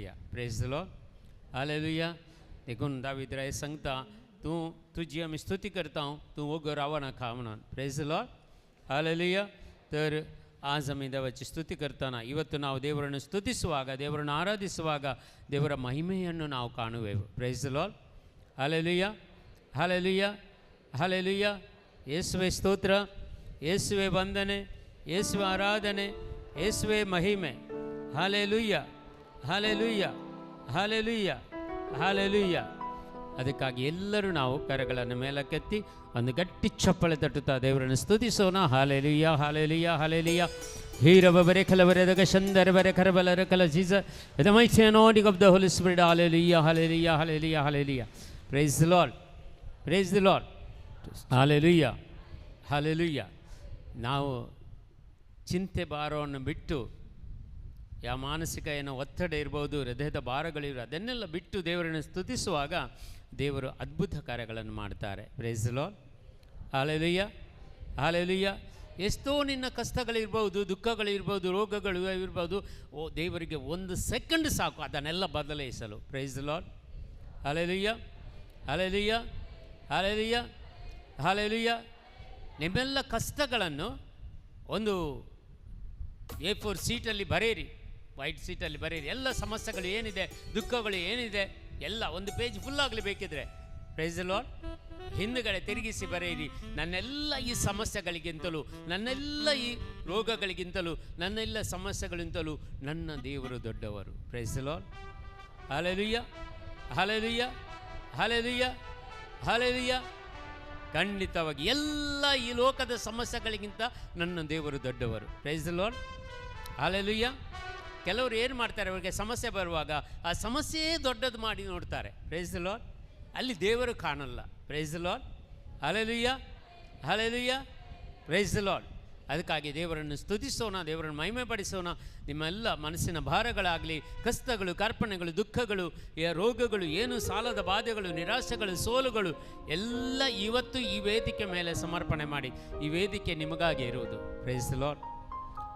Hallelujah, praise the Lord, hallelujah. देखो दावीद राय संगता तुझी आम्ही स्तुती करता हूँ, तू वो रावणा खा म्हणून, प्रेज द लॉर्ड, हालेलुया. तर आज आम्ही देवाची ಸ್ತುತಿ करताना ಇವತ್ತು ನಾವು ದೇವರನ್ನು ಸ್ತುತಿಸುವಾಗ, ದೇವರನ್ನು ಆರಾಧಿಸುವಾಗ ದೇವರ ಮಹಿಮೆಯನ್ನು ನಾವು ಕಾಣುವೆವು. Praise the Lord, hallelujah, hallelujah, hallelujah. ಯೇಸುವೆ ಸ್ತೋತ್ರ, ಯೇಸುವೆ ವಂದನೆ, ಯೇಸುವೆ ಆರಾಧನೆ, ಯೇಸುವೆ ಮಹಿಮೆ. Hallelujah, hallelujah, hallelujah, hallelujah. ಅದಕ್ಕಾಗಿ ಎಲ್ಲರೂ ನಾವು ಕರಗಳನ್ನು ಮೇಲಕ್ಕೆತ್ತಿ ಒಂದು ಗಟ್ಟಿ ಚಪ್ಪಳೆ ತಟ್ಟುತ್ತಾ ದೇವರನ್ನು ಸ್ತುತಿಸೋಣ. Hallelujah, hallelujah, hallelujah. ಹೀರವ ಬರೆ ಕಲವರೆದಗ ಶಂದರ ಬರೆ ಕರಬಲರ ಕಲ Jesus the mighty anointing of the Holy Spirit. Hallelujah, hallelujah, hallelujah, hallelujah. Praise the Lord, praise the Lord, hallelujah, hallelujah. ನಾವು ಚಿಂತೆ ಭಾರವನ್ನು ಬಿಟ್ಟು, ಯಾವ ಮಾನಸಿಕ ಏನೋ ಒತ್ತಡ ಇರ್ಬೋದು, ಹೃದಯದ ಭಾರಗಳಿರೋ ಅದನ್ನೆಲ್ಲ ಬಿಟ್ಟು ದೇವರನ್ನು ಸ್ತುತಿಸುವಾಗ ದೇವರು ಅದ್ಭುತ ಕಾರ್ಯಗಳನ್ನು ಮಾಡ್ತಾರೆ. Praise the Lord, hallelujah, hallelujah. ಎಷ್ಟೋ ನಿನ್ನ ಕಷ್ಟಗಳಿರ್ಬೋದು, ದುಃಖಗಳಿರ್ಬೋದು, ರೋಗಗಳು ಇರ್ಬೋದು, ದೇವರಿಗೆ ಒಂದು ಸೆಕೆಂಡ್ ಸಾಕು ಅದನ್ನೆಲ್ಲ ಬದಲಾಯಿಸಲು. Praise the Lord, hallelujah, hallelujah, hallelujah, hallelujah. ನಿಮ್ಮೆಲ್ಲ ಕಷ್ಟಗಳನ್ನು ಒಂದು A4 ಸೀಟಲ್ಲಿ ಬರೆಯಿರಿ, ವೈಟ್ ಸೀಟಲ್ಲಿ ಬರೆಯಿರಿ. ಎಲ್ಲ ಸಮಸ್ಯೆಗಳು ಏನಿದೆ, ದುಃಖಗಳು ಏನಿದೆ ಎಲ್ಲ ಒಂದು ಪೇಜ್ ಫುಲ್ ಆಗಲಿ ಬೇಕಿದ್ರೆ. Praise the Lord. ಹಿಂದುಗಡೆ ತಿರುಗಿಸಿ ಬರೆಯಿರಿ, ನನ್ನೆಲ್ಲ ಈ ಸಮಸ್ಯೆಗಳಿಗಿಂತಲೂ, ನನ್ನೆಲ್ಲ ಈ ರೋಗಗಳಿಗಿಂತಲೂ, ನನ್ನೆಲ್ಲ ಸಮಸ್ಯೆಗಳಿಂತಲೂ ನನ್ನ ದೇವರು ದೊಡ್ಡವರು. Praise the Lord, hallelujah, hallelujah, hallelujah, hallelujah. ಖಂಡಿತವಾಗಿ ಎಲ್ಲ ಈ ಲೋಕದ ಸಮಸ್ಯೆಗಳಿಗಿಂತ ನನ್ನ ದೇವರು ದೊಡ್ಡವರು. Praise the Lord, hallelujah. ಕೆಲವರು ಏನು ಮಾಡ್ತಾರೆ, ಅವರಿಗೆ ಸಮಸ್ಯೆ ಬರುವಾಗ ಆ ಸಮಸ್ಯೆಯೇ ದೊಡ್ಡದು ಮಾಡಿ ನೋಡ್ತಾರೆ. ಪ್ರೈಸ್ ದಿ ಲಾರ್ಡ್, ಅಲ್ಲಿ ದೇವರು ಕಾಣಲ್ಲ. Praise the Lord, hallelujah, hallelujah, praise the Lord. ಅದಕ್ಕಾಗಿ ದೇವರನ್ನು ಸ್ತುತಿಸೋಣ, ದೇವರನ್ನು ಮಹಿಮೆ ಪಡಿಸೋಣ. ನಿಮ್ಮೆಲ್ಲ ಮನಸ್ಸಿನ ಭಾರಗಳಾಗಲಿ, ಕಷ್ಟಗಳು, ಕಾರ್ಪಣ್ಯಗಳು, ದುಃಖಗಳು, ರೋಗಗಳು, ಏನು ಸಾಲದ ಬಾಧೆಗಳು, ನಿರಾಶೆಗಳು, ಸೋಲುಗಳು ಎಲ್ಲ ಇವತ್ತು ಈ ವೇದಿಕೆ ಮೇಲೆ ಸಮರ್ಪಣೆ ಮಾಡಿ. ಈ ವೇದಿಕೆ ನಿಮಗಾಗಿ ಇರುವುದು. Praise the Lord,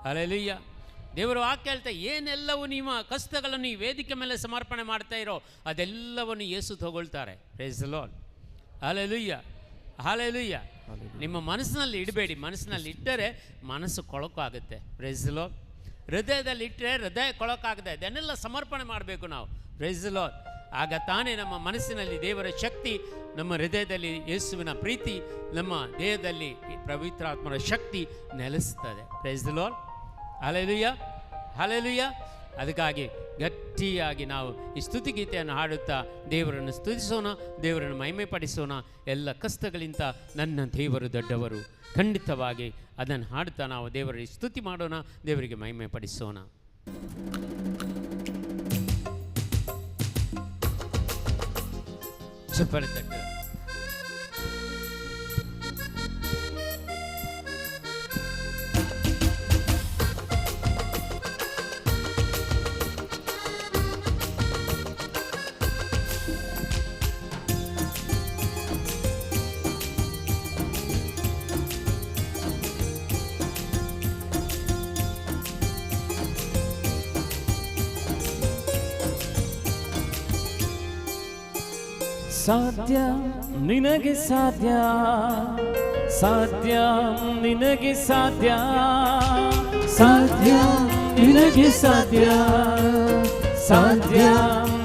hallelujah. ದೇವರು ವಾಕ್ಯ ಹೇಳ್ತಾ, ಏನೆಲ್ಲವೂ ನಿಮ್ಮ ಕಷ್ಟಗಳನ್ನು ಈ ವೇದಿಕೆ ಮೇಲೆ ಸಮರ್ಪಣೆ ಮಾಡ್ತಾ ಇರೋ ಅದೆಲ್ಲವನ್ನು ಯೇಸು ತಗೊಳ್ತಾರೆ. Praise the Lord, hallelujah, hallelujah. ನಿಮ್ಮ ಮನಸ್ಸಿನಲ್ಲಿ ಇಡಬೇಡಿ, ಮನಸ್ಸಿನಲ್ಲಿ ಇಟ್ಟರೆ ಮನಸ್ಸು ಕೊಳಕಾಗುತ್ತೆ. Price the lord. ಹೃದಯದಲ್ಲಿ ಇಟ್ಟರೆ ಹೃದಯ ಕೊಳಕಾಗುತ್ತೆ. ಅದನ್ನೆಲ್ಲ ಸಮರ್ಪಣೆ ಮಾಡಬೇಕು ನಾವು. Praise the Lord. ಆಗ ತಾನೇ ನಮ್ಮ ಮನಸ್ಸಿನಲ್ಲಿ ದೇವರ ಶಕ್ತಿ, ನಮ್ಮ ಹೃದಯದಲ್ಲಿ ಯೇಸುವಿನ ಪ್ರೀತಿ, ನಮ್ಮ ದೇಹದಲ್ಲಿ ಪವಿತ್ರಾತ್ಮರ ಶಕ್ತಿ ನೆಲೆಸ್ತದೆ. Praise the Lord, hallelujah, hallelujah. ಅದಕ್ಕಾಗಿ ಗಟ್ಟಿಯಾಗಿ ನಾವು ಈ ಸ್ತುತಿಗೀತೆಯನ್ನು ಹಾಡುತ್ತಾ ದೇವರನ್ನು ಸ್ತುತಿಸೋಣ, ದೇವರನ್ನು ಮಹಿಮೆ ಪಡಿಸೋಣ. ಎಲ್ಲ ಕಷ್ಟಗಳಿಂದ ನನ್ನ ದೇವರು ದೊಡ್ಡವರು. ಖಂಡಿತವಾಗಿ ಅದನ್ನು ಹಾಡುತ್ತಾ ನಾವು ದೇವರಿಗೆ ಸ್ತುತಿ ಮಾಡೋಣ, ದೇವರಿಗೆ ಮಹಿಮೆ ಪಡಿಸೋಣ. ಚಪ್ಪಲಿ ತಟ್ಟು. ಸಾಧ್ಯ ನಿನಗೆ ಸಾಧ್ಯ, ಸಾಧ್ಯ ನಿನಗೆ ಸಾಧ್ಯ, ಸಾಧ್ಯ ನಿನಗೆ ಸಾಧ್ಯ, ಸಾಧ್ಯ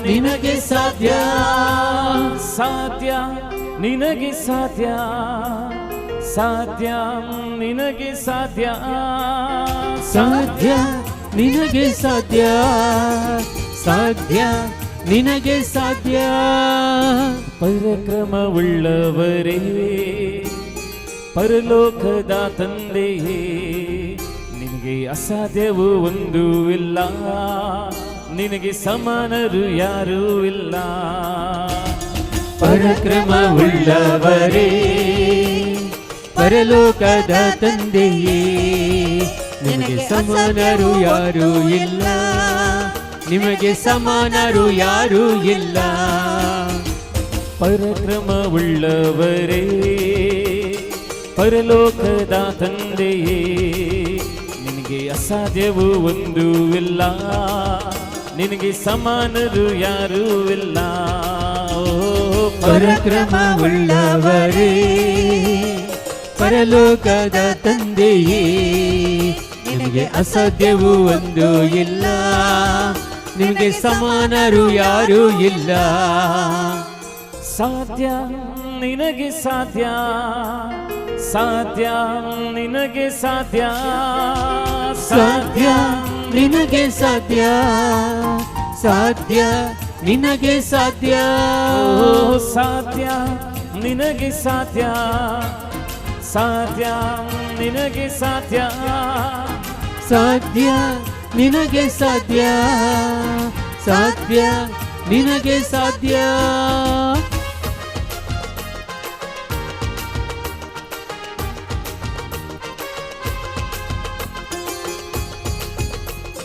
ನಿನಗೆ ಸಾಧ್ಯ, ಸಾಧ್ಯ ನಿನಗೆ ಸಾಧ್ಯ, ಸಾಧ್ಯ ನಿನಗೆ ಸಾಧ್ಯ, ಸಾಧ್ಯ ನಿನಗೆ ಸಾಧ್ಯ, ಸಾಧ್ಯ ನಿನಗೆ ಸಾಧ್ಯ. ಪರಾಕ್ರಮವುಳ್ಳವರೇ, ಪರಲೋಕದ ತಂದೆಯೇ, ನಿನಗೆ ಅಸಾಧ್ಯವೂ ಒಂದೂ ಇಲ್ಲ, ನಿನಗೆ ಸಮಾನರು ಯಾರೂ ಇಲ್ಲ. ಪರಾಕ್ರಮವುಳ್ಳವರೇ, ಪರಲೋಕದ ತಂದೆಯೇ, ನಿನಗೆ ಸಮಾನರು ಯಾರೂ ಇಲ್ಲ, ನಿಮಗೆ ಸಮಾನರು ಯಾರೂ ಇಲ್ಲ. ಪರಾಕ್ರಮವುಳ್ಳವರೇ, ಪರಲೋಕದ ತಂದೆಯೇ, ನಿನಗೆ ಅಸಾಧ್ಯವೂ ಒಂದೂ ಇಲ್ಲ, ನಿನಗೆ ಸಮಾನರು ಯಾರೂ ಇಲ್ಲ. ಪರಾಕ್ರಮವುಳ್ಳವರೇ, ಪರಲೋಕದ ತಂದೆಯೇ, ನಿನಗೆ ಅಸಾಧ್ಯವೂ ಒಂದು ಇಲ್ಲ, ನಿನಗೆ ಸಮಾನರು ಯಾರೂ ಇಲ್ಲ. ಸಾಧ್ಯ ನಿನಗೆ ಸಾಧ್ಯ, ಸಾಧ್ಯ ನಿನಗೆ ಸಾಧ್ಯ, ಸಾಧ್ಯ ನಿನಗೆ ಸಾಧ್ಯ, ಸಾಧ್ಯ ನಿನಗೆ ಸಾಧ್ಯ, ಸಾಧ್ಯ ನಿನಗೆ ಸಾಧ್ಯ, ಸಾಧ್ಯ ನಿನಗೆ ಸಾಧ್ಯ, ಸಾಧ್ಯ ನಿನಗೆ ಸಾಧ್ಯ, ಸಾಧ್ಯ ನಿನಗೆ ಸಾಧ್ಯ.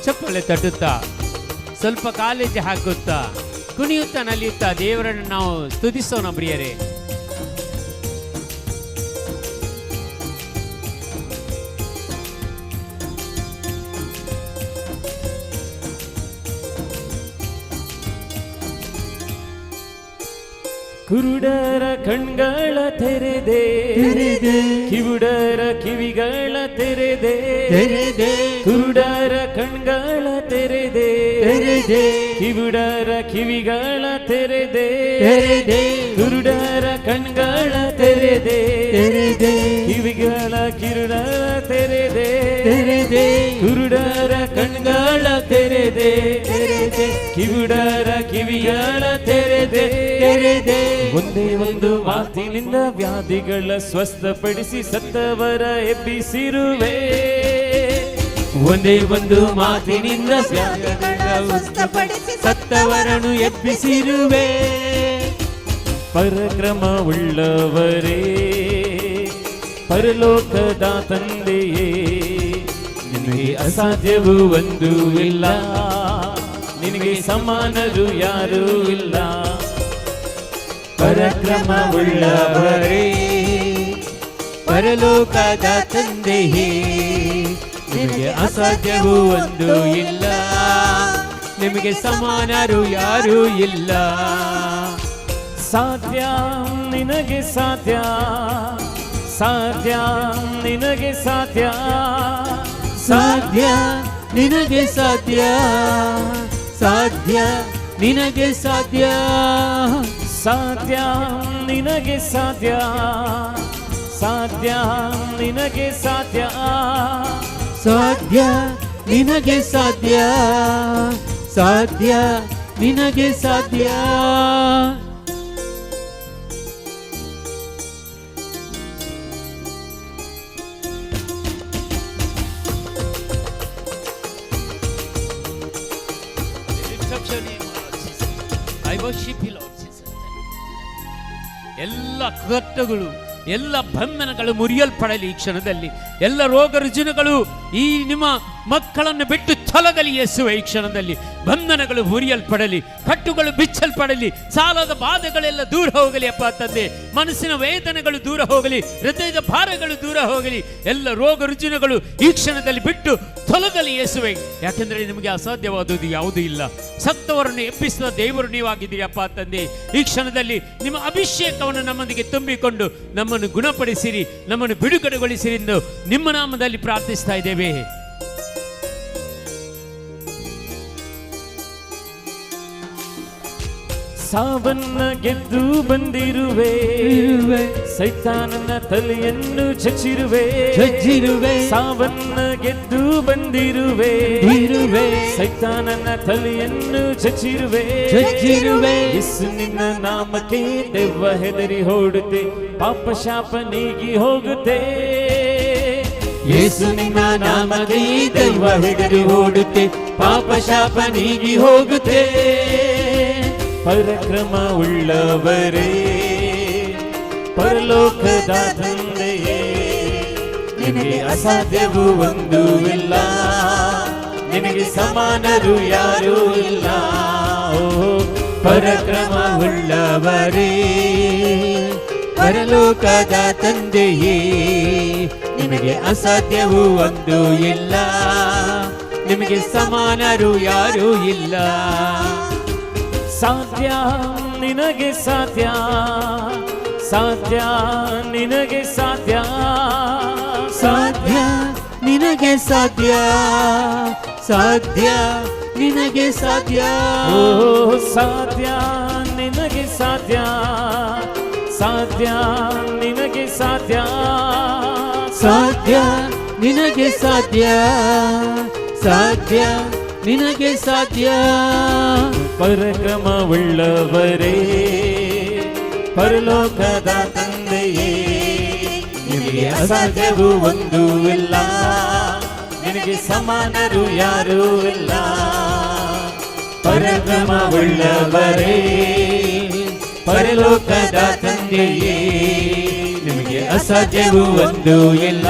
ಚಪ್ಪಳೆ ತಟ್ಟುತ್ತಾ, ಸ್ವಲ್ಪ ಕಾಲೇಜ್ ಹಾಕುತ್ತಾ, ಕುಣಿಯುತ್ತಾ ನಲಿಯುತ್ತಾ ದೇವರನ್ನು ನಾವು ಸ್ತುತಿಸೋಣ ಪ್ರಿಯರೇ. ಕುರುಡರ ಕಣ್ಗಳ ತೆರೆದೆ, ಕಿವುಡರ ಕಿವಿಗಳ ತೆರೆದೆ, ಕುರುಡರ ಕಣ್ಗಳ ತೆರೆದೆ, ಕಿವುಡರ ಕಿವಿಗಳ ತೆರೆದೆ, ಕುರುಡರ ಕಣ್ಗಳ ತೆರೆದೆ, ಕಿವಿಗಳ ಕಿರುಡರ ತೆರೆದೆ, ಕುರುಡರ ಕಣ್ಗಳ ತೆರೆದೆ, ಕಿವುಡರ ಕಿವಿಗಳ ತೆರೆದೆ. ಒಂದೇ ಒಂದು ಮಾತಿನಿಂದ ವ್ಯಾಧಿಗಳ ಸ್ವಸ್ಥಪಡಿಸಿ ಸತ್ತವರ ಎಬ್ಬಿಸಿರುವೆ, ಒಂದೇ ಒಂದು ಮಾತಿನಿಂದ ವ್ಯಾಧಿಗಳ ಸ್ವಸ್ಥಪಡಿಸಿ ಸತ್ತವರನ್ನು ಎಬ್ಬಿಸಿರುವೆ. ಪರಾಕ್ರಮವುಳ್ಳವರೇ, ಪರಲೋಕದ ತಂದೆಯೇ, ನಿನಗೆ ಅಸಾಧ್ಯವೂ ಒಂದು ಇಲ್ಲ, ನಿನಗೆ ಸಮಾನರು ಯಾರೂ ಇಲ್ಲ. ಪರಾಕ್ರಮವುಳ್ಳವರೇ, ಪರಲೋಕದ ತಂದೆಯೇ, ನಿಮಗೆ ಅಸಾಧ್ಯವೂ ಒಂದು ಇಲ್ಲ, ನಿಮಗೆ ಸಮಾನರು ಯಾರೂ ಇಲ್ಲ. ಸಾಧ್ಯ ನಿನಗೆ ಸಾಧ್ಯ, ಸಾಧ್ಯ ನಿನಗೆ ಸಾಧ್ಯ, ಸಾಧ್ಯ ನಿನಗೆ ಸಾಧ್ಯ, ಸಾಧ್ಯ ನಿನಗೆ ಸಾಧ್ಯ, ಸಾಧ್ಯ ನಿನಗೆ ಸಾಧ್ಯ, ಸಾಧ್ಯ ನಿನಗೆ ಸಾಧ್ಯ, ಸಾಧ್ಯ ನಿನಗೆ ಸಾಧ್ಯ, ಸಾಧ್ಯ ನಿನಗೆ ಸಾಧ್ಯ. I worship you, Lord Jesus. ಎಲ್ಲ ಕಟ್ಟಗಳು, ಎಲ್ಲ ಬಂಧನಗಳು ಮುರಿಯಲ್ಪಡಲಿ ಈ ಕ್ಷಣದಲ್ಲಿ. ಎಲ್ಲ ರೋಗ ರುಜಿನಗಳು ಈ ನಿಮ್ಮ ಮಕ್ಕಳನ್ನು ಬಿಟ್ಟು ತೊಲಗಲಿ ಯೇಸುವೆ. ಈ ಕ್ಷಣದಲ್ಲಿ ಬಂಧನಗಳು ಮುರಿಯಲ್ಪಡಲಿ, ಕಟ್ಟುಗಳು ಬಿಚ್ಚಲ್ಪಡಲಿ, ಸಾಲದ ಬಾಧೆಗಳೆಲ್ಲ ದೂರ ಹೋಗಲಿ ಅಪ್ಪ ತಂದೆ. ಮನಸ್ಸಿನ ವೇದನೆಗಳು ದೂರ ಹೋಗಲಿ, ಹೃದಯದ ಭಾರಗಳು ದೂರ ಹೋಗಲಿ, ಎಲ್ಲ ರೋಗ ರುಜಿನಗಳು ಈ ಕ್ಷಣದಲ್ಲಿ ಬಿಟ್ಟು ತೊಲಗಲಿ ಯೇಸುವೆ. ಯಾಕೆಂದರೆ ನಿಮಗೆ ಅಸಾಧ್ಯವಾದುದು ಯಾವುದೂ ಇಲ್ಲ. ಸತ್ತವರನ್ನು ಎಬ್ಬಿಸುವ ದೇವರು ನೀವಾಗಿದ್ದೀರಿ ಅಪ್ಪ ತಂದೆ. ಈ ಕ್ಷಣದಲ್ಲಿ ನಿಮ್ಮ ಅಭಿಷೇಕವನ್ನು ನಮ್ಮೊಂದಿಗೆ ತುಂಬಿಕೊಂಡು ನಮ್ಮನ್ನು ಗುಣಪಡಿಸಿರಿ, ನಮ್ಮನ್ನು ಬಿಡುಗಡೆಗೊಳಿಸಿರಿ ಎಂದು ನಿಮ್ಮ ನಾಮದಲ್ಲಿ ಪ್ರಾರ್ಥಿಸ್ತಾ ಇದ್ದೇವೆ. ಸಾವನ್ನ ಗೆದ್ದು ಬಂದಿರುವೆ, ಸೈತಾನನ ತಲೆಯನ್ನು ಚಚ್ಚಿರುವೆ, ಸಾವನ್ನ ಗೆದ್ದು ಬಂದಿರುವೆ, ಸೈತಾನನ ತಲೆಯನ್ನು ಚಚ್ಚಿರುವೆ. ಯೇಸು ನಿನ್ನ ನಾಮಕ್ಕೆ ದೆವ್ವ ಹೆದರಿ ಓಡುತ್ತೆ, ಪಾಪ ಶಾಪ ನೀಗಿ ಹೋಗುತ್ತೆ. ಯೇಸು ನಿನ್ನ ನಾಮಕ್ಕೆ ದೆವ್ವ ಹೆದರಿ ಓಡುತ್ತೆ, ಪಾಪ ಶಾಪ ನೀಗಿ ಹೋಗುತ್ತೆ. ಪರಾಕ್ರಮವುಳ್ಳವರೇ, ಪರಲೋಕದ ತಂದೆಯೇ, ನಿನಗೆ ಅಸಾಧ್ಯವೂ ಒಂದು ಇಲ್ಲ, ನಿನಗೆ ಸಮಾನರು ಯಾರೂ ಇಲ್ಲ. ಪರಾಕ್ರಮವುಳ್ಳವರೇ, ಪರಲೋಕದ ತಂದೆಯೇ, ನಿನಗೆ ಅಸಾಧ್ಯವೂ ಒಂದು ಇಲ್ಲ, ನಿಮಗೆ ಸಮಾನರು ಯಾರೂ ಇಲ್ಲ. ಸಾಧ್ಯ ನಿನಗೆ ಸಾಧ್ಯ, ಸಾಧ್ಯ ನಿನಗೆ ಸಾಧ್ಯ, ಸಾಧ್ಯ ನಿನಗೆ ಸಾಧ್ಯ, ಸಾಧ್ಯ ನಿನಗೆ ಸಾಧ್ಯ. ಓ ಸಾಧ್ಯ ನಿನಗೆ ಸಾಧ್ಯ, ಸಾಧ್ಯ ನಿನಗೆ ಸಾಧ್ಯ, ಸಾಧ್ಯ ನಿನಗೆ ಸಾಧ್ಯ, ಸಾಧ್ಯ ನಿನಗೆ ಸಾಧ್ಯ. ಪರಾಕ್ರಮವುಳ್ಳವರೇ, ಪರಲೋಕದ ತಂದೆಯೇ, ನಿನಗೆ ಅಸಾಧ್ಯವೂ ಒಂದೂ ಇಲ್ಲ, ನಿನಗೆ ಸಮಾನರು ಯಾರೂ ಇಲ್ಲ. ಪರಾಕ್ರಮವುಳ್ಳವರೇ, ಪರಲೋಕದ ತಂದೆಯೇ, ನಿಮಗೆ ಅಸಾಧ್ಯವೂ ಒಂದೂ ಇಲ್ಲ,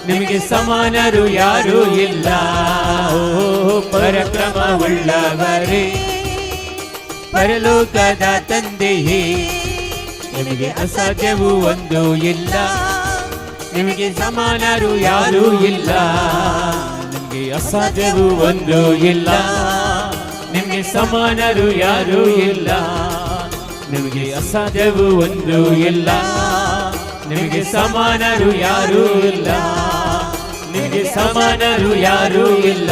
ನಿಮಗೆ ಸಮಾನರು ಯಾರೂ ಇಲ್ಲ. ಓ ಪರಾಕ್ರಮವುಳ್ಳವರೇ, ಪರಲೋಕದ ತಂದೆಯೇ, ನಿಮಗೆ ಅಸಾಧ್ಯವೂ ಒಂದೂ ಇಲ್ಲ, ನಿಮಗೆ ಸಮಾನರು ಯಾರೂ ಇಲ್ಲ. ನಿಮಗೆ ಅಸಾಧ್ಯವೂ ಒಂದೂ ಇಲ್ಲ, ನಿಮಗೆ ಸಮಾನರು ಯಾರೂ ಇಲ್ಲ. ನಿಮಗೆ ಅಸಾಧ್ಯವೂ ಒಂದೂ ಇಲ್ಲ, ನಿಮಗೆ ಸಮಾನರು ಯಾರೂ ಇಲ್ಲ. ನಿಮಗೆ ಸಮಾನರು ಯಾರೂ ಇಲ್ಲ,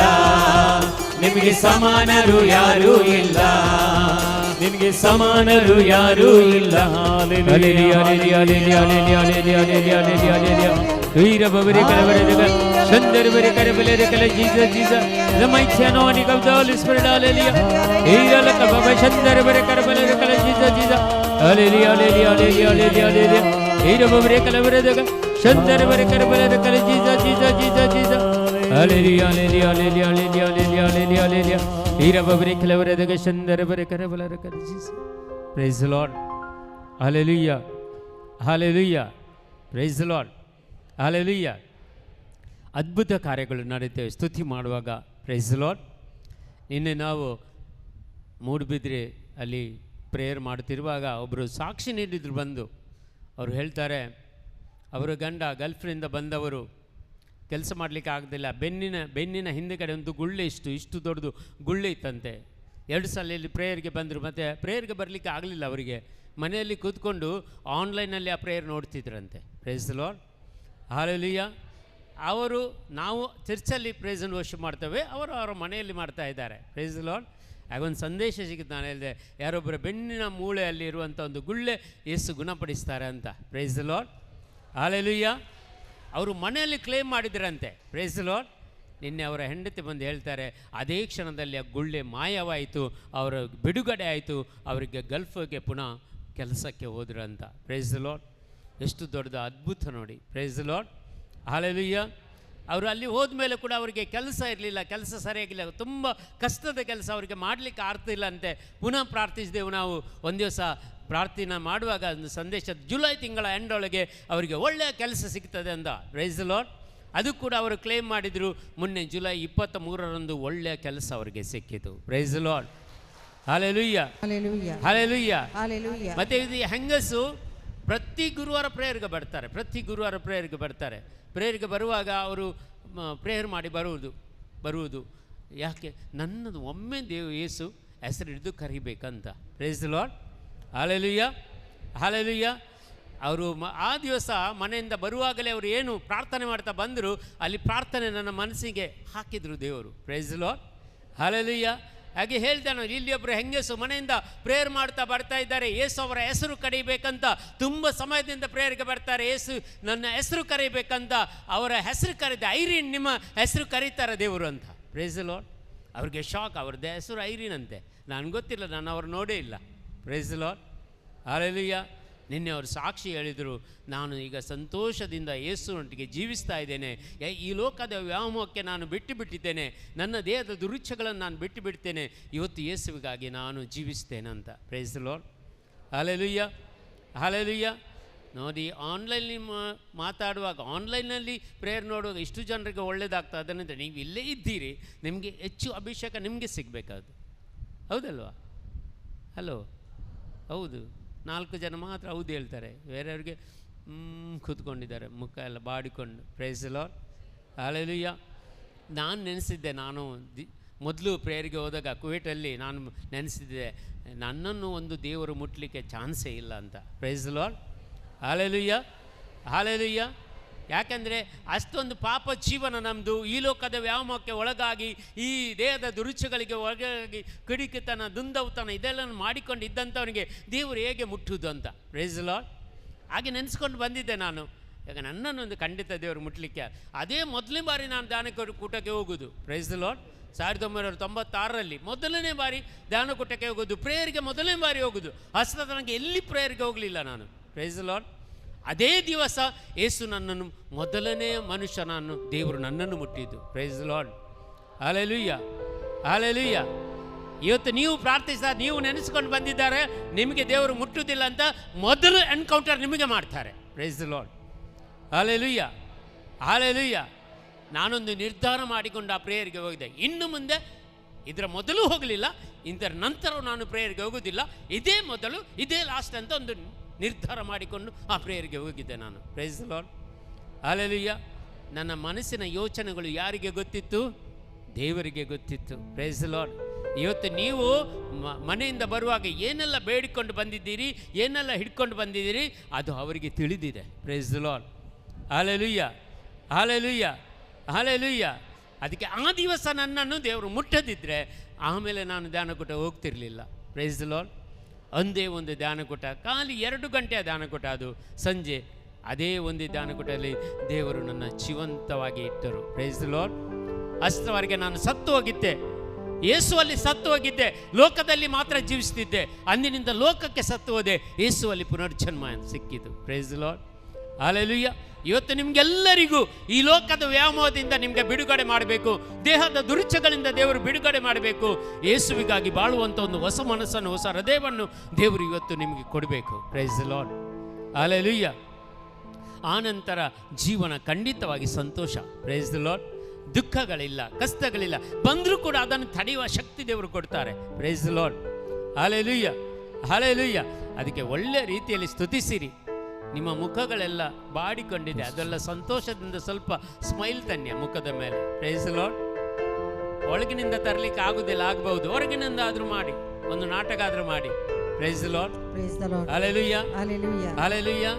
ನಿಮಗೆ ಸಮಾನರು ಯಾರೂ ಇಲ್ಲ, ನಿಮಗೆ ಸಮಾನರು ಯಾರೂ ಇಲ್ಲ. Hallelujah hallelujah hallelujah hallelujah hallelujah hallelujah hallelujah. ವೀರಬವರೇ ಕರವರದಗ ಚಂದರವರೇ ಕರಬಲರೇ ಕಲ Jesus Jesus the mighty anointing of the Holy Spirit. hallelujah. ಈರಲಕ ಬಬ ಚಂದರವರೇ ಕರಬಲರೇ ಕಲ Jesus Jesus hallelujah hallelujah hallelujah hallelujah hallelujah. ಈರಬವರೇ ಕರವರದಗ ಚಂದರವರೇ ಕರಬಲರೇ ಕಲ Jesus Jesus Jesus Jesus hallelujah hallelujah hallelujah hallelujah hallelujah hallelujah. ಈರಬವರೇ ಕರವರದಗ ಚಂದರವರೇ ಕರಬಲರೇ ಕಲ Jesus. praise the Lord. hallelujah hallelujah praise the Lord. hallelujah. ಅದ್ಭುತ ಕಾರ್ಯಗಳು ನಡೀತೇವೆ ಸ್ತುತಿ ಮಾಡುವಾಗ. Praise the Lord. ನಿನ್ನೆ ನಾವು ಮೂಡುಬಿದ್ರೆ ಅಲ್ಲಿ ಪ್ರೇಯರ್ ಮಾಡ್ತಿರುವಾಗ ಒಬ್ಬರು ಸಾಕ್ಷಿ ನೀಡಿದ್ರು ಬಂದು. ಅವರು ಹೇಳ್ತಾರೆ ಅವರ ಗಂಡ ಗಲ್ಫ್ನಿಂದ ಬಂದವರು ಕೆಲಸ ಮಾಡಲಿಕ್ಕೆ ಆಗದಿಲ್ಲ. ಬೆನ್ನಿನ ಹಿಂದುಗಡೆ ಒಂದು ಗುಳ್ಳೆ ಇಷ್ಟು ದೊಡ್ಡದು ಗುಳ್ಳೆ ಇತ್ತಂತೆ. 2 ಸಲ ಇಲ್ಲಿ ಪ್ರೇಯರ್ಗೆ ಬಂದರು. ಮತ್ತು ಪ್ರೇಯರ್ಗೆ ಬರಲಿಕ್ಕೆ ಆಗಲಿಲ್ಲ ಅವರಿಗೆ. ಮನೆಯಲ್ಲಿ ಕೂತ್ಕೊಂಡು ಆನ್ಲೈನಲ್ಲಿ ಆ ಪ್ರೇಯರ್ ನೋಡ್ತಿದ್ರಂತೆ. Praise the Lord. ಹಲ್ಲೆಲೂಯಾ. ಅವರು ನಾವು ಚರ್ಚಲ್ಲಿ ಪ್ರೈಸ್ ಆ್ಯಂಡ್ ವರ್ಷಿಪ್ ಮಾಡ್ತೇವೆ, ಅವರು ಅವರ ಮನೆಯಲ್ಲಿ ಮಾಡ್ತಾ ಇದ್ದಾರೆ. Price the lord. ಆಗೊಂದು ಸಂದೇಶ ಸಿಗುತ್ತೆ. ನಾನು ಹೇಳಿದೆ ಯಾರೊಬ್ಬರ ಬೆನ್ನಿನ ಮೂಳೆಯಲ್ಲಿ ಇರುವಂಥ ಒಂದು ಗುಳ್ಳೆ ಯೇಸು ಗುಣಪಡಿಸ್ತಾರೆ ಅಂತ. Praise the Lord. ಹಲ್ಲೆಲೂಯಾ. ಅವರು ಮನೆಯಲ್ಲಿ ಕ್ಲೇಮ್ ಮಾಡಿದ್ರಂತೆ. Praise the Lord. ನಿನ್ನೆ ಅವರ ಹೆಂಡತಿ ಬಂದು ಹೇಳ್ತಾರೆ ಅದೇ ಕ್ಷಣದಲ್ಲಿ ಆ ಗುಳ್ಳೆ ಮಾಯವಾಯಿತು, ಅವರ ಬಿಡುಗಡೆ ಆಯಿತು, ಅವರಿಗೆ ಗಲ್ಫ್ಗೆ ಪುನಃ ಕೆಲಸಕ್ಕೆ ಹೋದ್ರು ಅಂತ. Praise the Lord. ಎಷ್ಟು ದೊಡ್ಡದು ಅದ್ಭುತ ನೋಡಿ. Praise the Lord. ಹಲ್ಲೆಲೂಯಾ. ಅವರು ಅಲ್ಲಿ ಹೋದ್ಮೇಲೆ ಕೂಡ ಅವರಿಗೆ ಕೆಲಸ ಇರಲಿಲ್ಲ, ಕೆಲಸ ಸರಿಯಾಗಿಲ್ಲ, ತುಂಬ ಕಷ್ಟದ ಕೆಲಸ, ಅವರಿಗೆ ಮಾಡಲಿಕ್ಕೆ ಆಗ್ತಿಲ್ಲ ಅಂತೆ. ಪುನಃ ಪ್ರಾರ್ಥಿಸಿದೆವು ನಾವು. ಒಂದು ದಿವಸ ಪ್ರಾರ್ಥನೆ ಮಾಡುವಾಗ ಒಂದು ಸಂದೇಶ, ಜುಲೈ ತಿಂಗಳ ಎಂಡೊಳಗೆ ಅವರಿಗೆ ಒಳ್ಳೆಯ ಕೆಲಸ ಸಿಗ್ತದೆ ಅಂತ. Praise the Lord. ಅದು ಕೂಡ ಅವರು ಕ್ಲೇಮ್ ಮಾಡಿದರು. ಮೊನ್ನೆ ಜುಲೈ 23ರಂದು ಒಳ್ಳೆಯ ಕೆಲಸ ಅವರಿಗೆ ಸಿಕ್ಕಿತು. Praise the Lord. Hallelujah hallelujah. ಮತ್ತು ಇದು ಹೆಂಗಸು ಪ್ರತಿ ಗುರುವಾರ ಪ್ರೇಯರ್ಗೆ ಬರ್ತಾರೆ. ಪ್ರೇಯರ್ಗೆ ಬರುವಾಗ ಅವರು ಪ್ರೇಯರ್ ಮಾಡಿ ಬರುವುದು ಯಾಕೆ ನನ್ನದು ಒಮ್ಮೆ ಯೇಸು ಹೆಸರು ಹಿಡಿದು ಕರಿಬೇಕಂತ. Praise the Lord. Hallelujah hallelujah. ಅವರು ಆ ದಿವಸ ಮನೆಯಿಂದ ಬರುವಾಗಲೇ ಅವರು ಏನು ಪ್ರಾರ್ಥನೆ ಮಾಡ್ತಾ ಬಂದರು, ಅಲ್ಲಿ ಪ್ರಾರ್ಥನೆ ನನ್ನ ಮನಸ್ಸಿಗೆ ಹಾಕಿದರು ದೇವರು. Praise the Lord. ಹಲ್ಲೆಲೂಯಾ. ಹಾಗೆ ಹೇಳ್ತಾನೆ, ಇಲ್ಲಿ ಒಬ್ಬರು ಹೆಂಗಸು ಮನೆಯಿಂದ ಪ್ರೇಯರ್ ಮಾಡ್ತಾ ಬರ್ತಾ ಇದ್ದಾರೆ. ಯೇಸು ಅವರ ಹೆಸರು ಕರೀಬೇಕಂತ ತುಂಬ ಸಮಯದಿಂದ ಪ್ರೇಯರ್ಗೆ ಬರ್ತಾರೆ. ಯೇಸು ನನ್ನ ಹೆಸರು ಕರೀಬೇಕಂತ ಅವರ ಹೆಸರು ಕರೀದೆ. ಐರಿನ್ ನಿಮ್ಮ ಹೆಸರು ಕರೀತಾರೆ ದೇವರು ಅಂತ. Praise the Lord. ಅವ್ರಿಗೆ ಶಾಕ್. ಅವ್ರದ್ದು ಹೆಸರು ಐರಿನ್ ಅಂತೆ. ನನಗೆ ಗೊತ್ತಿಲ್ಲ, ನಾನು ಅವ್ರು ನೋಡೇ ಇಲ್ಲ. Praise the Lord. ಹಲ್ಲೆಲೂಯಾ. ನಿನ್ನೆ ಅವರು ಸಾಕ್ಷಿ ಹೇಳಿದರು, ನಾನು ಈಗ ಸಂತೋಷದಿಂದ ಯೇಸುನೊಟ್ಟಿಗೆ ಜೀವಿಸ್ತಾ ಇದ್ದೇನೆ. ಈ ಲೋಕದ ವ್ಯಾಮೋಹಕ್ಕೆ ನಾನು ಬಿಟ್ಟಿದ್ದೇನೆ. ನನ್ನ ದೇಹದ ದುರುಚ್ಛೆಗಳನ್ನು ನಾನು ಬಿಟ್ಟುಬಿಡ್ತೇನೆ. ಇವತ್ತು ಯೇಸುವಿಗಾಗಿ ನಾನು ಜೀವಿಸ್ತೇನೆ ಅಂತ. Praise the Lord. Hallelujah hallelujah. ನೋಡಿ, ಆನ್ಲೈನಲ್ಲಿ ಮಾತಾಡುವಾಗ, ಆನ್ಲೈನಲ್ಲಿ ಪ್ರೇಯರ್ ನೋಡುವಾಗ ಇಷ್ಟು ಜನರಿಗೆ ಒಳ್ಳೆಯದಾಗ್ತದೆ. ಅದರಿಂದ ನೀವು ಇಲ್ಲೇ ಇದ್ದೀರಿ, ನಿಮಗೆ ಹೆಚ್ಚು ಅಭಿಷೇಕ ನಿಮಗೆ ಸಿಗಬೇಕಾದ್ದು. ಹೌದಲ್ವಾ? ಹಲೋ. ಹೌದು. 4 ಜನ ಮಾತ್ರ ಹೌದು ಹೇಳ್ತಾರೆ, ಬೇರೆಯವ್ರಿಗೆ ಕೂತ್ಕೊಂಡಿದ್ದಾರೆ ಮುಖ ಎಲ್ಲ ಬಾಡಿಕೊಂಡು. Praise the Lord. ಹಲ್ಲೆಲೂಯಾ ನಾನು ನೆನೆಸಿದ್ದೆ, ನಾನು ಮೊದಲು ಪ್ರೇಯರ್ಗೆ ಹೋದಾಗ ಕುವೇಟಲ್ಲಿ ನಾನು ನೆನೆಸಿದ್ದೆ, ನನ್ನನ್ನು ಒಂದು ದೇವರು ಮುಟ್ಟಲಿಕ್ಕೆ ಚಾನ್ಸೇ ಇಲ್ಲ ಅಂತ. Praise the Lord. Hallelujah, hallelujah. ಯಾಕೆಂದರೆ ಅಷ್ಟೊಂದು ಪಾಪ ಜೀವನ ನಮ್ಮದು, ಈ ಲೋಕದ ವ್ಯಾಮೋಹಕ್ಕೆ ಒಳಗಾಗಿ, ಈ ದೇಹದ ದುರುಚಗಳಿಗೆ ಒಳಗಾಗಿ, ಕಿಡಿಕಿತನ, ದುಂದೌತನ ಇದೆಲ್ಲ ಮಾಡಿಕೊಂಡು ಇದ್ದಂಥವನಿಗೆ ದೇವರು ಹೇಗೆ ಮುಟ್ಟುವುದು ಅಂತ. Praise the Lord. ಹಾಗೆ ನೆನೆಸ್ಕೊಂಡು ಬಂದಿದ್ದೆ ನಾನು. ಈಗ ನನ್ನನ್ನೊಂದು ಖಂಡಿತ ದೇವರು ಮುಟ್ಟಲಿಕ್ಕೆ. ಅದೇ ಮೊದಲನೇ ಬಾರಿ ನಾನು ಧ್ಯಾನಕೂಟಕ್ಕೆ ಹೋಗೋದು. Price the lord. 1996ರಲ್ಲಿ ಮೊದಲನೇ ಬಾರಿ ಧ್ಯಾನಕೂಟಕ್ಕೆ ಹೋಗೋದು, ಪ್ರೇಯರ್ಗೆ ಮೊದಲನೇ ಬಾರಿ ಹೋಗೋದು. ಅಷ್ಟರ ತನಕ ಎಲ್ಲಿ ಪ್ರೇಯರ್ಗೆ ಹೋಗಲಿಲ್ಲ ನಾನು. Praise the Lord. ಅದೇ ದಿವಸ ಯೇಸು ನನ್ನನ್ನು ಮೊದಲನೇ ಮನುಷ್ಯನನ್ನು ದೇವರು ನನ್ನನ್ನು ಮುಟ್ಟಿದ್ದು. Praise the Lord. Hallelujah, hallelujah. ಇವತ್ತು ನೀವು ಪ್ರಾರ್ಥಿಸಿದ, ನೀವು ನೆನೆಸ್ಕೊಂಡು ಬಂದಿದ್ದಾರೆ, ನಿಮಗೆ ದೇವರು ಮುಟ್ಟುವುದಿಲ್ಲ ಅಂತ ಮೊದಲು ಎನ್ಕೌಂಟರ್ ನಿಮಗೆ ಮಾಡ್ತಾರೆ. Praise the Lord. Hallelujah, hallelujah. ನಾನೊಂದು ನಿರ್ಧಾರ ಮಾಡಿಕೊಂಡು ಆ ಪ್ರೇಯರ್ಗೆ ಹೋಗಿದ್ದೆ. ಇನ್ನು ಮುಂದೆ ಇದರ ಮೊದಲು ಹೋಗಲಿಲ್ಲ, ಇದರ ನಂತರ ನಾನು ಪ್ರೇಯರ್ಗೆ ಹೋಗೋದಿಲ್ಲ, ಇದೇ ಮೊದಲು ಇದೇ ಲಾಸ್ಟ್ ಅಂತ ಒಂದು ನಿರ್ಧಾರ ಮಾಡಿಕೊಂಡು ಆ ಪ್ರೇಯರ್ಗೆ ಹೋಗಿದ್ದೆ ನಾನು. Praise the Lord. ಹಾಲೆಲೂಯ್ಯ. ನನ್ನ ಮನಸ್ಸಿನ ಯೋಚನೆಗಳು ಯಾರಿಗೆ ಗೊತ್ತಿತ್ತು? ದೇವರಿಗೆ ಗೊತ್ತಿತ್ತು. Praise the Lord. ಇವತ್ತು ನೀವು ಮನೆಯಿಂದ ಬರುವಾಗ ಏನೆಲ್ಲ ಬೇಡಿಕೊಂಡು ಬಂದಿದ್ದೀರಿ, ಏನೆಲ್ಲ ಹಿಡ್ಕೊಂಡು ಬಂದಿದ್ದೀರಿ, ಅದು ಅವರಿಗೆ ತಿಳಿದಿದೆ. Praise the Lord. Hallelujah, hallelujah, hallelujah. ಅದಕ್ಕೆ ಆ ದಿವಸ ನನ್ನನ್ನು ದೇವರು ಮುಟ್ಟದಿದ್ದರೆ ಆಮೇಲೆ ನಾನು ಧ್ಯಾನಕೂಟ ಹೋಗ್ತಿರಲಿಲ್ಲ. Praise the Lord. ಒಂದೇ ಒಂದು ಧ್ಯಾನಕೂಟ, ಖಾಲಿ 2 ಗಂಟೆಯ ಧ್ಯಾನಕೂಟ, ಅದು ಸಂಜೆ. ಅದೇ ಒಂದು ಧ್ಯಾನಕೂಟದಲ್ಲಿ ದೇವರು ನನ್ನ ಜೀವಂತವಾಗಿ ಇಟ್ಟರು. Price the lord. ಅಷ್ಟರವರೆಗೆ ನಾನು ಸತ್ತು ಹೋಗಿದ್ದೆ, ಯೇಸುವಲ್ಲಿ ಸತ್ತು ಹೋಗಿದ್ದೆ, ಲೋಕದಲ್ಲಿ ಮಾತ್ರ ಜೀವಿಸ್ತಿದ್ದೆ. ಅಂದಿನಿಂದ ಲೋಕಕ್ಕೆ ಸತ್ತು ಹೋದೆ, ಯೇಸುವಲ್ಲಿ ಪುನರ್ಜನ್ಮ ಸಿಕ್ಕಿತು. Praise the Lord. ಹಾಲೆಲೂಯ್ಯ. ಇವತ್ತು ನಿಮಗೆಲ್ಲರಿಗೂ ಈ ಲೋಕದ ವ್ಯಾಮೋಹದಿಂದ ನಿಮಗೆ ಬಿಡುಗಡೆ ಮಾಡಬೇಕು, ದೇಹದ ದುರುಚಗಳಿಂದ ದೇವರು ಬಿಡುಗಡೆ ಮಾಡಬೇಕು, ಯೇಸುವಿಗಾಗಿ ಬಾಳುವಂಥ ಒಂದು ಹೊಸ ಮನಸ್ಸನ್ನು, ಹೊಸ ಹೃದಯವನ್ನು ದೇವರು ಇವತ್ತು ನಿಮಗೆ ಕೊಡಬೇಕು. Praise the Lord. ಹಾಲೆಲೂಯ್ಯ. ಆನಂತರ ಜೀವನ ಖಂಡಿತವಾಗಿ ಸಂತೋಷ. Praise the Lord. ದುಃಖಗಳಿಲ್ಲ, ಕಷ್ಟಗಳಿಲ್ಲ, ಬಂದರೂ ಕೂಡ ಅದನ್ನು ತಡೆಯುವ ಶಕ್ತಿ ದೇವರು ಕೊಡ್ತಾರೆ. Praise the Lord. Hallelujah, hallelujah. ಅದಕ್ಕೆ ಒಳ್ಳೆ ರೀತಿಯಲ್ಲಿ ಸ್ತುತಿಸಿರಿ. ನಿಮ್ಮ ಮುಖಗಳೆಲ್ಲ ಬಾಡಿಕೊಂಡಿದೆ, ಅದೆಲ್ಲ ಸಂತೋಷದಿಂದ ಸ್ವಲ್ಪ ಸ್ಮೈಲ್ ತನ್ನಿ ಮುಖದ ಮೇಲೆ. Praise the Lord. ಒಳಗಿನಿಂದ ತರಲಿಕ್ಕೆ ಆಗುದಿಲ್ಲ, ಆಗಬಹುದು, ಹೊರಗಿನಿಂದ ಆದರೂ ಮಾಡಿ, ಒಂದು ನಾಟಕ ಆದರೂ ಮಾಡಿ. Praise the Lord. Hallelujah, hallelujah.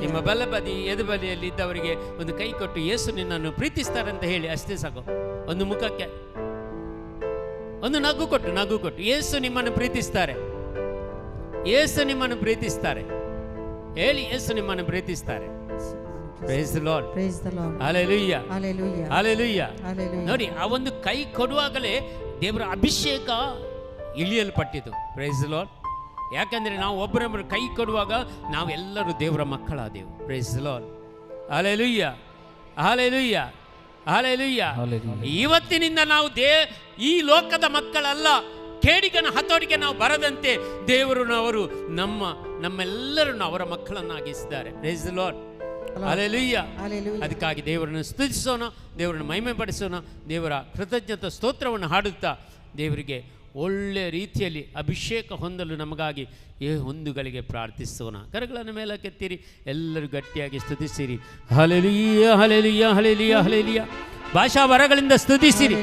ನಿಮ್ಮ ಬಲಬದಿ ಎದುಬದಿಯಲ್ಲಿ ಇದ್ದವರಿಗೆ ಒಂದು ಕೈ ಕೊಟ್ಟು ಯೇಸು ನಿನ್ನನ್ನು ಪ್ರೀತಿಸ್ತಾರಂತ ಹೇಳಿ, ಅಷ್ಟೇ ಸಾಕು. ಒಂದು ಮುಖಕ್ಕೆ ಒಂದು ನಗು ಕೊಟ್ಟು ಯೇಸು ನಿಮ್ಮನ್ನು ಪ್ರೀತಿಸ್ತಾರೆ, ಯೇಸು ನಿಮ್ಮನ್ನು ಪ್ರೀತಿಸ್ತಾರೆ ಹೇಳಿ, ಯೇಸು ನಿಮ್ಮನ್ನು ಪ್ರೀತಿಸ್ತಾರೆ. Praise the Lord. Praise the Lord. Hallelujah. Hallelujah. Hallelujah. Hallelujah. ನೋಡಿ, ಆ ಒಂದು ಕೈ ಕೊಡುವಾಗಲೇ ದೇವರ ಅಭಿಷೇಕ ಇಳಿಯಲ್ಪಟ್ಟಿತು. Praise the Lord. ಯಾಕಂದ್ರೆ ನಾವು ಒಬ್ಬರೊಬ್ಬರು ಕೈ ಕೊಡುವಾಗ ನಾವೆಲ್ಲರೂ ದೇವರ ಮಕ್ಕಳಾದೆವು. Praise the Lord. Hallelujah. Hallelujah. Hallelujah. ಇವತ್ತಿನಿಂದ ನಾವು ಈ ಲೋಕದ ಮಕ್ಕಳಲ್ಲ, ಕೇಡಿಗನ ಹತೋಟಿಗೆ ನಾವು ಬರದಂತೆ ದೇವರು ಅವರು ನಮ್ಮೆಲ್ಲರನ್ನು ಅವರ ಮಕ್ಕಳನ್ನಾಗಿಸಿದ್ದಾರೆ. Praise the Lord. Hallelujah. ಅದಕ್ಕಾಗಿ ದೇವರನ್ನು ಸ್ತುತಿಸೋಣ, ದೇವರನ್ನು ಮಹಿಮೆ ಪಡಿಸೋಣ, ದೇವರ ಕೃತಜ್ಞತಾ ಸ್ತೋತ್ರವನ್ನು ಹಾಡುತ್ತಾ ದೇವರಿಗೆ ಒಳ್ಳೆಯ ರೀತಿಯಲ್ಲಿ ಅಭಿಷೇಕ ಹೊಂದಲು ನಮಗಾಗಿ ಹೊಂದುಗಳಿಗೆ ಪ್ರಾರ್ಥಿಸೋಣ. ಕರಗಳನ್ನು ಮೇಲಕ್ಕೆತ್ತಿರಿ, ಎಲ್ಲರೂ ಗಟ್ಟಿಯಾಗಿ ಸ್ತುತಿಸಿರಿ. Hallelujah, hallelujah, hallelujah, hallelujah. ಭಾಷಾ ವರಗಳಿಂದ ಸ್ತುತಿಸಿರಿ.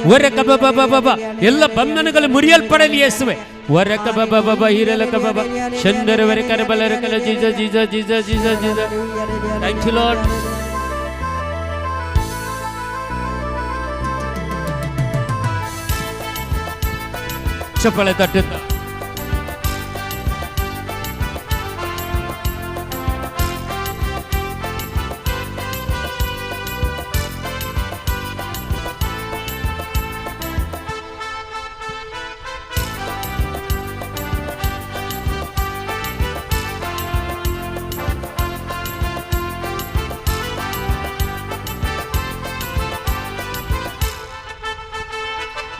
ವರಕ ಬಬ ಬಬ, ಎಲ್ಲ ಬಂಧನಗಳು ಮುರಿಯಲ್ಪಡಲಿ ಯೇಸುವೆ. ವರಕ ಬಬ ಬಬ, ಹಿರಲಕ ಬಬ, ಚಂದರವರೆ ಕರಬಲರಕಲ, ಜೀಜ ಜೀಜ ಜೀಜ ಜೀಜ ಜೀಜ. Thank you Lord. ಚಪ್ಪಳೆ ತಟ್ಟುತ್ತಾ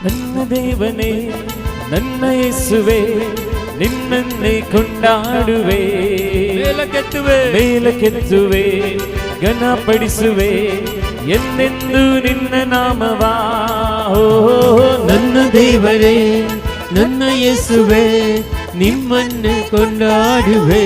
ನನ್ನ ದೇವನೇ, ನನ್ನ ಯೇಸುವೆ, ನಿನ್ನನ್ನೇ ಕೊಂಡಾಡುವೆ, ಮೇಲಕ್ಕೆತ್ತುವೆ, ಘನಪಡಿಸುವೆ ಎಂದೆಂದು ನಿನ್ನ ನಾಮವಾ. ನನ್ನ ದೇವರೇ, ನನ್ನ ಯೇಸುವೆ, ನಿಮ್ಮನ್ನೇ ಕೊಂಡಾಡುವೆ,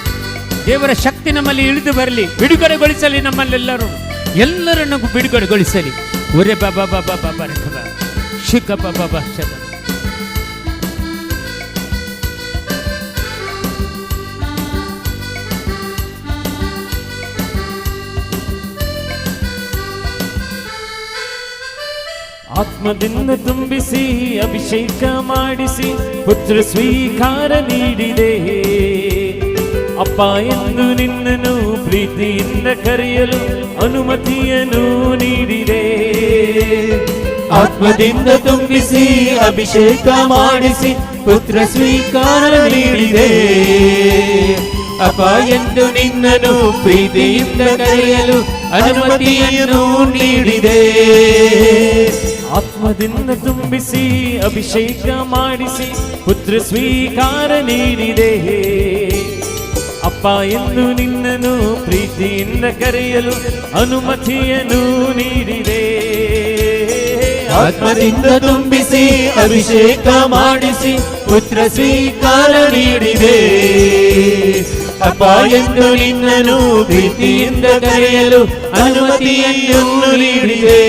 ದೇವರ ಶಕ್ತಿ ನಮ್ಮಲ್ಲಿ ಇಳಿದು ಬರಲಿ, ಬಿಡುಗಡೆಗೊಳಿಸಲಿ, ಎಲ್ಲರನ್ನು ಬಿಡುಗಡೆಗೊಳಿಸಲಿ. ಒರೆ ಬಾಬಾ ಬಾಬಾ ಬಾಬಾ ರಖಬ ಶಿಖ ಬಾಬಾ ಬಾ ಶಬ. ಆತ್ಮದಿಂದ ತುಂಬಿಸಿ ಅಭಿಷೇಕ ಮಾಡಿಸಿ ಪುತ್ರ ಸ್ವೀಕಾರ ನೀಡಿದೆ. ಅಪ್ಪ ಎಂದು ನಿನ್ನನ್ನು ಪ್ರೀತಿಯಿಂದ ಕರೆಯಲು ಅನುಮತಿಯನ್ನು ನೀಡಿದೆ. ಆತ್ಮದಿಂದ ತುಂಬಿಸಿ ಅಭಿಷೇಕ ಮಾಡಿಸಿ ಪುತ್ರ ಸ್ವೀಕಾರ ನೀಡಿದೆ. ಅಪ್ಪ ಎಂದು ನಿನ್ನನ್ನು ಪ್ರೀತಿಯಿಂದ ಕರೆಯಲು ಅನುಮತಿಯನ್ನು ನೀಡಿದೆ. ಆತ್ಮದಿಂದ ತುಂಬಿಸಿ ಅಭಿಷೇಕ ಮಾಡಿಸಿ ಪುತ್ರ ಸ್ವೀಕಾರ ನೀಡಿದೆ. ಅಪ್ಪ ಎಂದು ನಿನ್ನನ್ನು ಪ್ರೀತಿಯಿಂದ ಕರೆಯಲು ಅನುಮತಿಯನ್ನು ನೀಡಿದೆ. ಆತ್ಮದಿಂದ ತುಂಬಿಸಿ ಅಭಿಷೇಕ ಮಾಡಿಸಿ ಪುತ್ರ ಸ್ವೀಕಾರ ನೀಡಿದೆ. ಅಪ್ಪ ಎಂದು ನಿನ್ನನ್ನು ಪ್ರೀತಿಯಿಂದ ಕರೆಯಲು ಅನುಮತಿಯನ್ನು ನೀಡಿದೆ.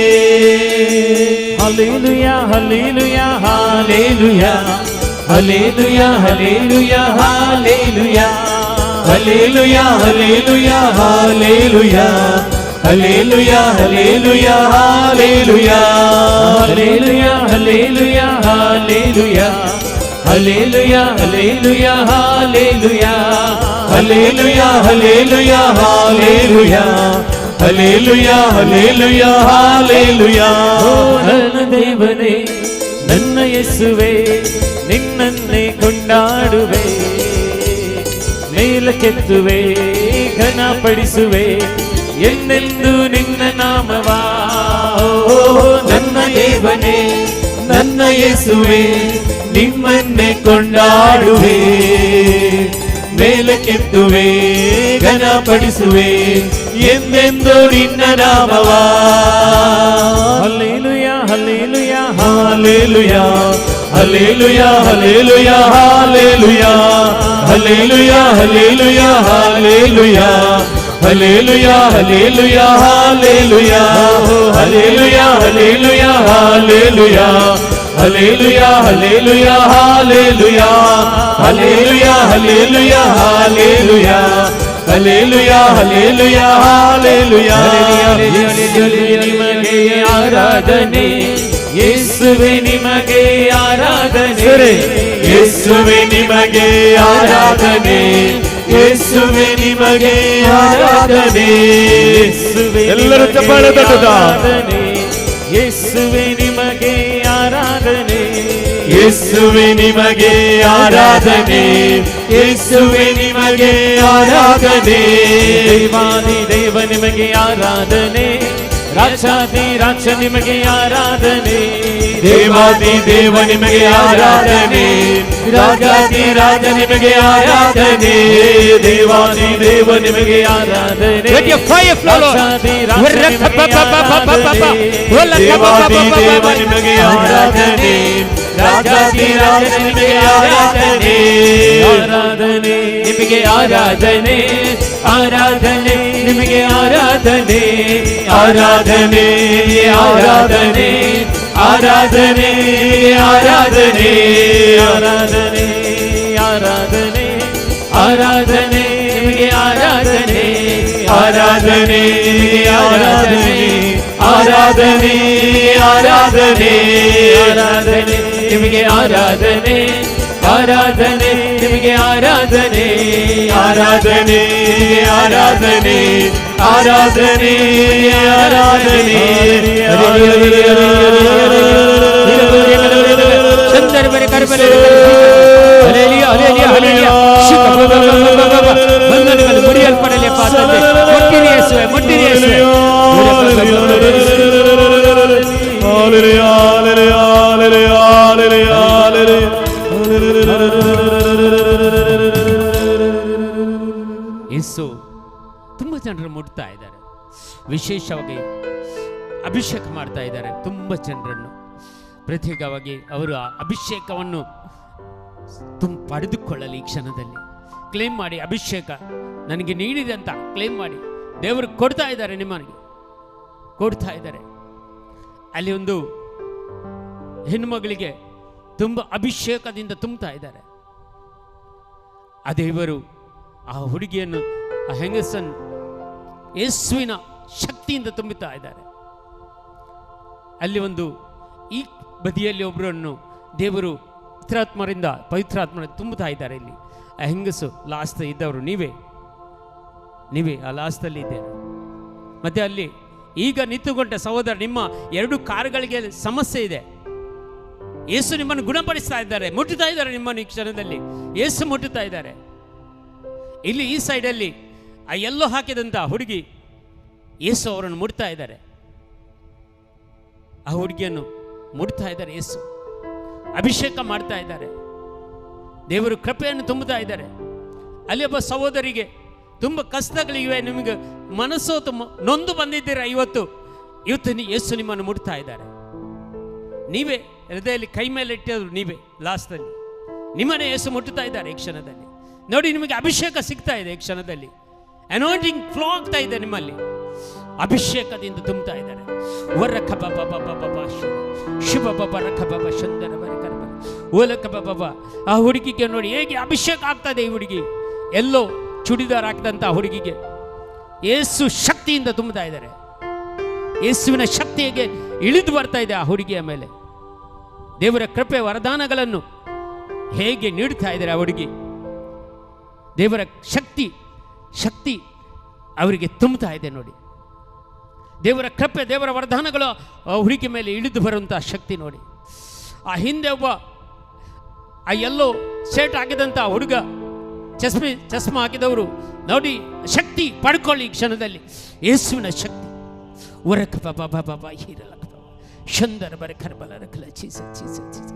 Hallelujah hallelujah hallelujah hallelujah hallelujah hallelujah hallelujah hallelujah hallelujah hallelujah hallelujah hallelujah hallelujah hallelujah hallelujah hallelujah hallelujah hallelujah hallelujah hallelujah hallelujah hallelujah hallelujah hallelujah. ನನ್ನ ದೇವನೇ ನನ್ನ ಯೇಸುವೇ ನಿನ್ನನ್ನೇ ಕೊಂಡಾಡುವೆ, ಮೇಲಕ್ಕೆತ್ತುವೆ ಘನಪಡಿಸುವೆ ಎಂದೆಂದು ನಿನ್ನ ನಾಮವಾ. ನನ್ನ ದೇವನೇ ನನ್ನ ಯೇಸುವೇ ನಿಮ್ಮನ್ನೇ ಕೊಂಡಾಡುವೆ, ಮೇಲಕ್ಕೆತ್ತುವೆ ಘನಪಡಿಸುವೆ ಎಂದೆಂದು ನಿನ್ನ ನಾಮವಾ. Hallelujah hallelujah hallelujah hallelujah hallelujah hallelujah hallelujah hallelujah hallelujah hallelujah hallelujah hallelujah hallelujah hallelujah hallelujah hallelujah hallelujah hallelujah hallelujah hallelujah hallelujah hallelujah hallelujah hallelujah. ನಿಮಗೆ ಆರಾಧನೆ ಯೇಸುವೆ, ನಿಮಗೆ ಆರಾಧನೆ ಯೇಸುವೆ, ನಿಮಗೆ ಆರಾಧನೆ ಯೇಸುವೆ, ನಿಮಗೆ ಆರಾಧನೆ. ಎಲ್ಲರೂ ಚಪ್ಪಾಳೆ ತಟ್ಟುತ್ತಾ ಯೇಸುವೆ ನಿಮಗೆ ಆರಾಧನೆ, ಯೇಸುವೆ ನಿಮಗೆ ಆರಾಧನೆ, ಯೇಸುವೆ ನಿಮಗೆ ಆರಾಧನೆ. ದೇವಾದಿ ದೇವ ನಿಮಗೆ ಆರಾಧನೆ, ರಾಜಾದಿ ರಾಜ ನಿಮಗೆ ಆರಾಧನೆ. ದೇವಾದಿ ದೇವ ನಿಮಗೆ ಆರಾಧನೆ, ರಾಜಾದಿ ರಾಜ ನಿಮಗೆ ಆರಾಧನೆ. ದೇವಾದಿ ದೇವ ನಿಮಗೆ ಆರಾಧನೆ, ರಾಜಾದಿ ರಾಜ ನಿಮಗೆ ಆರಾಧನೆ. ದೇವಾದಿ ದೇವ ನಿಮಗೆ ಆರಾಧನೆ, ರಾಜಾದಿ ರಾಜ ನಿಮಗೆ ಆರಾಧನೆ. ಆರಾಧನೆ ನಿಮಗೆ ಆರಾಧನೆ, ಆರಾಧನೆ ನಿಮಗೆ ಆರಾಧನೆ, ಆರಾಧನೆ ಆರಾಧನೆ ಆರಾಧನೆ ಆರಾಧನೆ ಆರಾಧನೆ ಆರಾಧನೆ ಆರಾಧನೆ ನಿಮಗೆ ಆರಾಧನೆ, ಆರಾಧನೆ ಆರಾಧನೆ ಆರಾಧನೆ ಆರಾಧನೆ ಆರಾಧನೆ ನಿಮಗೆ ಆರಾಧನೆ, ಆರಾಧನೆ ನಿಮಗೆ ಆರಾಧನೆ, ಆರಾಧನೆ ಆರಾಧನೆ ಆರಾಧನೆ ಆರಾಧನೆ. सुंदर बड़े कर बड़े हालेलुया हालेलुया हालेलुया बंधन कल मुड़ियल पड़ले पाते मुट्टी येसुवे हालेलुया हालेलुया हालेलुया हालेलुया. ಯೇಸು ತುಂಬ ಜನರು ಮುಟ್ತಾ ಇದ್ದಾರೆ, ವಿಶೇಷವಾಗಿ ಅಭಿಷೇಕ ಮಾಡ್ತಾ ಇದ್ದಾರೆ ತುಂಬ ಜನರನ್ನು. ಪ್ರತ್ಯೇಕವಾಗಿ ಅವರು ಆ ಅಭಿಷೇಕವನ್ನು ಪಡೆದುಕೊಳ್ಳಲಿ ಈ ಕ್ಷಣದಲ್ಲಿ. ಕ್ಲೇಮ್ ಮಾಡಿ, ಅಭಿಷೇಕ ನನಗೆ ನೀಡಿದೆ ಅಂತ ಕ್ಲೇಮ್ ಮಾಡಿ ದೇವರು ಕೊಡ್ತಾ ಇದ್ದಾರೆ, ನಿಮ್ಮನಿಗೆ ಕೊಡ್ತಾ ಇದ್ದಾರೆ. ಅಲ್ಲಿ ಒಂದು ಹೆಣ್ಣುಮಗಳಿಗೆ ತುಂಬ ಅಭಿಷೇಕದಿಂದ ತುಂಬುತ್ತಾ ಇದ್ದಾರೆ. ಆ ದೇವರು ಆ ಹುಡುಗಿಯನ್ನು, ಆ ಹೆಂಗಸನ್ನು ಯೇಸುವಿನ ಶಕ್ತಿಯಿಂದ ತುಂಬುತ್ತಾ ಇದ್ದಾರೆ. ಅಲ್ಲಿ ಒಂದು ಈ ಬದಿಯಲ್ಲಿ ಒಬ್ಬರನ್ನು ದೇವರು ಪವಿತ್ರಾತ್ಮರಿಂದ ತುಂಬುತ್ತಾ ಇದ್ದಾರೆ. ಇಲ್ಲಿ ಆ ಹೆಂಗಸು ಲಾಸ್ಟ್ ಇದ್ದವರು ನೀವೇ ಆ ಲಾಸ್ಟಲ್ಲಿ ಇದ್ದೇನೆ. ಮತ್ತೆ ಅಲ್ಲಿ ಈಗ ನಿಂತುಕೊಂಡ ಸಹೋದರ, ನಿಮ್ಮ 2 ಕಾರುಗಳಿಗೆ ಸಮಸ್ಯೆ ಇದೆ. ಯೇಸು ನಿಮ್ಮನ್ನು ಗುಣಪಡಿಸ್ತಾ ಇದ್ದಾರೆ, ಮುಟ್ಟುತ್ತಾ ಇದ್ದಾರೆ ನಿಮ್ಮನ್ನು. ಈ ಕ್ಷಣದಲ್ಲಿ ಯೇಸು ಮುಟ್ಟುತ್ತಾ ಇದ್ದಾರೆ. ಇಲ್ಲಿ ಈ ಸೈಡಲ್ಲಿ ಆ ಎಲ್ಲೋ ಹಾಕಿದಂಥ ಹುಡುಗಿ, ಯೇಸು ಅವರನ್ನು ಮುಟ್ತಾ ಇದ್ದಾರೆ. ಆ ಹುಡುಗಿಯನ್ನು ಮುಟ್ತಾ ಇದ್ದಾರೆ ಯೇಸು, ಅಭಿಷೇಕ ಮಾಡ್ತಾ ಇದ್ದಾರೆ. ದೇವರು ಕೃಪೆಯನ್ನು ತುಂಬುತ್ತಾ ಇದ್ದಾರೆ. ಅಲ್ಲಿ ಒಬ್ಬ ಸಹೋದರಿಗೆ ತುಂಬ ಕಷ್ಟಗಳಿವೆ, ನಿಮಗೆ ಮನಸ್ಸೋತು ನೊಂದು ಬಂದಿದ್ದೀರಾ. ಇವತ್ತು ಯೇಸು ನಿಮ್ಮನ್ನು ಮುಟ್ತಾ ಇದ್ದಾರೆ. ನೀವೇ ಹೃದಯದಲ್ಲಿ ಕೈ ಮೇಲೆ ಇಟ್ಟಿದ್ರು, ನೀವೇ ಲಾಸ್ಟಲ್ಲಿ ನಿಮ್ಮನ್ನೇ ಯೇಸು ಮುಟ್ಟುತ್ತಾ ಇದ್ದಾರೆ. ಈ ಕ್ಷಣದಲ್ಲಿ ನೋಡಿ, ನಿಮಗೆ ಅಭಿಷೇಕ ಸಿಗ್ತಾ ಇದೆ. ಈ ಕ್ಷಣದಲ್ಲಿ ಅನಾಯಿಂಟಿಂಗ್ ಫ್ಲೋ ಆಗ್ತಾ ಇದೆ, ನಿಮ್ಮಲ್ಲಿ ಅಭಿಷೇಕದಿಂದ ತುಂಬುತ್ತಾ ಇದ್ದಾರೆ. ಆ ಹುಡುಗಿಗೆ ನೋಡಿ ಹೇಗೆ ಅಭಿಷೇಕ ಆಗ್ತಾ ಇದೆ. ಈ ಹುಡುಗಿ ಎಲ್ಲೋ ಚೂಡಿದಾರ್ ಹಾಕಿದಂಥ ಹುಡುಗಿಗೆ ಯೇಸು ಶಕ್ತಿಯಿಂದ ತುಂಬುತ್ತಾ ಇದ್ದಾರೆ. ಯೇಸುವಿನ ಶಕ್ತಿಗೆ ಇಳಿದು ಬರ್ತಾ ಇದೆ ಆ ಹುಡುಗಿಯ ಮೇಲೆ. ದೇವರ ಕೃಪೆ ವರದಾನಗಳನ್ನು ಹೇಗೆ ನೀಡುತ್ತಾ ಇದ್ದಾರೆ ಆ ಹುಡುಗಿ. ದೇವರ ಶಕ್ತಿ ಅವರಿಗೆ ತುಂಬುತ್ತಾ ಇದೆ ನೋಡಿ. ದೇವರ ಕೃಪೆ, ದೇವರ ವರದಾನಗಳು ಆ ಹುಡುಗಿ ಮೇಲೆ ಇಳಿದು ಬರುವಂಥ ಶಕ್ತಿ ನೋಡಿ. ಆ ಹಿಂದೆ ಒಬ್ಬ ಆ ಎಲ್ಲೋ ಶರ್ಟ್ ಹಾಕಿದಂಥ ಹುಡುಗ, ಚಸ್ಮಾ ಹಾಕಿದವರು ನೋಡಿ, ಶಕ್ತಿ ಪಡ್ಕೊಳ್ಳಿ ಈ ಕ್ಷಣದಲ್ಲಿ. ಯೇಸುವಿನ ಶಕ್ತಿ ಶಂದರ ಬರ ಕರ್ಬಲ ರಕಲ ಚೀಸ ಚೀಸ ಚೀಸ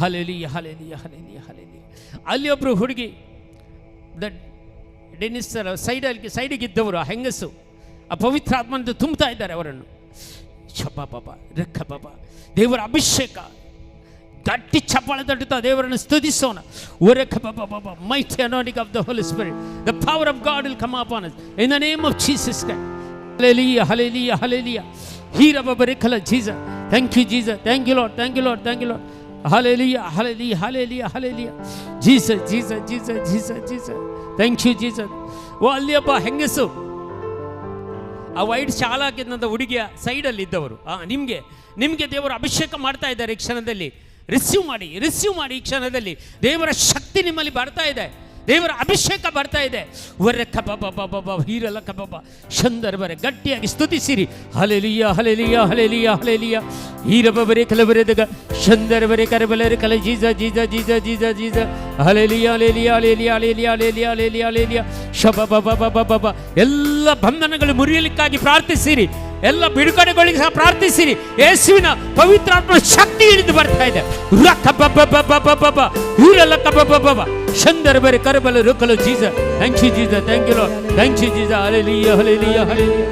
ಹಲೆಲಿಯ ಹಲೆಲಿಯ ಹಲೆಲಿಯ ಹಲೆಲಿಯ. ಅಲ್ಲಿ ಒಬ್ಬರು ಹುಡುಗಿ, ಡೆನಿಸ್ ಸೈಡಿಗಿದ್ದವರು, ಆ ಹೆಂಗಸು ಆ ಪವಿತ್ರಾತ್ಮನಿಂದ ತುಂಬುತ್ತಾ ಇದ್ದಾರೆ ಅವರನ್ನು. ದೇವರ ಅಭಿಷೇಕ, ಗಟ್ಟಿ ಚಪ್ಪಾಳೆ ತಟ್ಟುತ್ತಾ ದೇವರನ್ನು ಸ್ತುತಿಸೋಣ. Mighty anointing of the Holy Spirit, the power of God will come upon us in the name of Jesus Christ. Hallelujah, hallelujah, hallelujah. Hira babarekala Jesus. Thank you Jesus. Thank you Lord. Thank you Lord. Thank you Lord. Hallelujah, hallelujah, hallelujah, hallelujah. Jesus, Jesus, Jesus, Jesus, Jesus. Thank you Jesus. ಓ ಅಲ್ಲಿ ಒಬ್ಬ ಹೆಂಗಸು, ಆ white ಶಾಲಾ ಹಾಕಿದಂಥ ಹುಡುಗಿಯ ಸೈಡಲ್ಲಿ ಇದ್ದವರು, ನಿಮಗೆ ದೇವರು ಅಭಿಷೇಕ ಮಾಡ್ತಾ ಇದ್ದಾರೆ. ಈ ಕ್ಷಣದಲ್ಲಿ ರಿಸೀವ್ ಮಾಡಿ ಈ ಕ್ಷಣದಲ್ಲಿ ದೇವರ ಶಕ್ತಿ ನಿಮ್ಮಲ್ಲಿ ಬರ್ತಾ ಇದೆ, ದೇವರ ಅಭಿಷೇಕ ಬರ್ತಾ ಇದೆ. ಹೀರಲ್ಲ ಕಬಾಬ ಶಂದರ್ ಬರೆ ಗಟ್ಟಿಯಾಗಿ ಸ್ತುತಿಸಿರಿ. ಹಲೆಲಿಯ ಹಲೆಲಿಯ ಹಲೆಲಿಯ ಹಲೆಲಿಯ ಹೀರಬರೆ ಕಲಬರೆದಾಗ ಶಂದರ್ ಬರೆ ಕರಬಲರೆ ಕಲ ಜೀಜ ಜೀಜ ಜೀಜ ಜೀಜ ಜೀಜ ಹಲೆಲಿಯ ಹಲೆಲಿಯ ಹಲೆಲಿಯ ಹಲೆಲಿಯ ಹಲೆಲಿಯ ಹಲೆಲಿಯ ಹಲೆಲಿಯ ಶಬಬಬಬಬಬ. ಎಲ್ಲ ಬಂಧನಗಳು ಮುರಿಯಲಿಕ್ಕಾಗಿ ಪ್ರಾರ್ಥಿಸಿರಿ, ಎಲ್ಲ ಬಿಡುಗಡೆಗಳಿಗೆ ಸಹ ಪ್ರಾರ್ಥಿಸಿರಿ. ಯೇಸುವಿನ ಪವಿತ್ರಾತ್ಮ ಶಕ್ತಿ ಇಳಿದು ಬರ್ತಾ ಇದೆ. ಶಂದರ ಬರೆ ಕರಬಲ ರುಕಲು Jesus. Thank you Jesus, thank you Lord, thank you Jesus. Hallelujah, hallelujah, hallelujah.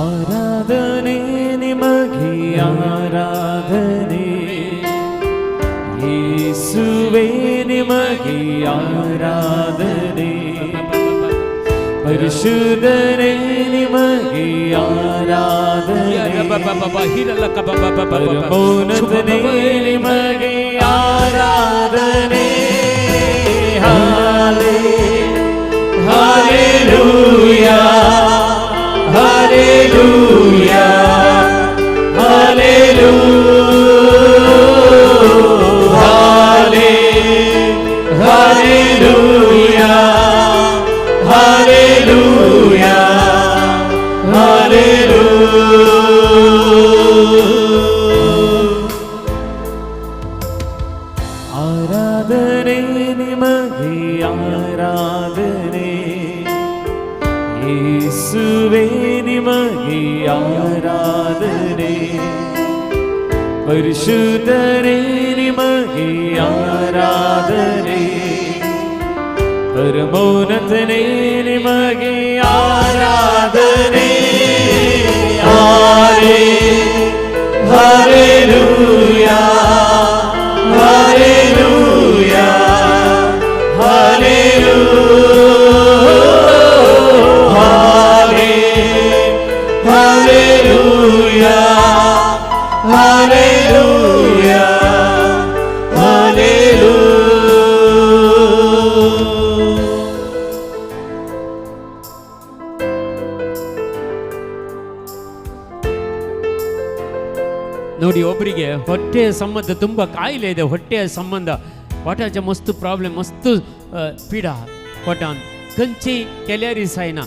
ಆರಾಧನೆ ನಿಮಗೆ, ಆರಾಧನೆ ಯೇಸುವೇ ನಿಮಗೆ, ಆರಾಧನೆ ಪರಿಶುದ್ಧನೇ ನಿಮಗೆ, ಆರಾಧನೆ ಪರಮೋನ್ನತನೇ ನಿಮಗೆ, ಆರಾಧನೆ. Hallelujah, hallelujah, hallelujah, hallelujah, hallelujah, ಆರಾಧನೆ ನಿಮಗೆ, ಆರಾಧನೆ ಯೇಸುವೇ ನಿಮಗೆ, ಆರಾಧನೆ ಪರಿಶುದ್ಧನೇ ನಿಮಗೆ, ಆರಾಧನೆ ಪರಮೋನ್ನತನೇ ನಿಮಗೆ, ಆರಾಧನೆ. Hallelujah, hallelujah, ಯಾರೊಬ್ಬರಿಗೆ ಹೊಟ್ಟೆಯ ಸಂಬಂಧ ತುಂಬ ಕಾಯಿಲೆ ಇದೆ, ಹೊಟ್ಟೆಯ ಸಂಬಂಧ ವಾಟಾಚ ಮಸ್ತು ಪ್ರಾಬ್ಲಮ್, ಮಸ್ತು ಪೀಡ ಕೊಟ್ಟಾನ್ ಕಂಚಿ ಕೆಲೆಯರಿ ಸಾಯಿನ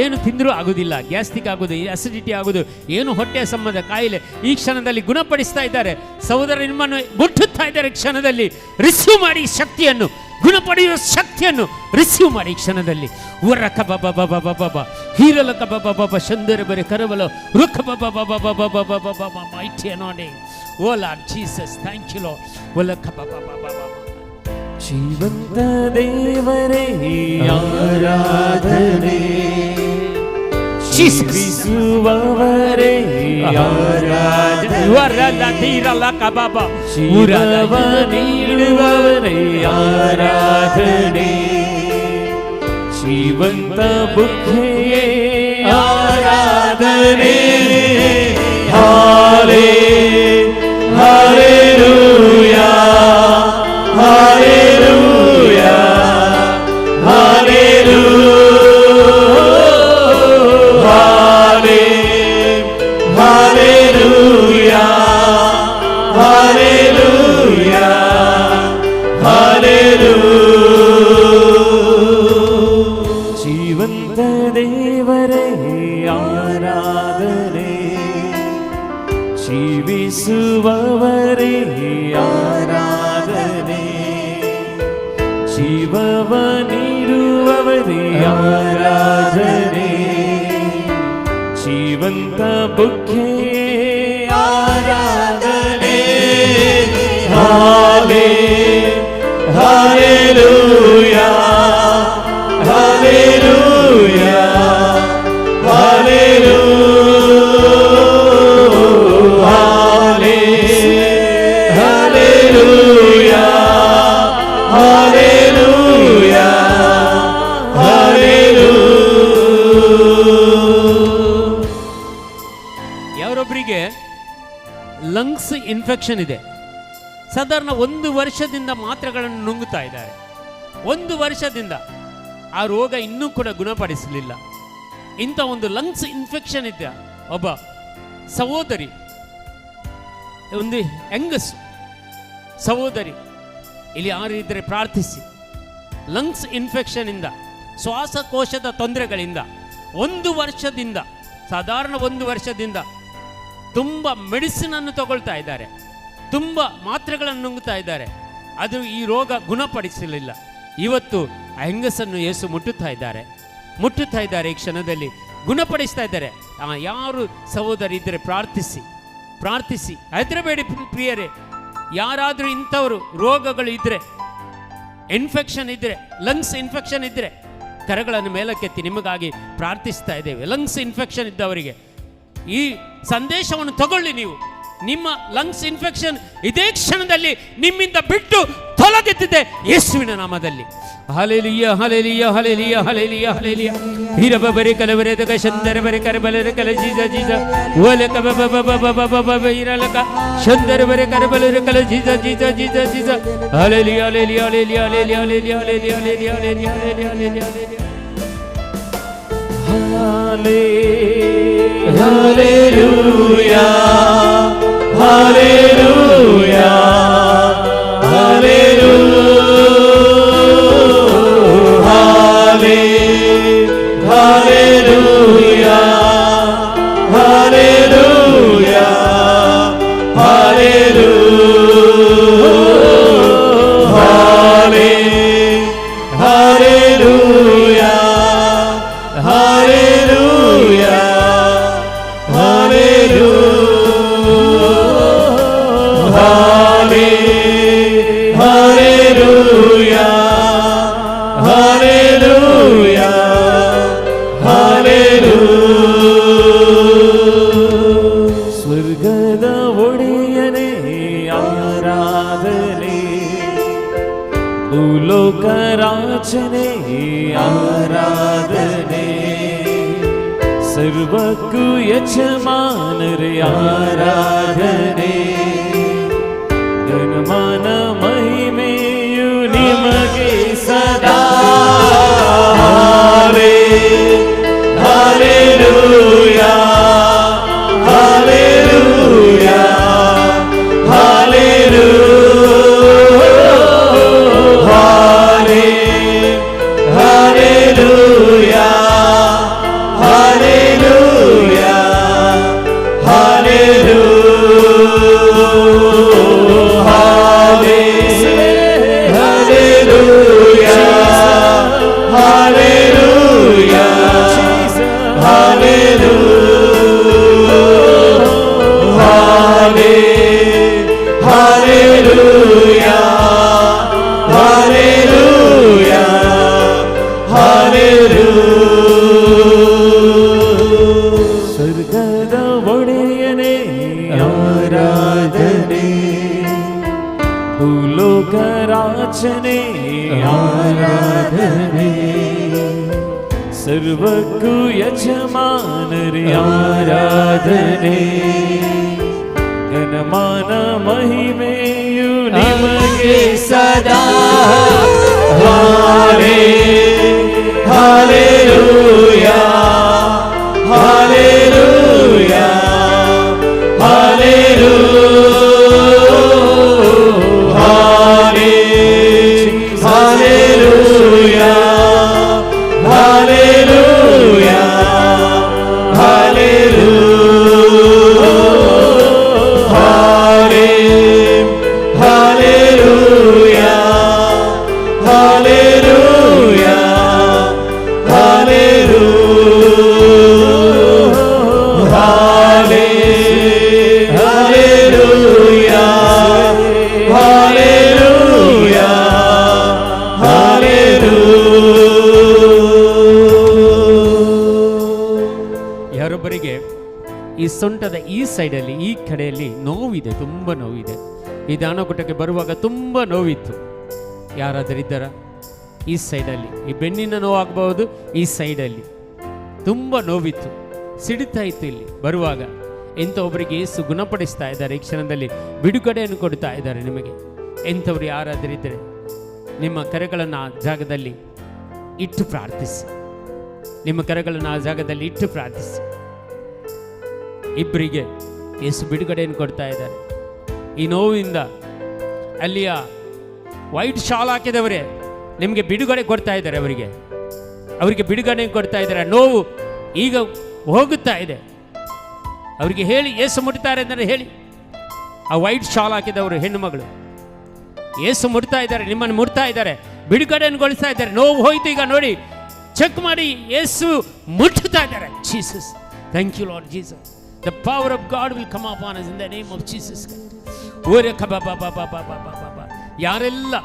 ಏನು ತಿಂದರೂ ಆಗೋದಿಲ್ಲ, ಗ್ಯಾಸ್ಟ್ರಿಕ್ ಆಗೋದು, ಅಸಿಡಿಟಿ ಆಗೋದು, ಏನು ಹೊಟ್ಟೆಯ ಸಂಬಂಧ ಕಾಯಿಲೆ ಈ ಕ್ಷಣದಲ್ಲಿ ಗುಣಪಡಿಸ್ತಾ ಇದ್ದಾರೆ. ಸಹೋದರ ನಿಮ್ಮನ್ನು ಮುಟ್ಟುತ್ತಾ ಇದ್ದಾರೆ. ಕ್ಷಣದಲ್ಲಿ ರಿಸೀವ್ ಮಾಡಿ ಶಕ್ತಿಯನ್ನು, ಗುಣಪಡೆಯುವ ಶಕ್ತಿಯನ್ನು ರಿಸೀವ್ ಮಾಡಿ ಕ್ಷಣದಲ್ಲಿ. ಉರ ಕಬ ಬಬ ಬಬ ಬಬ ಹೀರಲ ಕಬ ಬಬ ಶಂದರ ಬರೆ ಕರವಲ ರುಖ ಬಬ ಬಬ ಬಬ ಬಬ ಬಬ mighty anointing. O Lord Jesus, thank you Lord. ಒಲ ಕಬ ಬಬ ಬಬ ಜೀವಂತ ದೇವರೇ ಆರಾಧನೆ, ಜೀವಿಸುವವರೇ ಆರಾಧನೆ, ಜೀವವ ನೀಡುವವರೇ ಆರಾಧನೆ, ಜೀವಂತ ಬುದ್ಧಿಯೇ ಆರಾಧನೆ. ಹಾಲೆ hallelujah hallelujah hallelujah hallelujah hallelujah hallelujah. ಜೀವಂತ ದೇವರೇ ಆರಾಧನೆ, ಜೀವಿಸುವವರೇ ಆರಾಧನೆ, ಜೀವವ ನೀಡುವವರೇ ಆರಾಧನೆ, ಜೀವಂತ ಬುದ್ಧಿಯೇ ಆರಾಧನೆ. ಹಾಲೆ hallelujah hallelujah hallelujah hallelujah hallelujah hallelujah. ಯಾರೊಬ್ಬರಿಗೆ ಲಂಗ್ಸ್ ಇನ್ಫೆಕ್ಷನ್ ಇದೆ, ಸಾಧಾರಣ 1 ವರ್ಷದಿಂದ ಮಾತ್ರೆಗಳನ್ನು ನುಂಗುತ್ತಾ ಇದ್ದಾರೆ. 1 ವರ್ಷದಿಂದ ಆ ರೋಗ ಇನ್ನೂ ಕೂಡ ಗುಣಪಡಿಸಲಿಲ್ಲ. ಇಂಥ ಒಂದು ಲಂಗ್ಸ್ ಇನ್ಫೆಕ್ಷನ್ ಇದ್ದ ಒಬ್ಬ ಸಹೋದರಿ, ಒಂದು ಹೆಂಗಸು ಸಹೋದರಿ ಇಲ್ಲಿ ಯಾರು ಇದ್ದರೆ ಪ್ರಾರ್ಥಿಸಿ. ಲಂಗ್ಸ್ ಇನ್ಫೆಕ್ಷನಿಂದ, ಶ್ವಾಸಕೋಶದ ತೊಂದರೆಗಳಿಂದ 1 ವರ್ಷದಿಂದ, ಸಾಧಾರಣ 1 ವರ್ಷದಿಂದ ತುಂಬ ಮೆಡಿಸಿನನ್ನು ತಗೊಳ್ತಾ ಇದ್ದಾರೆ, ತುಂಬ ಮಾತ್ರೆಗಳನ್ನು ನುಂಗುತ್ತಾ ಇದ್ದಾರೆ. ಅದು ಈ ರೋಗ ಗುಣಪಡಿಸಲಿಲ್ಲ. ಇವತ್ತು ಆ ಹೆಂಗಸನ್ನು ಯೇಸು ಮುಟ್ಟುತ್ತಾ ಇದ್ದಾರೆ ಈ ಕ್ಷಣದಲ್ಲಿ ಗುಣಪಡಿಸ್ತಾ ಇದ್ದಾರೆ. ಯಾರು ಸಹೋದರಿ ಇದ್ದರೆ ಪ್ರಾರ್ಥಿಸಿ ಹೆದರಬೇಡಿ ಪ್ರಿಯರೇ. ಯಾರಾದರೂ ಇಂಥವರು ರೋಗಗಳು ಇದ್ದರೆ, ಇನ್ಫೆಕ್ಷನ್ ಇದ್ದರೆ, ಲಂಗ್ಸ್ ಇನ್ಫೆಕ್ಷನ್ ಇದ್ದರೆ ಕರಗಳನ್ನು ಮೇಲಕ್ಕೆತ್ತಿ ನಿಮಗಾಗಿ ಪ್ರಾರ್ಥಿಸ್ತಾ ಇದ್ದೇವೆ. ಲಂಗ್ಸ್ ಇನ್ಫೆಕ್ಷನ್ ಇದ್ದವರಿಗೆ ಈ ಸಂದೇಶವನ್ನು ತಗೊಳ್ಳಿ. ನೀವು ನಿಮ್ಮ ಲಂಗ್ಸ್ ಇನ್ಫೆಕ್ಷನ್ ಇದೇ ಕ್ಷಣದಲ್ಲಿ ನಿಮ್ಮಿಂದ ಬಿಟ್ಟು ತೊಲಗುತ್ತಿದೆ ಯೇಸುವಿನ ನಾಮದಲ್ಲಿ. Hallelujah hallelujah hallelujah hallelujah hallelujah. ಹಿರಬಬರೆ ಕಲವರೆದಕ ಶಂದರಬರೆ ಕರಬಲರೆ ಕಲ ಜೀಜ ಜೀಜ ಓಲಕ ಬಬಬಬಬಬಬಬ ಹಿರಲಕ ಶಂದರಬರೆ ಕರಬಲರೆ ಕಲ ಜೀಜ ಜೀಜ ಜೀಜ ಜೀಜ. Hallelujah hallelujah hallelujah hallelujah hallelujah hallelujah hallelujah hallelujah hallelujah hallelujah. Hallelujah, hallelujah, hallelujah, hallelujah, hallelujah, hallelujah, hallelujah, ಸ್ವರ್ಗದ ಒಡೆಯನೇ ಆರಾಧನೆ, ಭೂಲೋಕ ರಾಜನೇ ಆರಾಧನೆ, ಸರ್ವಕ್ಕೂ ಯಜಮಾನರೇ ಆರಾಧನೆ, ಘನಮಾನ ಮಹಿಮೆಯು ನಿಮಗೆ ಸದಾ. Hallelujah, hallelujah, ಲೋಕರಾಚನೆ ಆರಾಧನೆ ಸರ್ವಕ್ಕೂ ಯಜಮಾನರೇ ಆರಾಧನೆ ಘನಮಾನ ಮಹಿಮೆಯು ನಿಮಗೆ ನಿಮಗೆ ಸದಾ ಹಾಲೆ hallelujah hallelujah hallelujah hallelujah hallelujah hallelujah hallelujah hallelujah hallelujah ಯಾರೊಬ್ಬರಿಗೆ ಈ ಸೊಂಟದ ಈ ಸೈಡಲ್ಲಿ ಈ ಕಡೆಯಲ್ಲಿ ನೋವಿದೆ, ತುಂಬ ನೋವಿದೆ. ಈ ದಾನಕೂಟಕ್ಕೆ ಬರುವಾಗ ತುಂಬ ನೋವಿತ್ತು. ಯಾರಾದರಿದ್ದಾರ? ಈ ಸೈಡಲ್ಲಿ ಈ ಬೆನ್ನಿನ ನೋವಾಗಬಹುದು, ಈ ಸೈಡಲ್ಲಿ ತುಂಬ ನೋವಿತ್ತು, ಸಿಡಿತಾ ಇತ್ತು. ಇಲ್ಲಿ ಬರುವಾಗ ಎಂಥೊಬ್ಬರಿಗೆ ಯೇಸು ಗುಣಪಡಿಸ್ತಾ ಇದ್ದಾರೆ. ಈ ಕ್ಷಣದಲ್ಲಿ ಬಿಡುಗಡೆಯನ್ನು ಕೊಡ್ತಾ ಇದ್ದಾರೆ ನಿಮಗೆ. ಎಂಥವ್ರು ಯಾರಾದರಿದ್ದರೆ ನಿಮ್ಮ ಕರೆಗಳನ್ನು ಆ ಜಾಗದಲ್ಲಿ ಇಟ್ಟು ಪ್ರಾರ್ಥಿಸಿ. ನಿಮ್ಮ ಕರೆಗಳನ್ನು ಆ ಜಾಗದಲ್ಲಿ ಇಟ್ಟು ಪ್ರಾರ್ಥಿಸಿ. ಇಬ್ಬರಿಗೆ ಯೇಸು ಬಿಡುಗಡೆಯನ್ನು ಕೊಡ್ತಾ ಇದ್ದಾರೆ. ಈ ನೋವಿಂದ ಅಲ್ಲಿಯ ವೈಟ್ ಶಾಲ್ ಹಾಕಿದವರೇ ನಿಮಗೆ ಬಿಡುಗಡೆ ಕೊಡ್ತಾ ಇದ್ದಾರೆ. ಅವರಿಗೆ ಬಿಡುಗಡೆ ಕೊಡ್ತಾ ಇದ್ದಾರೆ. ನೋವು ಈಗ ಹೋಗುತ್ತಾ ಇದೆ. ಅವರಿಗೆ ಹೇಳಿ, ಯೇಸು ಮುಟ್ತಾರೆ ಅಂದರೆ ಹೇಳಿ. ಆ ವೈಟ್ ಶಾಲ್ ಹಾಕಿದವರು ಹೆಣ್ಣು ಮಗಳು ಯೇಸು ಮುಟ್ತಾ ಇದ್ದಾರೆ, ನಿಮ್ಮನ್ನು ಮುಟ್ತಾ ಇದ್ದಾರೆ, ಬಿಡುಗಡೆಯನ್ನು ಗೊಳಿಸ್ತಾ ಇದ್ದಾರೆ. ನೋವು ಹೋಯ್ತು, ಈಗ ನೋಡಿ, ಚೆಕ್ ಮಾಡಿ, ಯೇಸು ಮುಟ್ಟುತ್ತಾ ಇದ್ದಾರೆ. Jesus, thank you Lord Jesus. The power of God will come upon us in the name of Jesus. ಯಾರೆಲ್ಲ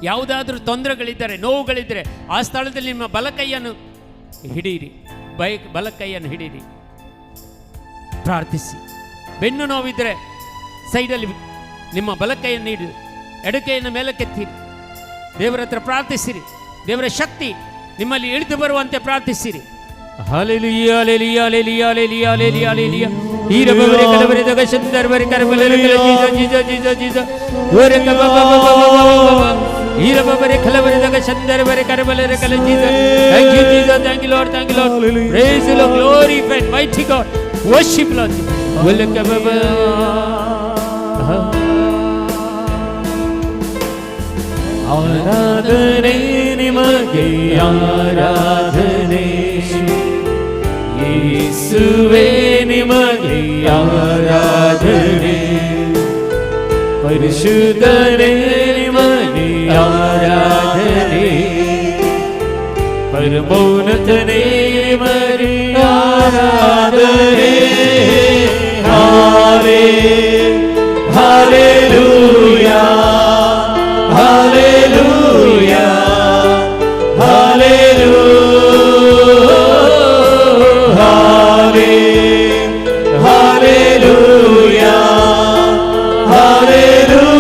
ಯಾವುದಾದ್ರೂ ತೊಂದರೆಗಳಿದ್ದರೆ, ನೋವುಗಳಿದ್ದರೆ, ಆ ಸ್ಥಳದಲ್ಲಿ ನಿಮ್ಮ ಬಲಕೈಯನ್ನು ಹಿಡಿಯಿರಿ, ಬಲಕೈಯನ್ನು ಹಿಡೀರಿ, ಪ್ರಾರ್ಥಿಸಿ. ಬೆನ್ನು ನೋವಿದ್ದರೆ ಸೈಡಲ್ಲಿ ನಿಮ್ಮ ಬಲಕೈಯನ್ನು ನೀಡಿ, ಎಡಕೈಯನ್ನು ಮೇಲಕ್ಕೆತ್ತಿ ದೇವರ ಹತ್ರ ಪ್ರಾರ್ಥಿಸಿರಿ. ದೇವರ ಶಕ್ತಿ ನಿಮ್ಮಲ್ಲಿ ಇಳಿದು ಬರುವಂತೆ ಪ್ರಾರ್ಥಿಸಿರಿ. Hallelujah hallelujah hallelujah hallelujah hallelujah hallelujah. ಈರಬವರೆ ಕಲವರೆ ದಗ ಶಂದರ್ವರೆ ಕರಬಲರೆ ಕಲ ಜೀಸಸ್ ಜೀಸಸ್ ಜೀಸಸ್ ಓರೆ ಕಬ ಬ ಬ ಬ ಬ ಈರಬವರೆ ಕಲವರೆ ದಗ ಶಂದರ್ವರೆ ಕರಬಲರೆ ಕಲ Jesus. Thank you Jesus, thank you Lord, thank you Lord. Praise the Lord, glorify mighty God, worship Lord. ಓಲೆ ಕಬ ಬ ಆರಾಧನೆ ನಿಮಗೆ ಆರಾಧನೆ, ಯೇಸುವೇ ನಿಮಗೆ ಆರಾಧನೆ, ಪರಿಶುದ್ಧನೇ ನಿಮಗೆ ಆರಾಧನೆ, ಪರಮೋನ್ನತನೇ ನಿಮಗೆ ಆರಾಧನೆ. ಹಾಲೆ hallelujah hallelujah hallelujah hallelujah hallelujah hallelujah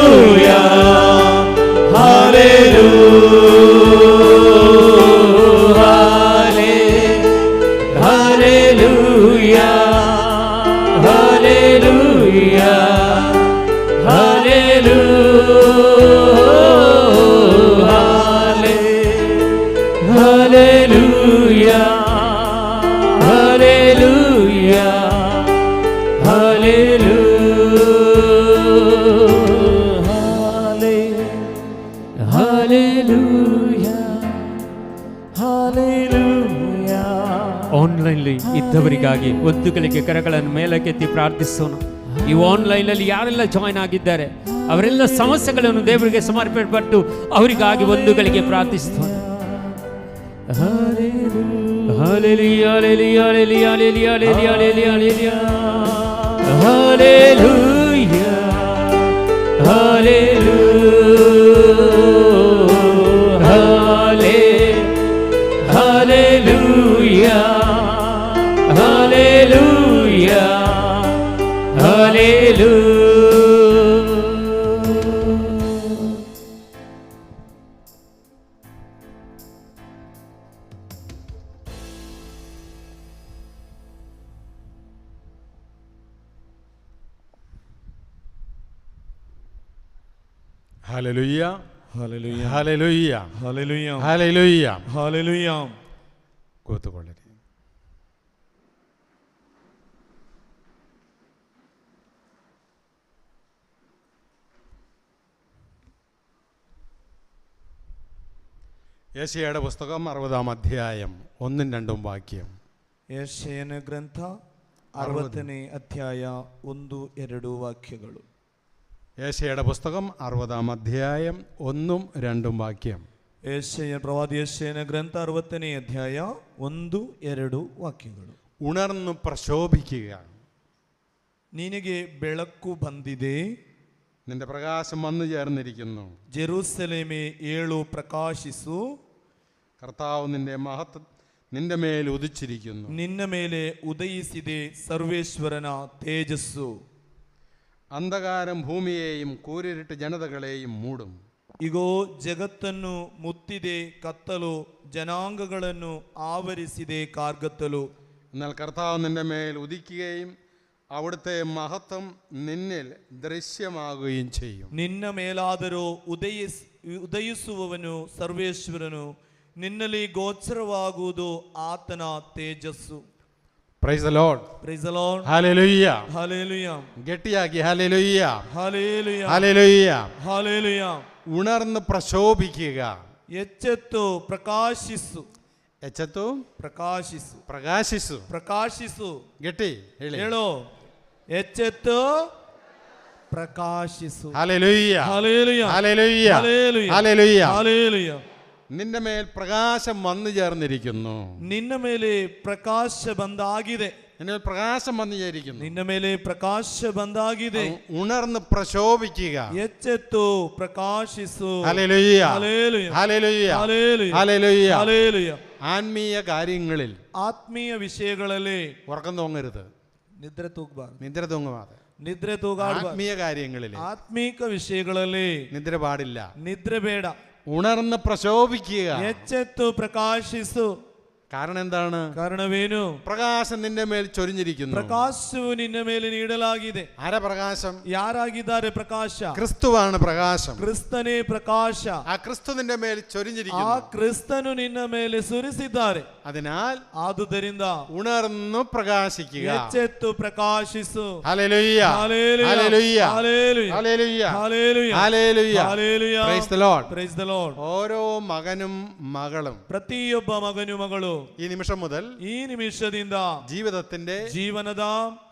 hallelujah Hallelujah, hallelujah, hallelujah, hallelujah, hallelujah. ಆನ್ಲೈನ್ಲಿ ಇದ್ದವರಿಗಾಗಿ ಒತ್ತುಗಳಿಗೆ ಕರಗಳನ್ನು ಮೇಲಕ್ಕೆತ್ತಿ ಪ್ರಾರ್ಥಿಸೋಣ. ಈ ಆನ್ಲೈನಲ್ಲಿ ಯಾರೆಲ್ಲ ಜಾಯ್ನ್ ಆಗಿದ್ದಾರೆ ಅವರೆಲ್ಲ ಸಮಸ್ಯೆಗಳನ್ನು ದೇವರಿಗೆ ಸಮರ್ಪಣೆಪಟ್ಟು ಅವರಿಗಾಗಿ ಒಂದುಗಳಿಗೆ ಪ್ರಾರ್ಥಿಸೋಣ. Hallelujah, hallelujah, hallelujah, hallelujah, hallelujah, hallelujah, hallelujah, hallelujah, hallelujah. Hallelujah, hallelujah, hallelujah, hallelujah, hallelujah. Hallelujah. കൂത്തുകൊള്ളരുത്. യെശയ്യായുടെ പുസ്തകം 60-ാം അധ്യായം 1-2 വാക്യം. ಯೆಶಯನ ಗ್ರಂಥ 60ನೇ ಅಧ್ಯಾಯ 1-2 ವಾಕ್ಯಗಳು. യെശയ്യായുടെ പുസ്തകം 60-ാം അധ്യായം 1-2 വാക്യം. ಪ್ರವಾದಿ ಯೆಶಯನ ಗ್ರಂಥ 60ನೇ ಅಧ್ಯಾಯ 1-2 ವಾಕ್ಯಗಳು. ഉണർന്നു പ്രശോഭിക്കുക, ನಿನಗೆ ಬೆಳಕು ಬಂದಿದೆ, നിന്റെ പ്രകാശം വന്നു ചേർന്നിരിക്കുന്നു. ಜೆರೂಸಲೇಮೇ ಏಳು ಪ್ರಕಾಶಿಸು, കർത്താവ് നിന്റെ മേൽ ഉദിച്ചിരിക്കുന്നു. ನಿನ್ನ ಮೇಲೆ ಉದಯಿಸಿದೆ ಸರ್ವೇಶ್ವರನ ತೇಜಸ್ಸು. അന്ധകാരം ഭൂമിയെയും കൂരിരുട്ട് ജനതകളെയും മൂടും. ಇಗೋ ಜಗತ್ತನ್ನು ಮುತ್ತಿದೆ ಕತ್ತಲು, ಜನಾಂಗಗಳನ್ನು ಆವರಿಸಿದೆ ಕಾರ್ಗತ್ತಲು. എന്നാൽ കർത്താവ് നിന്റെ മേൽ ഉദിക്കുകയും അവിടുത്തെ മഹത്വം നിന്നിൽ ദൃശ്യമാകുകയും ചെയ്യും. ನಿನ್ನ ಮೇಲಾದರೂ ಉದಯಿಸುವವನು ಸರ್ವೇಶ್ವರನು, ನಿನ್ನಲ್ಲಿ ಗೋಚರವಾಗುವುದು ಆತನ ತೇಜಸ್ಸು. Praise the Lord. Praise the Lord. Hallelujah. Hallelujah. ഗട്ടിയാക്കി ഹല്ലേലൂയ, ഹല്ലേലൂയ, ഹല്ലേലൂയ. ഹല്ലേലൂയ. ഉണർന്ന് പ്രശോഭിക്കുക, ಎಚ್ಚೆತ್ತು ಪ್ರಕಾಶಿಸು, എച്ചത്തു ಪ್ರಕಾಶಿಸು, പ്രകാശിസു, ಪ್ರಕಾಶಿಸು. ഗട്ടി ಹೇಳು, ಎಚ್ಚೆತ್ತು ಪ್ರಕಾಶಿಸು. Hallelujah, hallelujah, hallelujah, hallelujah, hallelujah. Hallelujah. നിന്റെ മേൽ പ്രകാശം വന്നു ചേർന്നിരിക്കുന്നു. ನಿನ್ನ ಮೇಲೆ ಪ್ರಕಾಶ ಬಂದಾಗಿದೆ, നിന്റെ മേൽ പ്രകാശം വന്നു ചേരിക്കുന്നു. ನಿನ್ನ ಮೇಲೆ ಪ್ರಕಾಶ ಬಂದಾಗಿದೆ. ഉണർന്ന് പ്രശോഭിക്കുക, ಎಚ್ಚೆತ್ತು ಪ್ರಕಾಶಿಸು. Hallelujah, hallelujah, hallelujah, hallelujah, hallelujah. Hallelujah. ആത്മീയ കാര്യങ്ങളിൽ ಆತ್ಮೀಯ ವಿಷಯಗಳಲ್ಲಿ ഉറക്കം തോങ്ങരുത്, ನಿದ್ರೆ ತೂಗಬಾರದು, നിദ്ര തൂങ്ങാതെ. ನಿದ್ರೆ ತೂಗಾಡಬಾರದು. ആത്മീയ കാര്യങ്ങളിൽ ಆತ್ಮೀಕ ವಿಷಯಗಳಲ್ಲಿ നിദ്ര പാടില്ല. ನಿದ್ರೆ ಬೇಡ. ഉണർന്ന് പ്രശോഭിക്കുക. ಎಚ್ಚೆತ್ತು ಪ್ರಕಾಶಿಸು. കാരണം എന്താണ്? ಕಾರಣವೇನು? പ്രകാശം നിന്റെ മേൽ ചൊരിഞ്ഞിരിക്കുന്നു. ಪ್ರಕಾಶವು ನಿನ್ನ ಮೇಲೆ ನೀಡಲಾಗಿದೆ. ആരാ പ്രകാശം? ಯಾರಾಗಿದ್ದಾರೆ ಪ್ರಕಾಶ? ക്രിസ്തുവാണ് പ്രകാശം. ಕ್ರಿಸ್ತನೇ ಪ್ರಕಾಶ. ആ ക്രിസ്തു നിന്റെ മേൽ ಆ ചൊരിഞ്ഞിരിക്കുന്നു. ಕ್ರಿಸ್ತನು ನಿನ್ನ ಮೇಲೆ ಸುರಿಸಿದ್ದಾರೆ. അതിനാൽ ಆದುದರಿಂದ ഉണർന്നു പ്രകാശിക്കുക. ಎಚ್ಚೆತ್ತು ಪ್ರಕಾಶಿಸು. Hallelujah, hallelujah, hallelujah, hallelujah, hallelujah, hallelujah, hallelujah. Hallelujah. Praise the Lord. Praise the Lord. ഓരോ മകനും മകളും ಪ್ರತಿಯೊಬ್ಬ ಮಗನು ಮಗಳು ഈ നിമിഷം മുതൽ ಈ ನಿಮಿಷದಿಂದ ജീവിതത്തിന്റെ ಜೀವನದ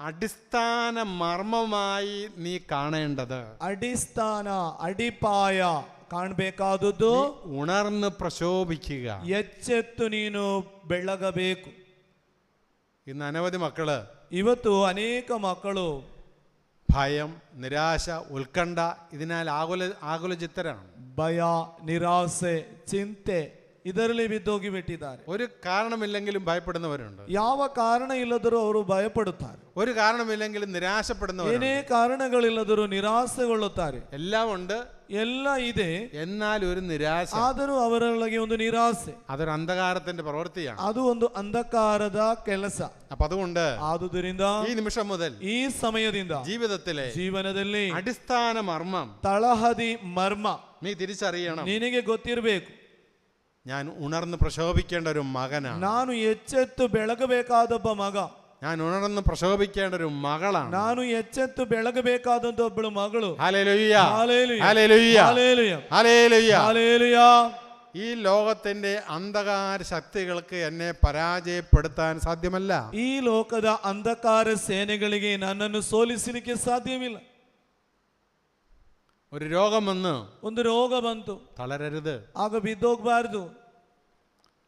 അടിസ്ഥാന മർമ്മമായി നീ കാണേണ്ടത്, ಅಡಿಸ್ಥಾನ ಅಡಿಪಾಯ ಕಾಣಬೇಕಾದದ್ದು, ഉണർന്ന് പ്രശോഭിക്കുക. ಎಚ್ಚೆತ್ತು ನೀನು ಬೆಳಗಬೇಕು. ഇന്ന് അനവധി മക്കള് ಇವತ್ತು ಅನೇಕ ಮಕ್ಕಳು ഭയം, നിരാശ, ഉത്കണ്ഠ ഇതിനാൽ ആകുലചിത്തരാണ്. ಭಯ, ನಿರಾಸೆ, ಚಿಂತೆ ಇದರಲ್ಲಿ ಬಿದ್ದೋಗಿ ಬಿಟ್ಟಿದ್ದಾರೆ. ഒരു കാരണമില്ലെങ്കിലും ഭയപ്പെടുന്നവരുണ്ട്. ಯಾವ ಕಾರಣ ಇಲ್ಲದರೂ ಅವರು ಭಯಪಡುತ್ತಾರೆ. ഒരു കാരണമില്ലെങ്കിലും നിരാശപ്പെടുന്നവരുണ്ട്. ಏನೇ ಕಾರಣಗಳಿಲ್ಲದರೂ ನಿರಾಸೆಗೊಳ್ಳುತ್ತಾರೆ. എല്ലാം ഉണ്ട്, ಎಲ್ಲ ಇದೆ, എന്നാൽ ഒരു നിരാശ. ಆದರೂ ಅವರೊಳಗೆ ಒಂದು ನಿರಾಸೆ. അതൊരു അന്ധകാരത്തിന്റെ പ്രവൃത്തിയാണ്. ಅದು ಒಂದು ಅಂಧಕಾರದ ಕೆಲಸ. അപ്പൊ അതുകൊണ്ട് ಆದುದರಿಂದ ഈ നിമിഷം മുതൽ ಈ സമಯದಿಂದ ജീവിതത്തിലെ ಜೀವನದಲ್ಲಿ അടിസ്ഥാന മർമ്മം ತಳಹದಿ ಮರ್ಮ നീ തിരിച്ചറിയണം. ನಿನಗೆ ಗೊತ್ತಿರಬೇಕು. ഞാൻ ഉണർന്ന് പ്രശോഭിക്കേണ്ട ഒരു മകനാണ്. ನಾನು ಎಚ್ಚೆತ್ತು ಬೆಳಗಬೇಕಾದೊಬ್ಬ ಮಗ. ഞാൻ ഉണർന്ന് പ്രശോഭിക്കേണ്ട ഒരു മകളാണ്. ನಾನು ಎಚ್ಚೆತ್ತು ಬೆಳಗಬೇಕಾದಂತ ಒಬ್ಬಳು ಮಗಳು. Hallelujah, hallelujah, hallelujah, hallelujah, hallelujah. Hallelujah. ഈ ലോകത്തിന്റെ അന്ധകാര ശക്തികൾക്ക് എന്നെ പരാജയപ്പെടുത്താൻ സാധ്യമല്ല. ಈ ಲೋಕದ ಅಂಧಕಾರ ಸೇನೆಗಳಿಗೆ ನನ್ನನ್ನು ಸೋಲಿಸಲಿಕ್ಕೆ ಸಾಧ್ಯವಿಲ್ಲ. ഒരു രോഗം വന്ന് ಒಂದು ರೋಗ ಬಂತು, തളരരുത്. ಆಗ ಬಿದ್ದೋಗ್ಬಾರ್ದು.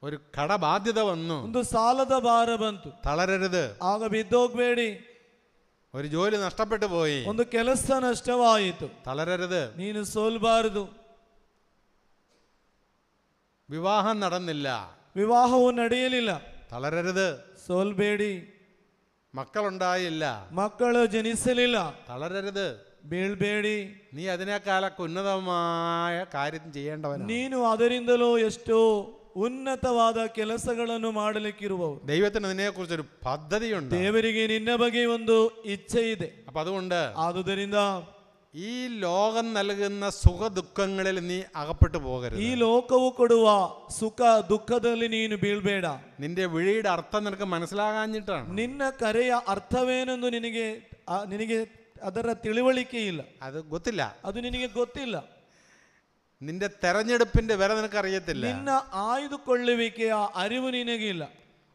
ഒരു കടബാധ്യത വന്നു, ಒಂದು ಸಾಲದ ಭಾರ ಬಂತು, തളരരുത്. ಆಗ ಬಿದ್ದೋಗ್ಬೇಡಿ. ഒരു ജോലി നഷ്ടപ്പെട്ടു പോയി, ಒಂದು ಕೆಲಸ ನಷ್ಟವಾಯಿತು, തളരരുത്. ನೀನು ಸೋಲ್ಬಾರದು. വിവാഹം നടന്നില്ല, ವಿವಾಹವು ನಡೆಯಲಿಲ್ಲ, തളരരുത്. ಸೋಲ್ಬೇಡಿ. മക്കളുണ്ടായില്ല, ಮಕ್ಕಳು ಜನಿಸಲಿಲ್ಲ, തളരരുത്. ಬೀಳ್ಬೇಡಿ. നീ അതിനേക്കാളൊക്കെ ഉന്നതമായ കാര്യം ചെയ്യേണ്ടവനാണ്. ನೀನು ಅದರಿಂದಲೂ ಎಷ್ಟೋ ಉನ್ನತವಾದ ಕೆಲಸಗಳನ್ನು ಮಾಡಲಿಕ್ಕಿರುವವರು. ദൈവത്തിന് നിന്നെക്കുറിച്ചൊരു പദ്ധതിയുണ്ട്. ದೇವರಿಗೆ ನಿನ್ನ ಬಗ್ಗೆ ಒಂದು ಇಚ್ಛೆ ಇದೆ. അപ്പൊ അതുകൊണ്ട് ಆದುದರಿಂದ ഈ ലോകം നൽകുന്ന സുഖ ദുഃഖങ്ങളിൽ നീ അകപ്പെട്ടു പോകരുത്. ಈ ಲೋಕವು ಕೊಡುವ ಸುಖ ದುಃಖದಲ್ಲಿ ನೀನು ಬೀಳ್ಬೇಡ. നിന്റെ വിളിയുടെ അർത്ഥം നിനക്ക് മനസ്സിലാകാഞ്ഞിട്ടാണ്. ನಿನ್ನ ಕರೆಯ ಅರ್ಥವೇನೆಂದು ನಿನಗೆ ಅದರ ತಿಳುವಳಿಕೆ ಇಲ್ಲ. അത് ಗೊತ್ತಿಲ್ಲ. ಅದು ನಿನಗೆ ಗೊತ್ತಿಲ್ಲ. നിന്റെ തെരഞ്ഞെടുപ്പിന്റെ വില നിനക്ക് അറിയത്തില്ല. ನಿನ್ನ ಆಯ್ದುಕೊಳ್ಳುವಿಕೆಯ ಅರಿವು ನಿನಗಿಲ್ಲ.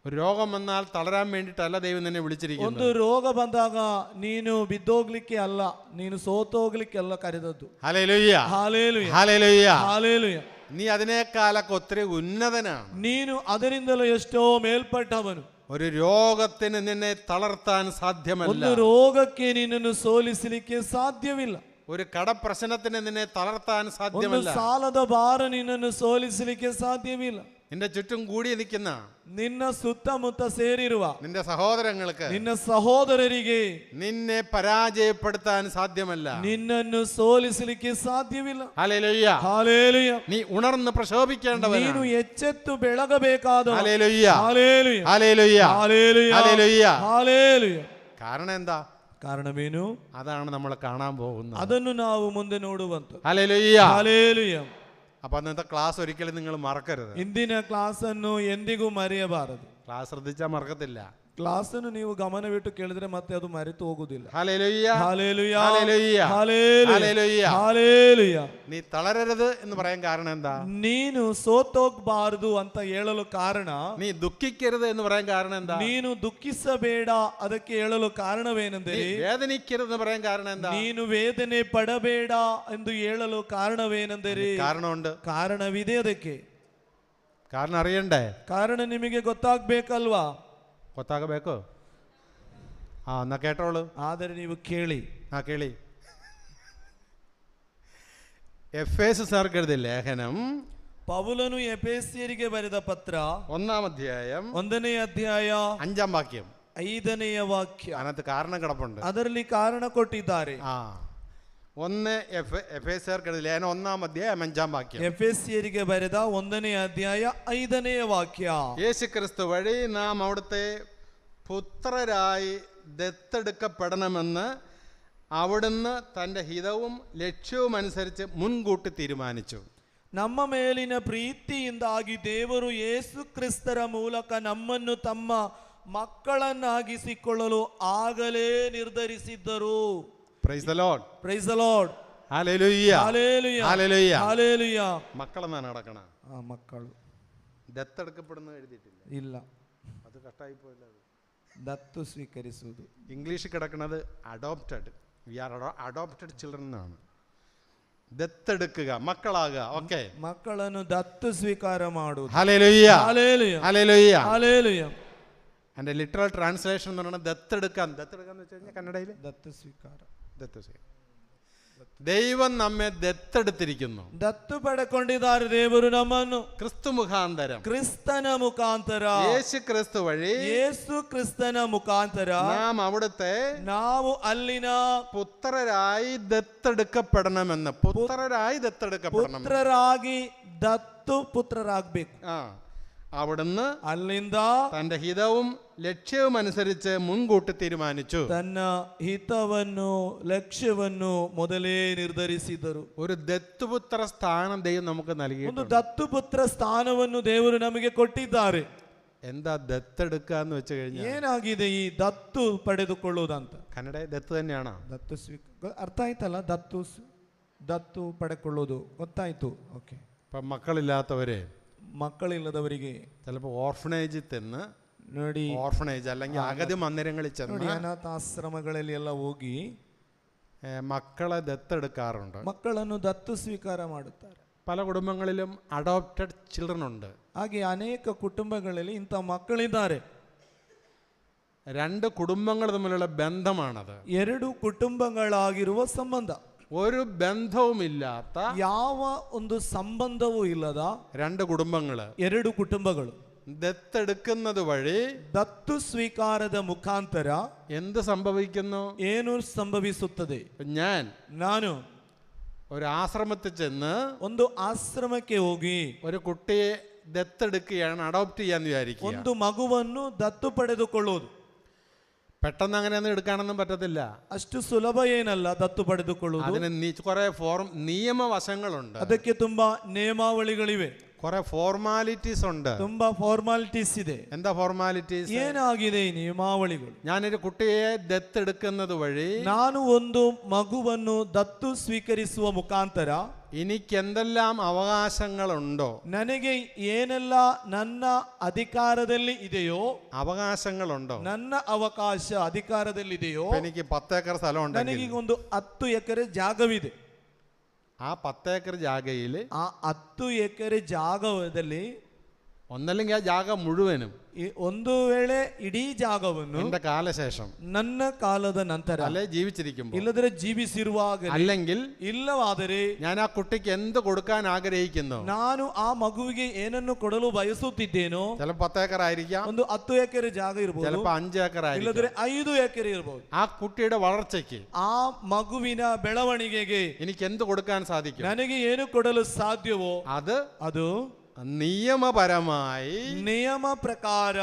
ഒരു രോഗം വന്നാൽ തളരാൻ വേണ്ടിയിട്ടല്ല ദൈവം നിന്നെ വിളിച്ചിരിക്കുന്നത്. ಒಂದು ರೋಗ ಬಂದಾಗ ನೀನು ಬಿದ್ದೋಗ್ಲಿಕ್ಕೆ ಅಲ್ಲ, ನೀನು ಸೋತೋಗ್ಲಿಕ್ಕೆ ಅಲ್ಲ ಕರೆದದ್ದು. Hallelujah, hallelujah, hallelujah, hallelujah. നീ അതിനേക്കാളൊക്കെ ഒത്തിരി ഉന്നതനാണ്. ನೀನು ಅದರಿಂದಲೂ ಎಷ್ಟೋ ಮೇಲ್ಪಟ್ಟವನು. ഒരു രോഗത്തിന് നിന്നെ തളർത്താൻ സാധ്യമല്ല. ಒಂದು ರೋಗಕ್ಕೆ ನಿನ್ನನ್ನು ಸೋಲಿಸಲಿಕ್ಕೆ ಸಾಧ್ಯವಿಲ್ಲ. ഒരു കടപ്രശ്നത്തിന് നിന്നെ തളർത്താൻ ಒಂದು സാധ്യമല്ല. ಸಾಲದ ಭಾರ ನಿನ್ನನ್ನು ಸೋಲಿಸಲಿಕ್ಕೆ ಸಾಧ್ಯವಿಲ್ಲ. നിന്റെ ചുറ്റും കൂടി നിൽക്കുന്ന ನಿನ್ನ ಸುತ್ತಮುತ್ತ ಸೇರಿರುವ നിന്റെ സഹോദരങ്ങൾക്ക്, ನಿನ್ನ ಸಹೋದರರಿಗೆ നിന്നെ പരാജയപ്പെടുത്താൻ സാധ്യമല്ല. ನಿನ್ನನ್ನು ಸೋಲಿಸಲಿಕ್ಕೆ ಸಾಧ್ಯವಿಲ್ಲ. Hallelujah, hallelujah. നീ ഉണർന്ന് പ്രശോഭിക്കേണ്ടവനാണ്. ನೀನು ಎಚ್ಚೆತ್ತು ಬೆಳಗಬೇಕಾದವ. Hallelujah, hallelujah, hallelujah, hallelujah, hallelujah. Hallelujah. കാരണം എന്താ? ಕಾರಣವೇನು? അതാണ് നമ്മൾ കാണാൻ പോകുന്നത്. ಅದನ್ನು ನಾವು ಮುಂದೆ ನೋಡುವಂತ. ഹല്ലേലൂയ, ಹಾಲೇಲುಯ. അപ്പൊ അന്നത്തെ ക്ലാസ് ഒരിക്കലും നിങ്ങൾ മറക്കരുത്. ಇಂದಿನ ಕ್ಲಾಸ್ ಅನ್ನು ಎಂದಿಗೂ ಮರೆಯಬಾರದು. ക്ലാസ് ശ്രദ്ധിച്ചാൽ മറക്കത്തില്ല. ಕ್ಲಾಸ್ ಅನ್ನು ನೀವು ಗಮನವಿಟ್ಟು ಕೇಳಿದ್ರೆ ಮತ್ತೆ ಅದು ಮರೆತು ಹೋಗುದಿಲ್ಲ. Hallelujah, hallelujah, hallelujah, hallelujah, hallelujah. Hallelujah. നീ തളരരുത് എന്ന് പറയാൻ കാരണം എന്താ? ನೀನು ಸೋತೋಗ್ಬಾರದು ಅಂತ ಹೇಳಲು ಕಾರಣ, നീ ദുഃഖിക്കരുത് എന്ന് പറയാൻ കാരണം എന്താ? ನೀನು ದುಃಖಿಸಬೇಡ ಅದಕ್ಕೆ ಹೇಳಲು നീ ಕಾರಣವೇನೆಂದರೆ, വേദനിക്കരുത് എന്ന് പറയാൻ കാരണം എന്താ? ನೀನು ವೇದನೆ ಪಡಬೇಡ ಎಂದು ಹೇಳಲು ಕಾರಣವೇನೆಂದರೆ, കാരണമുണ്ട്. ಕಾರಣವಿದೆ ಅದಕ್ಕೆ. കാരണം അറിയണ്ടേ? ಕಾರಣ ನಿಮಗೆ ಗೊತ್ತಾಗ್ಬೇಕಲ್ವಾ? ಗೊತ್ತಾಗಬೇಕು. എന്നാ കേട്ടോളൂ. ಆದರೆ ನೀವು ಕೇಳಿ. കേളി. എഫേസ്യർക്ക് എഴുതിയ ലേഖനം ಪೌಲನು ಎಫೆಸ್ಯರಿಗೆ ಬರೆದ ಪತ್ರ 1-ാം അധ്യായം 1ನೇ ಅಧ್ಯಾಯ 5-ാം വാക്യം. 5ನೇ ವಾಕ್ಯ. അതിനകത്ത് കാരണം കിടപ്പുണ്ട്. ಅದರಲ್ಲಿ ಕಾರಣ ಕೊಟ್ಟಿದ್ದಾರೆ. എഫേസ്യർക്ക് എഴുതിയ ലേഖനം 1-ാം അധ്യായം 5-ാം വാക്യം. ಎಫೆಸ್ಯರಿಗೆ ಬರೆದ 1ನೇ ಅಧ್ಯಾಯ 5ನೇ ವಾಕ್ಯ. യേശുക്രിസ്തു വഴി നാം അവിടുത്തെ പുത്രരായി ദത്തെടുക്കപ്പെടണമെന്ന് അവിടുന്ന് തൻ്റെ ഹിതവും ലക്ഷ്യവും അനുസരിച്ച് മുൻകൂട്ടി തീരുമാനിച്ചു. ನಮ್ಮ ಮೇಲಿನ ಪ್ರೀತಿಯಿಂದಾಗಿ ದೇವರು ಯೇಸು ಕ್ರಿಸ್ತರ ಮೂಲಕ ನಮ್ಮನ್ನು ತಮ್ಮ ಮಕ್ಕಳನ್ನಾಗಿಸಿಕೊಳ್ಳಲು ಆಗಲೇ ನಿರ್ಧರಿಸಿದ್ದರು. Praise the Lord, praise the Lord. Hallelujah, hallelujah, hallelujah. Hallelujah. മക്കളെന്നാണ് നടക്കണം. ಮಕ್ಕಳು ദത്തെടുക്കപ്പെടുന്നത് എഴുതിയിട്ടില്ല. ಇಲ್ಲ, അത് കട്ടായി പോയില്ല. ದತ್ತು ಸ್ವೀಕರಿಸುವುದು. ഇംഗ്ലീഷിൽ കിടക്കുന്നത് adopted. We are adopted children എന്നാണ്. ദത്തെടുക്കുക, മക്കളാകുക. ഓക്കെ, ಮಕ್ಕಳನ್ನು ದತ್ತು ಸ್ವೀಕಾರ ಮಾಡುವುದು. Hallelujah, hallelujah, hallelujah. ഹല്ലേലൂയ. എൻ്റെ ലിറ്ററൽ ട്രാൻസ്ലേഷൻ എന്ന് പറയുന്നത് ദത്തെടുക്കാൻ. ദത്തെടുക്കാൻ എന്ന് വെച്ച് കഴിഞ്ഞാൽ കന്നഡയിൽ ದತ್ತು ಸ್ವೀಕಾರ. ദൈവം നമ്മെ ദത്തെടുത്തിരിക്കുന്നു. ದತ್ತು ಪಡೆಕೊಂಡಿದ್ದಾರೆ ದೇವರು ನಮ್ಮನ್ನು. ക്രിസ്തു മുഖാന്തരം, ಕ್ರಿಸ್ತನ ಮುಖಾಂತರ, യേശു ക്രിസ്തു വഴി ಯೇಸು ಕ್ರಿಸ್ತನ ಮುಖಾಂತರ നാം അവിടുത്തെ ನಾವು ಅಲ್ಲಿನ പുത്രരായി ദത്തെടുക്കപ്പെടണമെന്ന്. പുത്രരായി ദത്തെടുക്കപ്പെടണം. ಪುತ್ರರಾಗಿ ದತ್ತು ಪುತ್ರರಾಗಬೇಕು. അവിടുന്ന് ಅಲ್ಲಿಂದ തന്റെ ഹിതവും ലക്ഷ്യവും അനുസരിച്ച് മുൻകൂട്ടി തീരുമാനിച്ചു. ತನ್ನ ಹಿತವನ್ನು ಲಕ್ಷ್ಯವನ್ನು ಮೊದಲೇ ನಿರ್ಧರಿಸಿದರು. ഒരു ദത്തുപുത്ര സ്ഥാനം ദൈവം നമുക്ക് നൽകി. ಒಂದು ದತ್ತುಪುತ್ರ ಸ್ಥಾನವನ್ನು ದೇವರು ನಮಗೆ ಕೊಟ್ಟಿದ್ದಾರೆ. എന്താ ദത്തെടുക്കുക എന്ന് വെച്ച് കഴിഞ്ഞാൽ ಏನಾಗಿದೆ ಈ ದತ್ತು ಪಡೆದುಕೊಳ್ಳುವುದಂತ? കന്നഡ ദത്ത് തന്നെയാണോ? ದತ್ತು ಅರ್ಥ ಆಯ್ತಲ್ಲ? ದತ್ತು ಪಡೆದುಕೊಳ್ಳೋದು ಗೊತ್ತಾಯ್ತು. ಓಕೆ. ഇപ്പം മക്കളില്ലാത്തവരെ, ಮಕ್ಕಳಿಲ್ಲದವರಿಗೆ ചിലപ്പോൾ ഓർഫനേജിൽ ചെന്ന്, ನೋಡಿ, ഓർഫനേജ് അല്ലെങ്കിൽ അഗതി മന്ദിരങ്ങളിൽ ചെന്ന് ಅನಾಥಾಶ್ರಮಗಳಲ್ಲಿ ಎಲ್ಲ ಹೋಗಿ മക്കളെ ദത്തെടുക്കാറുണ്ട്. ಮಕ್ಕಳನ್ನು ದತ್ತು ಸ್ವೀಕಾರ ಮಾಡುತ್ತಾರೆ. പല കുടുംബങ്ങളിലും അഡോപ്റ്റഡ് ചിൽഡ്രൻ ഉണ്ട്. ಹಾಗೆ ಅನೇಕ ಕುಟುಂಬಗಳಲ್ಲಿ ಇಂಥ ಮಕ್ಕಳಿದ್ದಾರೆ. രണ്ട് കുടുംബങ്ങൾ തമ്മിലുള്ള ബന്ധമാണത്. ಎರಡು ಕುಟುಂಬಗಳಾಗಿರುವ ಸಂಬಂಧ. ഒരു ബന്ധവുമില്ലാത്ത, ಯಾವ ಒಂದು ಸಂಬಂಧವೂ ಇಲ್ಲದ രണ്ട് കുടുംബങ്ങൾ, ಎರಡು ಕುಟುಂಬಗಳು ദത്തെടുക്കുന്നത് വഴി, ದತ್ತು ಸ್ವೀಕಾರದ ಮುಖಾಂತರ എന്ത് സംഭവിക്കുന്നു? ಏನು ಸಂಭವಿಸುತ್ತದೆ? ನಾನು ഒരു ആശ്രമത്തിൽ ചെന്ന് ಒಂದು ಆಶ್ರಮಕ್ಕೆ ಹೋಗಿ ഒരു കുട്ടിയെ ദത്തെടുക്കുകയാണ്, അഡോപ്റ്റ് ചെയ്യാന്ന് വിചാരിക്കുക. ಒಂದು ಮಗುವನ್ನು ದತ್ತು ಪಡೆದುಕೊಳ್ಳುವುದು. പെട്ടെന്ന് അങ്ങനെയൊന്നും എടുക്കാനൊന്നും പറ്റത്തില്ല. ಅಷ್ಟು ಸುಲಭ ಏನಲ್ಲ ದತ್ತು ಪಡೆದುಕೊಳ್ಳುವುದು. അതിന് കുറെ നിയമവശങ്ങളുണ്ട്, ಅದಕ್ಕೆ ತುಂಬಾ ನಿಯಮಾವಳಿಗಳಿವೆ, കുറെ ഫോർമാലിറ്റീസ് ഉണ്ട്. ತುಂಬಾ ಫಾರ್ಮಾಲಿಟೀಸ್ ಇದೆ. എന്താ ഫോർമാലിറ്റീസ്? ಏನಾಗಿದೆ ಈ ನಿಯಮಾವಳಿಗಳು? ഞാനൊരു കുട്ടിയെ ദത്തെടുക്കുന്നത് വഴി, ನಾನು ಒಂದು ಮಗುವನ್ನು ದತ್ತು ಸ್ವೀಕರಿಸುವ ಮುಖಾಂತರ എനിക്ക് എന്തെല്ലാം അവകാശങ്ങളുണ്ടോ, ನನಗೆ ಏನೆಲ್ಲ ನನ್ನ ಅಧಿಕಾರದಲ್ಲಿ ಇದೆಯೋ, അവകാശങ്ങളുണ്ടോ, ನನ್ನ ಅವಕಾಶ ಅಧಿಕಾರದಲ್ಲಿದೆಯೋ, എനിക്ക് 10 ഏക്കർ സ്ഥലം ನನಗೆ ഉണ്ടെങ്കിൽ ಒಂದು 10 ಎಕರೆ ಜಾಗವಿದೆ. ആ 10 ഏക്കർ ജാഗയിൽ ಆ 10 ಎಕರೆ ಜಾಗದಲ್ಲಿ ഒന്നല്ലെങ്കിൽ ആ ജാഗ മുഴുവനും ಒಂದು ವೇಳೆ ಇಡೀ ಜಾಗವನ್ನು എന്റെ കാലശേഷം, ನನ್ನ ಕಾಲದ ನಂತರ, അല്ലെ ജീവിച്ചിരിക്കുമ്പോൾ, ಇಲ್ಲದ್ರೆ ಜೀವಿಸಿರುವಾಗ, അല്ലെങ്കിൽ ಇಲ್ಲವಾದರೆ ഞാൻ ആ കുട്ടിക്ക് എന്ത് കൊടുക്കാൻ ആഗ്രഹിക്കുന്നു, ನಾನು ಆ ಮಗುವಿಗೆ ಏನನ್ನು ಕೊಡಲು ಬಯಸುತ್ತಿದ್ದೇನೋ, ചിലപ്പോൾ 10 ഏക്കർ ആയിരിക്കാം, ಒಂದು 10 ಎಕರೆ ಜಾಗ ಇರಬಹುದು, ചിലപ്പോൾ 5 ഏക്കർ ആയിരിക്കാം. ಇಲ್ಲದ್ರೆ 5 ಎಕರೆ ಇರಬಹುದು. ആ കുട്ടിയുടെ വളർച്ചയ്ക്ക്, ಆ ಮಗುವಿನ ಬೆಳವಣಿಗೆಗೆ എനിക്ക് എന്ത് കൊടുക്കാൻ സാധിക്കും, ನನಗೆ ಏನು ಕೊಡಲು ಸಾಧ್ಯವೋ ಅದು നിയമപരമായി, ನಿಯಮ ಪ್ರಕಾರ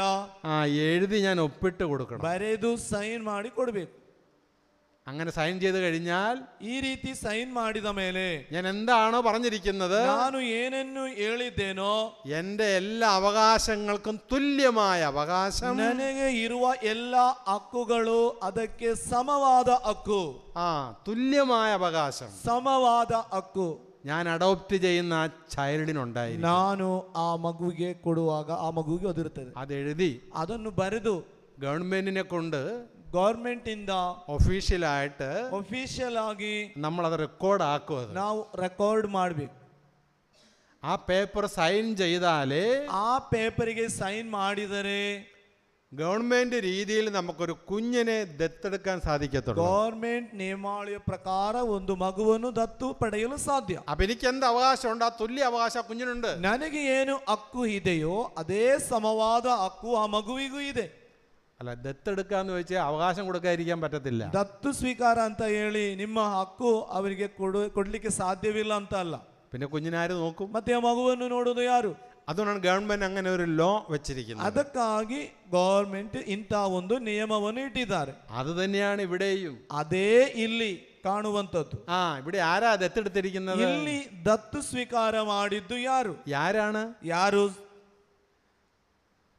എഴുതി ഞാൻ ഒപ്പിട്ട് കൊടുക്കണം. ಬರೆದು ಸೈನ್ ಮಾಡಿ ಕೊಡಬೇಕು. അങ്ങനെ സൈൻ ചെയ്ത് കഴിഞ്ഞാൽ, ಈ ರೀತಿ ಸೈನ್ ಮಾಡಿದ ಮೇಲೆ ഞാൻ എന്താണോ പറഞ്ഞിരിക്കുന്നത്, ನಾನು ಏನನ್ನು ಹೇಳಿದ್ದೇನೋ, എന്റെ എല്ലാ അവകാശങ്ങൾക്കും തുല്യമായ അവകാശം, ನನಗೆ ಇರುವ ಎಲ್ಲ ಹಕ್ಕುಗಳು ಅದಕ್ಕೆ ಸಮವಾದ ಹಕ್ಕು, തുല്യമായ അവകാശം, ಸಮವಾದ ಹಕ್ಕು ഞാൻ അഡോപ്റ്റ് ചെയ്യുന്ന ആ ചൈൽഡിനുണ്ടായി. ನಾನು ಆ ಮಗುವಿಗೆ ಕೊಡುವಾಗ ಆ ಮಗುವಿಗೆ ಅದಿರುತ್ತದೆ. അതെഴുതി ಅದನ್ನು ಬರೆದು ഗവൺമെന്റിനെ കൊണ്ട്, ಗವರ್ಮೆಂಟ್ ಇಂದ ഒഫീഷ്യലായിട്ട് ಒಫಿಷಿಯಲ್ ಆಗಿ നമ്മളത് റെക്കോർഡ് ആക്കുക. ನಾವು ರೆಕಾರ್ಡ್ ಮಾಡಬೇಕು. ആ പേപ്പർ സൈൻ ചെയ്താലേ, ಆ ಪೇಪರಿಗೆ ಸೈನ್ ಮಾಡಿದರೆ ഗവൺമെന്റ് രീതിയിൽ നമുക്കൊരു കുഞ്ഞിനെ ദത്തെടുക്കാൻ സാധിക്കത്തുള്ളൂ. ಗವರ್ಮೆಂಟ್ ನಿಯಮಾವಳಿಯ ಪ್ರಕಾರ ಒಂದು ಮಗುವನ್ನು ದತ್ತು ಪಡೆಯಲು ಸಾಧ್ಯ. അപ്പൊ എനിക്ക് എന്ത് അവകാശമുണ്ട്, ആ തുല്യ അവകാശം ആ കുഞ്ഞിനുണ്ട്. ನನಗೆ ಏನು ಹಕ್ಕು ಇದೆಯೋ ಅದೇ ಸಮವಾದ ಹಕ್ಕು ಆ ಮಗುವಿಗೂ ಇದೆ. അല്ല, ദത്തെടുക്കാന്ന് വെച്ചാൽ അവകാശം കൊടുക്കാതിരിക്കാൻ പറ്റത്തില്ല. ದತ್ತು ಸ್ವೀಕಾರ ಅಂತ ಹೇಳಿ ನಿಮ್ಮ ಹಕ್ಕು ಅವರಿಗೆ ಕೊಡ್ಲಿಕ್ಕೆ ಸಾಧ್ಯವಿಲ್ಲ ಅಂತ ಅಲ್ಲ. പിന്നെ കുഞ്ഞിനാര് നോക്കും? ಮತ್ತೆ ಆ ಮಗುವನ್ನು ನೋಡೋದು ಯಾರು? അതുകൊണ്ടാണ് ഗവൺമെന്റ് അങ്ങനെ ഒരു ലോ വെച്ചിരിക്കുന്നത്. ಅದಕ್ಕಾಗಿ ಗವರ್ಮೆಂಟ್ ಇಂಥ ಒಂದು ನಿಯಮವನ್ನು ಇಟ್ಟಿದ್ದಾರೆ. അത് തന്നെയാണ് ഇവിടെയും. ಅದೇ ಇಲ್ಲಿ ಕಾಣುವಂತದ್ದು. ഇവിടെ ആരാ ദത്തെടുത്തിരിക്കുന്നത്? ಇಲ್ಲಿ ದತ್ತು ಸ್ವೀಕಾರ ಮಾಡಿದ್ದು ಯಾರು? ಯಾರು?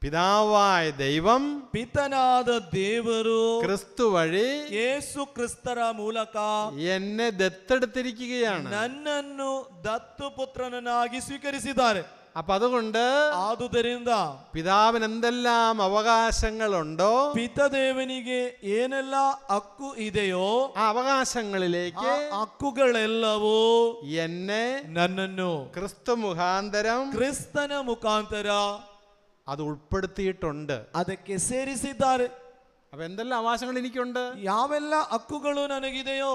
പിതാവായ ദൈവം, ಪಿತನಾದ ದೇವರು ക്രിസ്തു വഴി, ಯೇಸು ಕ್ರಿಸ್ತರ ಮೂಲಕ എന്നെ ദത്തെടുത്തിരിക്കുകയാണ്, ನನ್ನನ್ನು ದತ್ತು ಪುತ್ರನನ್ನಾಗಿ ಸ್ವೀಕರಿಸಿದ್ದಾರೆ. അപ്പൊ അതുകൊണ്ട് ಆದುದರಿಂದ പിതാവിന് എന്തെല്ലാം അവകാശങ്ങളുണ്ടോ, ಪಿತದೇವನಿಗೆ ಏನೆಲ್ಲ ಹಕ್ಕು ಇದೆಯೋ ആ അവകാശങ്ങളിലേക്ക് ಹಕ್ಕುಗಳೆಲ್ಲವೂ എന്നെ, ನನ್ನನ್ನು ക്രിസ്തു മുഖാന്തരം, ಕ್ರಿಸ್ತನ ಮುಖಾಂತರ അത് ഉൾപ്പെടുത്തിയിട്ടുണ്ട്, ಅದಕ್ಕೆ ಸೇರಿಸಿದ್ದಾರೆ. അപ്പൊ എന്തെല്ലാം അവകാശങ്ങൾ എനിക്കുണ്ട്? ಯಾವೆಲ್ಲ ಹಕ್ಕುಗಳು ನನಗಿದೆಯೋ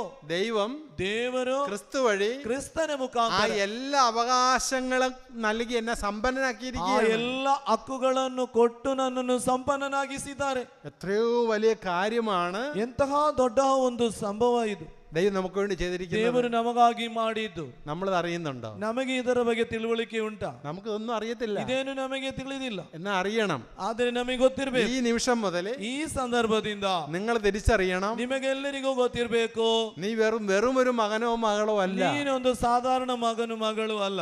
ದೇವರು ക്രിസ്തു വഴി, ಕ್ರಿಸ್ತನ ಮುಖಾಂತರ എല്ലാ അവകാശങ്ങളും നൽകി എന്നെ സമ്പന്നനാക്കിയിരിക്കുകയാണ്. ಎಲ್ಲ ಹಕ್ಕುಗಳನ್ನು ಕೊಟ್ಟು ನನ್ನನ್ನು ಸಂಪನ್ನನಾಗಿಸಿದ್ದಾರೆ. എത്രയോ വലിയ കാര്യമാണ്. ಎಂತಹ ದೊಡ್ಡ ಒಂದು ಸಂಭವ ಇದು. ദൈവം നമുക്ക് വേണ്ടി ചെയ്തിരിക്കുന്നത്, ದೇವರು ನಮಗಾಗಿ ಮಾಡಿದ್ದು നമ്മളത് അറിയുന്നുണ്ടോ? ನಮಗೆ ಇದರ ಬಗ್ಗೆ ತಿಳುವಳಿಕೆ ಉಂಟಾ? നമുക്കൊന്നും അറിയത്തില്ല. ಇದೇನು ನಮಗೆ ತಿಳಿದಿಲ್ಲ. എന്നാ അറിയണം. ಆದರೆ ನಮಗೆ ಗೊತ್ತಿರಬೇಕು. ഈ നിമിഷം മുതൽ, ಈ ಸಂದರ್ಭದಿಂದ നിങ്ങൾ തിരിച്ചറിയണം, ನಿಮಗೆಲ್ಲರಿಗೂ ಗೊತ್ತಿರಬೇಕು, നീ വെറും ഒരു മകനോ മകളോ അല്ല. ನೀನೊಂದು ಸಾಧಾರಣ ಮಗನು ಮಗಳು ಅಲ್ಲ.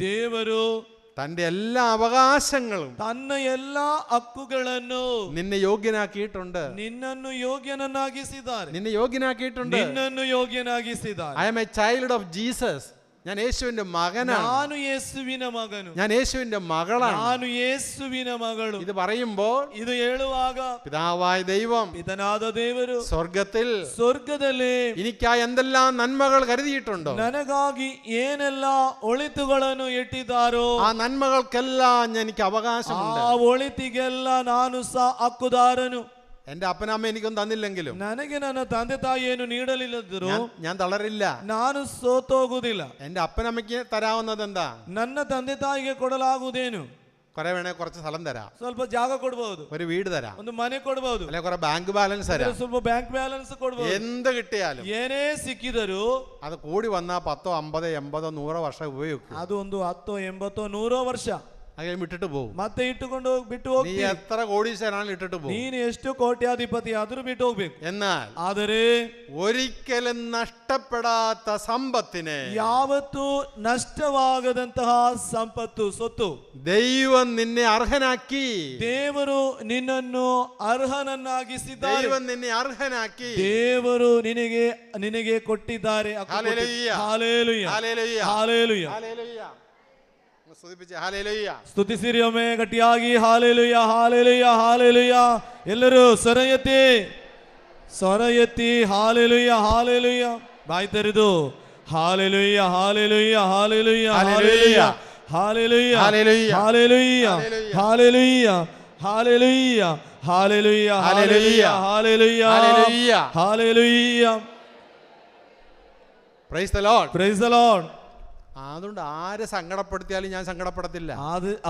ದೇವರು തന്റെ എല്ലാ അവകാശങ്ങളും, ತನ್ನ ಎಲ್ಲಾ ಹಕ್ಕುಗಳನ್ನು നിന്നെ യോഗ്യനാക്കിയിട്ടുണ്ട്. ನಿನ್ನನ್ನು ಯೋಗ್ಯನನ್ನಾಗಿಸಿದ್ದಾರೆ. നിന്നെ യോഗ്യനാക്കിയിട്ടുണ്ട്. I am a child of Jesus. ഞാൻ യേശുവിന്റെ മകനാണ്. ನಾನು ಯೇಸುವಿನ ಮಗನು. ഞാൻ യേശുവിന്റെ മകളാണ്. ನಾನು ಯೇಸುವಿನ ಮಗಳು. ഇത് പറയുമ്പോൾ, ಇದು ಹೇಳುವಾಗ പിതാവായ ദൈവം, ಪಿತನಾದ ದೇವರು സ്വർഗದಲ್ಲಿ എനിക്കായി എന്തെല്ലാം നന്മകൾ കരുതിയിട്ടുണ്ടോ, ನನಗಾಗಿ ಏನೆಲ್ಲ ಒಳಿತುಗಳನ್ನು ಇಟ್ಟಿದ್ದಾರೋ ആ നന്മകൾക്കെല്ലാം എനിക്ക് അവകാശമുണ്ട്. ಆ ಒಳಿತಿಗೆಲ್ಲ ನಾನು ಸಹ ಹಕ್ಕುದಾರನು. എന്റെ അപ്പനമ്മ എനിക്കൊന്നും തന്നില്ലെങ്കിലും, ನನಗೆ ನನ್ನ ತಂದೆ ತಾಯಿ ಏನು ನೀಡಲಿಲ್ಲದಿದ್ರು ഞാൻ തളരില്ല, ನಾನು ಸೋತೋಗುವುದಿಲ್ಲ. എന്റെ അപ്പനമ്മയ്ക്ക് തരാവുന്നത് എന്താ? ನನ್ನ ತಂದೆ ತಾಯಿಗೆ ಕೊಡಲಾಗುವುದೇನು? കുറെ വേണേ കുറച്ച് സ്ഥലം തരാം, ಸ್ವಲ್ಪ ಜಾಗ ಕೊಡಬಹುದು, ഒരു വീട് തരാം, ಒಂದು ಮನೆ ಕೊಡಬಹುದು, അല്ലെ കുറെ ബാങ്ക് ബാലൻസ് തരാം, ಸ್ವಲ್ಪ ಬ್ಯಾಂಕ್ ಬ್ಯಾಲೆನ್ಸ್ ಕೊಡಬಹುದು. എന്ത് കിട്ടിയാലും, ಏನೇ ಸಿಕ್ಕಿದರೂ അത് കൂടി വന്നാ 10, 50, 80, 100 വർഷം ഉപയോഗിക്കും. ಅದು ಒಂದು 10, 80, 100 ವರ್ಷ. അങ്ങനെ വിട്ടിട്ട് പോകും. ಮತ್ತೆ ಇಟ್ಟುಕೊಂಡು ಬಿಟ್ಟು നീ ಹೋಗ್ತೀವಿ. എത്ര കോടീശ്വരനാണെങ്കിലും ഇട്ടിട്ട് പോകും. ನೀನು ಎಷ್ಟು ಕೋಟ್ಯಾಧಿಪತಿ ಆದರೂ ಬಿಟ್ಟು ಹೋಗ್ಬೇಕು. എന്നാൽ ಆದರೆ ഒരിക്കലും നഷ്ടപ്പെടാത്ത സമ്പത്തിനെ, ಯಾವತ್ತೂ ನಷ್ಟವಾಗದಂತಹ ಸಂಪತ್ತು, ಸೊತ್ತು, ദൈവം നിന്നെ അർഹനാക്കി. ದೇವರು ನಿನ್ನನ್ನು ಅರ್ಹನನ್ನಾಗಿಸಿದ್ದಾರೆ. ദൈവം നിന്നെ അർഹനാക്കി. ದೇವರು ನಿನಗೆ ಕೊಟ್ಟಿದ್ದಾರೆ. Hallelujah. Hallelujah, hallelujah. Hallelujah. Hallelujah. സ്തുതിപ്പിച്ച് ഹല്ലേലൂയ. ಸ್ತುತಿಸಿರಿ ಒಮ್ಮೆ ಗಟ್ಟಿಯಾಗಿ. Hallelujah, hallelujah, hallelujah. ಎಲ್ಲರೂ ಸ್ವರ ಎತ್ತಿ ಹಾಲೆಲೂಯ, ಹಾಲೆಲೂಯ. ಬಾಯಿ ತೆರೆದು hallelujah, hallelujah, hallelujah, hallelujah, hallelujah, hallelujah, hallelujah, hallelujah, hallelujah, hallelujah, hallelujah, hallelujah. Praise the Lord. Praise the Lord. അതുകൊണ്ട് ആരെ സങ്കടപ്പെടുത്തിയാലും ഞാൻ സങ്കടപ്പെടത്തില്ല.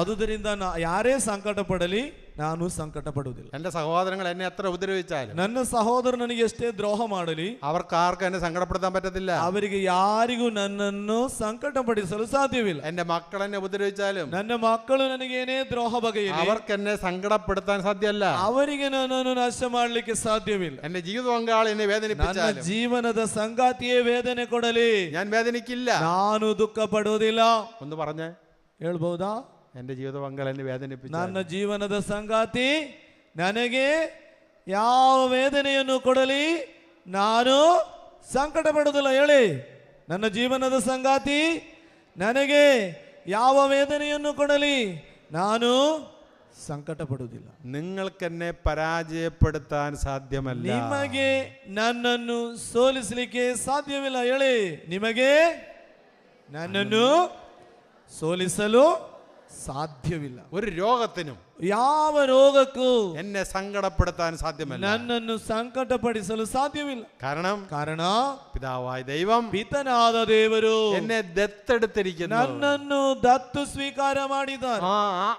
അതുದರಿಂದ ಯಾರೇ ಸಂಕಟ ಪಡಲಿ ನಾನು ಸಂಕಟ ಪಡುವುದಿಲ್ಲ. എന്റെ സഹോദരങ്ങൾ എന്നെ എത്ര ഉപദ്രവിച്ചാലും, ನನ್ನ ಸಹೋದರ ನನಗೆ ಎಷ್ಟೇ ದ್ರೋಹ ಮಾಡಲಿ, അവർക്കാർക്കും എന്നെ സങ്കടപ്പെടുത്താൻ പറ്റത്തില്ല. ಅವರಿಗೆ ಯಾರಿಗೂ ನನ್ನನ್ನು ಸಂಕಟ ಪಡಿಸಲು ಸಾಧ್ಯವಿಲ್ಲ. എന്റെ മക്കൾ എന്നെ ഉപദ്രവിച്ചാലും, ನನ್ನ ಮಕ್ಕಳು ನನಗೆ ಏನೇ ದ್ರೋಹ ಬಗೆಯಲಿ, അവർക്ക് എന്നെ സങ്കടപ്പെടുത്താൻ സാധ്യമല്ല. ಅವರಿಗೆ ನನ್ನನ್ನು ನಾಶ ಮಾಡಲಿಕ್ಕೆ ಸಾಧ್ಯವಿಲ್ಲ. എന്റെ ജീവിത പങ്കാളി എന്നെ ನನ್ನ വേദനിപ്പിച്ചാലും, ಜೀವನದ ಸಂಗಾತಿಯೇ ವೇದನೆ ಕೊಡಲಿ, ഞാൻ വേദനിക്കില്ല. ನಾನು ದುಃಖ ಪಡುವುದಿಲ್ಲ. ഒന്ന് പറഞ്ഞേ, ಹೇಳ್ಬಹುದಾ? എന്റെ ജീവിത പങ്കാളി എന്നെ വേദനിപ്പിച്ചു, ನನ್ನ ಜೀವನದ ಸಂಗಾತಿ ನನಗೆ ಯಾವ ವೇದನೆಯನ್ನು ಕೊಡಲಿ ನಾನು ಸಂಕಟ ಪಡುವುದಿಲ್ಲ. ಹೇಳಿ, ನನ್ನ ಜೀವನದ ಸಂಗಾತಿ ನನಗೆ ಯಾವ ವೇದನೆಯನ್ನು ಕೊಡಲಿ ನಾನು ಸಂಕಟ ಪಡುವುದಿಲ್ಲ. നിങ്ങൾക്കെന്നെ പരാജയപ്പെടുത്താൻ സാധ്യമല്ല. ನಿಮಗೆ ನನ್ನನ್ನು ಸೋಲಿಸಲಿಕ್ಕೆ ಸಾಧ್ಯವಿಲ್ಲ. ಹೇಳಿ, ನಿಮಗೆ ನನ್ನನ್ನು ಸೋಲಿಸಲು ಸಾಧ್ಯವಿಲ್ಲ. ഒരു രോഗത്തിനും ಯಾವ ರೋಗಕ್ಕೂ എന്നെ സങ്കടപ്പെടുത്താൻ സാധ്യമല്ല. ನನ್ನನ್ನು ಸಂಕಟಪಡಿಸಲು ಸಾಧ್ಯವಿಲ್ಲ. കാരണ പിതാവായ ദൈവം, ಪಿತನಾದ ದೇವರು എന്നെ ദത്തെടുത്തിരിക്കുന്നു. ನನ್ನನ್ನು ದತ್ತು ಸ್ವೀಕಾರ ಮಾಡಿದ್ದಾರೆ.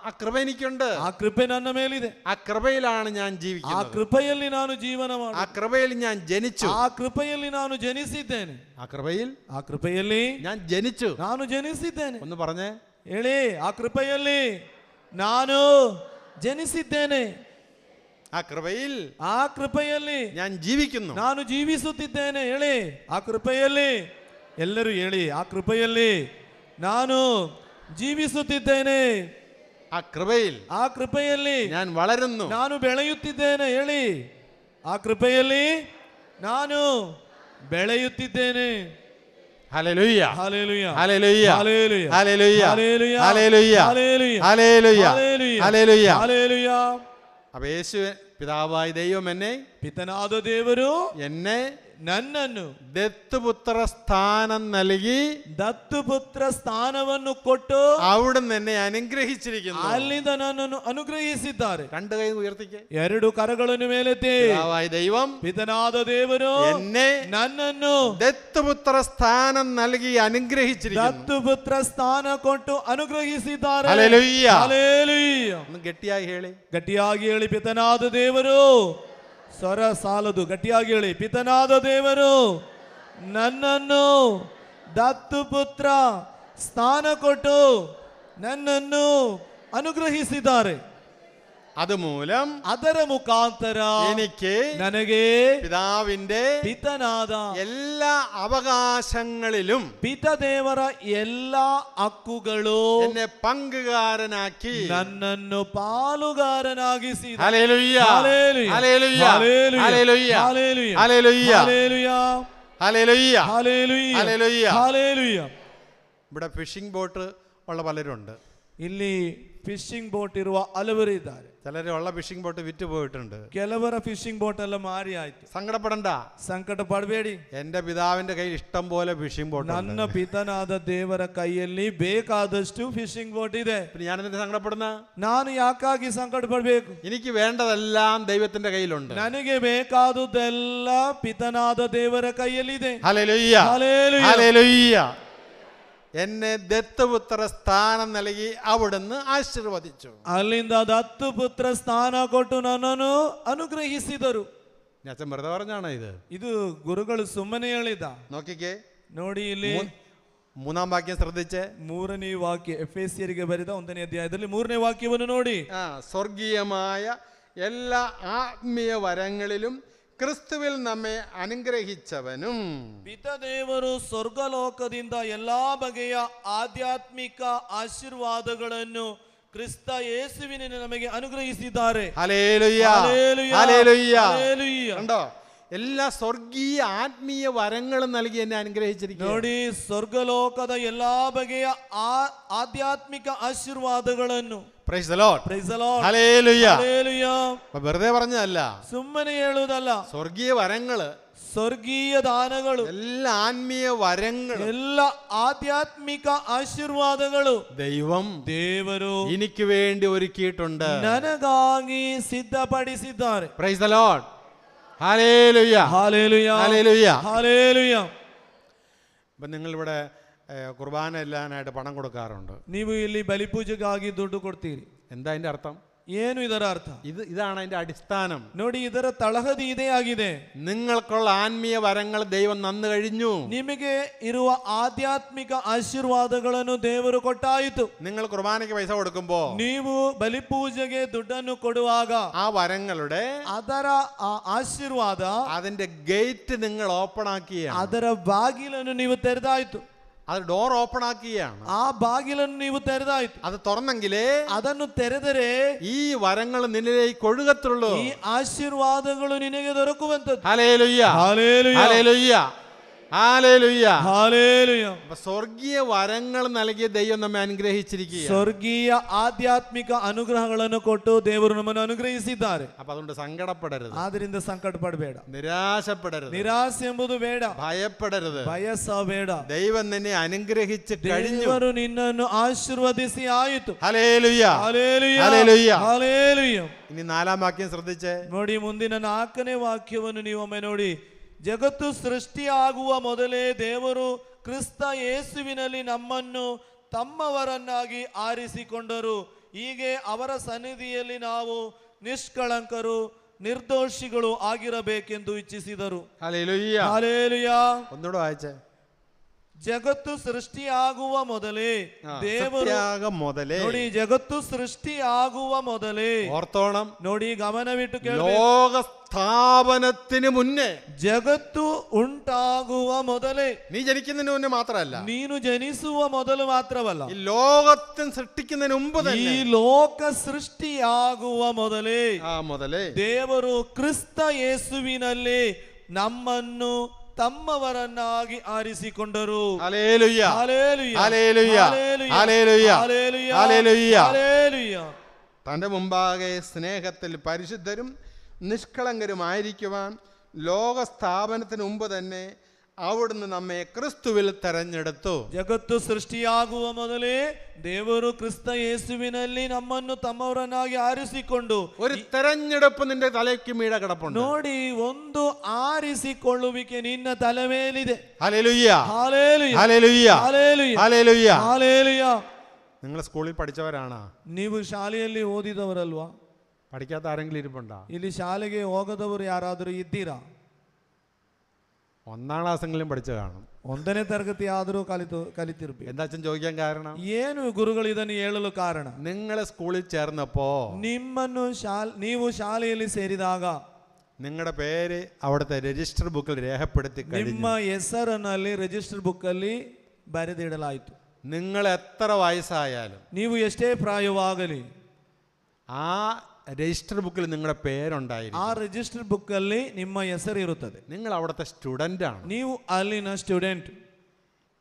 ആ കൃപ എനിക്കുണ്ട്. ಆ ಕೃಪೆ ನನ್ನ ಮೇಲಿದೆ. ആ കൃപയിലാണ് ഞാൻ ಆ ജീവിക്കുന്നത്. ಕೃಪೆಯಲ್ಲಿ ನಾನು ಜೀವನ ആ ಮಾಡಿ, കൃപയിൽ ഞാൻ ജനിച്ചു. ಆ ಕೃಪೆಯಲ್ಲಿ ನಾನು ಜನಿಸಿದ್ದೇನೆ. ആ കൃപയിൽ ಆ ಕೃಪೆಯಲ್ಲಿ ഞാൻ ജനിച്ചു. ನಾನು ಜನಿಸಿದ್ದೇನೆ. ഒന്ന് പറഞ്ഞേ, ಹೇಳಿ, ಆ ಕೃಪೆಯಲ್ಲಿ ನಾನು ಜನಿಸಿದ್ದೇನೆ. ആ കൃപയിൽ ಆ ಕೃಪೆಯಲ್ಲಿ ഞാൻ ജീവിക്കുന്നു. ನಾನು ಜೀವಿಸುತ್ತಿದ್ದೇನೆ. ಹೇಳಿ, ಆ ಕೃಪೆಯಲ್ಲಿ. ಎಲ್ಲರೂ ಹೇಳಿ, ಆ ಕೃಪೆಯಲ್ಲಿ ನಾನು ಜೀವಿಸುತ್ತಿದ್ದೇನೆ. ആ കൃപയിൽ ಆ ಕೃಪೆಯಲ್ಲಿ ഞാൻ വളരുന്നു. ನಾನು ಬೆಳೆಯುತ್ತಿದ್ದೇನೆ. ಹೇಳಿ, ಆ ಕೃಪೆಯಲ್ಲಿ ನಾನು ಬೆಳೆಯುತ್ತಿದ್ದೇನೆ. Hallelujah, hallelujah, hallelujah, hallelujah, hallelujah, hallelujah, hallelujah, hallelujah, hallelujah, hallelujah, hallelujah. Hallelujah. അപ്പൊ യേശു പിതാവായ ദൈവം ಪಿತನಾದ ದೇವರು എന്നെ ನನ್ನನ್ನು ദത്തുപുത്ര സ്ഥാനം നൽകി, ದತ್ತುಪುತ್ರ ಸ್ಥಾನವನ್ನು ಕೊಟ್ಟು അവിടുന്ന് എന്നെ അനുഗ്രഹിച്ചിരിക്കുന്നു. ಅಲ್ಲಿಂದ ನನ್ನನ್ನು ಅನುಗ್ರಹಿಸಿದ್ದಾರೆ. രണ്ട് കൈ ഉയർത്തിക്ക്. ಎರಡು ಕರಗಳನ್ನು ಮೇಲೆತ್ತಿ. പിതാവായ ദൈവം ಪಿತನಾದ ದೇವರು എന്നെ ನನ್ನನ್ನು ദത്തുപുത്ര സ്ഥാനം നൽകി അനുഗ്രഹിച്ചിരിക്കുന്നു. ದತ್ತುಪುತ್ರ ಸ್ಥಾನ ಕೊಟ್ಟು ಅನುಗ್ರಹಿಸಿದ್ದಾರೆ. ഹല്ലേലൂയ. ಹಲ್ಲೇಲೂಯ. ഒന്ന് ಗಟ್ಟಿಯಾಗಿ ಹೇಳಿ. ಗಟ್ಟಿಯಾಗಿ ಹೇಳಿ, ಪಿತನಾದ ದೇವರು. ಸ್ವರ ಸಾಲದು, ಗಟ್ಟಿಯಾಗಿ ಹೇಳಿ, ಪಿತನಾದ ದೇವರು ನನ್ನನ್ನು ದತ್ತುಪುತ್ರ ಸ್ಥಾನ ಕೊಟ್ಟು ನನ್ನನ್ನು ಅನುಗ್ರಹಿಸಿದ್ದಾರೆ. അതുമൂലം ಅದರ ಮುಖಾಂತರ എനിക്ക് ನನಗೆ പിതാവിന്റെ ಪಿತನಾದ എല്ലാ അവകാശങ്ങളിലും ಪಿತದೇವರ ಎಲ್ಲಾ ಹಕ್ಕುಗಳು എന്നെ പങ്കുകാരനാക്കി ನನ್ನನ್ನು ಪಾಲುಗಾರನಾಗಿಸಿ. Hallelujah, hallelujah, hallelujah, hallelujah, hallelujah, hallelujah, hallelujah, hallelujah, hallelujah, hallelujah, hallelujah. Hallelujah. ഇവിടെ ഫിഷിംഗ് ബോട്ട് ഉള്ള പലരുണ്ട്. ಇಲ್ಲಿ ಫಿಶಿಂಗ್ ಬೋಟ್ ಇರುವ ಹಲವರು ಇದ್ದಾರೆ. ചിലര് ഉള്ള ഫിഷിംഗ് ബോട്ട് വിറ്റ് പോയിട്ടുണ്ട്. ಕೆಲವರ ಫಿಶಿಂಗ್ ಬೋಟ್ ಎಲ್ಲ ಮಾರಿ ಆಯ್ತು. സങ്കടപ്പെടണ്ട. ಸಂಕಟ ಪಡಬೇಡಿ. എന്റെ പിതാവിന്റെ കയ്യിൽ ഇഷ്ടം പോലെ ഫിഷിംഗ് ബോട്ട് ನನ್ನ ಪಿತನಾದ ದೇವರ ಕೈಯಲ್ಲಿ ಬೇಕಾದಷ್ಟು ಫಿಶಿಂಗ್ ಬೋಟ್ ಇದೆ. പിന്നെ ഞാൻ എന്തിനാ സങ്കടപ്പെടുന്ന? ನಾನು ಯಾಕಾಗಿ ಸಂಕಟ ಪಡಬೇಕು? എനിക്ക് വേണ്ടതെല്ലാം ദൈവത്തിന്റെ കയ്യിലുണ്ട്. ನನಗೆ ಬೇಕಾದುದೆಲ್ಲ ಪಿತನಾದ ದೇವರ ಕೈಯಲ್ಲಿದೆ. Hallelujah, hallelujah, hallelujah. എന്നെ ദത്തുപുത്ര സ്ഥാനം നൽകി അവിടുന്ന് ആശീർവദിച്ചു. ಅಲ್ಲಿಂದ ದತ್ತುಪುತ್ರ ಸ್ಥಾನ ಕೊಟ್ಟು ನನ್ನನ್ನು ಅನುಗ್ರಹಿಸಿದರು. അച്ഛൻ വെറുതെ പറഞ്ഞാണ് ഇത്. ಇದು ಗುರುಗಳು ಸುಮ್ಮನೆ ಹೇಳಿದ. നോക്കിക്കേ, ನೋಡಿ ಇಲ್ಲಿ മൂന്നാം വാക്യം ശ്രദ്ധിച്ച്. ಮೂರನೇ ವಾಕ್ಯ, ಎಫೆಸಿಯರಿಗೆ ಬರೆದ 1ನೇ ಅಧ್ಯಾಯದಲ್ಲಿ 3ನೇ ವಾಕ್ಯವನ್ನು ನೋಡಿ. സ്വർഗീയമായ എല്ലാ ആത്മീയ വരങ്ങളിലും ക്രിസ്തുവിൽ നമ്മെ അനുഗ്രഹിച്ചവനും. ಪಿತದೇವರು ಸ್ವರ್ಗಲೋಕದಿಂದ ಎಲ್ಲಾ ಬಗೆಯ ಆಧ್ಯಾತ್ಮಿಕ ಆಶೀರ್ವಾದಗಳನ್ನು ಕ್ರಿಸ್ತ ಯೇಸುವಿನಲ್ಲಿ ನಮಗೆ ಅನುಗ್ರಹಿಸಿದ್ದಾರೆ. Hallelujah, hallelujah, hallelujah. ഹല്ലേലൂയ. കണ്ടോ, എല്ലാ സ്വർഗീയ ആത്മീയ വരങ്ങളും നൽകി എന്നെ അനുഗ്രഹിച്ചിരിക്കുന്നു. ನೋಡಿ, ಸ್ವರ್ಗಲೋಕದ ಎಲ್ಲಾ ಬಗೆಯ ಆಧ್ಯಾತ್ಮಿಕ ಆಶೀರ್ವಾದಗಳನ್ನು. Praise the Lord, praise the Lord, hallelujah. Hallelujah. വെറുതെ പറഞ്ഞതല്ല, ಸುಮ್ಮನೆ ಹೇಳುವುದಲ್ಲ. സ്വർഗീയ വരങ്ങള്, ಸ್ವರ್ಗೀಯ ದಾನಗಳು, എല്ലാ ആത്മീയ വരങ്ങളും, ಎಲ್ಲ ಆಧ್ಯಾತ್ಮಿಕ ಆಶೀರ್ವಾದಗಳು ದೇವರು എനിക്ക് വേണ്ടി ഒരുക്കിയിട്ടുണ്ട്, ನನಗಾಗಿ ಸಿದ್ಧಪಡಿಸಿದ್ದಾರೆ. Praise the Lord, hallelujah, hallelujah, hallelujah. Hallelujah. ഇപ്പം നിങ്ങളിവിടെ കുർബാന എല്ലാനായിട്ട് പണം കൊടുക്കാറുണ്ട്. ನೀವು ಇಲ್ಲಿ ಬಲಿಪೂಜೆಗಾಗಿ ದುಡ್ಡು ಕೊಡ್ತೀರಿ. എന്താ അതിന്റെ അർത്ഥം? ಏನು ಇದರ ಅರ್ಥ? ഇതാണ് അതിന്റെ അടിസ്ഥാനം. ನೋಡಿ, ಇದರ ತಳಹದಿ ಇದೇ ಆಗಿದೆ. നിങ്ങൾക്കുള്ള ആത്മീയ വരങ്ങൾ ദൈവം തന്നു കഴിഞ്ഞു. ನಿಮಗೆ ಇರುವ ಆಧ್ಯಾತ್ಮಿಕ ಆಶೀರ್ವಾದಗಳನ್ನು ದೇವರು ಕೊಟ್ಟಾಯಿತು. നിങ്ങൾ കുർബാനയ്ക്ക് പൈസ കൊടുക്കുമ്പോ, ನೀವು ಬಲಿಪೂಜೆಗೆ ದುಡ್ಡನ್ನು ಕೊಡುವಾಗ ആ വരങ്ങളുടെ ಅದರ ಆಶೀರ್ವಾದ, അതിന്റെ ഗേറ്റ് നിങ്ങൾ ഓപ്പൺ ആക്കുകയാണ്. ಅದರ ಬಾಗಿಲನ್ನು ನೀವು ತೆರೆದಾಯ್ತು. അത് ഡോർ ഓപ്പൺ ആക്കുകയാണ്. ಆ ಬಾಗಿಲನ್ನು ನೀವು ತೆರೆದಾಯ್ತು. അത് തുറന്നെങ്കിലേ ಅದನ್ನು ತೆರೆದರೆ ഈ വരങ്ങൾ നിന്നിലേക്ക് ഒഴുകത്തുള്ളൂ. ಈ ಆಶೀರ್ವಾದಗಳು ನಿನಗೆ ದೊರಕುವಂತದ್ದು. Hallelujah, hallelujah, hallelujah, hallelujah. Hallelujah. സ്വർഗീയ വരങ്ങൾ നൽകിയ ദൈവം നമ്മെ അനുഗ്രഹിച്ചിരിക്കുക. ಸ್ವರ್ಗೀಯ ಆಧ್ಯಾತ್ಮಿಕ ಅನುಗ್ರಹಗಳನ್ನು ಕೊಟ್ಟು ದೇವರು ನಮ್ಮನ್ನು ಅನುಗ್ರಹಿಸಿದ್ದಾರೆ. അപ്പൊ അതുകൊണ്ട് സങ്കടപ്പെടരുത്, ಆದ್ರಿಂದ ಸಂಕಟ ಪಡಬೇಡ, നിരാശപ്പെടരുത്, ನಿರಾಸೆ ಎಂಬುದು ಬೇಡ, ഭയപ്പെടരുത്. ಬಯಸಬೇಡ. ദൈവം നിന്നെ അനുഗ്രഹിച്ച് കഴിഞ്ഞു. ದೇವರು ನಿನ್ನನ್ನು ಆಶೀರ್ವದಿಸಿ ಆಯಿತು. Hallelujah, hallelujah, hallelujah. ಹಲ್ಲೇಲೂಯ. ഇനി 4ാം വാക്യം ശ്രദ്ധിച്ചേ. ನೋಡಿ, ಮುಂದಿನ 4ನೇ ವಾಕ್ಯವನ್ನು ನೀವು ಒಮ್ಮೆ ನೋಡಿ. ಜಗತ್ತು ಸೃಷ್ಟಿಯಾಗುವ ಮೊದಲೇ ದೇವರು ಕ್ರಿಸ್ತ ಯೇಸುವಿನಲ್ಲಿ ನಮ್ಮನ್ನು ತಮ್ಮವರನ್ನಾಗಿ ಆರಿಸಿಕೊಂಡರು. ಹೀಗೆ ಅವರ ಸನ್ನಿಧಿಯಲ್ಲಿ ನಾವು ನಿಷ್ಕಳಂಕರು ನಿರ್ದೋಷಿಗಳು ಆಗಿರಬೇಕೆಂದು ಇಚ್ಛಿಸಿದರು. Hallelujah, hallelujah. ഒന്നുകൂടെ വായിച്ചേ. ಜಗತ್ತು ಸೃಷ್ಟಿಯಾಗುವ ಮೊದಲೇ ದೇವರು, ನೋಡಿ, ಜಗತ್ತು ಸೃಷ್ಟಿಯಾಗುವ ಮೊದಲೇ, ഓർത്തോണം, ನೋಡಿ, ಗಮನವಿಟ್ಟು ಕೇಳಿ, ലോക സ്ഥാപനത്തിന് മുന്നേ, ಜಗತ್ತು ಉಂಟಾಗುವ ಮೊದಲೇ, നീ ജനിക്കുന്നതിന് മുന്നേ മാത്രമല്ല, ನೀನು ಜನಿಸುವ ಮೊದಲು ಮಾತ್ರವಲ್ಲ, ഈ ലോകത്തിന് സൃഷ്ടിക്കുന്നതിന് മുമ്പ് ಈ തന്നെ, ಲೋಕ ಸೃಷ್ಟಿಯಾಗುವ ಮೊದಲೇ ಮೊದಲೇ ದೇವರು ಕ್ರಿಸ್ತ ಯೇಸುವಿನಲ್ಲಿ ನಮ್ಮನ್ನು ತಮ್ಮವರನ್ನಾಗಿ ಆರಿಸಿಕೊಂಡರು. Hallelujah, hallelujah, hallelujah, hallelujah, hallelujah, hallelujah, hallelujah. Hallelujah. തന്റെ മുമ്പാകെ സ്നേഹത്തിൽ പരിശുദ്ധരും നിഷ്കളങ്കരുമായിരിക്കുവാൻ ലോക സ്ഥാപനത്തിന് മുമ്പ് തന്നെ അവിടുന്ന് നമ്മെ ക്രിസ്തുവിൽ തെരഞ്ഞെടുത്തു. ಜಗತ್ತು ಸೃಷ್ಟಿಯಾಗುವ ಮೊದಲೇ ದೇವರು ಕ್ರಿಸ್ತ ಯೇಸುವಿನಲ್ಲಿ ನಮ್ಮನ್ನು ತಮ್ಮವರನ್ನಾಗಿ ಆರಿಸಿಕೊಂಡು, ഒരു തെരഞ്ഞെടുപ്പ് നിന്റെ തലയ്ക്ക് മീഴ കിടപ്പുണ്ട്. ನೋಡಿ, ಒಂದು ಆರಿಸಿಕೊಳ್ಳುವಿಕೆ ನಿನ್ನ ತಲೆ ಮೇಲಿದೆ. Hallelujah, hallelujah, hallelujah, hallelujah, hallelujah. Hallelujah. നിങ്ങൾ സ്കൂളിൽ പഠിച്ചവരാണോ? ನೀವು ಶಾಲೆಯಲ್ಲಿ ಓದಿದವರಲ್ವಾ? പഠിക്കാത്ത ആരെങ്കിലും ഇരിപ്പുണ്ടോ? ಇಲ್ಲಿ ಶಾಲೆಗೆ ಹೋಗದವರು ಯಾರಾದರೂ ಇದ್ದೀರಾ? 1ാം ക്ലാസ്സെങ്കിലും പഠിച്ചു കാണും. 1ನೇ ತರಗತಿ ಆದರೂ ಕಲಿತಿರ್ಬೇಕು. എന്താ അച്ഛൻ ചോദിക്കാൻ കാരണം? ಏನು ಗುರುಗಳು ಇದನ್ನು ಹೇಳಲು ಕಾರಣ? നിങ്ങൾ സ്കൂളിൽ ചേർന്നപ്പോ ನಿಮ್ಮನ್ನು ನೀವು ಶಾಲೆಯಲ್ಲಿ ಸೇರಿದಾಗ നിങ്ങളുടെ പേര് അവിടുത്തെ രജിസ്റ്റർ ബുക്കിൽ രേഖപ്പെടുത്തി ನಿಮ್ಮ ಹೆಸರಿನಲ್ಲಿ ರಿಜಿಸ್ಟರ್ ಬುಕ್ ಅಲ್ಲಿ ಬರೆದಿಡಲಾಯಿತು. നിങ്ങൾ എത്ര വയസ്സായാലും, ನೀವು ಎಷ್ಟೇ ಪ್ರಾಯವಾಗಲಿ, ആ രജിസ്റ്റർ ബുക്കിൽ നിങ്ങളുടെ പേരുണ്ടായിരിക്കും. ಆ ರಿಜಿಸ್ಟರ್ ಬುಕ್ ಅಲ್ಲಿ ನಿಮ್ಮ ಹೆಸರು ಇರುತ್ತದೆ. നിങ്ങൾ അവിടുത്തെ സ്റ്റുഡന്റ് ആണ്. ನೀವು ಅಲ್ಲಿನ ಸ್ಟೂಡೆಂಟ್.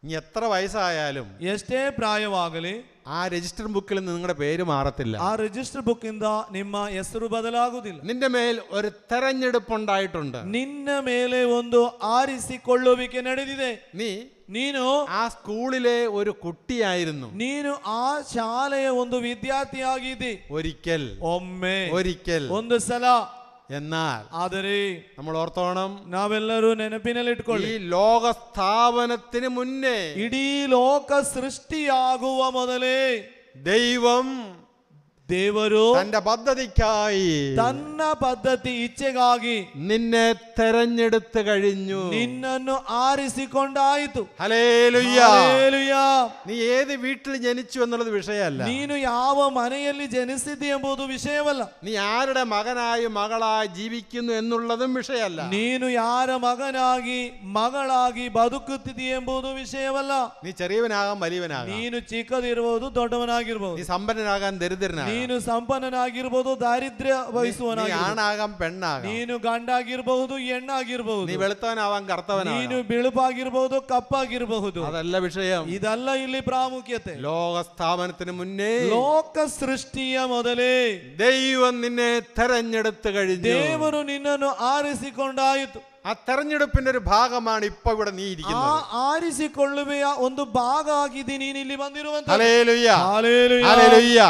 ഇനി എത്ര വയസ്സായാലും ಎಷ್ಟೇ ಪ್ರಾಯವಾಗಲಿ ആ രജിസ്റ്റർ ബുക്കിൽ നിങ്ങളുടെ പേര് മാറത്തില്ല. ಆ ರಿಜಿಸ್ಟರ್ ಬುಕ್ ಇಂದ ನಿಮ್ಮ ಹೆಸರು ಬದಲಾಗುವುದಿಲ್ಲ. നിന്റെ മേൽ ഒരു തെരഞ്ഞെടുപ്പ് ഉണ്ടായിട്ടുണ്ട്. ನಿನ್ನ ಮೇಲೆ ಒಂದು ಆರಿಸಿಕೊಳ್ಳುವಿಕೆ ನಡೆದಿದೆ. ನೀನು ആ സ്കൂളിലെ ഒരു കുട്ടിയായിരുന്നു. ನೀನು ಆ ಶಾಲೆಯ ಒಂದು ವಿದ್ಯಾರ್ಥಿಯಾಗಿದ್ದಿ. ഒരിക്കൽ ಒಂದು ಸಲ. എന്നാൽ ಆದರೆ നമ്മൾ ഓർത്തോണം, ನಾವೆಲ್ಲರೂ ನೆನಪಿನಲ್ಲಿಟ್ಕೊಳ್ಳಿ, ഈ ലോക സ്ഥാപനത്തിന് മുന്നേ, ಇಡೀ ಲೋಕ ಸೃಷ್ಟಿಯಾಗುವ ಮೊದಲೇ ದೇವರು തന്റെ പദ്ധതിക്കായി ತನ್ನ ಪದ್ಧತಿ ಇಚ್ಛೆಗಾಗಿ നിന്നെ തെരഞ്ഞെടുത്ത് കഴിഞ്ഞു. ನಿನ್ನನ್ನು ಆರಿಸಿಕೊಂಡಾಯಿತು. ഹല്ലേലൂയ. ಹಲ್ಲೆಲೂಯಾ. നീ ഏത് വീട്ടിൽ ജനിച്ചു എന്നുള്ളത് വിഷയമല്ല. ನೀನು ಯಾವ ಮನೆಯಲ್ಲಿ ಜನಿಸಿದಿ ಎಂಬುದು ವಿಷಯವಲ್ಲ. നീ ആരുടെ മകനായി മകളായി ജീവിക്കുന്നു എന്നുള്ളതും വിഷയമല്ല. ನೀನು ಯಾರ ಮಗನಾಗಿ ಮಗಳಾಗಿ ಬದುಕುತ್ತಿದಿ ಎಂಬುದು ವಿಷಯವಲ್ಲ. നീ ചെറിയവനാകാം വലിയവനാകാം. ನೀನು ಚಿಕ್ಕದಿರಬಹುದು ದೊಡ್ಡವನಾಗಿರಬಹುದು. നീ സമ്പന്നനാകാൻ ദരിദ്രനാകാം. ನೀನು ಸಂಪನ್ನನಾಗಿರಬಹುದು ದಾರಿದ್ರ್ಯ നീ ವಹಿಸುವನಾಗಿರಬಹುದು. ആണാകാം പെണ്ണാകാം. ನೀನು ಗಂಡಾಗಿರಬಹುದು ಹೆಣ್ಣಾಗಿರಬಹುದು. നീ വെളുത്തവനാവാൻ കറുത്തവനാകാം. ನೀನು ಬಿಳುಪಾಗಿರಬಹುದು ಕಪ್ಪಾಗಿರಬಹುದು. അതല്ല വിഷയം. ಇದಲ್ಲ ಇಲ್ಲಿ ಪ್ರಾಮುಖ್ಯತೆ. ലോക സ്ഥാപനത്തിന് മുന്നേ ಲೋಕ ಸೃಷ್ಟಿಯ ಮೊದಲೇ ദൈവം നിന്നെ തെരഞ്ഞെടുത്ത് കഴിഞ്ഞു. ದೇವರು ನಿನ್ನನ್ನು ಆರಿಸಿಕೊಂಡಾಯಿತು. ആ തെരഞ്ഞെടുപ്പിന്റെ ഒരു ഭാഗമാണ് ഇപ്പൊ ഇവിടെ നീ ಆ ഇരിക്കുന്നത്. ಆರಿಸಿಕೊಳ್ಳುವೆಯ ಒಂದು ಭಾಗ ಆಗಿದೆ ನೀನು ಇಲ್ಲಿ ಬಂದಿರುವಂತ. ഹല്ലേലൂയ. ಹಲ್ಲೆಲೂಯಾ. ഹല്ലേലൂയ.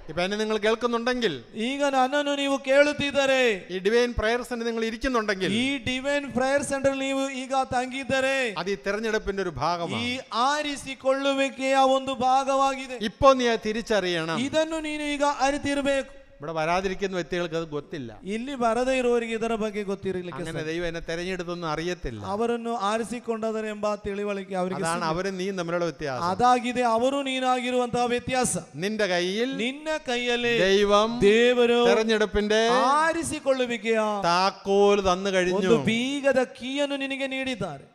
ഇപ്പൊ എന്നെ നിങ്ങൾ കേൾക്കുന്നുണ്ടെങ്കിൽ, ಈಗ ನನ್ನನ್ನು ನೀವು ಕೇಳುತ್ತಿದ್ದರೆ, ഈ ഡിവൈൻ പ്രയർ സെന്റർ നിങ്ങൾ ഇരിക്കുന്നുണ്ടെങ്കിൽ, ಈ ಡಿವೈನ್ ಪ್ರೇಯರ್ ಸೆಂಟರ್ ನೀವು ಈಗ ತಂಗಿದ್ದರೆ, അത് ഈ തെരഞ്ഞെടുപ്പിന്റെ ഒരു ഭാഗമാണ്. ಈ ಆರಿಸಿಕೊಳ್ಳುವಿಕೆಯ ಒಂದು ಭಾಗವಾಗಿದೆ. ഇപ്പൊ നീ തിരിച്ചറിയണം. ಇದನ್ನು ನೀನು ಈಗ ಅರಿತಿರಬೇಕು. ഇവിടെ വരാതിരിക്കുന്ന വ്യക്തികൾക്ക് അത് ಗೊತ್ತಿಲ್ಲ. ಇಲ್ಲಿ ಬರದೇ ಇರುವವರಿಗೆ ಇದರ ಬಗ್ಗೆ ಗೊತ್ತಿರಲಿಕ್ಕೆ അങ്ങനെ ദൈവം എന്നെ തെരഞ്ഞെടുത്തൊന്നും അറിയത്തില്ല. ಅವರನ್ನು ಆರಿಸಿಕೊಂಡದರೆ ಎಂಬ ತಿಳಿವಳಿಕೆ ಅವರಿಗೆ അതാണ് അവരും നീയും തമ്മിലുള്ള വ്യത്യാസം. ಅದಾಗಿದೆ ಅವರು ನೀನಾಗಿರುವಂತಹ ವ್ಯತ್ಯಾಸ. നിന്റെ കയ്യിൽ ನಿನ್ನ ಕೈಯಲ್ಲಿ ദൈവം ದೇವರು തെരഞ്ഞെടുപ്പിന്റെ ಆರಿಸಿಕೊಳ್ಳುವಿಕೆಯ താക്കോൽ തന്നു കഴിഞ്ഞു. ಒಂದು ಬೀಗದ ಕೀಯನ್ನು ನಿನಗೆ ನೀಡಿದ್ದಾರೆ.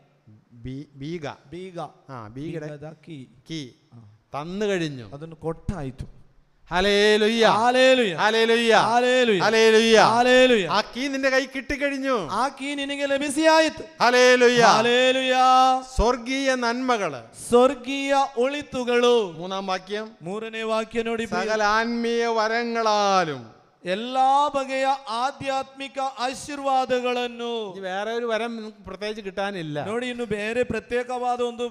ബീഗ ಬೀಗ ബീഗയുടെ ಕೀ തന്നു കഴിഞ്ഞു. ಅದನ್ನು ಕೊಟ್ಟಾಯಿತು. Hallelujah. Hallelujah. Hallelujah. Hallelujah. Hallelujah. Hallelujah. ആ കീ നിന്റെ കൈ കിട്ടിക്കഴിഞ്ഞു. ಆ ಕೀ ನಿನಗೆ ಲಭಿಸಿಯಾಯಿತು. ഹല്ലേലൂയ. ഹല്ലേലൂയ. സ്വർഗീയ നന്മകള്, ಸ್ವರ್ಗೀಯ ಒಳಿತುಗಳು. മൂന്നാം വാക്യം, ಮೂರನೇ ವಾಕ್ಯ ನೋಡಿ. സകല ആത്മീയ വരങ്ങളാലും. ಎಲ್ಲಾ ಬಗೆಯ ಆಧ್ಯಾತ್ಮಿಕ ಆಶೀರ್ವಾದಗಳನ್ನು. വേറെ ഒരു വരം നിങ്ങൾക്ക് പ്രത്യേകിച്ച് കിട്ടാനില്ല. ನೋಡಿ, ಇನ್ನು ಬೇರೆ ಪ್ರತ್ಯೇಕವಾದ ಒಂದು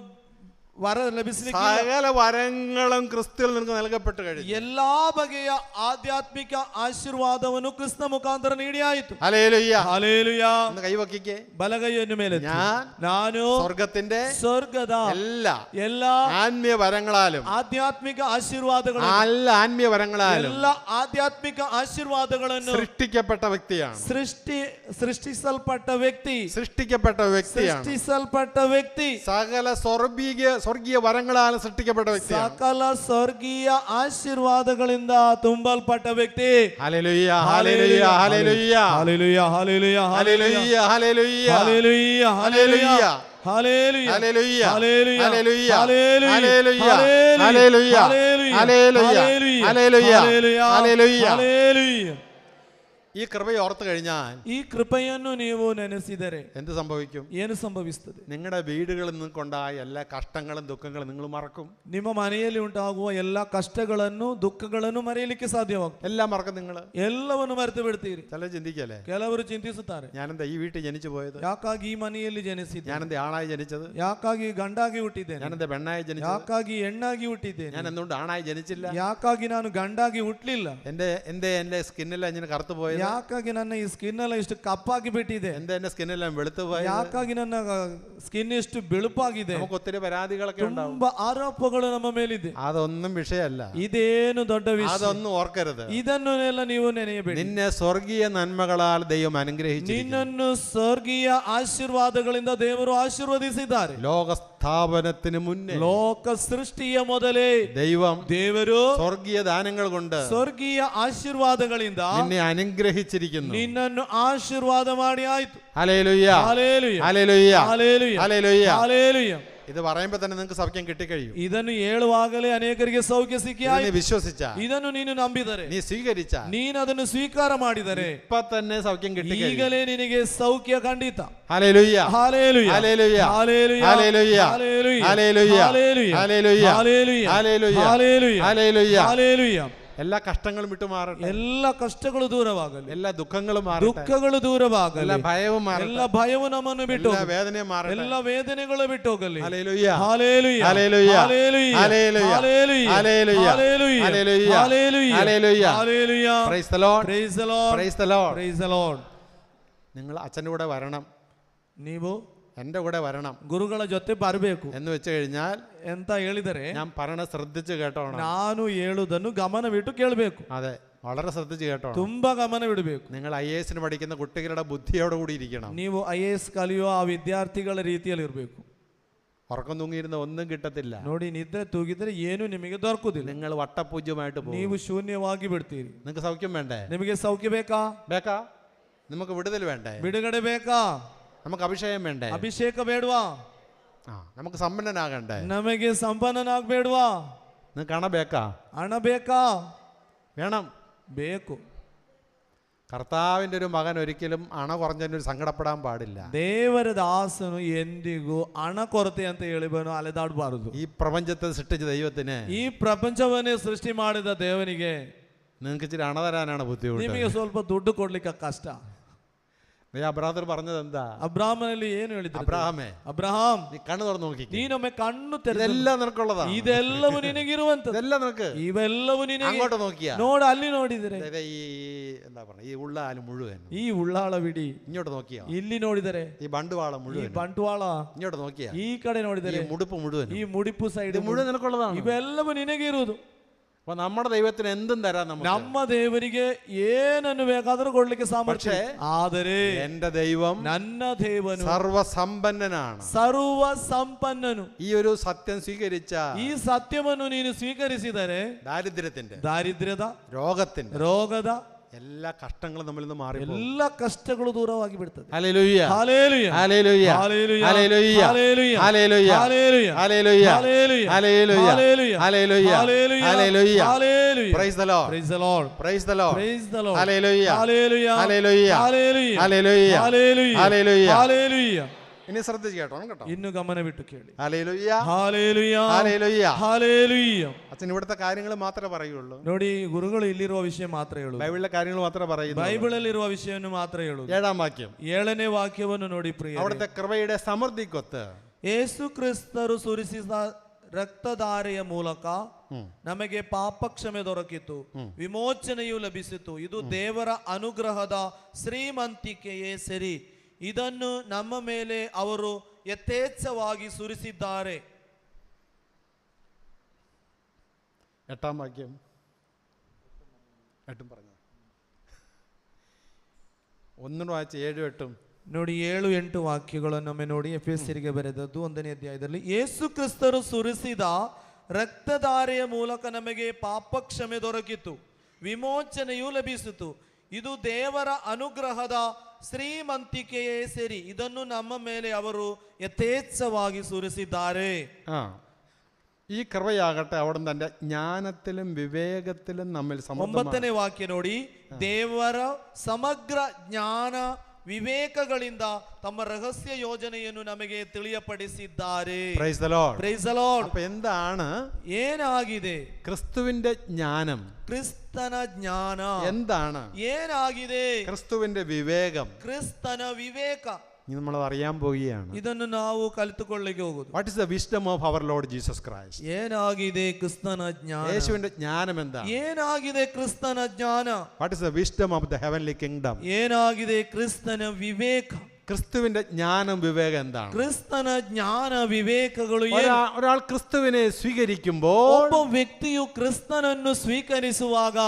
ವರ ಲಭಿಸಲಿಕ್ಕೆ സകല വരങ്ങളും ക്രിസ്തുവിൽ നിനക്ക് നൽകപ്പെട്ട് കഴിഞ്ഞു. ಎಲ್ಲಾ ಬಗೆಯ ಆಧ್ಯಾತ್ಮಿಕ ಆಶೀರ್ವಾದವನ್ನು ಕ್ರಿಸ್ತನ ಮುಖಾಂತರ ನೀಡಿಯಾಯಿತು. ഹല്ലേലൂയ. ಹಲ್ಲೆಲೂಯ. ഒന്ന് കൈവക്കിക്കേ. ಬಲಗೈಯನ್ನು ಮೇಲೆ ನಾನು സ്വർഗത്തിന്റെ ಸ್ವರ್ಗದ എല്ലാ ആത്മീയ വരങ്ങളാലും, ಆಧ್ಯಾತ್ಮಿಕ ಆಶೀರ್ವಾದಗಳು, എല്ലാ ആത്മീയ വരങ്ങളാലും ಎಲ್ಲ ಆಧ್ಯಾತ್ಮಿಕ ಆಶೀರ್ವಾದಗಳನ್ನು സൃഷ്ടിക്കപ്പെട്ട വ്യക്തിയാണ്. ಸೃಷ್ಟಿಸಲ್ಪಟ್ಟ ವ್ಯಕ್ತಿ. സൃഷ്ടിക്കപ്പെട്ട വ്യക്തിയാണ്. ಸೃಷ್ಟಿಸಲ್ಪಟ್ಟ ವ್ಯಕ್ತಿ. സകല സ്വർഗീയ വരങ്ങളാലും സൃഷ്ടിക്കപ്പെട്ട വ്യക്തിയാണ്. ಸಕಲ ಸ್ವರ್ಗೀಯ ಆಶೀರ್ವಾದಗಳಿಂದ ತುಂಬಲ್ಪಟ್ಟ ವ್ಯಕ್ತಿ. Hallelujah. Hallelujah. Hallelujah. Hallelujah. Hallelujah. Hallelujah. Hallelujah. Hallelujah. Hallelujah. Hallelujah. Hallelujah. Hallelujah. Hallelujah. Hallelujah. Hallelujah. Hallelujah. Hallelujah. Hallelujah. Hallelujah. Hallelujah. ഈ കൃപയെ ഓർത്തു കഴിഞ്ഞാൽ, ಈ ಕೃಪೆಯನ್ನು ನೀವು ನೆನೆಸಿದರೆ എന്ത് സംഭവിക്കും? ಏನು ಸಂಭವಿಸುತ್ತದೆ? നിങ്ങളുടെ വീടുകളിൽ നിന്നുകൊണ്ടായ എല്ലാ കഷ്ടങ്ങളും ദുഃഖങ്ങളും നിങ്ങൾ മറക്കും. ನಿಮ್ಮ ಮನೆಯಲ್ಲಿ ಉಂಟಾಗುವ ಎಲ್ಲ ಕಷ್ಟಗಳನ್ನು ದುಃಖಗಳನ್ನು ಮರೆಯಲಿಕ್ಕೆ ಸಾಧ್ಯವಾಗುತ್ತದೆ. എല്ലാം മറക്കും. നിങ്ങൾ ಎಲ್ಲವನ್ನು ಮರೆತು ಬಿಡ್ತೀರಿ. ചില ചിന്തിക്കല്ലേ, ಕೆಲವರು ಚಿಂತಿಸುತ್ತಾರೆ, ഞാനെന്താ ഈ വീട്ടിൽ ജനിച്ചു പോയത്? ಯಾಕಾಗಿ ಈ ಮನೆಯಲ್ಲಿ ಜನಿಸಿದೆ? ഞാനെന്താ ആണായി ജനിച്ചത്? ಯಾಕಾಗಿ ಗಂಡಾಗಿ ಹುಟ್ಟಿದ್ದೇನೆ? ഞാനെന്താ പെണ്ണായി ജനിച്ചത്? ಯಾಕಾಗಿ ಹೆಣ್ಣಾಗಿ ಹುಟ್ಟಿದ್ದೇನೆ? ഞാൻ എന്തുകൊണ്ട് ആണായി ജനിച്ചില്ല? ಯಾಕಾಗಿ ನಾನು ಗಂಡಾಗಿ ಹುಟ್ಟಲಿಲ್ಲ? എന്റെ സ്കിന്നെല്ലാം ഇങ്ങനെ കറുത്തു പോയത്? ಯಾಕಾಗಿ ನನ್ನ ಈ ಸ್ಕಿನ್ ಎಲ್ಲ ಇಷ್ಟು ಕಪ್ಪಾಗಿ ಬಿಟ್ಟಿದೆ? എന്റെ സ്കിന്നെല്ലാം വെളുത്തു പോയത്? ಯಾಕಾಗಿ ನನ್ನ ಸ್ಕಿನ್ ಇಷ್ಟು ಬೆಳುಪಾಗಿದೆ? നമുക്ക് ഒത്തിരി പരാതികളൊക്കെ ഉണ്ടാവും. ತುಂಬಾ ಆರೋಪಗಳು ನಮ್ಮ ಮೇಲಿದೆ. അതൊന്നും വിഷയമല്ല. ಇದೇನು ದೊಡ್ಡ ವಿಷಯ? അതൊന്നും ഓർക്കരുത്. ಇದನ್ನೆಲ್ಲ ನೀವು ನೆನೆಯಬೇಡಿ. നിന്നെ സ്വർഗീയ നന്മകളാൽ ദൈവം അനുഗ്രഹിച്ചു. ನಿನ್ನನ್ನು ಸ್ವರ್ಗೀಯ ಆಶೀರ್ವಾದಗಳಿಂದ ದೇವರು ಆಶೀರ್ವದಿಸಿದ್ದಾರೆ. ലോക സ്ഥാപനത്തിന് മുന്നേ, ಲೋಕ ಸೃಷ್ಟಿಯ ಮೊದಲೇ ದೇವರು സ്വർഗീയ ദാനങ്ങൾ കൊണ്ട് ಸ್ವರ್ಗೀಯ ಆಶೀರ್ವಾದಗಳಿಂದ നിന്നെ അനുഗ്രഹിച്ചിരിക്കുന്നു. ನಿನ್ನನ್ನು ಆಶೀರ್ವಾದ ಮಾಡಿ ಆಯ್ತು. Hallelujah. Hallelujah. Hallelujah. Hallelujah. Hallelujah. Hallelujah. ഇത് പറയുമ്പോൾ തന്നെ നിങ്ങൾക്ക് സൗഖ്യം കിട്ടിക്കഴിയും. ಇದನ್ನು ಹೇಳುವಾಗಲೇ ಅನೇಕರಿಗೆ ಸೌಖ್ಯ ಸಿಕ್ಕಿ നീ വിശ്വസിച്ച, ಇದನ್ನು ನೀನು ನಂಬಿದರೆ, നീ സ്വീകരിച്ച, ನೀನು ಅದನ್ನು ಸ್ವೀಕಾರ ಮಾಡಿದರೆ ഇപ്പൊ തന്നെ സൗഖ്യം കിട്ടിക്കഴിയും. ಈಗಲೇ ನಿನಗೆ ಸೌಖ್ಯ ಖಂಡಿತ. Hallelujah. Hallelujah. Hallelujah. Hallelujah. Hallelujah. Hallelujah. Hallelujah. Hallelujah. Hallelujah. Hallelujah. Hallelujah. Hallelujah. Hallelujah. Hallelujah. എല്ലാ കഷ്ടങ്ങളും വിട്ടുമാറട്ടെ. ಎಲ್ಲ ಕಷ್ಟಗಳು ದೂರವಾಗಲಿ. എല്ലാ ദുഃഖങ്ങളും മാറട്ടെ. ದುಃಖಗಳು ದೂರವಾಗಲಿ. എല്ലാ ഭയവും മാറട്ടെ. ಎಲ್ಲ ಭಯವು ನಮ್ಮನ್ನು ಬಿಟ್ಟು, എല്ലാ വേദനയും മാറട്ടെ. ಎಲ್ಲ ವೇದನೆಗಳು ಬಿಟ್ಟು ಹೋಗಲಿ. Hallelujah. Hallelujah. Hallelujah. Hallelujah. Hallelujah. Hallelujah. Hallelujah. Hallelujah. Hallelujah. Hallelujah. Hallelujah. Hallelujah. Praise the Lord. Praise the Lord. Praise the Lord. Praise the Lord. നിങ്ങൾ അച്ഛൻ്റെ കൂടെ വരണം. ನೀವು എൻ്റെ കൂടെ വരണം ಗುರುಗಳ ಜೊತೆ ಬರಬೇಕು എന്ന് വെച്ച് കഴിഞ്ഞാൽ ಎಂತ ಹೇಳಿದರೆ ഞാൻ പറയണ ശ്രദ്ധിച്ച് കേട്ടോണം. ನಾನು ಹೇಳುವುದನ್ನು ಗಮನವಿಟ್ಟು ಕೇಳಬೇಕು. അതെ, വളരെ ശ്രദ്ധിച്ച് കേട്ടോണം. ತುಂಬಾ ಗಮನವಿಡಬೇಕು. നിങ്ങൾ IAS പഠിക്കുന്ന കുട്ടികളുടെ ബുദ്ധിയോട് കൂടി ഇരിക്കണം. ನೀವು IAS ಕಲಿಯುವ ಆ ವಿದ್ಯಾರ್ಥಿಗಳ ರೀತಿಯಲ್ಲಿ ಇರಬೇಕು. ഉറക്കം തൂങ്ങിയിരുന്ന ഒന്നും കിട്ടത്തില്ല. ನೋಡಿ, ನಿದ್ರೆ ತೂಗಿದ್ರೆ ಏನು ನಿಮಗೆ ದೊರಕುದಿಲ್ಲ. നിങ്ങൾ വട്ടപൂജ്യമായിട്ട് പോകും. ನೀವು ಶೂನ್ಯವಾಗಿ ಬಿಡ್ತೀರಿ. നിങ്ങൾക്ക് സൗഖ്യം വേണ്ടേ? ನಿಮಗೆ ಸೌಖ್ಯ ಬೇಕಾ? ಬೇಕಾ? നമുക്ക് വിടുതൽ വേണ്ടേ? ಬಿಡುಗಡೆ ಬೇಕಾ? നമുക്ക് അഭിഷേകം വേണ്ടേ? ಅಭಿಷೇಕ ಬೇಡವಾ? നമുക്ക് സമ്പന്നനാകണ്ടേ? ನಮಗೆ ಸಂಪನ್ನನಾಗಬೇಡವಾ? നിങ്ങൾക്ക് ಹಣ ಬೇಕಾ? ಹಣ ಬೇಕಾ? വേണം. ಬೇಕು. കർത്താവിൻ്റെ ഒരു മകൻ ഒരിക്കലും അണ കുറഞ്ഞൊരു സങ്കടപ്പെടാൻ പാടില്ല. ದೇವರ ದಾಸನು ಎಂದಿಗೂ ಹಣ ಕೊರತೆ ಅಂತ ಹೇಳಿಬನು ಅಲೆದಾಡಬಾರದು. ഈ പ്രപഞ്ചത്തെ സൃഷ്ടിച്ച ദൈവത്തിന്, ಈ ಪ್ರಪಂಚವನ್ನೇ ಸೃಷ್ಟಿ ಮಾಡಿದ ದೇವನಿಗೆ നിങ്ങൾക്ക് ഇച്ചിരി അണ തരാനാണ് ബുദ്ധിമുട്ട്. ನಿಮಗೆ ಸ್ವಲ್ಪ ದುಡ್ಡು ಕೊಡ್ಲಿಕ್ಕೆ ಕಷ್ಟ. അബ്രാഹം പറഞ്ഞത് എന്താ? ಅಬ್ರಾಹ್ಮನಲ್ಲಿ ಏನು ಹೇಳಿದ್ರು? അബ്രാഹമേ, ಅಬ್ರಹಾಂ, നീ കണ്ണു തുറന്ന് നോക്കി, ನೀನೊಮ್ಮೆ ಕಣ್ಣು ತೆರೆದು ഇതെല്ലാം നിനക്കുള്ളതാ, ಇದೆಲ್ಲವೂ ನಿನಗಿರುವಂತದ್ದು, ഇതെല്ലാം നിനക്ക്. ಇವೆಲ್ಲವೂ ನಿನಗೆ. അങ്ങോട്ട് നോക്കിയാ ನೋಡು, ಅಲ್ಲಿ ನೋಡಿದರೆ ഈ എന്താ പറഞ്ഞ ഈ ഉള്ളാല് മുഴുവൻ, ಈ ಉಳ್ಳಾಳವಿಡಿ ഇങ്ങോട്ട് നോക്കിയാ, ಇಲ್ಲಿ ನೋಡಿದರೆ ഈ ബണ്ടുവാള ಈ മുഴുവൻ, ಬಂಟ್ವಾಳ ഇങ്ങോട്ട് നോക്കിയാ ಈ ಕಡೆ ನೋಡಿದರೆ ഈ മുടുപ്പ് മുഴുവൻ, ಈ ಮುಡಿಪು ಸೈಡ್ ഇത് മുഴുവൻ നിനക്കുള്ളതാണ്. ಇವೆಲ್ಲವೂ ನಿನಗೆ ಇರುವುದು. അപ്പൊ നമ്മുടെ ദൈവത്തിന് എന്തും തരാം നമുക്ക്. ನಮ್ಮ ದೇವರಿಗೆ ಏನನ್ನು ಬೇಕಾದರೂ ಕೊಡ್ಲಿಕ್ಕೆ ಸಾಮರ್ಥ್ಯ. ಆದರೆ എന്റെ ദൈവം, ನನ್ನ ದೇವನು സർവസമ്പന്നനാണ്. ಸರ್ವ ಸಂಪನ್ನನು. ഈ ഒരു സത്യം സ്വീകരിച്ച, ಈ ಸತ್ಯವನ್ನು ನೀನು ಸ್ವೀಕರಿಸಿದರೆ ദാരിദ്ര്യത്തിന്റെ, ದಾರಿದ್ರ್ಯದ, രോഗത്തിന്റെ, ರೋಗದ എല്ലാ കഷ്ടങ്ങളും നമ്മളിൽ നിന്ന് മാറി. ಎಲ್ಲ ಕಷ್ಟಗಳು ದೂರವಾಗಿ ಬಿಡ್ತದೆ. Hallelujah, hallelujah, hallelujah, hallelujah, hallelujah, hallelujah, hallelujah, hallelujah, hallelujah, hallelujah, hallelujah, hallelujah, hallelujah, hallelujah, hallelujah. Praise the Lord, Praise the Lord, praise the Lord, Praise the Lord, hallelujah, hallelujah, hallelujah, hallelujah, hallelujah, hallelujah, hallelujah. Hallelujah. ഇനി ശ്രദ്ധിച്ച് കേട്ടോണം കേട്ടോ. ഇന്ന് ഗമനവിട്ട് കേളി. Hallelujah, hallelujah, hallelujah, hallelujah. അച്ഛൻ ഇവിടുത്തെ കാര്യങ്ങൾ മാത്രമേ പറയുള്ളൂ. ನೋಡಿ, ಗುರುಗಳು ಇಲ್ಲಿರುವ ವಿಷಯ ಮಾತ್ರ ಹೇಳುವುದು. ബൈബിളിലെ കാര്യങ്ങൾ മാത്രമേ പറയുള്ളൂ. ബൈബിളിലിರುವ വിഷಯವನ್ನು ಮಾತ್ರ ಹೇಳುವುದು. 7-ാം വാക്യം, 7ನೇ ವಾಕ್ಯವನ್ನು ನೋಡಿ ಪ್ರಿಯರೇ. അവിടുത്തെ കൃപയുടെ സമൃദ്ധിക്കൊത്ത് ಯೇಸು ಕ್ರಿಸ್ತರು ಸುರಿಸಿದ ರಕ್ತಧಾರೆಯ ಮೂಲಕ ನಮಗೆ ಪಾಪ ಕ್ಷಮೆ ದೊರಕಿತು, ವಿಮೋಚನೆಯು ಲಭಿಸಿತು. ಇದು ದೇವರ ಅನುಗ್ರಹದ ಶ್ರೀಮಂತಿಕೆಯೇ ಸರಿ. ಇದನ್ನು ನಮ್ಮ ಮೇಲೆ ಅವರು ಯಥೇಚ್ಛವಾಗಿ ಸುರಿಸಿದ್ದಾರೆ. 8-ാം വാക്യം, 8 പറഞ്ഞു, ഒന്നും വായിച്ച് 7-8. ನೋಡಿ, 7-8 ವಾಕ್ಯಗಳನ್ನೊಮ್ಮೆ ನೋಡಿ. ಎಫೆಸರಿಗೆ ಬರೆದದ್ದು 1ನೇ ಅಧ್ಯಾಯದಲ್ಲಿ, ಯೇಸು ಕ್ರಿಸ್ತರು ಸುರಿಸಿದ ರಕ್ತಧಾರೆಯ ಮೂಲಕ ನಮಗೆ ಪಾಪ ಕ್ಷಮೆ ದೊರಕಿತು, ವಿಮೋಚನೆಯು ಲಭಿಸಿತು. ಇದು ದೇವರ ಅನುಗ್ರಹದ ಶ್ರೀಮಂತಿಕೆಯೇ ಸರಿ. ಇದನ್ನು ನಮ್ಮ ಮೇಲೆ ಅವರು ಯಥೇಚ್ಛವಾಗಿ ಸುರಿಸಿದ್ದಾರೆ. ഈ കൃപയാകട്ടെ അവിടെ തന്റെ ജ്ഞാനത്തിലും വിവേകത്തിലും നമ്മിൽ 9ನೇ ವಾಕ್ಯ ನೋಡಿ, ದೇವರ ಸಮಗ್ರ ಜ್ಞಾನ ವಿವೇಕಗಳಿಂದ ತಮ್ಮ ರಹಸ್ಯ ಯೋಜನೆಯನ್ನು ನಮಗೆ ತಿಳಿಯಪಡಿಸಿದ್ದಾರೆ. Praise the Lord. Praise the Lord. അപ്പോൾ എന്താണ് ಏನಾಗಿದೆ ക്രിസ്തുവിന്റെ ജ്ഞാനം? ಕ್ರಿಸ್ತನ ಜ್ಞಾನ എന്താണ് ಏನಾಗಿದೆ? ക്രിസ്തുവിന്റെ വിവേകം. ಕ್ರಿಸ್ತನ ವಿವೇಕ. ഇനി നമ്മൾ അറിയാൻ പോവുകയാണ്. ಇದನ್ನು ನಾವು ಕಲಿತುಕೊಳ್ಳಿಕ್ಕೆ ಹೋಗುದು. What is the wisdom of our Lord Jesus Christ? ಏನಾಗಿದೆ ಕ್ರಿಸ್ತನ ಜ್ಞಾನ? യേശുവിന്റെ ജ്ഞാനം എന്താണ്? ಏನಾಗಿದೆ ಕ್ರಿಸ್ತನ ಜ್ಞಾನ? What is the wisdom of the heavenly kingdom? ಏನಾಗಿದೆ ಕ್ರಿಸ್ತನ ವಿವೇಕ? ക്രിസ്തുവിന്റെ ജ്ഞാനം വിവേകം എന്താണ്? ಕ್ರಿಸ್ತನ ಜ್ಞಾನ ವಿವೇಕಗಳು ഒരാൾ ക്രിസ്തുവിനെ സ്വീകരിക്കുമ്പോൾ, ಒಬ್ಬ ವ್ಯಕ್ತಿಯು ಕ್ರಿಸ್ತನನ್ನು ಸ್ವೀಕರಿಸುವಾಗ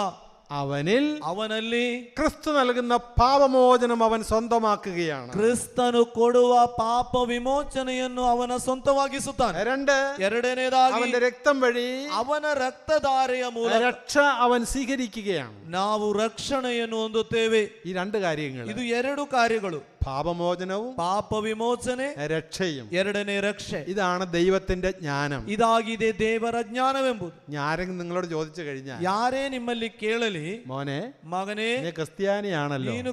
അവನಲ್ಲಿ ക്രിസ്തു നൽകുന്ന പാപമോചനം അവൻ സ്വന്തമാക്കുകയാണ്. ಕ್ರಿಸ್ತನು ಕೊಡುವ ಪಾಪ ವಿಮೋಚನೆಯನ್ನು ಅವನ ಸ್ವಂತವಾಗಿಸುತ್ತಾನೆ. 2, ಎರಡನೇದಾಗಿ അവന്റെ രക്തം വഴി ಅವನ ರಕ್ತಧಾರೆಯ ಮೂಲಕ രക്ഷ അവൻ സ്വീകരിക്കുകയാണ്. ನಾವು ರಕ್ಷಣೆಯನ್ನು ಹೊಂದುತ್ತೇವೆ. ഈ 2 കാര്യങ്ങൾ, ಇದು 2 ಕಾರ್ಯಗಳು, പാപമോചനവും ಪಾಪ ವಿಮೋಚನೆ, രക്ഷയും. 2ನೇ ರಕ್ಷೆ. ഇതാണ് ദൈവത്തിന്റെ ജ്ഞാനം. ಇದಾಗಿದೆ ದೇವರ ಜ್ಞಾನವೆಂಬುದು. ആരെങ്കിലും നിങ്ങളോട് ചോദിച്ചു കഴിഞ്ഞാൽ, ಯಾರೇ ನಿಮ್ಮಲ್ಲಿ ಕೇಳಲಿ, മോനെ, ಮಗನೇ, നീ ക്രിസ്ത്യാനിയാണല്ലോ, ನೀನು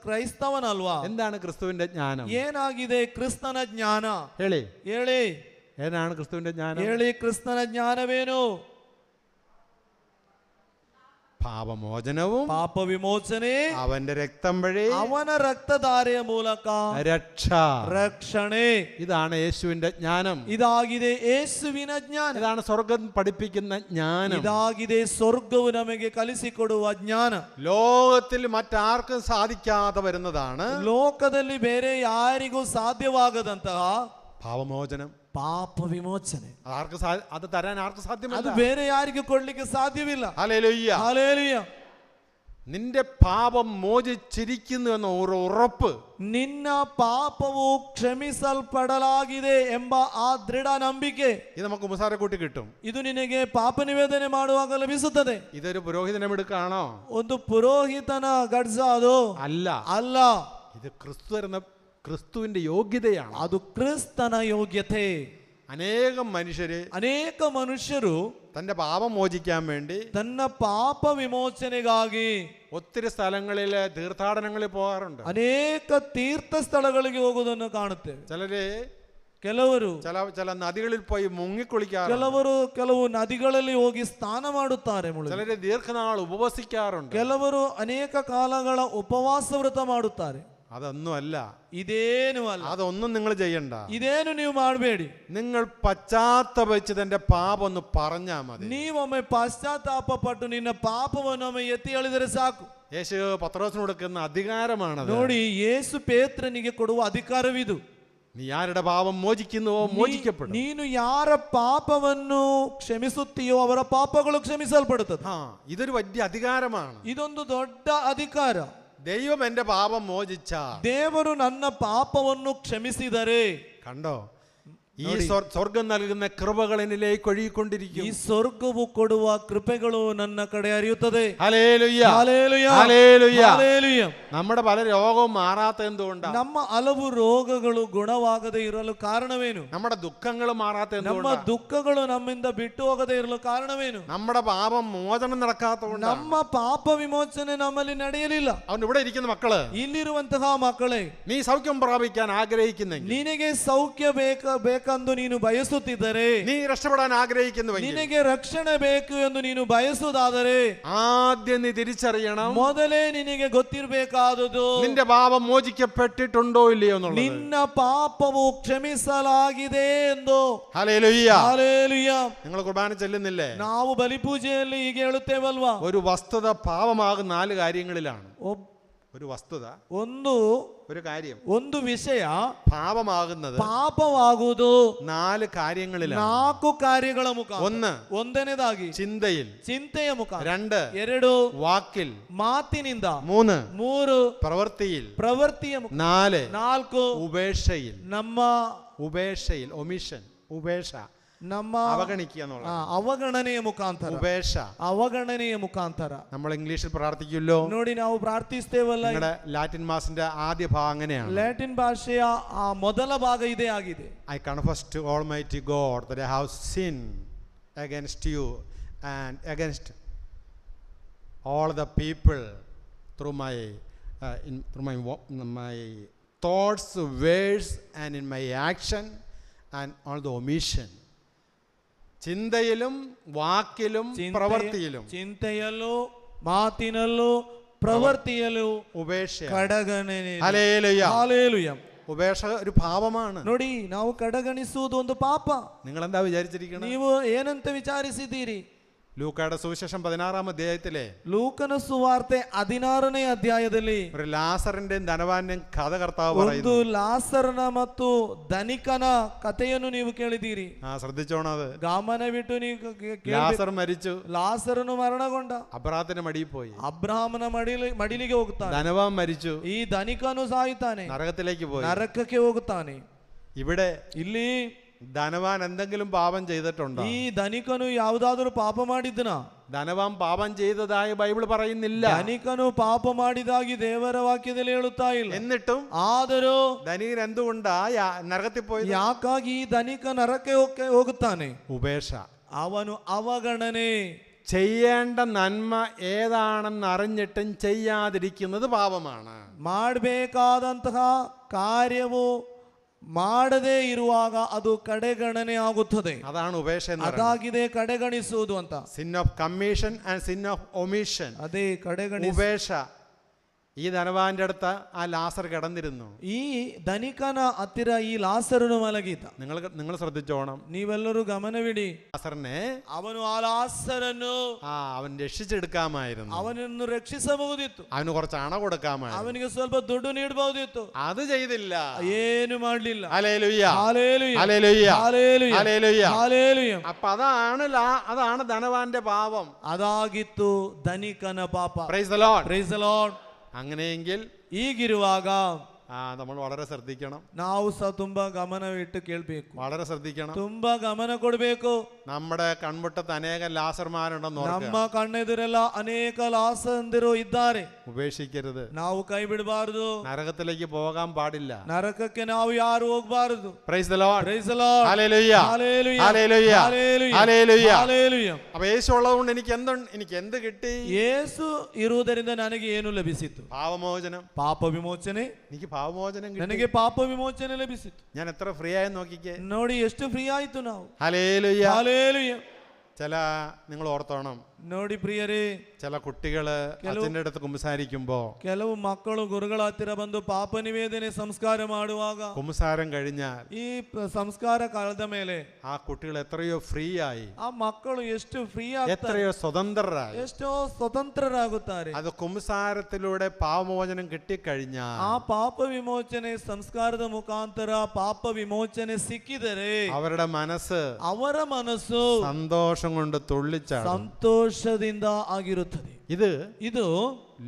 ಕ್ರೈಸ್ತವನಲ್ವಾ, എന്താണ് ക്രിസ്തുവിന്റെ ജ്ഞാനം? ಏನಾಗಿದೆ ಕ್ರಿಸ್ತನ ಜ್ಞಾನ? ಹೇಳಿ, ಏನಾണ് ക്രിസ്തുവിന്റെ ജ്ഞാനം? ಹೇಳಿ, ಕ್ರಿಸ್ತನ ಜ್ಞಾನವೇನು? പാപമോചനവും ಪಾಪ ವಿಮೋಚನೆ, അവന്റെ രക്തം വഴി ಅವನ ರಕ್ತಧಾರೆಯ ಮೂಲಕ രക്ഷ. ರಕ್ಷಣೆ. ഇതാണ് യേശുവിന്റെ ജ്ഞാനം. ಇದಾಗಿದೆ ಯೇಸುವಿನ ಜ್ಞಾನ. ഇതാണ് സ്വർഗം പഠിപ്പിക്കുന്ന ജ്ഞാനം. ಇದಾಗಿದೆ ಸ್ವರ್ಗವು ನಮಗೆ ಕಲಿಸಿಕೊಡುವ ಜ್ಞಾನ. ലോകത്തിൽ മറ്റാർക്കും സാധിക്കാതെ വരുന്നതാണ് ಲೋಕದಲ್ಲಿ ಬೇರೆ ಯಾರಿಗೂ ಸಾಧ್ಯವಾಗದಂತಹ പാപമോചനം, ಪಾಪ ವಿಮೋಚನೆ. അത് തരാൻ ആർക്കും ಅದು സാധ്യമല്ല. ಬೇರೆ ಯಾರಿಗೂ ಕೊಡ್ಲಿಕ್ಕೆ ಸಾಧ್ಯವಿಲ್ಲ. ഹല്ലേലൂയ. ಹಲ್ಲೆಲೂಯ. നിന്റെ പാപം മോചിച്ചിരിക്കുന്നു എന്ന ഒരു ഉറപ്പ്, ನಿನ್ನ ಪಾಪವು ಕ್ಷಮಿಸಲ್ಪಡಲಾಗಿದೆ ಎಂಬ ಆ ದೃಢ ನಂಬಿಕೆ, ഇത് നമുക്ക് മുസാരക്കൂട്ടി കിട്ടും. ಇದು ನಿನಗೆ ಪಾಪ ನಿವೇದನೆ ಮಾಡುವಾಗ ಲಭಿಸುತ್ತದೆ. ഇതൊരു പുരോഹിതനെടുക്കാണോ? ಒಂದು ಪುರೋಹಿತನ ಗಡ್ಜ ಅದು അല്ല. ಅಲ್ಲ. ഇത് ക്രിസ്തുവിന്റെ യോഗ്യതയാണ്. ಅದು ಕ್ರಿಸ್ತನ ಯೋಗ್ಯತೆ. അനേകം ಮನುಷ್ಯರು തന്റെ പാപം മോചിക്കാൻ വേണ്ടി ತನ್ನ ಪಾಪ ವಿಮೋಚನೆಗಾಗಿ ഒത്തിരി സ്ഥലങ്ങളിൽ തീർത്ഥാടനങ്ങളിൽ പോകാറുണ്ട്. ಅನೇಕ ತೀರ್ಥ ಸ್ಥಳಗಳಿಗೆ ಹೋಗುವುದನ್ನು ಕಾಣುತ್ತೇವೆ. ಕೆಲವರು ചില നദികളിൽ പോയി മുങ്ങിക്കുളിക്കാറുണ്ട്. ಕೆಲವು ನದಿಗಳಲ್ಲಿ ಹೋಗಿ ಸ್ನಾನ ಮಾಡುತ್ತಾರೆ. ചിലര് ദീർഘനാൾ ഉപവസിക്കാറുണ്ട്. ಕೆಲವರು ಅನೇಕ ಕಾಲಗಳ ಉಪವಾಸ ವ್ರತ ಮಾಡುತ್ತಾರೆ. അതൊന്നും അല്ല, ಇದೇನು ಅಲ್ಲ. അതൊന്നും നിങ്ങൾ ചെയ്യണ്ട. ಇದೇನು ನೀವು ಮಾಡಬೇಡಿ. നിങ്ങൾ പശ്ചാത്തപിച്ച് തന്റെ പാപം ഒന്ന് പറഞ്ഞാ മതി. ನೀವೊಮ್ಮೆ ಪಶ್ಚಾತ್ತಾಪ ಪಟ್ಟು ನಿನ್ನ ಪಾಪವನ್ನು ಒಮ್ಮೆ ಎತ್ತಿ ಹೇಳಿದರೆ ಸಾಕು. യേശു പത്രോസിന് കൊടുക്കുന്ന അധികാരമാണത്. ನೋಡಿ, ಯೇಸು ಪೇತ್ರನಿಗೆ ಕೊಡುವ ಅಧಿಕಾರವಿದು. നീ ആരുടെ പാപം മോചിക്കുന്നുവോ മോചിക്കപ്പെടും. ನೀನು ಯಾರ ಪಾಪವನ್ನು ಕ್ಷಮಿಸುತ್ತೀಯೋ ಅವರ ಪಾಪಗಳು ಕ್ಷಮಿಸಲ್ಪಡುತ್ತದೆ. ഇതൊരു വലിയ അധികാരമാണ്. ಇದೊಂದು ದೊಡ್ಡ ಅಧಿಕಾರ. ദൈവം എന്റെ പാപം മോചിച്ച, ದೇವರು ನನ್ನ ಪಾಪವನ್ನು ಕ್ಷಮಿಸಿದರೆ, കണ്ടോ, ഈ സ്വർഗം നൽകുന്ന കൃപകൾ എന്നിലേക്ക് ഒഴുകിക്കൊണ്ടിരിക്കും. ಈ ಸ್ವರ್ಗವು ಕೊಡುವ ಕೃಪೆಗಳು ನನ್ನ ಕಡೆ ಹರಿಯುತ್ತದೆ. Hallelujah, hallelujah, hallelujah. ഹല്ലേലൂയ. നമ്മുടെ പല രോഗവും മാറാത്ത എന്തുകൊണ്ടാണ്? ನಮ್ಮ ಹಲವು ರೋಗಗಳು ಗುಣವಾಗದೇ ಇರಲು ಕಾರಣವೇನು? നമ്മുടെ ദുഃഖങ്ങൾ മാറാത്ത ನಮ್ಮ എന്തുകൊണ്ടാണ്? ದುಃಖಗಳು ನಮ್ಮಿಂದ ಬಿಟ್ಟು ಹೋಗದೇ ಇರಲು ಕಾರಣವೇನು? നമ്മുടെ പാപം മോചനം നടക്കാത്തതുകൊണ്ടാണ്. ನಮ್ಮ ಪಾಪ ವಿಮೋಚನೆ ನಮ್ಮಲ್ಲಿ ನಡೆಯಲಿಲ್ಲ. അതുകൊണ്ട് ഇവിടെ ഇരിക്കുന്ന മക്കള്, ಇಲ್ಲಿರುವಂತಹ ಮಕ್ಕಳೇ, നീ സൗഖ്യം പ്രാപിക്കാൻ ആഗ്രഹിക്കുന്നെങ്കിൽ, ನಿನಗೆ ಸೌಖ್ಯ ಬೇಕೆಂದು ನೀನು ಬಯಸುತ್ತಿದ್ದರೆ, നീ രക്ഷപ്പെടാൻ ആഗ്രഹിക്കുന്നുവെങ്കിൽ, ನಿನಗೆ ರಕ್ಷಣೆ ಬೇಕು ಎಂದು ನೀನು ಬಯಸುವುದಾದರೆ, ആദ്യം നീ തിരിച്ചറിയണം, ಮೊದಲೇ ನಿನಗೆ ಗೊತ್ತಿರಬೇಕಾದುದು നിന്റെ പാപം മോചിക്കപ്പെട്ടിട്ടുണ്ടോ ഇല്ലയോ എന്നുള്ളത്. ನಿನ್ನ ಪಾಪವು ಕ್ಷಮಿಸಲಾಗಿದೆ ಎಂದು. Hallelujah, hallelujah. നിങ്ങൾ കുർബാന ചെല്ലുന്നില്ലേ? ನಾವು ಬಲಿಪೂಜೆಯಲ್ಲಿ ಹೀಗೆ ಹೇಳುತ್ತೇವಲ್ವಾ? ഒരു വസ്തുത പാപമാകുന്ന 4 കാര്യങ്ങളിലാണ്. ഒരു വസ്തുത, ഒരു കാര്യം, ಒಂದು ವಿಷಯ പാപമാകുന്നത് ಪಾಪವಾಗುವುದು 4 കാര്യങ്ങളിലാണ്. 4 ಕಾರ್ಯಗಳ ಮುಖಾಂತರ. ಒಂದನೇದಾಗಿ ചിന്തയ മുഖാന്തരം, 2 വാക്കിൽ ಮಾತಿನಿಂದ, 3 പ്രവൃത്തിയിൽ, 4 ഉപേക്ഷയിൽ. ನಮ್ಮ ഒമിഷൻ, ഉപേക്ഷ, ನಮ್ಮ അവഗണിക്കുക എന്നുള്ള ಅವಗಣನೆಯ ಮುಖಾಂತರ, ഉപേക്ഷ, ಅವಗಣನೆಯ ಮುಖಾಂತರ. നമ്മൾ ഇംഗ്ലീഷിൽ പ്രാർത്ഥിക്കുമല്ലോ. ನೋಡಿ, ನಾವು ಪ್ರಾರ್ಥಿಸ್ತೇವಲ್ಲ. ലാറ്റിൻ മാസിന്റെ ആദ്യ ഭാഗം അങ്ങനെയാണ്. ಲ್ಯಾಟಿನ್ ಭಾಷೆಯ ಆ ಮೊದಲ ಭಾಗ ಇದೇ ಆಗಿದೆ. I confess to Almighty God that I have sinned against you and against all the people through my thoughts, words, and in my action and all the omission. ചിന്തയിലും വാക്കിലും പ്രവൃത്തിയിലും, ಚಿಂತೆಯಲ್ಲೂ ಮಾತಿನಲ್ಲೂ ಪ್ರವೃತ್ತಿಯಲ್ಲೂ ഉപേക്ഷ. ಕಡೆಗಣನೆ. Hallelujah, hallelujah. ഉപേക്ഷ ഒരു പാപമാണ്. ನೋಡಿ, ನಾವು ಕಡೆಗಣಿಸುವುದು ಒಂದು ಪಾಪ. നിങ്ങൾ എന്താ വിചാരിച്ചിരിക്കുന്നത്? ನೀವು ಏನಂತ ವಿಚಾರಿಸಿದ್ದೀರಿ? ലൂക്കായുടെ സുവിശേഷം 16-ാം അധ്യായത്തിലെ ಲೂಕನ ಸುವಾರ್ತೆ 16ನೇ ಅಧ್ಯಾಯದಲ್ಲಿ ഒരു ലാസറിന്റെയും ധനവാന്റെയും കഥ കർത്താവ് ಒಂದು പറയുന്നു. ಲಾಸರನ ಮತ್ತು ಧನಿಕನ ಕಥೆಯನ್ನು ನೀವು ಕೇಳಿದ್ದೀರಿ. ശ്രദ്ധിച്ചോണത്. ಗಮನವಿಟ್ಟು ನೀವು ലാസർ മരിച്ചു, ಲಾಸರನು ಮರಣಗೊಂಡ. അബ്രാഹാത്തിന്റെ മടിയിൽ പോയി. ಅಬ್ರಹಾಮನ ಮಡಿಲಿಗೆ ಹೋಗುತ್ತಾನೆ. ധനവാൻ മരിച്ചു, ಈ ಧನಿಕನು ಸಾಯುತ್ತಾನೆ, നരകത്തിലേക്ക് പോയി. ನರಕಕ್ಕೆ ಹೋಗುತ್ತಾನೆ. ಇಲ್ಲಿ ധനവാൻ എന്തെങ്കിലും പാപം ചെയ്തിട്ടുണ്ടോ? ಈ ಧನಿಕನು ಯಾವುದಾದರೂ ಪಾಪ ಮಾಡಿದ್ದನ? ധനവാൻ പാപം ചെയ്തതായി ബൈബിൾ പറയുന്നില്ല. ಧನಿಕನು ಪಾಪ ಮಾಡಿದಾಗಿ ದೇವರ ವಾಕ್ಯದಲ್ಲಿ ಹೇಳುತ್ತಾ ಇಲ್ಲ. എന്നിട്ടും ಆದರೂ ധനികൻ എന്തുകൊണ്ടാ നരകത്തിൽ പോയി? ಯಾಕಾಗಿ ಈ ಧನಿಕ ನರಕ್ಕೆ ಹೋಗುತ್ತಾನೆ? ഉപേക്ഷ. ಅವನು ಅವಗಣನೆ. ചെയ്യേണ്ട നന്മ ഏതാണെന്ന് അറിഞ്ഞിട്ടും ചെയ്യാതിരിക്കുന്നത് പാപമാണ്. ಮಾಡಬೇಕಾದಂತಹ ಕಾರ್ಯವು ಮಾಡದೇ ಇರುವಾಗ ಅದು ಕಡೆಗಣನೆ ಆಗುತ್ತದೆ. അതാണ് ഉപേക്ഷ എന്ന് പറയുന്നത്. ಅದಾಗಿದೆ ಕಡೆಗಣಿಸುವುದು ಅಂತ. Sin of commission and sin of omission. ಅದೇ ಕಡೆಗಣಿಸುವುದು. ഉപേക്ഷ. ഈ ധനവാന്റെ അടുത്ത് ആ ലാസർ കിടന്നിരുന്നു. ಈ ಧನಿಕನ ಹತ್ತಿರ ಈ ಲಾಸರನು ಮಲಗಿದ್ದ. നിങ്ങൾ ശ്രദ്ധിച്ചോണം. ನೀವೆಲ್ಲರೂ ಗಮನವಿಡಿ. ലാസറിനെ ಅವನು ಆ ಲಾಸರನ್ನು അവൻ രക്ഷിച്ചെടുക്കാമായിരുന്നു. ಅವನನ್ನು ರಕ್ಷಿಸಬಹುದಿತ್ತು. അവന് കുറച്ച് അണ കൊടുക്കാമായിരുന്നു. ಅವನಿಗೆ ಸ್ವಲ್ಪ ದುಡ್ಡು ನೀಡಬಹುದಿತ್ತು. അത് ചെയ്തില്ല. ಏನು ಮಾಡಲಿಲ್ಲ. Hallelujah, hallelujah, hallelujah, hallelujah, hallelujah, hallelujah. അപ്പൊ അതാണ് ധനവാന്റെ പാപം. ಅದಾಗಿತ್ತು ಧನಿಕನ ಪಾಪ. Praise the Lord. Praise the Lord. അങ്ങനെയെങ്കിൽ ಈಗಿರುವಾಗ നമ്മൾ വളരെ ശ്രദ്ധിക്കണം. ನಾವು ಸಹ ತುಂಬಾ ಗಮನವಿಟ್ಟು ಕೇಳಬೇಕು. വളരെ ശ്രദ്ധിക്കണം. ತುಂಬಾ ಗಮನ ಕೊಡಬೇಕು. നമ്മുടെ കൺമുട്ടത്ത് അനേകം ലാസർമാരുണ്ടെന്ന് ഓർക്കുക. ನಮ್ಮ ಕಣ್ಣೆದುರೆಲ್ಲ ಅನೇಕ ಲಾಸಂದಿರು ಇದ್ದಾರೆ. ഉപേക്ഷിക്കരുത്. ನಾವು ಕೈ ಬಿಡಬಾರದು. നരകത്തിലേക്ക് പോകാൻ പാടില്ല. ನರಕಕ್ಕೆ ನಾವು ಯಾರು ಹೋಗಬಾರದು. Praise the Lord. Praise the Lord. Hallelujah, hallelujah, hallelujah, hallelujah, hallelujah. Hallelujah. അപ്പോൾ യേശു ഉള്ളതുകൊണ്ട് എനിക്ക് എന്ത് കിട്ടി? ಯೇಸು ಇರುವುದರಿಂದ ನನಗೆ ಏನು ಲಭಿಸಿತು? പാപമോചനം. ಪಾಪ ವಿಮೋಚನೆ. എനിക്ക് പാപമോചനം കിട്ടി. ನನಗೆ ಪಾಪ ವಿಮೋಚನೆ ಲಭಿಸಿತು. ഞാൻ എത്ര ഫ്രീ ആയി നോക്കിക്കേ. ನೋಡಿ ಎಷ್ಟು ಫ್ರೀ ಆಯ್ತು ನಾವು. Hallelujah, hallelujah. നിങ്ങൾ ഓർത്തോണം. ನೋಡಿ ಪ್ರಿಯರೇ, ചില കുട്ടികള് അച്ഛൻ്റെ അടുത്ത് കുമ്പസാരിക്കുമ്പോ ಕೆಲವು ಮಕ್ಕಳು ಗುರುಗಳ ಹತ್ತಿರ ಬಂದು ಪಾಪ ನಿವೇದನೆ ಸಂಸ್ಕಾರ ಮಾಡುವಾಗ കുമ്പസാരം കഴിഞ്ഞാൽ ಈ ಸಂಸ್ಕಾರ ಕಾಲದ ಮೇಲೆ ആ കുട്ടികൾ എത്രയോ ഫ്രീ ആയി, ಆ ಮಕ್ಕಳು ಎಷ್ಟು ಫ್ರೀ എത്രയോ സ്വതന്ത്രരായി, ಎಷ್ಟೋ ಸ್ವತಂತ್ರರಾಗುತ್ತಾರೆ. അത് കുമ്പസാരത്തിലൂടെ പാപമോചനം കിട്ടിക്കഴിഞ്ഞാൽ, ಆ ಪಾಪ ವಿಮೋಚನೆ ಸಂಸ್ಕಾರದ ಮುಖಾಂತರ ಪಾಪ ವಿಮೋಚನೆ ಸಿಕ್ಕಿದರೆ അവരുടെ മനസ്സ് ಅವರ ಮನಸ್ಸು സന്തോഷം കൊണ്ട് തുള്ളിച്ചാടും. ಸಂತೋಷದಿಂದ ಆಗಿರುತ್ತದೆ. ഇത്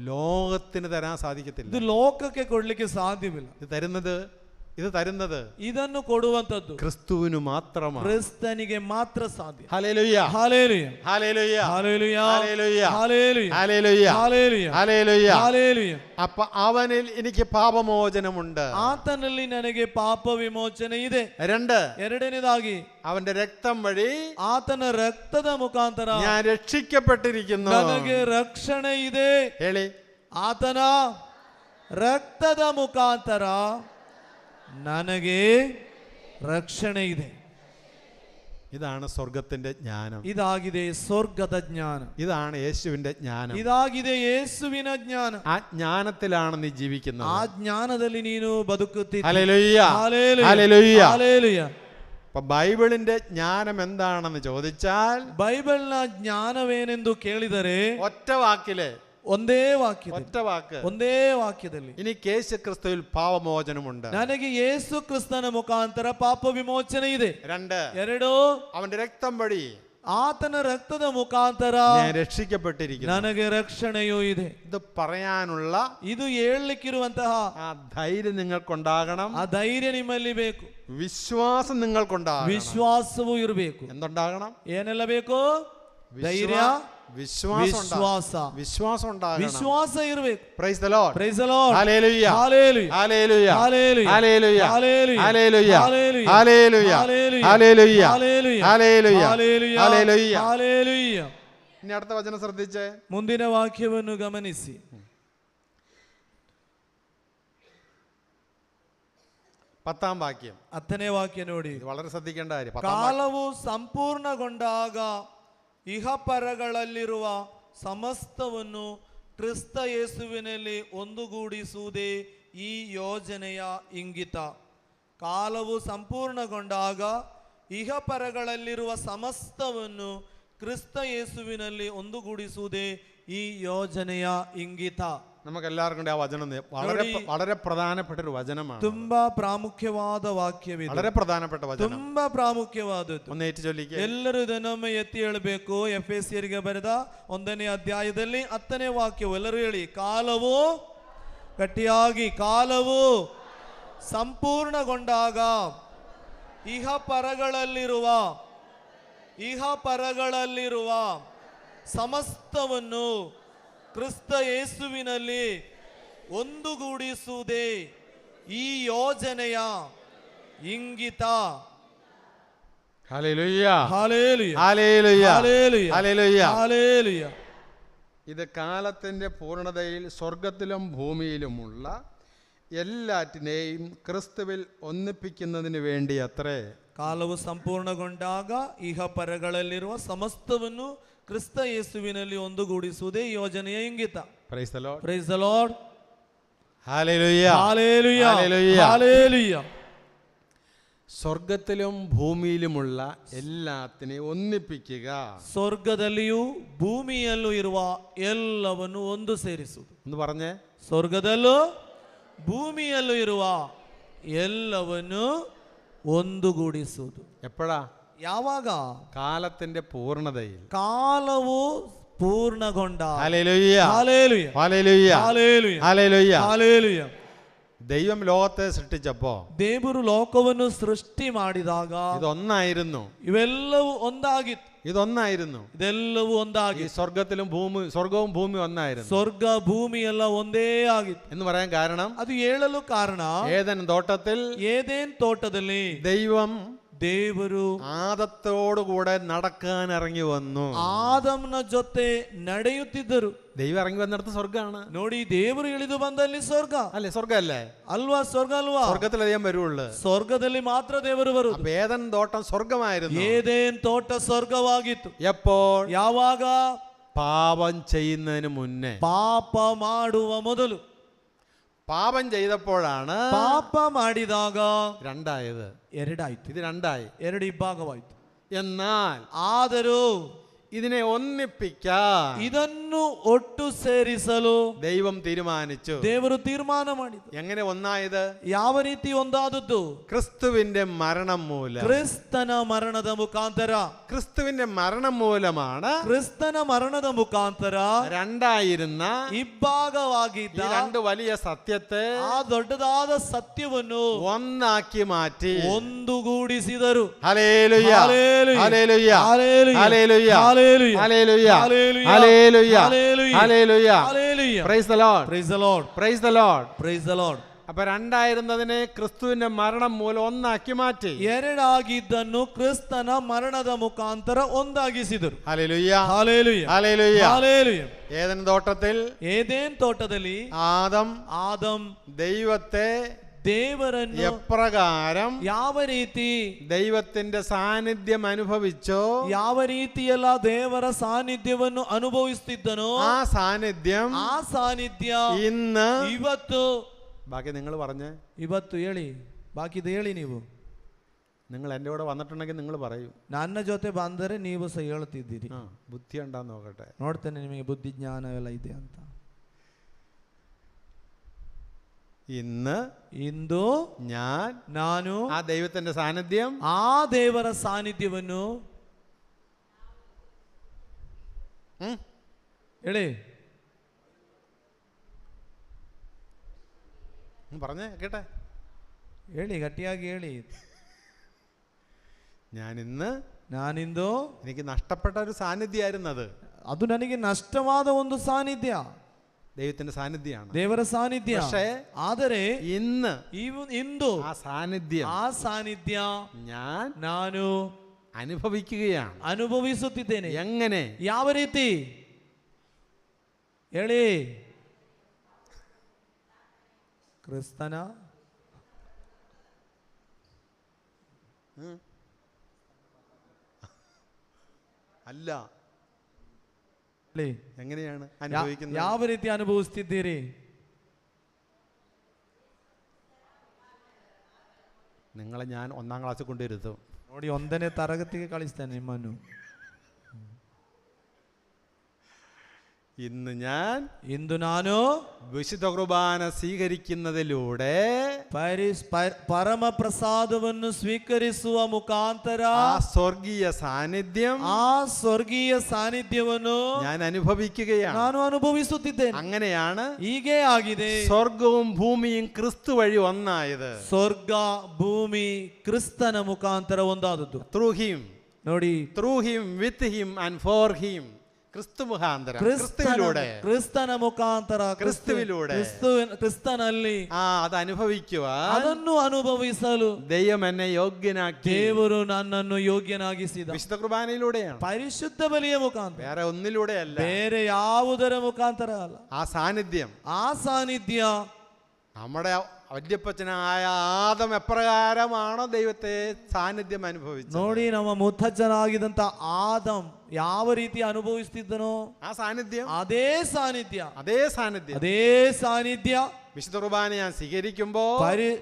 ലോകത്തിന് തരാൻ സാധിക്കത്തില്ല. ಇದು ಲೋಕಕ್ಕೆ ಕೊಡ್ಲಿಕ್ಕೆ ಸಾಧ್ಯವಿಲ್ಲ. ഇത് തരുന്നത് ಇದನ್ನು ಕೊಡುವಂತದ್ದು ക്രിസ്തുവിന് മാത്രമാണ്. ಕ್ರಿಸ್ತನಿಗೆ ಮಾತ್ರ ಸಾಧ್ಯ. Hallelujah, hallelujah, hallelujah, hallelujah, hallelujah, hallelujah, hallelujah, hallelujah, hallelujah. Hallelujah. അപ്പൊ അവനിൽ എനിക്ക് പാപമോചനമുണ്ട്. ಆತನಲ್ಲಿ ನನಗೆ ಪಾಪ ವಿಮೋಚನೆ ಇದೆ. ಎರಡನೇದಾಗಿ അവന്റെ രക്തം വഴി, ಆತನ ರಕ್ತದ ಮುಖಾಂತರ ഞാൻ രക്ഷിക്കപ്പെട്ടിരിക്കുന്നു. ನನಗೆ ರಕ್ಷಣೆ ಇದೆ. ಹೇಳಿ, ಆತನ ರಕ್ತದ ಮುಖಾಂತರ ನನಗೆ ರಕ್ಷಣೆ ಇದೆ. ഇതാണ് സ്വർഗത്തിന്റെ ജ്ഞാനം. ഇതാಗಿದೆ ಸ್ವರ್ಗದ ಜ್ಞಾನ. ഇതാണ് യേശുവിന്റെ ജ്ഞാനം. ಇದಾಗಿದೆ ಯೇಸುವಿನ ಜ್ಞಾನ. ആ ജ്ഞാനത്തിലാണ് നീ ജീവിക്കുന്നത്. ಆ ಜ್ಞಾನದಲ್ಲಿ ನೀನು ಬದುಕುತ್ತಿದ್ದೀಯ. Hallelujah, hallelujah, hallelujah. ഹല്ലേലൂയ. അപ്പൊ ബൈബിളിന്റെ ജ്ഞാനം എന്താണെന്ന് ചോദിച്ചാൽ, ಬೈಬಲ್ನ ಜ್ಞಾನವೇನೆಂದು ಕೇಳಿದರೆ ഒറ്റ വാക്കില്, ಒಂದೇ ವಾಕ್ಯ, ഒറ്റ വാക്ക്, ಒಂದೇ ವಾಕ್ಯದಲ್ಲಿ എനിക്ക് യേശു ക്രിസ്തുവിൽ പാപമോചനമുണ്ട്. ನನಗೆ ಯೇಸು ಕ್ರಿಸ್ತನ ಮುಖಾಂತರ ಪಾಪ ವಿಮೋಚನೆ ಇದೆ. ಎರಡು, അവന്റെ രക്തം വഴി, ಆತನ ರಕ್ತದ ಮುಖಾಂತರ ഞാൻ രക്ഷിക്കപ്പെട്ടിരിക്കുന്നു. ನನಗೆ ರಕ್ಷಣೆಯೂ ಇದೆ. ഇത് പറയാനുള്ള, ಇದು ಹೇಳಲಿಕ್ಕಿರುವಂತಹ ആ ധൈര്യം നിങ്ങൾക്കുണ്ടാകണം. ಆ ಧೈರ್ಯ ನಿಮ್ಮಲ್ಲಿ ಬೇಕು. വിശ്വാസം നിങ്ങൾക്കുണ്ടാകണം. ವಿಶ್ವಾಸವೂ ಇರಬೇಕು. എന്തുണ്ടാകണം? ಏನೆಲ್ಲ ಬೇಕು? ಧೈರ್ಯ, വിശ്വാസം ഉണ്ടാകണം. ವಿಶ್ವಾಸ ಇರಬೇಕು. Praise the Lord. Praise the Lord. Hallelujah, hallelujah, hallelujah, hallelujah, hallelujah, hallelujah, hallelujah, hallelujah, hallelujah, hallelujah, hallelujah, hallelujah, hallelujah, hallelujah, hallelujah. Hallelujah. ഇനി അടുത്ത വചനം ശ്രദ്ധിച്ചേ. ಮುಂದಿನ ವಾಕ್ಯವನ್ನು ಗಮನಿಸಿ. 10ാം വാക്യം. 10ನೇ ವಾಕ್ಯ ನೋಡಿ. ഇത് വളരെ ശ്രദ്ധിക്കേണ്ട കാര്യം. ಕಾಲವು ಸಂಪೂರ್ಣಗೊಂಡಾಗ ಇಹಪರಗಳಲ್ಲಿರುವ ಸಮಸ್ತವನ್ನು ಕ್ರಿಸ್ತ ಯೇಸುವಿನಲ್ಲಿ ಒಂದುಗೂಡಿಸುವುದೇ ಈ ಯೋಜನೆಯ ಇಂಗಿತ. ಕಾಲವು ಸಂಪೂರ್ಣಗೊಂಡಾಗ ಇಹಪರಗಳಲ್ಲಿರುವ ಸಮಸ್ತವನ್ನು ಕ್ರಿಸ್ತ ಯೇಸುವಿನಲ್ಲಿ ಒಂದುಗೂಡಿಸುವುದೇ ಈ ಯೋಜನೆಯ ಇಂಗಿತ. നമുക്ക് എല്ലാവർക്കും ആ വചനം വളരെ പ്രധാനപ്പെട്ട ഒരു വചനമാണ്. ತುಂಬಾ ಪ್ರಾಮುಖ್ಯವಾದ ವಾಕ್ಯವಿದೆ. വളരെ പ്രധാനപ്പെട്ട വചനം. ತುಂಬಾ ಪ್ರಾಮುಖ್ಯವಾದದ್ದು. ഒന്ന് ഏറ്റു ചൊല്ലിക്കേ. ಎಲ್ಲರೂ ಇದನ್ನೊಮ್ಮೆ ಎತ್ತಿ ಹೇಳಬೇಕು. ಎಫೆಸಿಯರಿಗೆ ಬರೆದ 1ನೇ ಅಧ್ಯಾಯದಲ್ಲಿ 10ನೇ ವಾಕ್ಯವು. ಎಲ್ಲರೂ ಹೇಳಿ, ಕಾಲವು ಗಟ್ಟಿಯಾಗಿ, ಕಾಲವು ಸಂಪೂರ್ಣಗೊಂಡಾಗ ಇಹಪರಗಳಲ್ಲಿರುವ ಸಮಸ್ತವನ್ನು ಕ್ರಿಸ್ತ ಯೇಸುವಿನಲ್ಲಿ ಒಂದುಗೂಡಿಸುವುದೇ ಈ ಯೋಜನೆಯ ಇಂಗಿತ. Hallelujah, hallelujah, hallelujah, hallelujah, hallelujah. Hallelujah. ഇത് കാലത്തിന്റെ പൂർണ്ണതയിൽ സ്വർഗത്തിലും ഭൂമിയിലുമുള്ള എല്ലാറ്റിനെയും ക്രിസ്തുവിൽ ഒന്നിപ്പിക്കുന്നതിന് വേണ്ടി അത്രേ. ಕಾಲವು ಸಂಪೂರ್ಣಗೊಂಡಾಗ ಇಹ ಪರಗಳಲ್ಲಿರುವ ಸಮಸ್ತವನ್ನು ಕ್ರಿಸ್ತ ಯೇಸುವಿನಲ್ಲಿ ಒಂದುಗೂಡಿಸುವುದೇ ಈ ಯೋಜನೆಯ ಇಂಗಿತ. Praise the Lord. Praise the Lord. Hallelujah. Hallelujah. Hallelujah. Hallelujah. സ്വർഗത്തിലും ഭൂമിയിലുമുള്ള എല്ലാത്തിനെയും ഒന്നിപ്പിക്കുക. ಸ್ವರ್ಗದಲ್ಲಿಯೂ ಭೂಮಿಯಲ್ಲೂ ಇರುವ ಎಲ್ಲವನ್ನು ಒಂದು ಸೇರಿಸುವುದು. എന്ന് പറഞ്ഞേ. ಸ್ವರ್ಗದಲ್ಲೂ ಭೂಮಿಯಲ್ಲೂ ಇರುವ ಎಲ್ಲವನ್ನು ಒಂದುಗೂಡಿಸುವುದು. എപ്പോഴാ? ಯಾವಾಗ? കാലത്തിന്റെ പൂർണ്ണതയിൽ. ಕಾಲವು ಪೂರ್ಣಗೊಂಡ. Hallelujah. Hallelujah. Hallelujah. Hallelujah. Hallelujah. Hallelujah. ദൈവം ലോകത്തെ സൃഷ്ടിച്ചപ്പോ ದೇವರು ಲೋಕವನ್ನು ಸೃಷ್ಟಿ ಮಾಡಿದಾಗ ഇതൊന്നായിരുന്നു. ಇವೆಲ್ಲವೂ ಒಂದಾಗಿತ್ತು. ഇതൊന്നായിരുന്നു. ಇದೆಲ್ಲವೂ ഈ ಒಂದಾಗಿ സ്വർഗവും ഭൂമി ഒന്നായിരുന്നു. ಸ್ವರ್ಗ ಭೂಮಿ ಎಲ್ಲ ಒಂದೇ ಆಗಿತ್ತು എന്ന് പറയാൻ കാരണം, ಅದು ಹೇಳಲು ಕಾರಣ, ഏദൻ തോട്ടത്തിൽ ಏದೇನ್ ತೋಟದಲ್ಲಿ ദൈവം ದೇವರು ആദത്തോടുകൂടെ നടക്കാൻ ഇറങ്ങി വന്നു. ಆದಮ್ನ ಜೊತೆ ನಡೆಯುತ್ತಿದ್ದರು. ദൈവം ഇറങ്ങി വന്നിടത്ത് സ്വർഗ്ഗമാണ്. ನೋಡಿ, ದೇವರು ಇಳಿದು ಬಂದಲ್ಲಿ ಸ್ವರ್ಗ അല്ലേ? സ്വർഗ്ഗല്ലേ? ಅಲ್ವಾ? ಸ್ವರ್ಗ ಅಲ್ವಾ? സ്വർഗത്തിൽ അധികം വരുള്ളൂ. ಸ್ವರ್ಗದಲ್ಲಿ ಮಾತ್ರ ದೇವರು ಬರುವುದು. അപ്പൊ ഏദൻ തോട്ടം സ്വർഗമായിരുന്നു. ಏದೇನ್ ತೋಟ ಸ್ವರ್ಗವಾಗಿತ್ತು. എപ്പോൾ? ಯಾವಾಗ? പാപം ചെയ്യുന്നതിന് മുന്നേ. ಪಾಪ ಮಾಡುವ ಮೊದಲು. പാപം ചെയ്തപ്പോഴാണ് ಪಾಪ ಮಾಡಿದಾಗ രണ്ടായത്. ಎರಡಾಯ್ತು. ഇത് രണ്ടായി. ಎರಡು ಇಬ್ಬಾಗವಾಯ್ತು. എന്നാൽ ಆದರೂ ഇതിനെ ഒന്നിപ്പിക്കാൻ ಇದನ್ನು ಒಟ್ಟು ಸೇರಿಸಲು ദൈവം തീരുമാനിച്ചു. ದೇವರು ತೀರ್ಮಾನ ಮಾಡಿದರು. എങ്ങനെ ഒന്നായത്? ಯಾವ ರೀತಿ ಒಂದಾದದ್ದು? ക്രിസ്തുവിന്റെ മരണം മൂലം. ಕ್ರಿಸ್ತನ ಮರಣದ ಮುಖಾಂತರ. ക്രിസ്തുവിന്റെ മരണം മൂലമാണ് ಕ್ರಿಸ್ತನ ಮರಣದ ಮುಖಾಂತರ രണ്ടായിരുന്ന ಇಬ್ಬಾಗವಾಗಿದ್ದ ഈ രണ്ട് വലിയ സത്യത്തെ ಆ ದೊಡ್ಡದಾದ ಸತ್ಯವನ್ನು ഒന്നാക്കി മാറ്റി ಒಂದುಗೂಡಿಸಿದರು. Hallelujah. Hallelujah. Hallelujah. Hallelujah. Hallelujah. Hallelujah. Hallelujah. Hallelujah. Hallelujah. Hallelujah. Hallelujah. Hallelujah. Praise the Lord. Praise the Lord. Praise the Lord. Praise the Lord. അപ്പൊ രണ്ടായിരുന്നതിനെ ക്രിസ്തുവിന്റെ മരണം മൂലം ഒന്നാക്കി മാറ്റി. ಎರಡಾಗಿದ್ದನ್ನು ಕ್ರಿಸ್ತನ ಮರಣದ ಮುಖಾಂತರ ಒಂದಾಗಿಸಿದರು. Hallelujah. Hallelujah. Hallelujah. Hallelujah. Eden തോട്ടത്തിൽ ಏದೇನ್ ತೋಟದಲ್ಲಿ ആദം ദൈവത്തെ ದೇವರನ್ನು എപ്രകാരം ಯಾವ ರೀತಿ ദൈവത്തിന്റെ സാന്നിധ്യം അനുഭവിച്ചോ, ಯಾವ ರೀತಿಯೆಲ್ಲ ದೇವರ ಸಾನ್ನಿಧ್ಯವನ್ನು ಅನುಭವಿಸುತ್ತಿದ್ದನೋ ആ സാന്നിധ്യം ഇന്ന് ಇವತ್ತು. ബാക്കി നിങ്ങൾ പറഞ്ഞേ. ಇವತ್ತು ಹೇಳಿ, ಬಾಕಿದು ಹೇಳಿ. ನೀವು നിങ്ങൾ എൻ്റെ കൂടെ വന്നിട്ടുണ്ടെങ്കിൽ നിങ്ങൾ പറയൂ. ನನ್ನ ಜೊತೆ ಬಂದರೆ ನೀವು ಸಹ ಹೇಳ್ತಿದ್ದೀರಿ. ബുദ്ധി ഉണ്ടാന്ന് നോക്കട്ടെ. ನೋಡ್ತೇನೆ ನಿಮಗೆ ಬುದ್ಧಿ ಜ್ಞಾನವೆಲ್ಲ ಇದೆ ಅಂತ. ಇಂದು ನಾನು ആ ദൈവത്തിന്റെ സാന്നിധ്യം, ಆ ದೇವರ ಸಾನ್ನಿಧ್ಯವನ್ನು ಹೇಳಿ പറഞ്ഞേ കേട്ടെ. ಹೇಳಿ, ಗಟ್ಟಿಯಾಗಿ ಹೇಳಿ. ನಾನಿಂದು എനിക്ക് നഷ്ടപ്പെട്ട ഒരു സാന്നിധ്യമായിരുന്നു അത്. ಅದು ನನಗೆ ನಷ್ಟವಾದ ಒಂದು ಸಾನ್ನಿಧ್ಯ, ദൈവത്തിന്റെ സാന്നിധ്യമാണ്, ದೇವರ ಸಾನ್ನಿಧ್ಯ. പക്ഷേ ಆದರೆ ಇಂದು ആ സാന്നിധ്യ ನಾನು അനുഭവിക്കുകയാണ്, ಅನುಭವಿಸುತ್ತಿದ್ದೇನೆ. എങ്ങനെ? ಯಾವ ರೀತಿ ಹೇಳಿ? ಕ್ರಿಸ್ತನ അല്ല, എങ്ങനെയാണ് അനുഭവിക്കുന്നത്? ಯಾವ ರೀತಿ ಅನುಭವಿಸುತ್ತಿದ್ದೀರಿ? നിങ്ങളെ ഞാൻ 1ാം ക്ലാസ്സിൽ കൊണ്ടിരുത്തും. ನೋಡಿ, 1ನೇ ತರಗತಿಗೆ ಕಳಿಸ್ತೇನೆ ನಿಮ್ಮನ್ನು. ಇಂದು ನಾನು വിശുദ്ധ കുർബാന സ്വീകരിക്കുന്നതിലൂടെ ಪರಮ ಪ್ರಸಾದವನ್ನು ಸ್ವೀಕರಿಸುವ ಮುಖಾಂತರ ആ സ്വർഗീയ ಸಾನ್ನಿಧ್ಯವನ್ನು ഞാൻ അനുഭവിക്കുകയാണ്, ನಾನು ಅನುಭವಿಸುತ್ತಿದ್ದೇನೆ. അങ്ങനെയാണ് ಹೀಗೆ ಆಗಿದೆ സ്വർഗവും ഭൂമിയും ക്രിസ്തു വഴി ഒന്നായത്. ಸ್ವರ್ಗ ಭೂಮಿ ಕ್ರಿಸ್ತನ ಮುಖಾಂತರ ಒಂದಾದದ್ದು. through him, ನೋಡಿ, through him, with him and for him. ക്രിസ്തു മുഖാന്തരം, ಕ್ರಿಸ್ತನ ಮುಖಾಂತರ, ಕ್ರಿಸ್ತನಲ್ಲಿ അത് അനുഭവിക്കുക, ಅದನ್ನು ಅನುಭವಿಸಲು ദൈവം എന്നെ യോഗ്യനാക്കി, ದೇವರು ನನ್ನನ್ನು ಯೋಗ್ಯನಾಗಿಸಿದ വിശുദ്ധ കുർബാനയിലൂടെയാണ്, ಪರಿಶುದ್ಧ ಬಲಿಯ ಮುಖಾಂತರ, വേറെ ഒന്നിലൂടെയല്ല, ಬೇರೆ ಯಾವುದರ ಮುಖಾಂತರ ಅಲ್ಲ. ആ സാന്നിധ്യം നമ്മുടെ വല്യപ്പച്ചനായ ആദം എപ്രകാരമാണോ ദൈവത്തെ സാന്നിധ്യം അനുഭവിച്ചത്, ನೋಡಿ ನಮ್ಮ ಮುತ್ತಜ್ಜನಾಗಿದ್ದಂತ ಆದಂ ಯಾವ ರೀತಿ ಅನುಭವಿಸ್ತಿದ್ದನೋ ആ സാന്നിധ്യം, ಅದೇ ಸಾನ್ನಿಧ್ಯ, അതേ ಸಾನ್ನಿಧ್ಯ വിശുദ്ധ കുർബാന ഞാൻ സ്വീകരിക്കുമ്പോൾ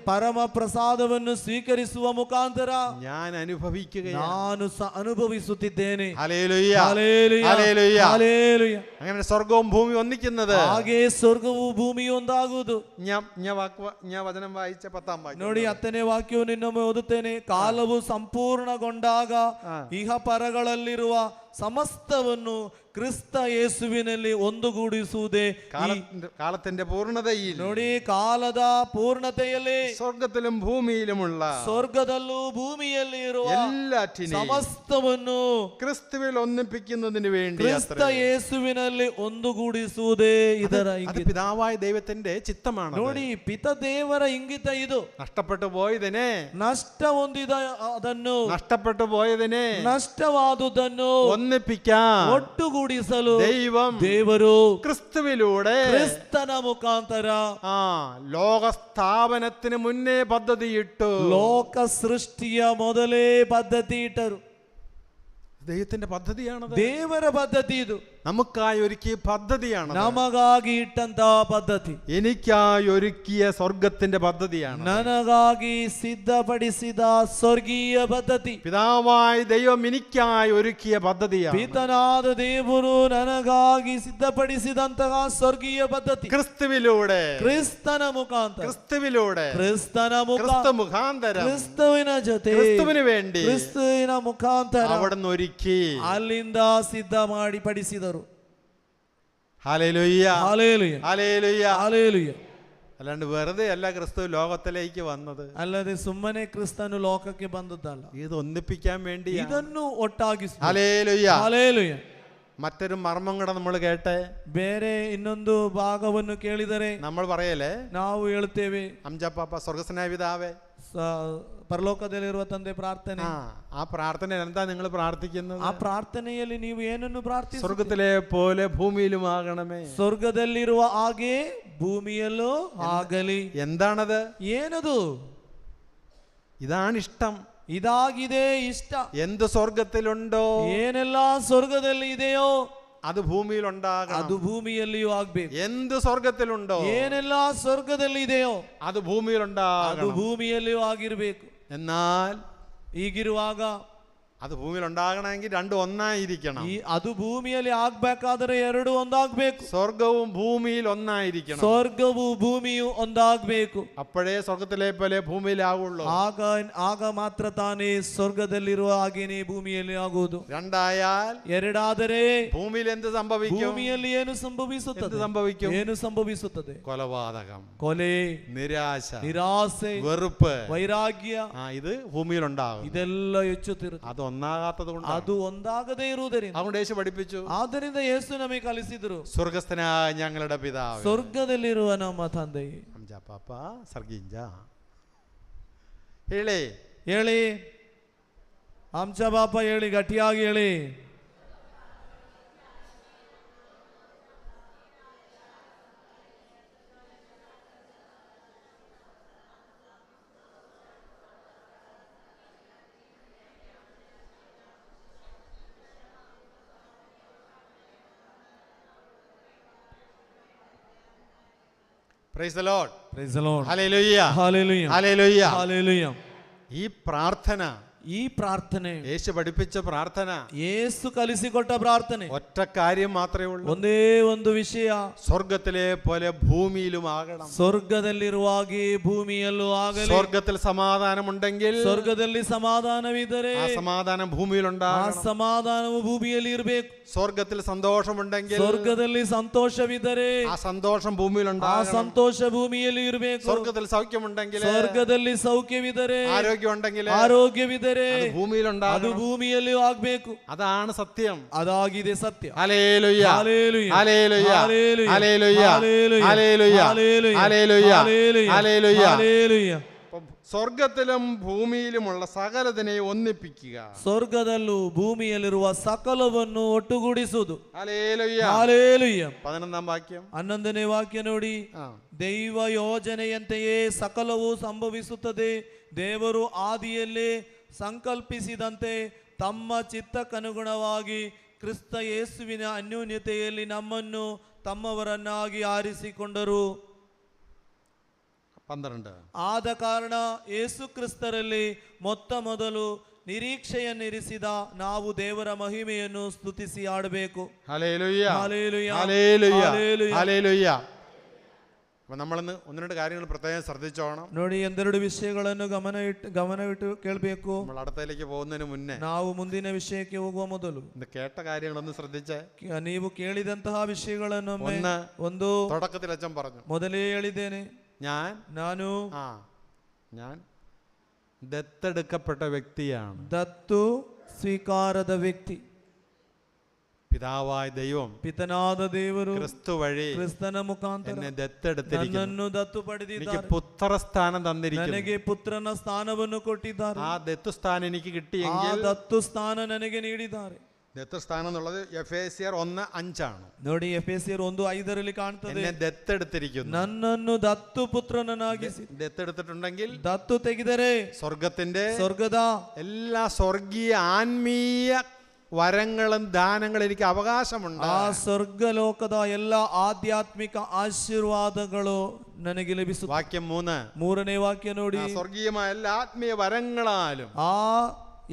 ಪರಮ ಪ್ರಸಾದವನ್ನು ಸ್ವೀಕರಿಸುವ ಮುಖಾಂತರ ഞാൻ അനുഭവിക്കുകയാണ്. ನಾನು ಅನುಭವಿಸುತ್ತಿದ್ದೇನೆ. Hallelujah, hallelujah, hallelujah. ഹല്ലേലൂയ. അങ്ങനെ സ്വർഗവും ഭൂമി ഒന്നിക്കുന്നത്. ಹಾಗೆ ಸ್ವರ್ಗವು ಭೂಮಿಯು ಒಂದಾಗುವುದು. ഞാൻ വചനം വായിച്ച 10ാം വാക്യം ನೋಡಿ 10ನೇ ವಾಕ್ಯವನ್ನು ಇನ್ನೊಮ್ಮೆ ಓದುತ್ತೇನೆ. ಕಾಲವು ಸಂಪೂರ್ಣಗೊಂಡಾಗ ಇಹ ಪರಗಳಲ್ಲಿರುವ സമസ്തವನ್ನು ക്രിസ്ത യേಸುವಿನಲ್ಲಿ ಒಂದುಗೂಡಿಸುವುದೇ കാലത്തിന്റെ പൂർണ്ണതയിൽ. ನೋಡಿ ಕಾಲದ ಪೂರ್ಣತೆಯಲ್ಲಿ സ്വർഗത്തിലും ഭൂമിയിലുമുള്ള ಸ್ವರ್ಗದಲ್ಲೂ ಭೂಮಿಯಲ್ಲಿ ಇರುವ എല്ലാറ്റിനെയും ಸಮಸ್ತವನ್ನು ക്രിസ്തുവിൽ ഒന്നിപ്പിക്കുന്നതിന് വേണ്ടി ಕ್ರಿಸ್ತ ಯೇಸುವಿನಲ್ಲಿ ಒಂದುಗೂಡಿಸುವುದೇ ಇದರ ಇಂಗಿತ. പിതാവായ ദൈവത്തിന്റെ ചിത്തമാണ്. ನೋಡಿ ಪಿತ ದೇವರ ಇಂಗಿತ ಇದು. നഷ്ടപ്പെട്ടു പോയതിനെ, ನಷ್ಟ ಹೊಂದಿದ ಅದನ್ನು, നഷ്ടപ്പെട്ടു പോയതിനെ ನಷ್ಟವಾದುದನ್ನು ഒന്നിപ്പിക്കാൻ ಒಟ್ಟುಗೂಡಿಸಲು ದೇವರು ക്രിസ്തുവിലൂടെ, ಕ್ರಿಸ್ತನ ಮುಖಾಂತರ ലോകസ്ഥാപനത്തിന് മുന്നേ പദ്ധതിയിട്ടു. ಲೋಕ ಸೃಷ್ಟಿಯ ಮೊದಲೇ ಪದ್ಧತಿ ಇಟ್ಟರು. ദൈവത്തിന്റെ പദ്ധതിയാണ്, ದೇವರ ಪದ್ಧತಿ ಇದು. നമുക്കായി ഒരുക്കിയ പദ്ധതിയാണ്, ನಮಗಾಗಿ ಇಟ್ಟಂತ ಪದ್ಧತಿ, എനിക്കായി ഒരുക്കിയ സ്വർഗത്തിന്റെ പദ്ധതിയാണ്, ನನಗಾಗಿ ಸಿದ್ಧಪಡಿಸಿದ ಸ್ವರ್ಗೀಯ ಪದ್ಧತಿ. പിതാവായ ദൈവം എനിക്കായി ഒരുക്കിയ പദ്ധതിയാണ്. ಪಿತನಾದ ದೇವರು ನನಗಾಗಿ ಸಿದ್ಧಪಡಿಸಿದಂತಹ ಸ್ವರ್ಗೀಯ ಪದ್ಧತಿ ക്രിസ്തുവിലൂടെ, ಕ್ರಿಸ್ತನ ಮುಖಾಂತರ, ക്രിസ്തുവിലൂടെ, ಕ್ರಿಸ್ತನ ക്രിസ്തു മുഖാന്തരം, ಕ್ರಿಸ್ತುವಿನ ಜೊತೆ, ക്രിസ്തുവിന് വേണ്ടി ಕ್ರಿಸ್ತುವಿನ ಮುಖಾಂತರ അവിടുന്ന് ഒരുക്കി, ಅಲ್ಲಿಂದ ಸಿದ್ಧ ಮಾಡಿ ಪಡಿಸಿದರು. Hallelujah, hallelujah, hallelujah, hallelujah. അല്ലാണ്ട് വെറുതെ അല്ല ക്രിസ്തു ലോകത്തിലേക്ക് വന്നത്. ಅಲ್ಲದೆ ಸುಮ್ಮನೆ ಕ್ರಿಸ್ತನು ಲೋಕಕ್ಕೆ ಬಂದದ್ದಲ್ಲ, ഇത് ഒന്നിപ്പിക്കാൻ വേണ്ടി. ಇದನ್ನು ಒಟ್ಟಾಗಿಸಿ. Hallelujah, hallelujah. മറ്റൊരു മർമ്മം കൂടെ നമ്മൾ കേട്ടെ. ಬೇರೆ ಇನ್ನೊಂದು ಭಾಗವನ್ನು ಕೇಳಿದರೆ നമ്മൾ പറയല്ലേ, ನಾವು ಹೇಳುತ್ತೇವೆ, അംജപ്പാപ്പ സ്വർഗസ്നായ പിതാവേ, ಪರಲೋಕದಲ್ಲಿರುವ ತಂದೆ ಪ್ರಾರ್ಥನೆ. ആ പ്രാർത്ഥന എന്താ നിങ്ങൾ പ്രാർത്ഥിക്കുന്നത്? ಆ ಪ್ರಾರ್ಥನೆಯಲ್ಲಿ ನೀವು ಏನನ್ನು ಪ್ರಾರ್ಥಿಸುತ್ತೀರಿ? സ്വർഗത്തിലെ പോലെ ഭൂമിയിലും ആകണമേ. ಸ್ವರ್ಗದಲ್ಲಿರುವ ಹಾಗೆ ಭೂಮಿಯಲ್ಲೂ ಆಗಲಿ. എന്താണത്? ಏನದು? ഇതാണ് ഇഷ്ടം. ಇದಾಗಿದೆ ಇಷ್ಟ. എന്ത് സ്വർഗത്തിലുണ്ടോ, ಏನೆಲ್ಲ ಸ್ವರ್ಗದಲ್ಲಿ ಇದೆಯೋ അത് ഭൂമിയിൽ ഉണ്ടാകണം. ಅದು ಭೂಮಿಯಲ್ಲಿಯೂ ಆಗ್ಬೇಕು. എന്ത് സ്വർഗത്തിലുണ്ടോ, ಏನೆಲ್ಲ ಸ್ವರ್ಗದಲ್ಲಿ ಇದೆಯೋ അത് ഭൂമിയിൽ ಅದು ഉണ്ടാകണം. ಭೂಮಿಯಲ್ಲಿಯೂ ಆಗಿರ್ಬೇಕು. എന്നാൽ ಹೀಗಿರುವಾಗ അത് ഭൂമിയിൽ ഉണ്ടാകണമെങ്കിൽ രണ്ടും ഒന്നായിരിക്കണം. ಅದು ಭೂಮಿಯಲ್ಲಿ ಆಗ್ಬೇಕಾದ್ರೆ ಎರಡು ಒಂದಾಗ್ಬೇಕು. സ്വർഗവും ഭൂമിയിൽ ഒന്നായിരിക്കണം. ಸ್ವರ್ಗವು ಭೂಮಿಯು ಒಂದಾಗ್ಬೇಕು. അപ്പോഴേ സ്വർഗത്തിലെ പോലെ ഭൂമിയിലാവുള്ളൂ. ಆಗ ಮಾತ್ರ ತಾನೇ ಸ್ವರ್ಗದಲ್ಲಿರುವ ಹಾಗೇನೆ ಭೂಮಿಯಲ್ಲಿ ಆಗುವುದು. രണ്ടായാൽ, ಎರಡಾದರೆ ഭൂമിയിൽ എന്ത് സംഭവിക്കും? ಭೂಮಿಯಲ್ಲಿ ಏನು ಸಂಭವಿಸುತ್ತದೆ? സംഭവിക്കും? ಏನು ಸಂಭವಿಸುತ್ತದೆ? കൊലപാതകം, ಕೊಲೆ, നിരാശ, ನಿರಾಸೆ, വെറുപ്പ്, ವೈರಾಗ್ಯ, ഇത് ഭൂമിയിൽ ഉണ്ടാകും. ಇದೆಲ್ಲ ಹೆಚ್ಚುತ್ತಿರುತ್ತೆ. അത് ഒന്നാകാത്തത് കൊണ്ട്, ಅದು ಒಂದಾಗದೇ ಇರುವುದರಿಂದ. അതുകൊണ്ട് യേശു പഠിപ്പിച്ചു, ಆದ್ದರಿಂದ ಯೇಸು ನಮಗೆ ಕಲಿಸಿದರು, സ്വർഗസ്ഥനായ ഞങ്ങളുടെ പിതാവേ. ಸ್ವರ್ಗದಲ್ಲಿರುವ ನಮ್ಮ ತಂದೆ. പാപ്പ സർഗിഞ്ച ಹೇಳಿ ಹೇಳಿ, ಅಂಚ ಬಾಪ ಹೇಳಿ, ಗಟ್ಟಿಯಾಗಿ ಹೇಳಿ. Price the Lord. Praise the Lord. Hallelujah, Hallelujah. Hallelujah. Hallelujah. ഈ പ്രാർത്ഥന, ಈ ಪ್ರಾರ್ಥನೆ, യേശു പഠിപ്പിച്ച പ്രാർത്ഥന, ಯೇಸು ಕಲಿಸಿಕೊಟ್ಟ ಪ್ರಾರ್ಥನೆ ഒറ്റ കാര്യം മാത്രമേ ഉള്ളൂ. ಒಂದೇ ಒಂದು ವಿಷಯ, സ്വർഗത്തിലെ പോലെ ഭൂമിയിലും ആകണം. ಸ್ವರ್ಗದಲ್ಲಿರುವ ಹಾಗೆ ಭೂಮಿಯಲ್ಲೂ ಆಗಲಿ. സ്വർഗത്തിൽ സമാധാനമുണ്ടെങ്കിൽ, ಸ್ವರ್ಗದಲ್ಲಿ ಸಮಾಧಾನವಿದ್ದರೆ ആ സമാധാനം ഭൂമിയിൽ ಆ ഉണ്ടാകണം. ಸಮಾಧಾನವು ಭೂಮಿಯಲ್ಲಿ ಇರಬೇಕು. സ്വർഗത്തിൽ സന്തോഷമുണ്ടെങ്കിൽ, ಸ್ವರ್ಗದಲ್ಲಿ ಸಂತೋಷವಿದ್ದರೆ ആ സന്തോഷം ഭൂമിയിൽ ಆ ഉണ്ടാകണം. ಸಂತೋಷ ಭೂಮಿಯಲ್ಲಿ ಇರಬೇಕು. സ്വർഗത്തിൽ സൗഖ്യമുണ്ടെങ്കിൽ, ಸ್ವರ್ಗದಲ್ಲಿ ಸೌಖ್ಯವಿದ್ದರೆ, ആരോഗ്യമുണ്ടെങ്കിൽ, ಆರೋಗ್ಯವಿದ್ದರೆ അത് ഭൂമിയിൽ ಅದು ഉണ്ടാകണം. ಭೂಮಿಯಲ್ಲಿ ಆಗ್ಬೇಕು. അതാണ് സത്യം. ಅದಾಗಿದೆ ಸತ್ಯ. Hallelujah, hallelujah, hallelujah, hallelujah, hallelujah, hallelujah, hallelujah, hallelujah, hallelujah, hallelujah, hallelujah. Hallelujah. അപ്പം സ്വർഗത്തിലും ഭൂമിയിലുമുള്ള സകലതിനെ ഒന്നിപ്പിക്കുക. ಸ್ವರ್ಗದಲ್ಲೂ ಭೂಮಿಯಲ್ಲಿರುವ ಸಕಲವನ್ನು ಒಟ್ಟುಗೂಡಿಸುವುದು. ഹല്ലേലൂയ. ಹಾಲೆಲೂಯ. 11ാം വാക്യം. 11ನೇ ವಾಕ್ಯ ನೋಡಿ. ದೈವ ಯೋಜನೆಯಂತೆಯೇ ಸಕಲವೂ ಸಂಭವಿಸುತ್ತದೆ. ದೇವರು ಆದಿಯಲ್ಲೇ ಸಂಕಲ್ಪಿಸಿದಂತೆ ತಮ್ಮ ಚಿತ್ತಕ್ಕನುಗುಣವಾಗಿ ಕ್ರಿಸ್ತ ಯೇಸುವಿನ ಅನ್ಯೋನ್ಯತೆಯಲ್ಲಿ ನಮ್ಮನ್ನು ತಮ್ಮವರನ್ನಾಗಿ ಆರಿಸಿಕೊಂಡರು. 12. ಆದ ಕಾರಣ ಯೇಸು ಕ್ರಿಸ್ತರಲ್ಲಿ ಮೊತ್ತ ಮೊದಲು ನಿರೀಕ್ಷೆಯನ್ನಿರಿಸಿದ ನಾವು ದೇವರ ಮಹಿಮೆಯನ್ನು ಸ್ತುತಿಸಿ ಆಡಬೇಕು. Hallelujah. Hallelujah. Hallelujah. Hallelujah. Hallelujah. അപ്പോൾ നമ്മളിന്ന് ഒന്ന് രണ്ട് കാര്യങ്ങൾ പ്രത്യേകം ശ്രദ്ധിച്ചോണം. ನೋಡಿ, ಒಂದೆರಡು ವಿಷಯಗಳನ್ನು ಗಮನವಿಟ್ಟು ಕೇಳಬೇಕು. നമ്മൾ അടുത്തതിലേക്ക് പോകുന്നതിന് മുന്നേ ನಾವು ಮುಂದಿನ ವಿಷಯಕ್ಕೆ ಹೋಗುವ ಮೊದಲು ഇന്ന് കേട്ട കാര്യങ്ങളൊന്ന് ശ്രദ്ധിച്ചേ. ನೀವು ಕೇಳಿದಂತಹ ವಿಷಯಗಳನ್ನು ಒಂದು തുടക്കത്തിൽ അച്ഛൻ പറഞ്ഞു, ಮೊದಲೇ ಹೇಳಿದ್ದೇನೆ, ನಾನು ദത്തെടുക്കപ്പെട്ട വ്യക്തിയാണ്. ದತ್ತು ಸ್ವೀಕಾರದ ವ್ಯಕ್ತಿ. പിതാവായ ദൈവം, ಪಿತನಾದ ದೇವರು ക്രിസ്തു വഴി ಕ್ರಿಸ್ತನ ಮುಖಾಂತರ എന്നെ ദത്തെടുത്തിരിക്കുന്നു. ನನ್ನನ್ನು ದತ್ತು ಪಡೆದಿದ್ದಾರೆ. പുത്രസ്ഥാനം തന്നിരിക്കുന്നു. ನನಗೆ ಪುತ್ರನ ಸ್ಥಾನವನ್ನು ಕೊಟ್ಟಿದ್ದಾರೆ. ആ ദത്തുസ്ഥാനം എനിക്ക് കിട്ടിയെങ്കിൽ, ಆ ದತ್ತು ಸ್ಥಾನ ನನಗೆ ನೀಡಿದ್ದಾರೆ. ദത്തുസ്ഥാനം എന്നുള്ളത് എഫേസ്യർ 1:5 ആണ്. ನೋಡಿ, ಎಫೆಸಿಯರ್ 1:5 ಕಾಣ್ತದೆ. എന്നെ ദത്തെടുത്തിരിക്കുന്നു. ನನ್ನನ್ನು ದತ್ತು ಪುತ್ರನನ್ನಾಗಿಸಿ. ദത്തെടുത്തിട്ടുണ്ടെങ്കിൽ, ದತ್ತು ತೆಗೆದರೆ ಸ್ವರ್ಗದ എല്ലാ സ്വർഗീയ ആത്മീയ വരങ്ങളും ദാനങ്ങളും എനിക്ക് അവകാശമുണ്ട്. ಆ ಸ್ವರ್ಗಲೋಕದ ಎಲ್ಲ ಆಧ್ಯಾತ್ಮಿಕ ಆಶೀರ್ವಾದಗಳು ನನಗೆ ಲಭಿಸುತ್ತವೆ. വാക്യം 3. 3ನೇ ವಾಕ್ಯ ನೋಡಿ. സ്വർഗീയമായ എല്ലാ ആത്മീയ വരങ്ങളാലും ಆ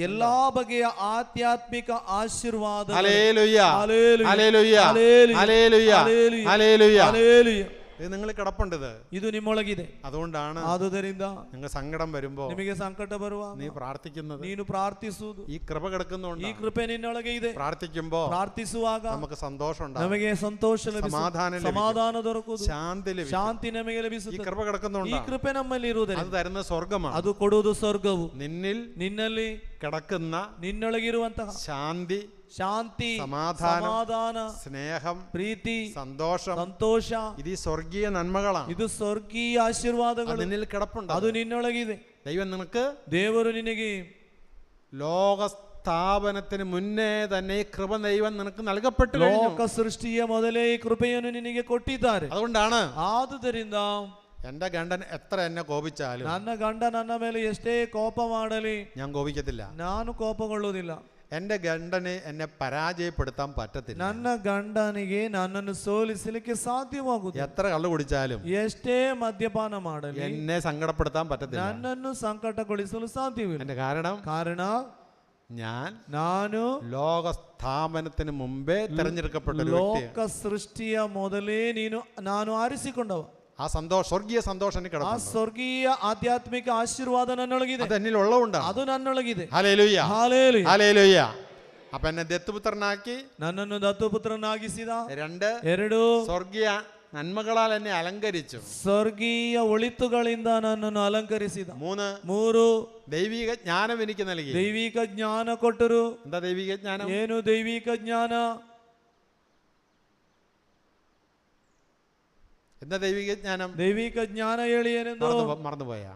ಎಲ್ಲಾ ಬಗೆಯ ಆಧ್ಯಾತ್ಮಿಕ ಆಶೀರ್ವಾದ. Hallelujah. Hallelujah. Hallelujah. Hallelujah. Hallelujah. Hallelujah. ഇത് നിങ്ങൾ കിടപ്പുണ്ടത്, ಇದು ನಿಮ್ಮೊಳಗಿದೆ. അതുകൊണ്ടാണ് ಆದುದರಿಂದ നിങ്ങൾ സങ്കടം വരുമ്പോ, ನಿಮಗೆ ಸಂಕಟ ಬರುವಾಗ നീ പ്രാർത്ഥിക്കുന്നത്, ನೀನು ಪ್ರಾರ್ಥಿಸುವುದು. ഈ കൃപ കിടക്കുന്നുണ്ട്. ಈ ಕೃಪೆ ನಿನ್ನೊಳಗೆ ಇದೆ. പ്രാർത്ഥിക്കുമ്പോ ಪ್ರಾರ್ಥಿಸುವಾಗ നമുക്ക് സന്തോഷം, ನಮಗೆ ಸಂತೋಷ ಸಮಾಧಾನ ದೊರಕುವುದು, ശാന്തി ನಮಗೆ ഈ ಲಭಿಸುತ್ತದೆ. കൃപ കിടക്കുന്നുണ്ട്. ಈ ಕೃಪೆ ನಮ್ಮಲ್ಲಿ ಇರುವುದರಿಂದ അത് തരുന്ന സ്വർഗമാണ്. ಅದು ಕೊಡುವುದು ಸ್ವರ್ಗವು. നിന്നിൽ കിടക്കുന്ന ನಿನ್ನೊಳಗಿರುವಂತಹ ಶಾಂತಿ, ಸಮಾಧಾನ, സ്നേഹം, ಪ್ರೀತಿ, ಸಂತೋಷ, ഇത് സ്വർഗീയ നന്മകളാണ്. ಇದು ಸ್ವರ್ಗೀಯ ಆಶೀರ್ವಾದಗಳು നിന്നിൽ കിടപ്പുണ്ട്. ಅದು ನಿನ್ನೊಳಗಿದೆ. ದೇವರು ನಿನಗೆ ലോകസ്ഥാപനത്തിന് മുന്നേ തന്നെ ഈ കൃപ ദൈവം നിനക്ക് നൽകപ്പെട്ടു. ಲೋಕ ಸೃಷ್ಟಿಯ ಮೊದಲೇ ಈ ಕೃಪೆಯನ್ನು ನಿನಗೆ ಕೊಟ್ಟಿದ್ದಾರೆ. അതുകൊണ്ടാണ് ಆದುದರಿಂದ എന്റെ ഗണ്ടൻ എത്ര എന്നെ കോപിച്ചാലും, ನನ್ನ ಗಂಡ ನನ್ನ ಮೇಲೆ ಎಷ್ಟೇ ಕೋಪ ಮಾಡಲಿ, ഞാൻ കോപിക്കത്തില്ല. ನಾನು ಕೋಪಗೊಳ್ಳುವುದಿಲ್ಲ. എന്റെ ഗണ്ടന് എന്നെ പരാജയപ്പെടുത്താൻ പറ്റത്തില്ല. ನನ್ನ ಗಂಡನಿಗೆ ನನ್ನನ್ನು ಸೋಲಿಸಲಿಕ್ಕೆ ಸಾಧ್ಯವಾಗುವುದಿಲ್ಲ. എത്ര കള്ളു കുടിച്ചാലും, ಎಷ್ಟೇ ಮದ್ಯಪಾನ ಮಾಡಲಿ, എന്നെ സങ്കടപ്പെടുത്താൻ പറ്റത്തില്ല. ನನ್ನನ್ನು ಸಂಕಟಗೊಳಿಸಲು ಸಾಧ್ಯವಿಲ್ಲ. എന്റെ കാരണ ನಾನು ലോകസ്ഥാപനത്തിന് മുമ്പേ തിരഞ്ഞെടുക്കപ്പെട്ട ಲೋಕ ಸೃಷ್ಟಿಯ ಮೊದಲೇ ನಾನು ಆರಿಸಿಕೊಂಡವ. ആ സ്വർഗീയ സന്തോഷം എനിക്ക് ಆ ಸ್ವರ್ಗೀಯ ಆಧ್ಯಾತ್ಮಿಕ ಆಶೀರ್ವಾದ ನನ್ನೊಳಗಿದೆ. അത് എന്നിലുള്ളതുകൊണ്ടാണ്. ಅದು ನನ್ನೊಳಗಿದೆ. ഹല്ലേലൂയ. ഹല്ലേലൂയ. ഹല്ലേലൂയ. അപ്പൊ എന്നെ ദത്തുപുത്രനാക്കി, ನನ್ನನ್ನು ದತ್ತುಪುತ್ರನಾಗಿಸಿದ. 2 സ്വർഗീയ നന്മകളാൽ എന്നെ അലങ്കരിച്ചു. ಸ್ವರ್ಗೀಯ ಒಳಿತುಗಳಿಂದ ನನ್ನನ್ನು ಅಲಂಕರಿಸಿದ. 3 ദൈവിക ജ്ഞാനം എനിക്ക് നൽകി. ದೈವಿಕ ಜ್ಞಾನ ಕೊಟ್ಟರು. എന്താ ദൈവിക ജ്ഞാനം? ಏನು ದೈವಿಕ ಜ್ಞಾನ? എന്താ ദൈവിക ജ്ഞാനം? ದೈವಿಕ ಜ್ಞಾನ ಹೇಳಿ ಏನೆಂದು മറന്നുപോയാ?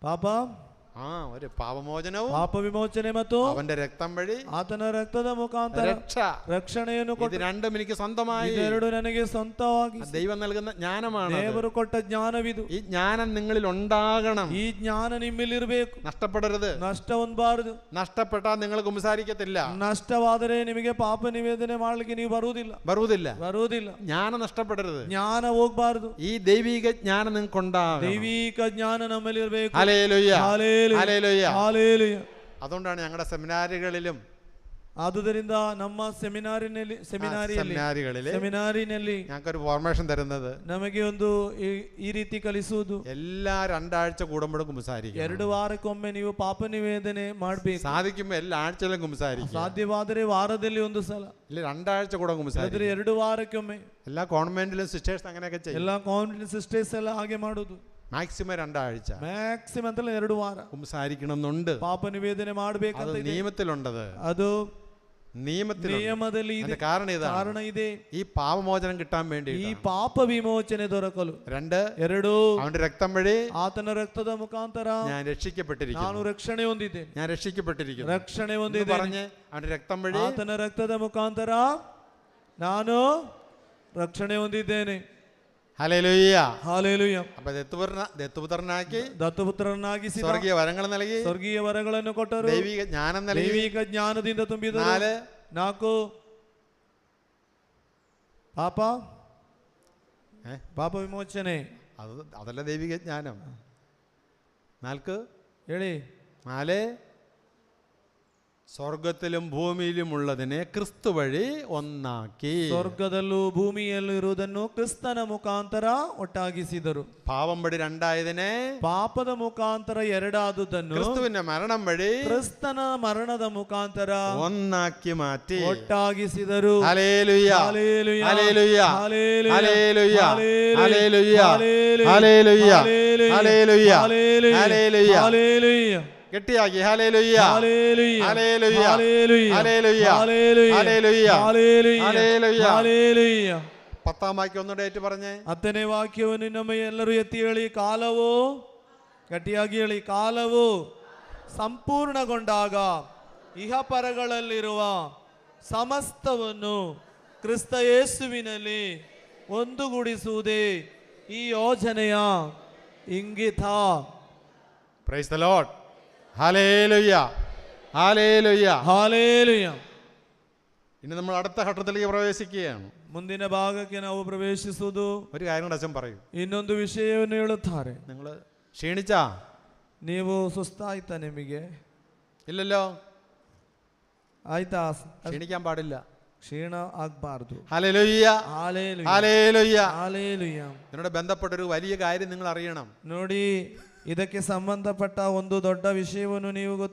ಪಾಪ, ഒരു പാപമോചനവും ಪಾಪ ವಿಮೋಚನೆ ಮತ್ತು അവന്റെ രക്തം വഴി ಆತನ ರಕ್ತದ ಮುಖಾಂತರ ರಕ್ಷಣೆಯನ್ನು ಕೊಟ್ಟು, ഇത് രണ്ടും എനിക്ക് സ്വന്തമായി. ಇದೆರಡು ನನಗೆ ಸ್ವಂತವಾಗಿ ദൈവം നൽകുന്ന ജ്ഞാനമാണ്. ದೇವರು ಕೊಟ್ಟ ಜ್ಞಾನವಿದು. ഈ ജ്ഞാനം നിങ്ങളിൽ ഉണ്ടാകണം. ಈ ಜ್ಞಾನ ನಿಮ್ಮಲ್ಲಿರಬೇಕು. നഷ്ടപ്പെടരുത്. ನಷ್ಟ ಹೊಂದಬಾರದು. നഷ്ടപ്പെട്ടാൽ നിങ്ങൾ കുമ്പസാരിക്കത്തില്ല. ನಷ್ಟವಾದರೆ ನಿಮಗೆ ಪಾಪ ನಿವೇದನೆ ಮಾಡಲಿಕ್ಕೆ ನೀವು ಬರುವುದಿಲ್ಲ. ಜ್ಞಾನ ನಷ್ಟപ്പെടരുത്. ಜ್ಞಾನ ಹೋಗಬಾರದು. ഈ ദൈവിക ജ്ഞാനം നിങ്ങൾക്ക് ഉണ്ടാകണം. ದೈವಿಕ ಜ್ಞಾನ ನಮ್ಮಲ್ಲಿರಬೇಕು. ഹല്ലേലൂയ. ഹല്ലേലൂയ. ഹല്ലേലൂയ. അതുകൊണ്ടാണ് ഞങ്ങളുടെ സെമിനാറുകളിലും, ಆದುದರಿಂದ ನಮ್ಮ ಸೆಮಿನಾರಿನಲ್ಲಿ ഞങ്ങൾക്കൊരു ഫോർമേഷൻ തരുന്നത്, ನಮಗೆ ಒಂದು ಈ ರೀತಿ ಕಲಿಸುವುದು, എല്ലാ 2 ആഴ്ച കൂടുമ്പോഴും കുമ്പസാരിക്കും. 2 ವಾರಕ್ಕೊಮ್ಮೆ ನೀವು ಪಾಪ ನಿವೇದನೆ ಮಾಡಬೇಕು. സാധിക്കുമ്പോൾ എല്ലാ ആഴ്ചയിലും കുമ്പസാരിക്കും. ಸಾಧ್ಯವಾದರೆ ವಾರದಲ್ಲಿ ಒಂದು ಸಲ, ഇല്ല 2 ആഴ്ച കൂടെ കുമ്പസാരിക്കും. 2 ವಾರಕ್ಕೊಮ್ಮೆ. എല്ലാ കോൺവെന്റിലും സിസ്റ്റേഴ്സ് അങ്ങനെയൊക്കെ ചെയ്യും. ಎಲ್ಲ ಕಾನ್ವೆಂಟ್ ಸಿಸ್ಟರ್ಸ್ ಎಲ್ಲ ಹಾಗೆ ಮಾಡುದು. മാക്സിമം 2 ആഴ്ച, ಮ್ಯಾಕ್ಸಿಮಮ್ ಅಂತ 2 ವಾರ കുമ്പസാരിക്കണമെന്നുണ്ട്. ಪಾಪ ನಿವೇದನೆ ಮಾಡಬೇಕಂತ നിയമത്തിലുണ്ടത്. ಅದು ನಿಯಮದಲ್ಲಿ ಇದೆ. അതിന്റെ കാരണ ಕಾರಣ ಇದೆ. ഈ പാപമോചനം കിട്ടാൻ വേണ്ടി ಈ ಪಾಪ ವಿಮೋಚನೆ ದೊರಕಲು. ಎರಡು, അവന്റെ രക്തം വഴി, ಆತನ ರಕ್ತದ ಮುಖಾಂತರ ഞാൻ രക്ഷിക്കപ്പെട്ടിരിക്കുന്നു. ನಾನು ರಕ್ಷಣೆ ಹೊಂದಿದ್ದೇನೆ. ഞാൻ രക്ഷിക്കപ്പെട്ടിരിക്കുന്നു. ರಕ್ಷಣೆ ಹೊಂದಿದ್ದೇನೆ. പറഞ്ഞ് അവന്റെ രക്തം വഴി, ಆತನ ರಕ್ತದ ಮುಖಾಂತರ ನಾನು ರಕ್ಷಣೆ ಹೊಂದಿದ್ದೇನೆ. Hallelujah, hallelujah. അപ്പൊ ദത്തുപുത്രനാക്കി, ದತ್ತಪುತ್ರನಾಗಿಸಿ സ്വർഗീയ വരങ്ങൾ നൽകി, ಸ್ವರ್ಗೀಯ ವರಗಳನ್ನು ಕೊಟ್ಟರು, ദൈവിക ജ്ഞാനം നൽകി, ದೈವಿಕ ಜ್ಞಾನದಿಂದ ತುಂಬಿದರು. 4, ಪಾಪ ವಿಮೋಚನೆ, അതല്ല ദൈവിക ജ്ഞാനം. 4 ಹೇಳಿ. 4 സ്വർഗത്തിലും ഭൂമിയിലുമുള്ളതിനെ ക്രിസ്തു വഴി ഒന്നാക്കി. ಸ್ವರ್ಗದಲ್ಲೂ ಭೂಮಿಯಲ್ಲೂ ಇರುವುದನ್ನು ಕ್ರಿಸ್ತನ ಮುಖಾಂತರ ಒಟ್ಟಾಗಿಸಿದರು. പാപം വഴി രണ്ടായതിനെ, ಪಾಪದ ಮುಖಾಂತರ ಎರಡಾದುದನ್ನು ക്രിസ്തുവിന്റെ മരണം വഴി, ಕ್ರಿಸ್ತನ ಮರಣದ ಮುಖಾಂತರ ഒന്നാക്കി മാറ്റി. ಒಟ್ಟಾಗಿಸಿದರು. Hallelujah, hallelujah, hallelujah, hallelujah, hallelujah, hallelujah, hallelujah, hallelujah, hallelujah, hallelujah, hallelujah. ഗട്ടിയാക്കി hallelujah, hallelujah, hallelujah, hallelujah, hallelujah, hallelujah, hallelujah, hallelujah, hallelujah. Hallelujah. 10ാം വാക്യം ഒന്നുകൂടെ ഏറ്റു പറഞ്ഞേ. 10ನೇ ವಾಕ್ಯವನ್ನು ಇನ್ನೊಮ್ಮೆ ಎಲ್ಲರೂ ಎತ್ತಿ ಹೇಳಿ. ಕಾಲವು, ಗಟ್ಟಿಯಾಗಿ ಹೇಳಿ, ಕಾಲವು ಸಂಪೂರ್ಣಗೊಂಡಾಗ ಇಹಪರಗಳಲ್ಲಿರುವ ಸಮಸ್ತವನ್ನು ಕ್ರಿಸ್ತ ಯೇಸುವಿನಲ್ಲಿ ಒಂದುಗೂಡಿಸುವುದೇ ಈ ಯೋಜನೆಯ ಇಂಗಿತ. Praise the Lord. Hallelujah, hallelujah, hallelujah. ഇനി നമ്മൾ അടുത്ത ഘട്ടത്തിലേക്ക് പ്രവേശിക്കുകയാണ്. ಮುಂದಿನ ಭಾಗಕ್ಕೆ ನಾವು ಪ್ರವೇಶಿಸುವುದು. ഒരു കാര്യം കൂടെ അച്ഛൻ പറയൂ. ಇನ್ನೊಂದು ವಿಷಯವನ್ನು ಹೇಳುತ್ತಾರೆ. നിങ്ങൾ ക്ഷീണിച്ചാ? ನೀವು ಸುಸ್ತಾಯ್ತಾ? ನಿಮಗೆ ഇല്ലല്ലോ, ಆಯ್ತಾ? ക്ഷീണിക്കാൻ പാടില്ല. ಕ್ಷೀಣ ಆಗಬಾರದು. Hallelujah, hallelujah, hallelujah. ഹല്ലേലൂയ. ഇതിനോട് ബന്ധപ്പെട്ടൊരു വലിയ കാര്യം നിങ്ങൾ അറിയണം. ನೋಡಿ, ಇದಕ್ಕೆ ಸಂಬಂಧಪಟ್ಟ ಒಂದು ದೊಡ್ಡ ವಿಷಯವನ್ನು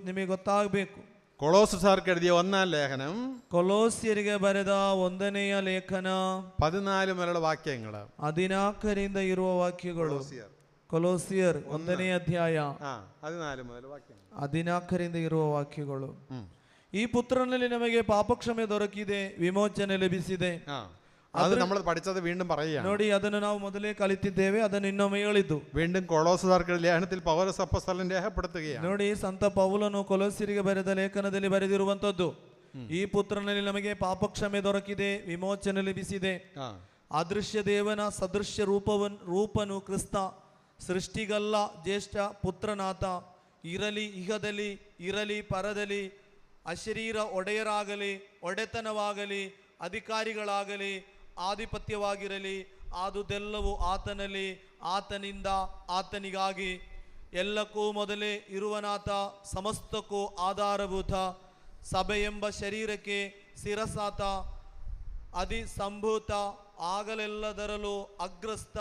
ನಿಮಗೆ ಗೊತ್ತಾಗಬೇಕು. കൊളോസ്യർക്ക് എഴുതിയ 1ാം ലേഖനം, ಕೊಲೋಸ್ಯರಿಗೆ ಬರೆದ 1ನೆಯ ಲೇಖನ 14 മുതലുള്ള വാക്യങ്ങൾ, 14ರಿಂದ ಇರುವ ವಾಕ್ಯಗಳು. ಕೊಲೋಸಿಯರ್ 1ನೇ ಅಧ್ಯಾಯ 14 മുതൽ വാക്യം, 14ರಿಂದ ಇರುವ ವಾಕ್ಯಗಳು. ಈ ಪುತ್ರನಲ್ಲಿ ನಮಗೆ ಪಾಪಕ್ಷಮೆ ದೊರಕಿದೆ, ವಿಮೋಚನೆ ಲಭಿಸಿದೆ. അത് നമ്മൾ പഠിച്ചത് വീണ്ടും പറയുകയാണ്. ನೋಡಿ, ಅದನ್ನು ನಾವು ಮೊದಲೇ ಕಲಿತಿದ್ದೇವೆ, ಅದನ್ನು ಇನ್ನೊಮ್ಮೆ ಹೇಳಿದ್ದು. വീണ്ടും കൊളോസ്യർക്ക് ലേഖനത്തിൽ പൗലോസ് അപ്പോസ്തലൻ രേഖപ്പെടുത്തുകയാണ്. ನೋಡಿ, ಸಂತ ಪೌಲನು ಕೊಲೋಸ್ಯರಿಗೆ ಬರೆದ ಲೇಖನದಲ್ಲಿ ಬರೆದಿರುವಂತದ್ದು, ಈ ಪುತ್ರನಲ್ಲಿ ನಮಗೆ ಪಾಪಕ್ಷಮೆ ದೊರಕಿದೆ, ವಿಮೋಚನೆ ಲಭಿಸಿದೆ. ಅದೃಶ್ಯ ದೇವನ ಸದೃಶ್ಯ ರೂಪನು ಕ್ರಿಸ್ತ, ಸೃಷ್ಟಿಗಲ್ಲ ಜ್ಯೇಷ್ಠ ಪುತ್ರನಾಥ, ಇರಲಿ ಇಹದಲ್ಲಿ ಇರಲಿ ಪರದಲ್ಲಿ, ಅಶರೀರ ಒಡೆಯರಾಗಲಿ ಒಡೆತನವಾಗಲಿ ಅಧಿಕಾರಿಗಳಾಗಲಿ ಆಧಿಪತ್ಯವಾಗಿರಲಿ, ಆದುದೆಲ್ಲವೂ ಆತನಲ್ಲಿ, ಆತನಿಂದ, ಆತನಿಗಾಗಿ, ಎಲ್ಲಕ್ಕೂ ಮೊದಲೇ ಇರುವನಾತ, ಸಮಸ್ತಕ್ಕೂ ಆಧಾರಭೂತ, ಸಭೆಯೆಂಬ ಶರೀರಕ್ಕೆ ಶಿರಸಾತ, ಅಧಿಸಂಭೂತ, ಆಗಲೆಲ್ಲದರಲ್ಲೂ ಅಗ್ರಸ್ಥ,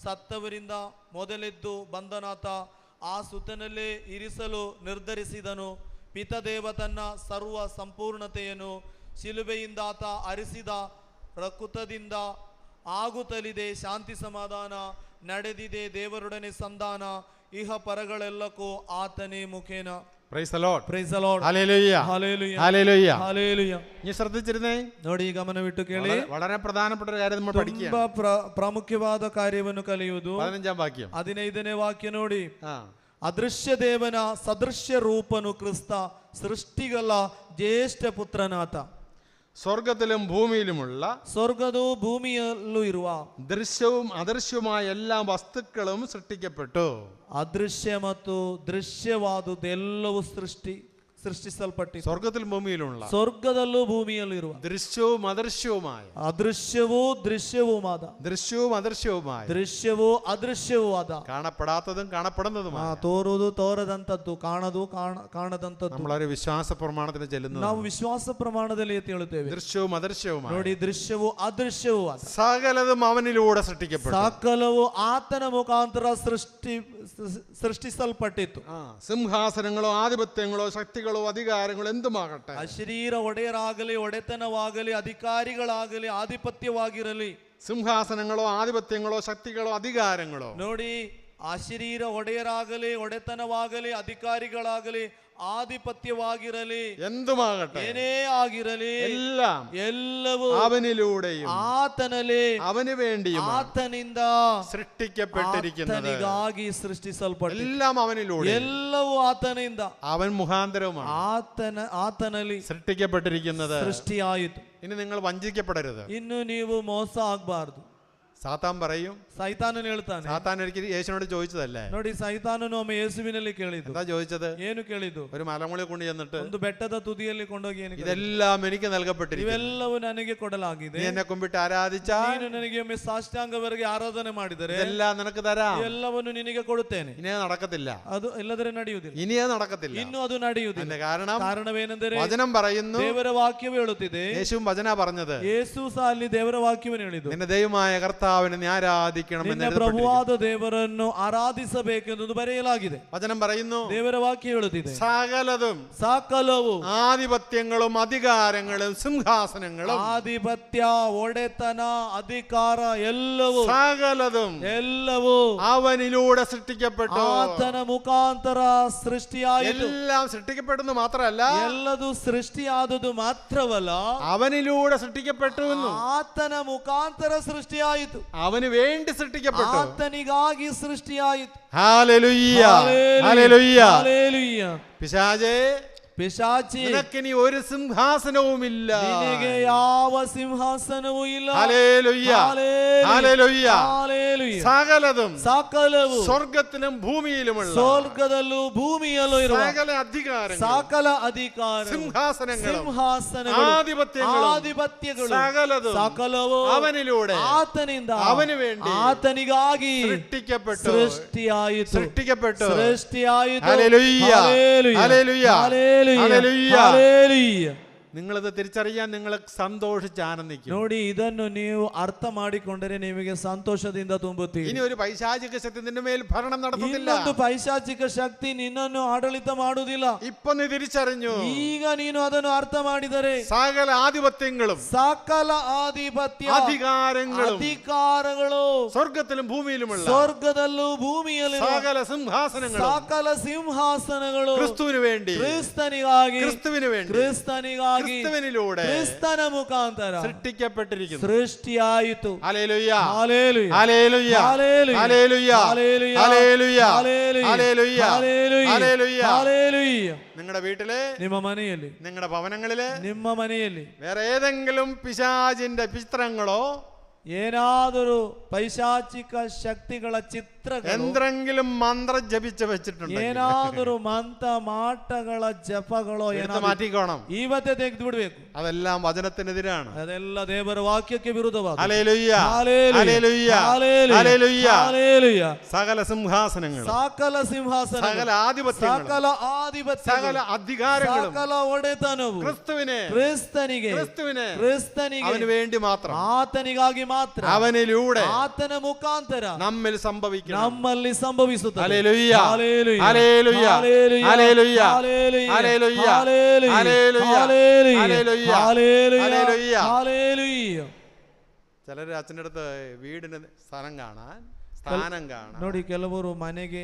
ಸತ್ತವರಿಂದ ಮೊದಲೆದ್ದು ಬಂದನಾತ, ಆ ಸುತನಲ್ಲೇ ಇರಿಸಲು ನಿರ್ಧರಿಸಿದನು. ಪಿತದೇವ ತನ್ನ ಸರ್ವ ಸಂಪೂರ್ಣತೆಯನ್ನು ಶಿಲುಬೆಯಿಂದಾತ ಅರಿಸಿದ ರಕುತದಿಂದ ಆಗುತ್ತಲಿದೆ ಶಾಂತಿ ಸಮಾಧಾನ, ನಡೆದಿದೆ ದೇವರೊಡನೆ ಸಂಧಾನ, ಇಹ ಪರಗಳೆಲ್ಲಕ್ಕೂ ಆತನೇ ಮುಖೇನ. Price the Lord, praise the Lord, hallelujah, hallelujah, hallelujah, hallelujah. നീ ശ്രദ്ധിച്ചിരുന്നേ? ನೋಡಿ, ಗಮನವಿಟ್ಟು ಕೇಳಿ. വളരെ പ്രധാനപ്പെട്ട ഒരു കാര്യം നമ്മൾ പഠിക്കുക. ತುಂಬಾ ಪ್ರಾಮುಖ್ಯವಾದ ಕಾರ್ಯವನ್ನು ಕಲಿಯುವುದು. 15ാം വാക്യം, 15ನೇ ವಾಕ್ಯ ನೋಡಿ. ಅದೃಶ್ಯ ದೇವನ ಸದೃಶ್ಯ ರೂಪನು ಕ್ರಿಸ್ತ, ಸೃಷ್ಟಿಗಳ ಜ್ಯೇಷ್ಠ ಪುತ್ರನಾಥ. സ്വർഗത്തിലും ഭൂമിയിലുമുള്ള, ಸ್ವರ್ಗದೂ ಭೂಮಿಯಲ್ಲೂ ಇರುವ ദൃശ്യവും അദൃശ്യവുമായ എല്ലാ വസ്തുക്കളും സൃഷ്ടിക്കപ്പെട്ടു. ಅದೃಶ್ಯ ಮತ್ತು ದೃಶ್ಯವಾದುದೆಲ್ಲವೂ ಸೃಷ್ಟಿಸಲ್ಪಟ್ಟಿದೆ. സ്വർഗത്തിലും ഭൂമിയിലുമുള്ള, ಸ್ವರ್ಗದಲ್ಲೂ ಭೂಮಿಯಲ್ಲೂ ಇರುವ ദൃശ്യവും അദൃശ്യവുമായ, ಅದೃಶ್ಯವೂ ದೃಶ್ಯವೂವಾದ, ദൃശ്യവും അദൃശ്യവുമായ, ದೃಶ್ಯವೂ ಅದೃಶ್ಯವೂವಾದ, കാണപ്പെടാത്തതും കാണപ്പെടുന്നതുമായ, ತೋರುವುದು ತೋರದಂಥದ್ದು, ಕಾಣದಂಥದ್ದು. നമ്മളൊരു വിശ്വാസ പ്രമാണത്തിന് ചെല്ലുന്നു. ನಾವು ವಿಶ್ವಾಸ ಪ್ರಮಾಣದಲ್ಲಿ ಎತ್ತಿ ಹೇಳುತ್ತೇವೆ. ദൃശ്യവും അദൃശ്യവുമായ, ನೋಡಿ, ದೃಶ್ಯವೂ ಅದೃಶ್ಯವೂವಾದ, സകലതും അവനിലൂടെ സൃഷ്ടിക്കപ്പെട്ടു. ಸಕಲವು ಆತನ ಮುಖಾಂತರ ಸೃಷ್ಟಿಸಲ್ಪಟ್ಟಿತ್ತು. സിംഹാസനങ്ങളോ ആധിപത്യങ്ങളോ ശക്തികളോ അധികാരങ്ങളോ എന്തുമാകട്ടെ, ಅಶರೀರ ಒಡೆಯರಾಗಲಿ ಒಡೆತನವಾಗಲಿ ಅಧಿಕಾರಿಗಳಾಗಲಿ ಆಧಿಪತ್ಯವಾಗಿರಲಿ, സിംഹാസനങ്ങളോ ആധിപത്യങ്ങളോ ശക്തികളോ അധികാരങ്ങളോ, ನೋಡಿ, ಅಶರೀರ ಒಡೆಯರಾಗಲಿ ಒಡೆತನವಾಗಲಿ ಅಧಿಕಾರಿಗಳಾಗಲಿ ಆಧಿಪತ್ಯವಾಗಿರಲಿ, എന്തുമാകട്ടെ, ಏನೇ ಆಗಿರಲಿ, എല്ലാം ಎಲ್ಲವೂ അവനിലൂടെയും ಆತನಲ್ಲಿ, അവന് വേണ്ടിയും ಆತನಿಂದ, സൃഷ്ടിക്കപ്പെട്ടിരിക്കുന്നത്. ಆತನಿಗಾಗಿ ಸೃಷ್ಟಿಸಲ್ಪಟ್ಟಿದೆ. എല്ലാം അവനിലൂടെ, ಎಲ್ಲವೂ ಆತನಿಂದ, അവൻ മുഖാന്തരവുമാണ് ಆತನಲ್ಲಿ സൃഷ്ടിക്കപ്പെട്ടിരിക്കുന്നത്. ಸೃಷ್ಟಿಯಾಯಿತು. ഇനി നിങ്ങൾ വഞ്ചിക്കപ്പെടരുത്. ಇನ್ನು ನೀವು ಮೋಸ ಆಗಬಾರದು. സാത്താൻ പറയും, ಸೈತಾನನು ಹೇಳ್ತಾನೆ. സാത്താൻ ഒരിക്കലും യേശുവിനോട് ചോദിച്ചതല്ലേ? ನೋಡಿ, ಸೈತಾನನು ಒಮ್ಮೆ ಯೇಸುವಿನಲ್ಲಿ ಕೇಳಿದ್ದು. എന്താ ചോദിച്ചത്? ಏನು ಕೇಳಿದ್ದು? ഒരു മലമുകളിൽ കൊണ്ട് ചെന്നിട്ട്, ಒಂದು ಬೆಟ್ಟದ ತುದಿಯಲ್ಲಿ ಕೊಂಡೋಗಿ ಏನು ಕೇಳಿದ್ದು? ഇതെല്ലാം എനിക്ക് നൽകപ്പെട്ടിരിക്കുന്നു, ಇವೆಲ್ಲವೂ ನನಗೆ ಕೊಡಲಾಗಿದೆ. നീ എന്നെ കുമ്പിട്ട് ആരാധിച്ചാൽ ನೀನು ನನಗೆ ಒಮ್ಮೆ ಸಾಷ್ಟಾಂಗವರೆಗೆ ಆರಾಧನೆ ಮಾಡಿದರೆ ഇതെല്ലാം നിനക്ക് തരാം. ಎಲ್ಲವನ್ನು ನಿನಗೆ ಕೊಡುತ್ತೇನೆ. ഇനി അത് നടക്കത്തില്ല, ಅದು ಇಲ್ಲದರೆ ನಡೆಯುವುದಿಲ್ಲ. ഇനി അത് നടക്കത്തില്ല. ಇನ್ನು ಅದು ನಡೆಯುವುದಿಲ್ಲ. അതിന്റെ കാരണം ಕಾರಣವೇನೆಂದರೆ വചനം പറയുന്നു, ದೇವರ ವಾಕ್ಯವೇ ಹೇಳುತ್ತಿದೆ. യേശുവും വചന പറഞ്ഞത്, ಯೇಸು ಸಹ ಅಲ್ಲಿ ದೇವರ ವಾಕ್ಯವನ್ನು ಹೇಳಿದ್ದು, നിന്റെ ദൈവമായ കർത്താവിനെ നീ ആരാധിക്കണം ನಿನ್ನ എന്ന് ಪ್ರಭುವಾದ ದೇವರನ್ನು ಆರಾಧಿಸಬೇಕೆಂದು ಬರೆಯಲಾಗಿದೆ. വചനം പറയുന്നു, ದೇವರ ವಾಕ್ಯ ಹೇಳುತ್ತಿದೆ, സകലതും ಸಕಲವು, ആധിപത്യങ്ങളും അധികാരങ്ങളും സിംഹാസനങ്ങളും, ಆಧಿಪತ್ಯ, ಒಡೆತನ, ಅಧಿಕಾರ, ಎಲ್ಲವೂ സകലതും അവനിലൂടെ സൃഷ്ടിക്കപ്പെട്ടു. ಆತನ ಮುಖಾಂತರ ಸೃಷ್ಟಿಯಾಯಿತು. എല്ലാം സൃഷ്ടിക്കപ്പെടുന്നു മാത്രമല്ല, ಎಲ್ಲದು ಸೃಷ್ಟಿಯಾದುದು ಮಾತ್ರವಲ್ಲ, അവനിലൂടെ സൃഷ്ടിക്കപ്പെട്ടു എന്നും, ಆತನ ಮುಖಾಂತರ ಸೃಷ್ಟಿಯಾಯಿತು. അവന് വേണ്ടി സൃഷ്ടിക്കപ്പെട്ടു. ಆತನಿಗಾಗಿ ಸೃಷ್ಟಿಯಾಯಿತು. Hallelujah, hallelujah. ಹಲ್ಲೆಲೂಯ. പിശാചേ, ಪಿಶಾಚಿ, നിനക്കിനി ഒരു സിംഹാസനവുമില്ല. ನಿನಗೆ ಯಾವ ಸಿಂಹಾಸನವೂ ಇಲ್ಲ. Hallelujah, hallelujah. ಹಲ್ಲೆಲೂಯ. സകലതും, ಸಕಲವು, സ്വർഗ്ഗത്തിലും ഭൂമിയിലുമുള്ള ಸ್ವರ್ಗದಲ್ಲೂ ಭೂಮಿಯಲ್ಲೂ ಇರುವ സകല അധികാരങ്ങളും, ಸಕಲ ಅಧಿಕಾರ, സിംഹാസനങ്ങളും, ಸಿಂಹಾಸನಗಳು, ആധിപത്യങ്ങളും, ಸಕಲದು, ಸಕಲವು അവനിലൂടെ, ಆತನಿಂದ, അവന് വേണ്ടി, ಆತನಿಗಾಗಿ സൃഷ്ടിക്കപ്പെട്ടു. ಸೃಷ್ಟಿಯಾಯಿತು. സൃഷ്ടിക്കപ്പെട്ടു. ಸೃಷ್ಟಿಯಾಯಿತು. Hallelujah, hallelujah, hallelujah. ಹಲ್ಲೆಲೂಯ. നിങ്ങളിത് തിരിച്ചറിയാൻ നിങ്ങൾ സന്തോഷിച്ച് ആനന്ദിക്കും. ನೋಡಿ, ಇದನ್ನು ನೀವು ಅರ್ಥ ಮಾಡಿಕೊಂಡರೆ ನಿಮಗೆ ಸಂತೋಷದಿಂದ ತುಂಬುತ್ತೀರಿ. ഇനി ഒരു പൈശാചിക ശക്തി നിന്റെ മേൽ ഭരണം നടത്തുന്നില്ല. ಇನ್ನೊಂದು ಪೈಶಾಚಿಕ ಶಕ್ತಿ ನಿನ್ನನ್ನು ಆಡಳಿತ ಮಾಡುವುದಿಲ್ಲ. ഇപ്പൊ നീ തിരിച്ചറിഞ്ഞു. ಈಗ ನೀನು ಅದನ್ನು ಅರ್ಥ ಮಾಡಿದರೆ സകല ആധിപത്യങ്ങളും, ಸಕಲ ಆಧಿಪತ್ಯ, അധികാരങ്ങളും, ಅಧಿಕಾರಗಳು, സ്വർഗ്ഗത്തിലും ഭൂമിയിലുമുള്ള ಸ್ವರ್ಗದಲ್ಲೂ ಭೂಮಿಯಲ್ಲೂ സകല സിംഹാസനങ്ങളും, ಸಕಲ ಸಿಂಹಾಸನಗಳು ക്രിസ്തുവിന് വേണ്ടി, ಕ್ರಿಸ್ತನಿಗಾಗಿ, ക്രിസ്തുവിന് വേണ്ടി, ಕ್ರಿಸ್ತನಿಗಾಗಿ, ക്രിസ്തുവിനിലൂടെ ಕ್ರಿಸ್ತನ ಮುಖಾಂತರ സൃഷ്ടിക്കപ്പെട്ടിരിക്കുന്നു. ಸೃಷ್ಟಿಯಾಯಿತು. Hallelujah, hallelujah, hallelujah, hallelujah, hallelujah, hallelujah, hallelujah, hallelujah, hallelujah, hallelujah, hallelujah. Hallelujah. നിങ്ങളുടെ വീട്ടില്, ನಿಮ್ಮ ಮನೆಯಲ್ಲಿ, നിങ്ങളുടെ ഭവനങ്ങളില്, ನಿಮ್ಮ ಮನೆಯಲ್ಲಿ വേറെ ഏതെങ്കിലും പിശാചിന്റെ ചിത്രങ്ങളോ, ಏನಾದರೂ ಪೈಶಾಚಿಕ ಶಕ್ತಿಗಳ ಚಿತ್ರಗಳು, എന്തെങ്കിലും മന്ത്രം ജപിച്ച് വെച്ചിട്ടുണ്ട്, ಏನಾದರೂ ಮಂತ್ರ ಮಾಟಗಳ ಜಪಗಳೋ എടുത്ത് മാറ്റിക്കോണം. ಇವತ್ತೇ ತೆಗೆದು ಬಿಡಬೇಕು. അതെല്ലാം വചനത്തിനെതിരാണ്. ಅದೆಲ್ಲ ದೇವರ ವಾಕ್ಯಕ್ಕೆ ವಿರುದ್ಧವಾದ. Hallelujah, hallelujah, hallelujah, hallelujah, hallelujah. Hallelujah. സകല സിംഹാസനങ്ങളും, ಸಕಲ ಸಿಂಹಾಸನ, സകല ആധിപത്യങ്ങളും, ಸಕಲ ಆಧಿಪತ್ಯ, സകല അധികാരങ്ങളും ಸಕಲ ಒಡೆತನವು ക്രിസ്തുവിനെ, ಕ್ರಿಸ್ತನಿಗೆ, ക്രിസ്തുവിനെ, ಕ್ರಿಸ್ತನಿಗೆ, അവന് വേണ്ടി മാത്രം, ಆತನಿಗಾಗಿ ಮಾತ್ರ, അവനിലൂടെ ಆತನ ಮುಖಾಂತರ നമ്മിൽ സംഭവിക്കണം. ನಮ್ಮಲ್ಲಿ ಸಂಭವಿಸುತ್ತದೆ. Hallelujah, hallelujah, hallelujah, hallelujah, hallelujah, hallelujah, hallelujah, hallelujah, hallelujah, hallelujah, hallelujah, hallelujah, hallelujah. Hallelujah. ചിലർ അച്ഛൻ്റെ അടുത്ത് വീടിന് സ്ഥാനം കാണാൻ ನೋಡಿ, ಕೆಲವರು ಮನೆಗೆ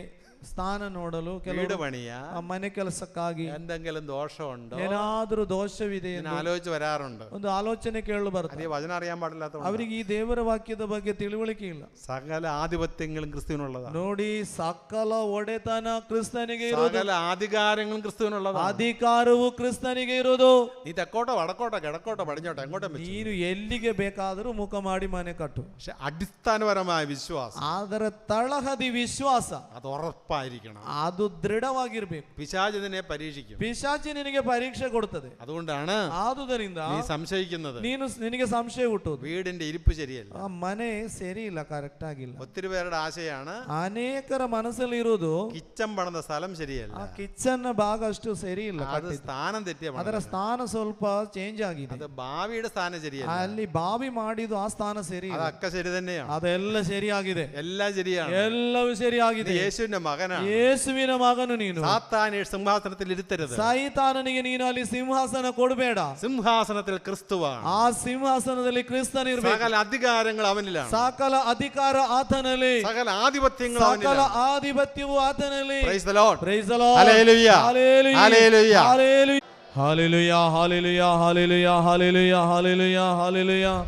ಸ್ಥಾನ ನೋಡಲು, വീട് ಕೆಲವರು പണിയ ಆ ಮನೆ ಕೆಲಸಕ್ಕಾಗಿ എന്തെങ്കിലും ദോഷമുണ്ടോ ಏನಾದರೂ ದೋಷವಿದೆ എന്ന് ಎಂದು ആലോചിച്ച് വരാറുണ്ട്. ಒಂದು ಆಲೋಚನೆ ಕೇಳಲು അത് ಬರ್ತದೆ. ഈ വചനം അറിയാൻ പാടില്ലാത്ത ಅವರಿಗೆ ಈ ದೇವರ ವಾಕ್ಯದ ಬಗ್ಗೆ ತಿಳುವಳಿಕೆ ಇಲ್ಲ. സകല ആധിപത്യങ്ങളും ക്രിസ്തുവിനുള്ളതാണ്. ನೋಡಿ, ಸಕಲ ಒಡೆತನ ಕ್ರಿಸ್ತನಿಗೆ ಇರುವುದು, സകല അധികാരങ്ങളും ക്രിസ്തുവിനുള്ളതാണ്. ಅಧಿಕಾರವು ಕ್ರಿಸ್ತನಿಗೆ ಇರುವುದು. നീ തെക്കോട്ടോ വടക്കോട്ടോ കിഴക്കോട്ടോ പടിഞ്ഞോട്ടോ എങ്ങോട്ടും വെച്ചു. ನೀನು ಎಲ್ಲಿಗೆ ಬೇಕಾದರೂ ಮುಖ ಮಾಡಿ ಮನೆ ಕಟ್ಟು. പക്ഷെ അടിസ്ഥാനപരമായ വിശ്വാസം, ಅದರ ತಳಹದಿ ವಿಶ್ವಾಸ, അത് ഉറപ്പായിരിക്കണം. ಅದು ದೃಢವಾಗಿರ್ಬೇಕು. പിശാച് ഇതിനെ പരീക്ഷിക്കും. ಪಿಶಾಚಿ ನಿನಗೆ ಪರೀಕ್ಷೆ ಕೊಡುತ್ತದೆ. അതുകൊണ്ടാണ് ಆದುದರಿಂದ നീ സംശയിക്കുന്നത്. ನಿನಗೆ ಸಂಶಯ ಹುಟ್ಟುವುದು. വീടിന്റെ ഇരിപ്പ് ശരിയല്ല. ಆ ಮನೆ ಸರಿ ಇಲ್ಲ, ಕರೆಕ್ಟ್ ಆಗಿಲ್ಲ. ഒത്തിരി പേരുടെ ആശയാണ് ಅನೇಕರ ಮನಸ್ಸಲ್ಲಿ ಇರುವುದು കിച്ചൺ പണിത സ്ഥലം ശരിയല്ല, ಆ ಕಿಚನ್ ಭಾಗ ಅಷ್ಟು ಸರಿ ಇಲ್ಲ, അത് സ്ഥാനം തെറ്റിയ ಅದರ ಸ್ಥಾನ ಸ್ವಲ್ಪ ಚೇಂಜ್ ಆಗಿದೆ. അത് ഭാവിയുടെ സ്ഥാനം ശരിയല്ല, ಅಲ್ಲಿ ಬಾವಿ ಮಾಡಿದ್ದು ಆ ಸ್ಥಾನ ಸರಿ ಇಲ್ಲ. അതൊക്കെ ശരി തന്നെയാണ്. ಅದೆಲ್ಲ ಸರಿಯಾಗಿದೆ, എല്ലാം ശരിയാണ്. ಎಲ್ಲವೂ ಸರಿಯಾಗಿದೆ. യേശുവിന്റെ മകൻ ಮಗನಾണ്. ಯೇಸುವಿನ ಮಗನು ನೀನು. സാത്താനെ സിംഹാസനത്തിൽ ഇരുത്തരുത്. ಸೈತಾನನಿಗೆ ನೀನು ಅಲ್ಲಿ ಸಿಂಹಾಸನ ಕೊಡಬೇಡ. സിംഹാസനത്തിൽ ക്രിസ്തുവാണ്. ಆ ಸಿಂಹಾಸನದಲ್ಲಿ ಕ್ರಿಸ್ತನಿರಬೇಕು. സകല അധികാരങ്ങൾ അവനിലാണ്. ಸಕಲ ಅಧಿಕಾರ ಆತನಲ್ಲಿ. സകല ആധിപത്യങ്ങൾ ಸಕಲ അവനിലാണ്. ಆಧಿಪತ್ಯವು ಆತನಲ್ಲಿ. Praise the Lord. Praise the Lord. Hallelujah. Hallelujah. Hallelujah. Hallelujah. Hallelujah. Hallelujah. Hallelujah. Hallelujah. Hallelujah. Hallelujah.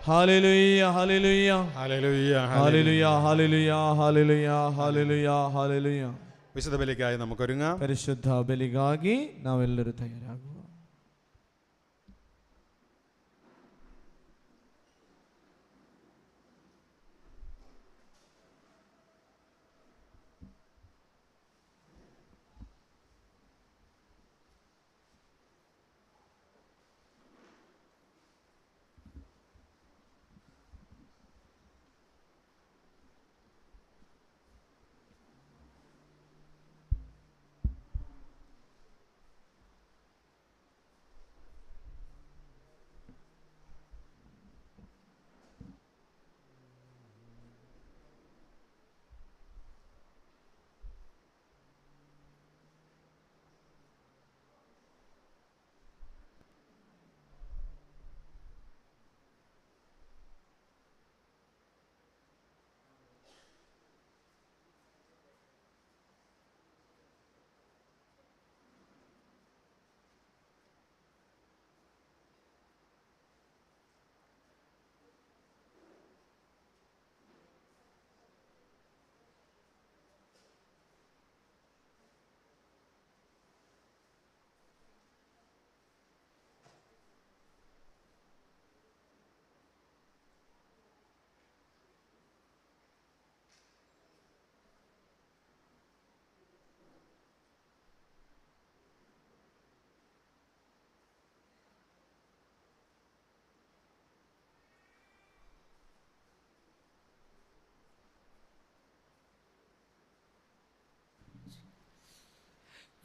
Hallelujah. Hallelujah. Hallelujah. Hallelujah. Hallelujah. Hallelujah. Hallelujah. Hallelujah. വിശുദ്ധ ബലിക്കായി നമുക്ക് ഒരുങ്ങാം. ಪರಿಶುದ್ಧ ಬಲಿಗಾಗಿ ನಾವೆಲ್ಲರೂ ತಯಾರಾಗುವ.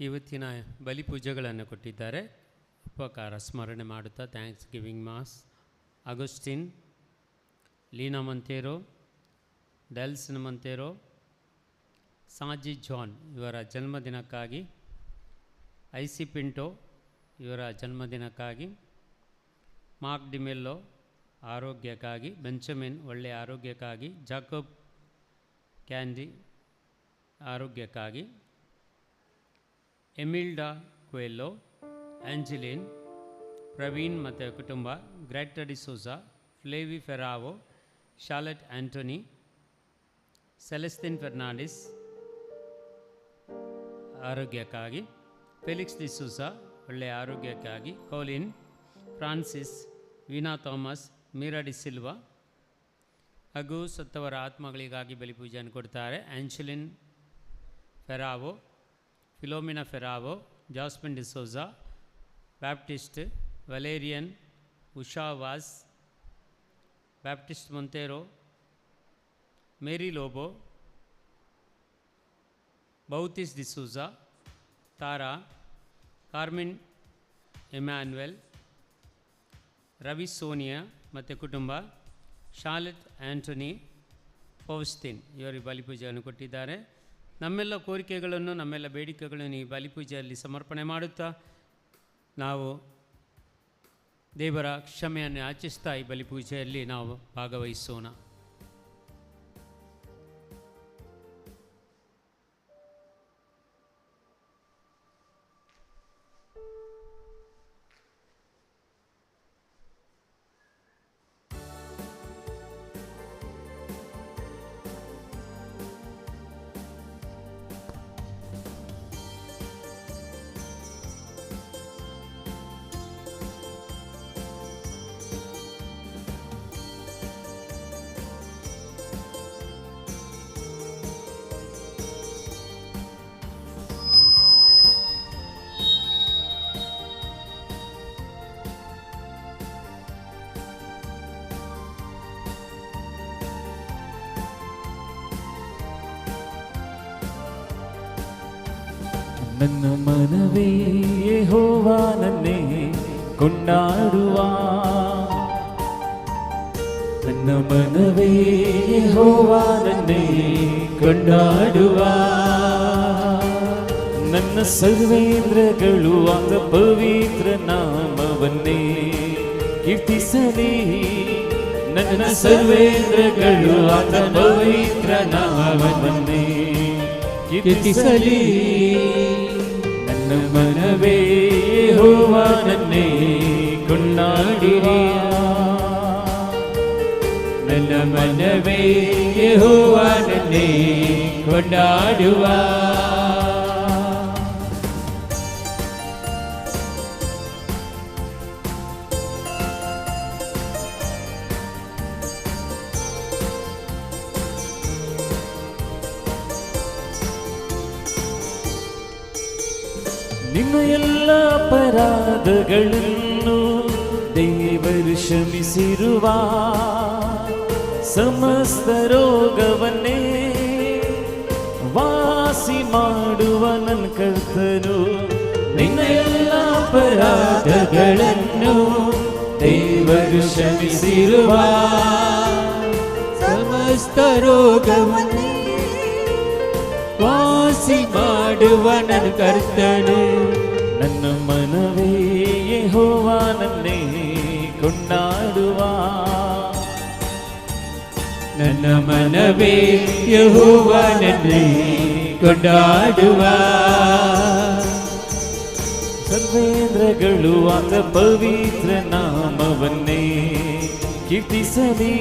ಇವತ್ತಿನ ಬಲಿ ಪೂಜೆಗಳನ್ನು ಕೊಟ್ಟಿದ್ದಾರೆ. ಉಪಕಾರ ಸ್ಮರಣೆ ಮಾಡುತ್ತಾ thanksgiving mass Augustine, Leena Monteiro, Delson Monteiro, Saji John ಇವರ ಜನ್ಮದಿನಕ್ಕಾಗಿ, ಐಸಿ ಪಿಂಟೋ ಇವರ ಜನ್ಮದಿನಕ್ಕಾಗಿ, ಮಾರ್ಕ್ ಡಿಮೆಲ್ಲೋ ಆರೋಗ್ಯಕ್ಕಾಗಿ, ಬೆಂಚಮಿನ್ ಒಳ್ಳೆಯ ಆರೋಗ್ಯಕ್ಕಾಗಿ, ಜಾಕೋಬ್ ಕ್ಯಾಂಡಿ ಆರೋಗ್ಯಕ್ಕಾಗಿ, ಎಮಿಲ್ಡಾ ಕ್ವೆಲ್ಲೋ, ಆಂಜಲಿನ್, ಪ್ರವೀಣ್ ಮತ್ತು ಕುಟುಂಬ, Greta D'Souza, Flavy Ferrao, Charlotte Anthony, Celestine Fernandes ಆರೋಗ್ಯಕ್ಕಾಗಿ, ಫೆಲಿಕ್ಸ್ ಡಿಸೋಜಾ ಒಳ್ಳೆಯ ಆರೋಗ್ಯಕ್ಕಾಗಿ, Colin, Francis, Veena Thomas, Meera De Silva ಹಾಗೂ ಸತ್ತವರ ಆತ್ಮಗಳಿಗಾಗಿ ಬಲಿಪೂಜೆಯನ್ನು ಕೊಡ್ತಾರೆ. Angeline Ferrao, Philomena Ferrao, Jasmine D'Souza, Baptist, Valerian, Usha Vas, Baptist Monteiro, Mary Lobo, Bautis D'Souza, Tara, Carmine Emmanuel, Ravi Sonia ಮತ್ತು ಕುಟುಂಬ, ಶಾರ್ಲೆಟ್ ಆಂಟೋನಿ, ಫೌಸ್ಟಿನ್ ಇವರಿಗೆ ಬಲಿಪೂಜೆಯನ್ನು ಕೊಟ್ಟಿದ್ದಾರೆ. ನಮ್ಮೆಲ್ಲ ಕೋರಿಕೆಗಳನ್ನು, ನಮ್ಮೆಲ್ಲ ಬೇಡಿಕೆಗಳನ್ನು ಈ ಬಲಿಪೂಜೆಯಲ್ಲಿ ಸಮರ್ಪಣೆ ಮಾಡುತ್ತಾ ನಾವು ದೇವರ ಕ್ಷಮೆಯನ್ನು ಯಾಚಿಸ್ತಾ ಈ ಬಲಿಪೂಜೆಯಲ್ಲಿ ನಾವು ಭಾಗವಹಿಸೋಣ. ನನ್ನ ಮನವೇ ಯೆಹೋವನನ್ನೇ ಕೊಂಡಾಡುವ, ನನ್ನ ನನ್ನ ಮನವೇ ಯೆಹೋವನನ್ನೇ ಕೊಂಡಾಡುವ, ನನ್ನ ಸರ್ವೇಂದ್ರಗಳು ಆತ ಪವಿತ್ರ ನಾಮವನ್ನೇ ಕೀರ್ತಿಸಲಿ. ನನ್ನ ಸರ್ವೇಂದ್ರಗಳು ಆತ ಪವಿತ್ರ ನಾಮವನ್ನೇ ಕೀರ್ತಿಸಲಿ. ನನ್ನ ಮನವೇ ಯೆಹೋವನನ್ನೇ ಕೊಂಡಾಡಿರಿ, ನನ್ನ ಮನವೇ ಯೆಹೋವನನ್ನೇ ಕೊಂಡಾಡುವ. ನಿಮ್ಮ ಎಲ್ಲ ಅಪರಾಧಗಳನ್ನು ದೇವರು ಕ್ಷಮಿಸಿರುವ, ಸಮಸ್ತ ರೋಗವನ್ನೇ ವಾಸಿ ಮಾಡುವ ನನ್ನ ಕರ್ತನು. ನಿನ್ನ ಎಲ್ಲ ಅಪರಾಧಗಳನ್ನು ದೇವರು ಕ್ಷಮಿಸಿರುವ, ಸಮಸ್ತ ರೋಗವನ್ನೇ ವಾಸಿ ಮಾಡುವ ನನ್ನ ಕರ್ತನು. ನನ್ನ ಮನವೇ ಯೆಹೋವನನ್ನೇ ಕೊಂಡಾಡುವ, ನನ್ನ ಮನವೇ ಯೆಹೋವನನ್ನೇ ಕೊಂಡಾಡುವ. ಸರ್ವೇಂದ್ರಗಳು ಆತ ಪವಿತ್ರ ನಾಮವನ್ನೇ ಕೀರ್ತಿಸಲಿ.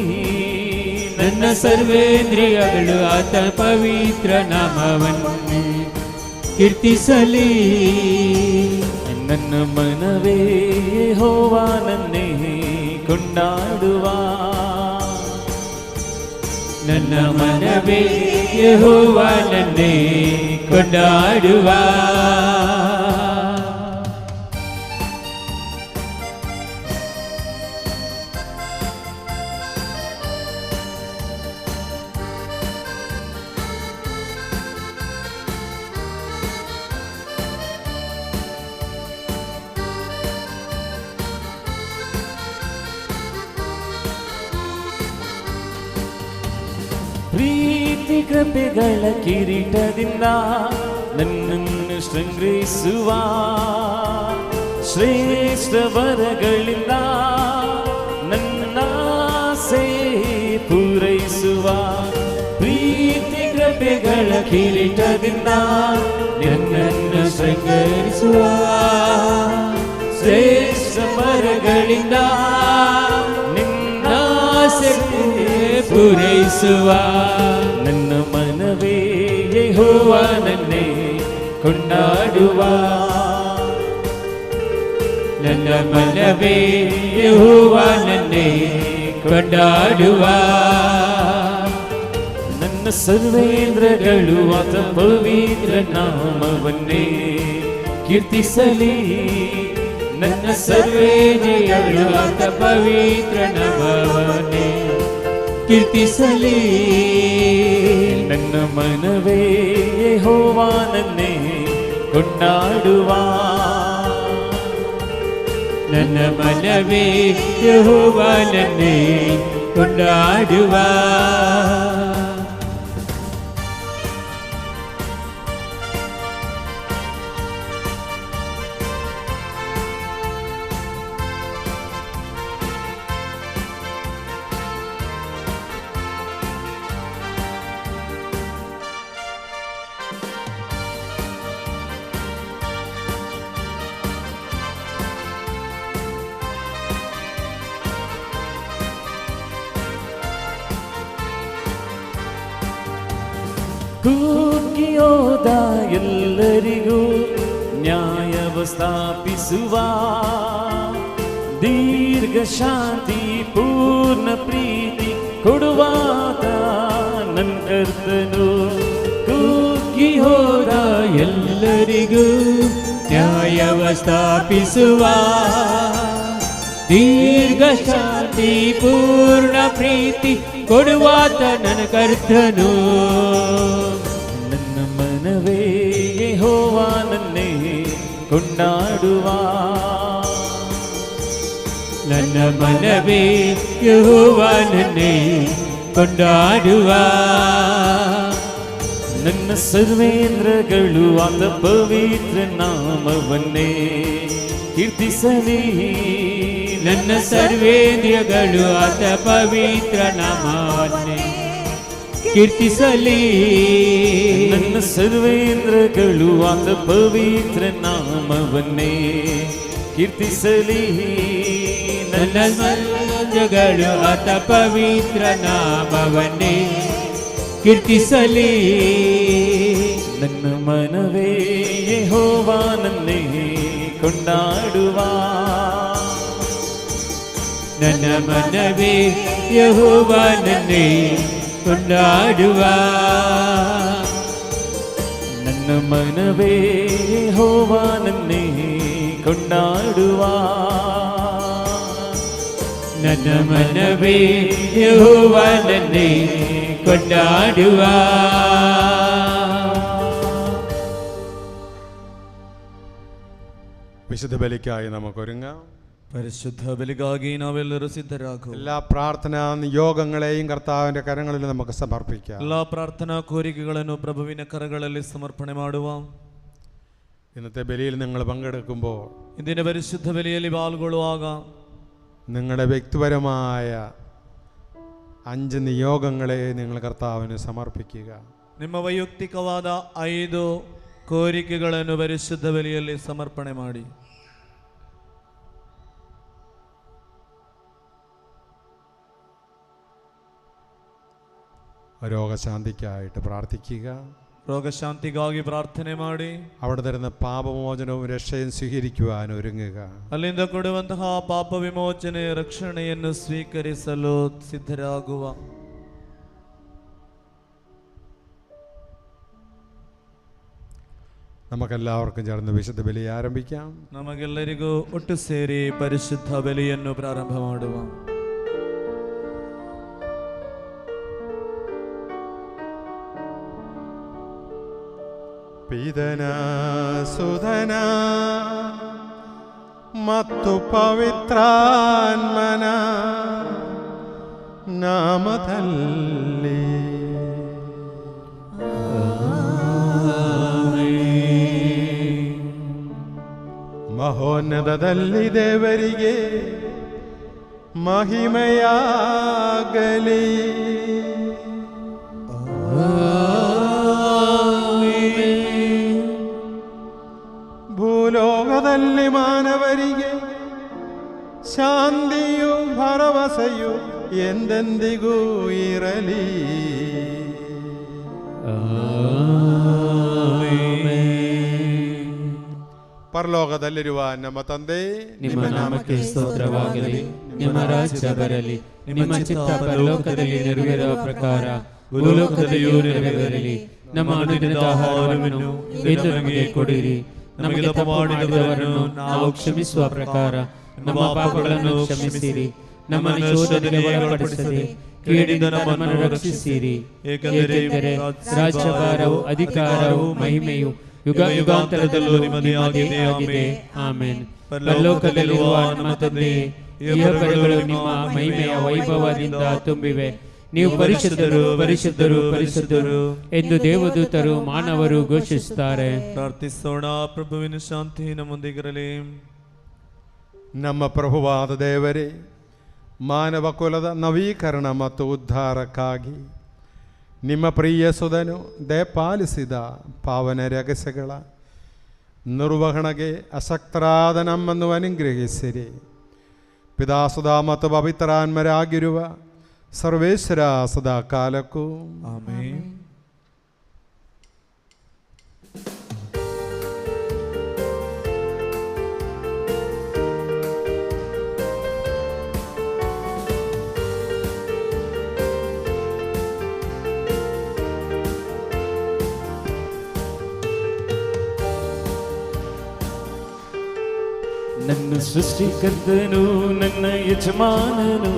ನನ್ನ ಸರ್ವೇಂದ್ರಿಯಗಳು ಆತ ಪವಿತ್ರ ನಾಮವನ್ನೇ ಕೀರ್ತಿಸಲಿ. ನನ್ನ ಮನವೇ ಯೆಹೋವನನ್ನೇ ಕೊಂಡಾಡುವ, ನನ್ನ ಮನವೇ ಯೆಹೋವನನ್ನೇ ಕೊಂಡಾಡುವ. ಪ್ರೀತಿ ಕೃಪೆಗಳ ಕಿರೀಟದಿಂದ ನನ್ನನ್ನು ಶೃಂಗರಿಸುವ, ಶ್ರೇಷ್ಠ ವರಗಳಿಂದ ನನ್ನ ಆಸೆ ಪೂರೈಸುವ. ಪ್ರೀತಿ ಕೃಪೆಗಳ ಕಿರೀಟದಿಂದ ನನ್ನನ್ನು ಶೃಂಗರಿಸುವ, ಶ್ರೇಷ್ಠ ವರಗಳಿಂದ ನಿನ್ನ ಆಸೆ ಪೂರೈಸುವ. ನನ್ನ ಮನವೇ ಯೆಹೋವನನ್ನೇ ಕೊಂಡಾಡುವ, ನನ್ನ ಮನವೇ ಯೆಹೋವನನ್ನೇ ಕೊಂಡಾಡುವ. ನನ್ನ ಸರ್ವೇಂದ್ರಗಳು ಆತ ಪವಿತ್ರ ನಾಮವನ್ನೇ ಕೀರ್ತಿಸಲಿ. ನನ್ನ ಸರ್ವೇಂದ್ರಿಯಗಳು ಆತ ಪವಿತ್ರ ನಾಮವನ್ನೇ ಕೀರ್ತಿಸಲಿ. ನನ್ನ ಮನವೇ ಯೆಹೋವನನ್ನೇ ಕೊಂಡಾಡುವ, ನನ್ನ ಮನವೇ ಯೆಹೋವನನ್ನೇ ಕೊಂಡಾಡುವ. ಕುಗ್ಗಿಯೋದ ಎಲ್ಲರಿಗೂ ನ್ಯಾಯವ ಸ್ಥಾಪಿಸುವ, ದೀರ್ಘ ಶಾಂತಿ ಪೂರ್ಣ ಪ್ರೀತಿ ಕೊಡುವಾತ ನನ್ನ ಕರ್ತನು. ಕುಗ್ಗಿ ಹೋದ ಎಲ್ಲರಿಗೂ ನ್ಯಾಯವ ಸ್ಥಾಪಿಸುವ, ದೀರ್ಘ ಶಾಂತಿ ಪೂರ್ಣ ಪ್ರೀತಿ ಕೊಡುವಾತ ನನ್ನ ಕರ್ತನು. ನನ್ನ ಮನವೇ ಯೆಹೋವನನ್ನೇ ಕೊಂಡಾಡುವ, ನನ್ನ ಮನವೇ ಯೆಹೋವನನ್ನೇ ಕೊಂಡಾಡುವ. ನನ್ನ ಸರ್ವೇಂದ್ರಗಳು ಆತ ಪವಿತ್ರ ನಾಮವನ್ನೇ ಕೀರ್ತಿಸಲಿ. ನನ್ನ ಸರ್ವೇಂದ್ರಿಯಗಳು ಆತ ಪವಿತ್ರ ನಾಮವನ್ನೇ ಕೀರ್ತಿಸಲಿ. ನನ್ನ ಸರ್ವೇಂದ್ರಗಳು ಆತ ಪವಿತ್ರ ನಾಮವನ್ನೇ ಕೀರ್ತಿಸಲಿ. ನನ್ನ ಸರ್ವೇಂದ್ರಗಳು ಆತ ಪವಿತ್ರ ನಾಮವನ್ನೇ ಕೀರ್ತಿಸಲಿ. ನನ್ನ ಮನವೇ ಯೆಹೋವನನ್ನೇ ಕೊಂಡಾಡುವ. ನನ್ನ ಮನವೇ ಯೆಹೋವನನ್ನೇ ಕೊಂಡಾಡುವ. ನನ್ನ ಮನವೇ ಯೆಹೋವನನ್ನೇ ಕೊಂಡಾಡುವ. ನನ್ನ ಮನವೇ ಯೆಹೋವನನ್ನೇ ಕೊಂಡಾಡುವ. വിശുദ്ധ ബലിക്കായി നമുക്കൊരുങ്ങാം. പരിശുദ്ധ ബലിಗಾಗಿ ನಾವೆಲ್ಲರೂ ಸಿದ್ಧರಾಗು. എല്ലാ പ്രാർത്ഥനാ നിയോഗങ്ങളെയും കർത്താവിന്റെ കരങ്ങളിൽ നമുക്ക് സമർപ്പിക്കാം. എല്ലാ പ്രാർത്ഥനാ കോരിಕೆಗಳನ್ನು ಪ್ರಭುವಿನ ಕರಗಳಲ್ಲಿ ಸಮರ್ಪಣೆ ಮಾಡುವ. ഇന്നത്തെ ബലിയിൽ നിങ്ങൾ പങ്കെടുക്കുമ്പോൾ ಇಂದಿನ ಪರಿಶುದ್ಧ ಬಲಿಯಲ್ಲಿ ಪಾಲ್ಗೊಳ್ಳುವಾಗ നിങ്ങളുടെ വ്യക്തിപരമായ 5 നിയോഗങ്ങളെ നിങ്ങൾ കർത്താവിന് സമർപ്പിക്കുക. ನಿಮ್ಮ ವೈಯಕ್ತಿಕವಾದ 5 ಕೋರಿಕೆಗಳನ್ನು ಪರಿಶುದ್ಧ ಬಲಿಯಲ್ಲಿ ಸಮರ್ಪಣೆ ಮಾಡಿ. രോഗശാന്തിക്കായിട്ട് പ്രാർത്ഥിക്കുക. ರೋಗಶಾಂತಿಗಾಗಿ ಪ್ರಾರ್ಥನೆ ಮಾಡಿ. അവിടെ തരുന്ന പാപമോചനവും രക്ഷയും സ്വീകരിക്കുവാൻ ഒരുങ്ങുക. ಅಲ್ಲಿಂದ ಕೊಡುವಂತಹ ಪಾಪ ವಿಮೋಚನೆ ರಕ್ಷಣೆಯನ್ನು ಸ್ವೀಕರಿಸಲು ಸಿದ್ಧರಾಗುವ. നമുക്കെല്ലാവർക്കും ചേർന്ന് വിശുദ്ധ ബലി ആരംഭിക്കാം. ನಮಗೆಲ್ಲರಿಗೂ ಒಟ್ಟು ಸೇರಿ ಪರಿಶುದ್ಧ ಬಲಿಯನ್ನು ಪ್ರಾರಂಭ ಮಾಡುವ. ಪಿತನ ಸುಧನ ಮತ್ತು ಪವಿತ್ರಾತ್ಮನ ನಾಮದಲ್ಲಿ ಮಹೋನ್ನತದಲ್ಲಿ ದೇವರಿಗೆ ಮಹಿಮೆಯಾಗಲಿ. ಭೂಲೋಕದಲ್ಲಿ ಮಾನವರಿಗೆ ಶಾಂತಿಯು ಭರವಸೆಯು ಎಂದೆಂದಿಗೂ ಇರಲಿ. ಪರಲೋಕದಲ್ಲಿರುವ ನಮ್ಮ ತಂದೆ, ನಿಮ್ಮ ನಾಮಕ್ಕೆ ಸ್ತೋತ್ರವಾಗಲಿ. ನಿಮ್ಮ ರಾಜ್ಯ ಬರಲಿ. ನಿಮ್ಮ ಚಿತ್ತ ಪರಲೋಕದಲ್ಲಿ ನೆರವೇರುವ ಪ್ರಕಾರ ಭೂಲೋಕದಲ್ಲಿಯೂ ನೆರವೇರಲಿ. ನಮ್ಮ ಅನುದಿನದ ಆಹಾರವನ್ನು ಇಂದು ನಮಗೆ ಕೊಡಿರಿ. ನಮಗೆ ತಪ್ಪು ಮಾಡಿದವರನ್ನು ನಾವು ಕ್ಷಮಿಸುವ ಪ್ರಕಾರ ನಮ್ಮ ಪಾಪಗಳನ್ನು ಕ್ಷಮಿಸಿರಿ. ನಮ್ಮನ್ನು ಶೋಧನೆಗೆ ಒಳಪಡಿಸದೆ ಕೇಡಿಂದ ನಮ್ಮನ್ನು ರಕ್ಷಿಸಿರಿ. ಏಕೆಂದರೆ ರಾಜ್ಯಭಾರವು ಅಧಿಕಾರವು ಮಹಿಮೆಯು ಯುಗ ಯುಗಾಂತರದಲ್ಲೂ ನಿಮ್ಮದೇ ಆಗಿದೆ. ಆಮೆನ್. ಪರಲೋಕದಲ್ಲಿರುವ ನಮ್ಮ ತಂದೆಯೇ, ಇಹಪರಗಳು ನಿಮ್ಮ ಮಹಿಮೆಯ ವೈಭವದಿಂದ ತುಂಬಿವೆ. ನೀವು ಪರಿಶುದ್ಧರು ಪರಿಶುದ್ಧರು ಪರಿಶುದ್ಧರು ಎಂದು ದೇವದೂತರು ಮಾನವರು ಘೋಷಿಸುತ್ತಾರೆ. ಪ್ರಾರ್ಥಿಸೋಣ. ಪ್ರಭುವಿನ ಶಾಂತಿ ನಮ್ಮೊಂದಿಗಿರಲಿ. ನಮ್ಮ ಪ್ರಭುವಾದ ದೇವರೇ, ಮಾನವ ಕುಲದ ನವೀಕರಣ ಮತ್ತು ಉದ್ಧಾರಕ್ಕಾಗಿ ನಿಮ್ಮ ಪ್ರಿಯ ಸುಧನು ದಯಪಾಲಿಸಿದ ಪಾವನ ರಹಸ್ಯಗಳ ನಿರ್ವಹಣೆಗೆ ಅಸಕ್ತರಾದ ನಮ್ಮನ್ನು ಅನುಗ್ರಹಿಸಿರಿ. ಪಿತಾಸುಧ ಮತ್ತು ಪವಿತ್ರಾತ್ಮರಾಗಿರುವ ಸರ್ವೇಶ್ವರ ಸದಾ ಕಾಲಕ್ಕೂ ಆಮೆನ್. ನನ್ನ ಸೃಷ್ಟಿಕರ್ತನು, ನನ್ನ ಯಜಮಾನನು,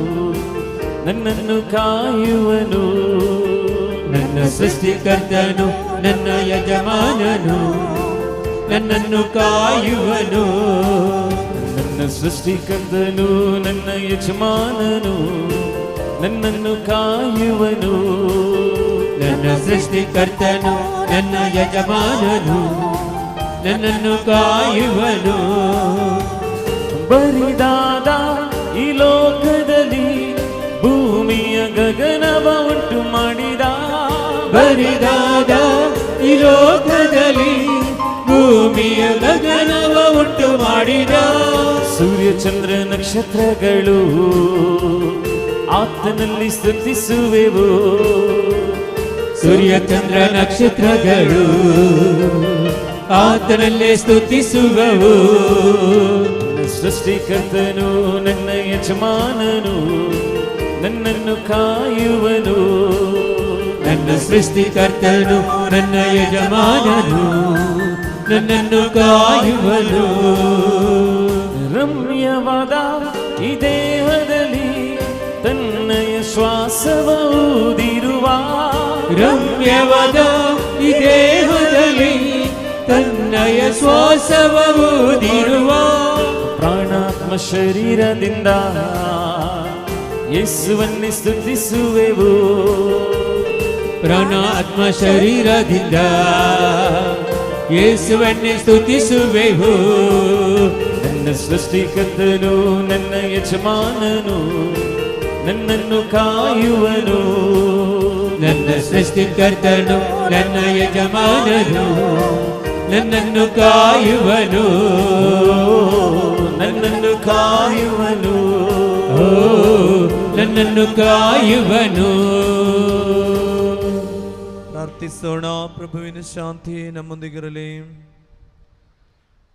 ನನ್ನನ್ನು ಕಾಯುವನು. ನನ್ನ ಸೃಷ್ಟಿಕರ್ತನು, ನನ್ನ ಯಜಮಾನನು, ನನ್ನನ್ನು ಕಾಯುವನು. ನನ್ನ ನನ್ನ ಸೃಷ್ಟಿಕರ್ತನು ನನ್ನ ಯಜಮಾನನು ನನ್ನನ್ನು ಕಾಯುವನು. ನನ್ನ ಸೃಷ್ಟಿಕರ್ತನು ನನ್ನ ಯಜಮಾನನು ನನ್ನನ್ನು ಕಾಯುವನು. ಬರಿದಾದ ಈ ಲೋಕದಲ್ಲಿ ಭೂಮಿಯ ಗಗನವ ಉಂಟು ಮಾಡಿದ. ಬರಿದಾದ ಈ ಲೋಕದಲ್ಲಿ ಭೂಮಿಯ ಗಗನವ ಉಂಟು ಮಾಡಿದ. ಸೂರ್ಯ ಚಂದ್ರ ನಕ್ಷತ್ರಗಳು ಆತನಲ್ಲಿ ಸ್ತುತಿಸುವೆವು. ಸೂರ್ಯ ಚಂದ್ರ ನಕ್ಷತ್ರಗಳು ಆತನಲ್ಲೇ ಸ್ತುತಿಸುವೆವು. ಸೃಷ್ಟಿಕರ್ತನು ನನ್ನ ಯಜಮಾನನು ನನ್ನನ್ನು ಕಾಯುವನು. ನನ್ನ ಸೃಷ್ಟಿಕರ್ತನು ನನ್ನ ಯಜಮಾನನು ನನ್ನನ್ನು ಕಾಯುವನು. ರಮ್ಯವಾದ ಈ ದೇಹದಲ್ಲಿ ತನ್ನಯ ಶ್ವಾಸವೂದಿರುವ. ರಮ್ಯವಾದ ಈ ದೇಹದಲ್ಲಿ ತನ್ನಯ ಶ್ವಾಸವೂದಿರುವ. ಪ್ರಾಣಾತ್ಮ ಶರೀರದಿಂದ ಯೇಸುವನ್ನೇ ಸ್ತುತಿಸುವೆವು. ಪ್ರಾಣಾತ್ಮ ಶರೀರದಿಂದ ಯೇಸುವನ್ನೇ ಸ್ತುತಿಸುವೆವು. ನನ್ನ ಸೃಷ್ಟಿಕರ್ತನು ನನ್ನ ಯಜಮಾನನು ನನ್ನನ್ನು ಕಾಯುವನು. ನನ್ನ ಸೃಷ್ಟಿಕರ್ತನು ನನ್ನ ಯಜಮಾನನು ನನ್ನನ್ನು ಕಾಯುವನು. ನನ್ನನ್ನು ಕಾಯುವನು. ನನ್ನನ್ನು ಕಾಯುವನು. ಪ್ರಾರ್ಥಿಸೋಣ. ಪ್ರಭುವಿನ ಶಾಂತಿ ನಮ್ಮೊಂದಿಗಿರಲಿ.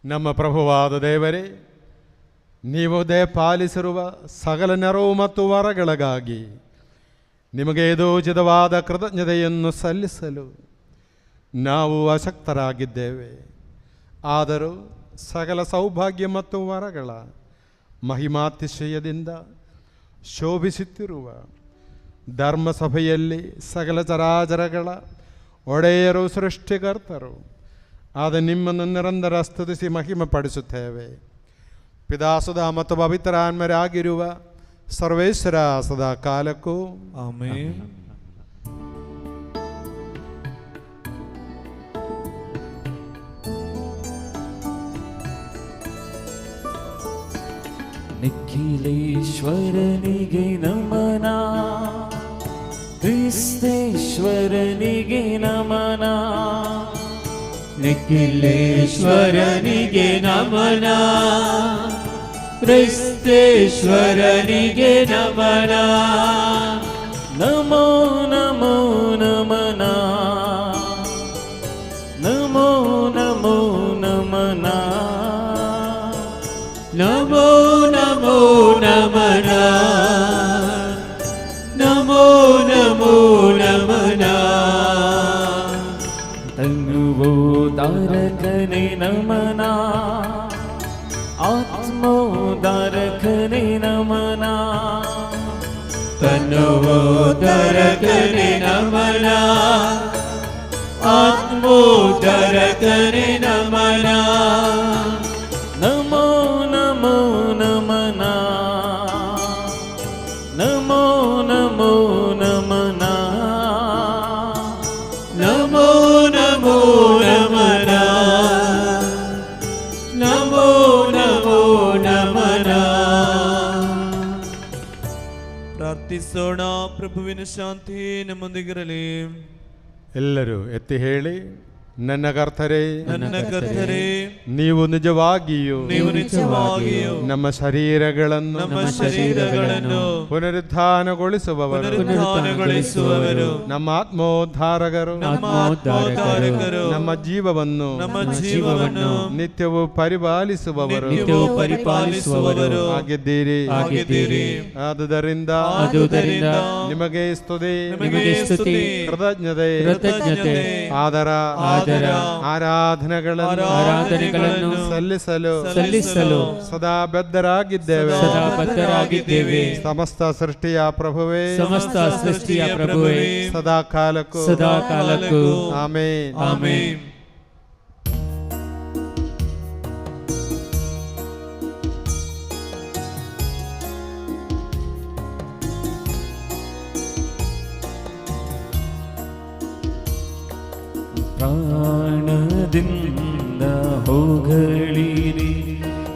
ನಮ್ಮ ಪ್ರಭುವಾದ ದೇವರೇ, ನೀವು ದಯಪಾಲಿಸಿರುವ ಸಕಲ ನೆರವು ಮತ್ತು ವರಗಳಿಗಾಗಿ ನಿಮಗೆ ಯಥೋಚಿತವಾದ ಕೃತಜ್ಞತೆಯನ್ನು ಸಲ್ಲಿಸಲು ನಾವು ಅಶಕ್ತರಾಗಿದ್ದೇವೆ. ಆದರೂ ಸಕಲ ಸೌಭಾಗ್ಯ ಮತ್ತು ವರಗಳ ಮಹಿಮಾತಿಶಯದಿಂದ ಶೋಭಿಸುತ್ತಿರುವ ಧರ್ಮಸಭೆಯಲ್ಲಿ ಸಕಲ ಚರಾಚರಗಳ ಒಡೆಯರು ಸೃಷ್ಟಿಕರ್ತರು ಆದ ನಿಮ್ಮನ್ನು ನಿರಂತರ ಸ್ತುತಿಸಿ ಮಹಿಮೆ ಪಡಿಸುತ್ತೇವೆ. ಪಿತಾಸುಧ ಮತ್ತು ಪವಿತ್ರಾತ್ಮರಾಗಿರುವ ಸರ್ವೇಶ್ವರ ಸದಾ ಕಾಲಕ್ಕೂ ಆಮೆನ್. ನಿಖಿಲೇಶ್ವರನಿಗೆ ನಮನ, ಕ್ರಿಸ್ತೇಶ್ವರನಿಗೆ ನಮನ. ನಿಖಿಲೇಶ್ವರನಿಗೆ ನಮನ, ಕ್ರಿಸ್ತೇಶ್ವರನಿಗೆ ನಮನ. ನಮೋ ನಮೋ ನಮನ, ನಮೋ ನಮೋ ನಮನ. ನಮೋ ನಮೋ ನಮನ, ನಮೋ ನಮೋ ನಮನ. ತನುವೋದಾರಕನೇ ನಮನ, ಆತ್ಮೋದಾರಕನೇ ನಮನ. ತನುವೋದಾರಕನೇ ನಮನ, ಆತ್ಮೋದಾರಕನೇ ನಮನ. ನಮೋ ನಮೋ ನಮನ, ನಮೋ ನಮೋ ನಮನ. ನಮೋ ನಮೋ ನಮನ, ನಮೋ ನಮೋ ನಮನ. ಪ್ರಾರ್ಥಿಸೋಣ. ಪ್ರಭುವಿನ ಶಾಂತಿ ನಮ್ಮೊಂದಿಗಿರಲಿ. ಎಲ್ಲರೂ ಎತ್ತಿ ಹೇಳಿ, ನನ್ನ ಕರ್ತರೇ, ನನ್ನ ಕರ್ತರೇ, ನೀವು ನಿಜವಾಗಿಯೂ ನಮ್ಮ ಶರೀರಗಳನ್ನು ಪುನರುತ್ಥಾನಗೊಳಿಸುವವರು, ನಮ್ಮ ಆತ್ಮೋದ್ಧಾರಕರು, ನಮ್ಮ ಜೀವವನ್ನು ನಿತ್ಯವೂ ಪರಿಪಾಲಿಸುವವರು ಆಗಿದ್ದೀರಿ. ಆದುದರಿಂದ ನಿಮಗೆ ಸ್ತುತಿ, ಕೃತಜ್ಞತೆ, ಆದರ ಆರಾಧನೆಗಳನ್ನು ಸಲ್ಲಿಸಲು ಸದಾ ಬದ್ಧರಾಗಿದ್ದೇವೆ. ಸಮಸ್ತ ಸೃಷ್ಟಿಯ ಪ್ರಭುವೇ, ಸದಾ ಕಾಲಕ್ಕೂ ಆಮೆನ್. ಪ್ರಾಣದಿಂದ ಹೊಗಳಿರಿ,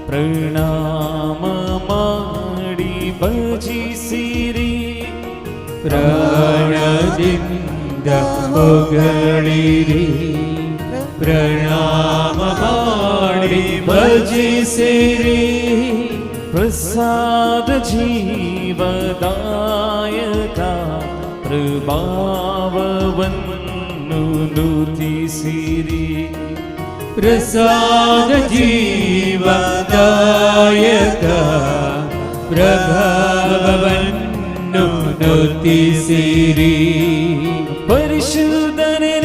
ಪ್ರಣಾಮ ಮಾಡಿ ಭಜಿಸಿರಿ. ಪ್ರಾಣದಿಂದ ಹೊಗಳಿರಿ, ಪ್ರಣಾಮ ಮಾಡಿ ಭಜಿಸಿರಿ. ಪ್ರಸಾದ ಜೀವದಾಯಕ ಪ್ರಭಾವವನ್ನು ನುತಿಸಿರಿ. ಪ್ರಸಾದ ಜೀವದಾಯಕ ಪ್ರಭಾವವನ್ನು ನುತಿಸಿರಿ. ಪರಿಶುದ್ಧನೇ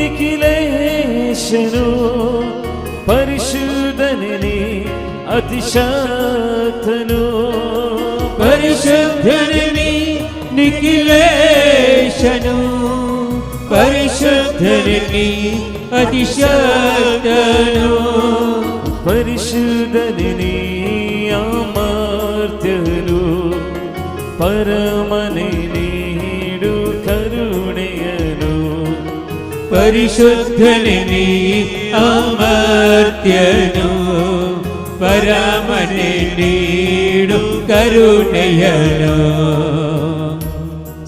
ನಿಖಿಲೇಶನು, ಪರಿಶುದ್ಧನೇ ಅತಿಶಕ್ತನು. ಪರಿಶುದ್ಧನೇ ನಿಖಿಲೇಶನು, ಪರಿಶುದ್ಧನೇ ಅತಿಶಕ್ತನು. ಪರಿಶುದ್ಧನೇ ಅಮರ್ತ್ಯನು, ಪರಮನೇ ನೀಡು ಕರುಣೆಯನು. ಪರಿಶುದ್ಧನೇ ಅಮರ್ತ್ಯನು, ಪರಮನೇ ನೀಡು ಕರುಣೆಯನು.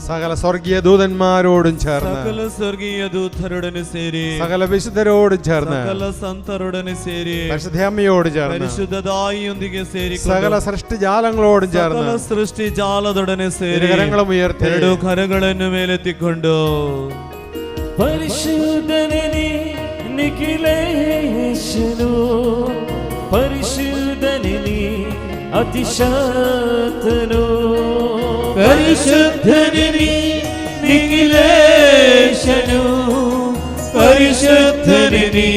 സകല സ്വർഗീയ ദൂതന്മാരോടും ചേർന്ന്, സകല സ്വർഗീയ ദൂതരോടൊന്ന് ಸೇರಿ, സകല വിശുദ്ധരോടും ചേർന്ന്, സകല ಸಂತರೊಡನೆ ಸೇರಿ, പരിശുദ്ധ അമ്മയോട് ചേർന്ന്, പരിശുദ്ധ തായിയൊಂದಿಗೆ ಸೇರಿಕೊಂಡು, സകല സൃഷ്ടിജാലങ്ങളോടും ചേർന്ന്, സകല സൃഷ്ടി ಜಾಲದೊಡನೆ ಸೇರಿ, കരങ്ങളും ഉയർത്തി ಎರಡು ಕರಗಳನ್ನು ಮೇಲೆತ್ತಿಕೊಂಡು, ಪರಿಶುದ್ಧನೇ ನಿಖಿಲೇಶನು, ಪರಿಶುದ್ಧನೇ ಅತಿಶಕ್ತನು. ಪರಿಶುದ್ಧನೇ ನಿಖಿಲೇಶನು, ಪರಿಶುದ್ಧನೇ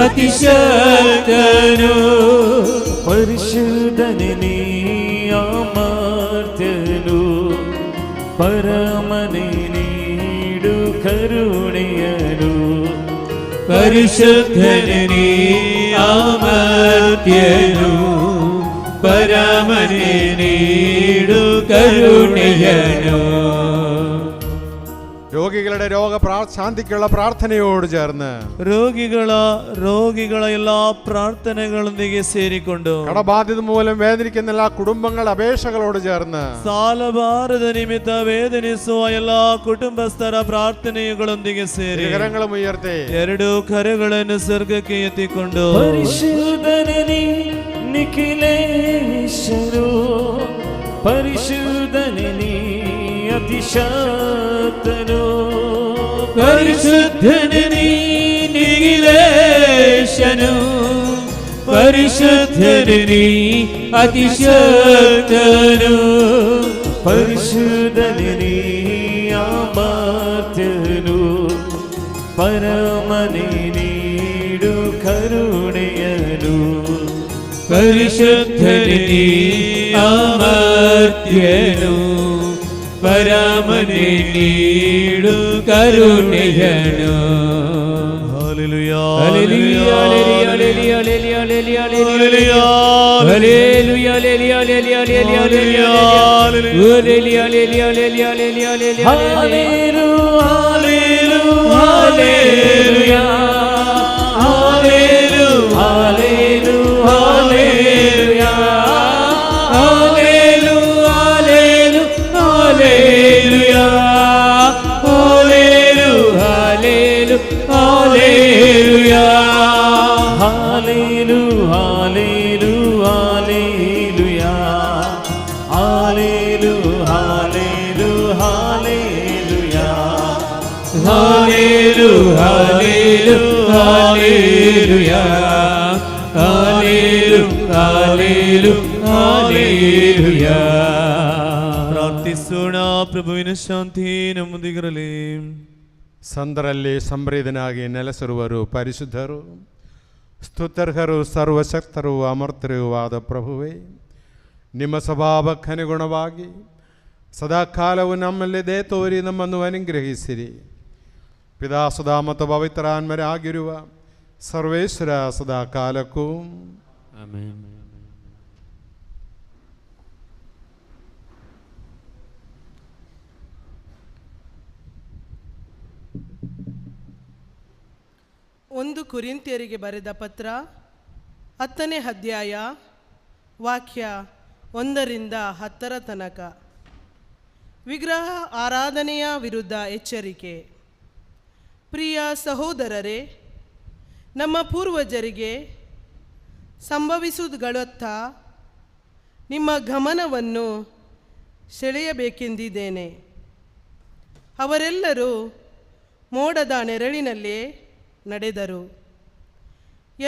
ಅತಿಶಕ್ತನು. ಪರಿಶುದ್ಧನೇ ಅಮರ್ತ್ಯನು, ಪರಮನೇ ನೀಡು ಕರುಣೆಯನು. ಪರಿಶುದ್ಧನೇ ಅಮರ್ತ್ಯನು, ಪರಮನೇ ನೀಡು കരുണയനോ. രോഗികളുടെ ശാന്തിക്കുള്ള പ്രാർത്ഥനയോട് ചേർന്ന്, രോഗിಗಳ എല്ലാ പ്രാർത്ഥനകളൊന്നിಗೆ ಸೇರಿಕೊಂಡು, കടബാധ്യത മൂലം വേദനിക്കുന്ന എല്ലാ കുടുംബങ്ങളുടെ അപേക്ഷകളോട് ചേർന്ന്, ಸಾಲಬಾರದ ನಿಮಿತ್ತ ವೇದನಿಸುವ എല്ലാ ಕುಟುಂಬಸ್ಥರ ಪ್ರಾರ್ಥನೆಗಳೊಂದಿಗೆ ಸೇರಿ, കരങ്ങളും ഉയർത്തി ಎರಡು ಕರಗಳನ್ನು ಸ್ವರ್ಗಕ್ಕೆ ಎತ್ತಿಕೊಂಡು, ಪರಿಶುದ್ಧನೇ ನಿಖಿಲೇಶನು, ಪರಿಶುದ್ಧನೇ ಅತಿಶಕ್ತನು. ಪರಿಶುದ್ಧನೇ ನಿಖಿಲೇಶನು, ಪರಿಶುದ್ಧನೇ ಅತಿಶಕ್ತನು. ಪರಿಶುದ್ಧನೇ ಅಮರ್ತ್ಯನು, ಪರಮನೇ ನೀಡು ಕರುಣೆಯನು. ಪರಿಶುದ್ಧನೇ ಅಮರ್ತ್ಯನು, ಪರಮನೇ ನೀಡು ಕರುಣೆಯನು. Hallelujah hallelujah hallelujah hallelujah hallelujah hallelujah hallelujah hallelujah hallelujah hallelujah ಪ್ರಾರ್ಥಿಸೋಣ. ಪ್ರಭುವಿನ ಶಾಂತಿ ನಮ್ಮೊಂದಿಗಿರಲಿ. ಸಂತರಲ್ಲಿ ಸಂಪ್ರೀತನಾಗಿ ನೆಲೆಸಿರುವರು ಪರಿಶುದ್ಧರು, ಸ್ತುತ್ಯರ್ಹರು, ಸರ್ವಶಕ್ತರು, ಅಮರ್ತರೂ ಆದ ಪ್ರಭುವೇ, ನಿಮ್ಮ ಸ್ವಭಾವಕ್ಕನುಗುಣವಾಗಿ ಸದಾಕಾಲವು ನಮ್ಮಲ್ಲಿ ದಯ ತೋರಿ ನಮ್ಮನ್ನು ಅನುಗ್ರಹಿಸಿರಿ. ಪಿತಾಸುಧಾ ಮತ್ತು ಪವಿತ್ರಾತ್ಮರಾಗಿರುವ ಸರ್ವೇಶ್ವರ ಸದಾಕಾಲಕ್ಕೂ ಆಮೆನ್. 1 ಕೊರಿಂಥಿಯರಿಗೆ ಬರೆದ ಪತ್ರ 10ನೇ ಅಧ್ಯಾಯ ವಾಕ್ಯ 1ರಿಂದ 10 ತನಕ. ವಿಗ್ರಹ ಆರಾಧನೆಯ ವಿರುದ್ಧ ಎಚ್ಚರಿಕೆ. ಪ್ರಿಯ ಸಹೋದರರೇ, ನಮ್ಮ ಪೂರ್ವಜರಿಗೆ ಸಂಭವಿಸುವುದಗಳತ್ತ ನಿಮ್ಮ ಗಮನವನ್ನು ಸೆಳೆಯಬೇಕೆಂದಿದ್ದೇನೆ. ಅವರೆಲ್ಲರೂ ಮೋಡದ ನೆರಳಿನಲ್ಲೇ ನಡೆದರು.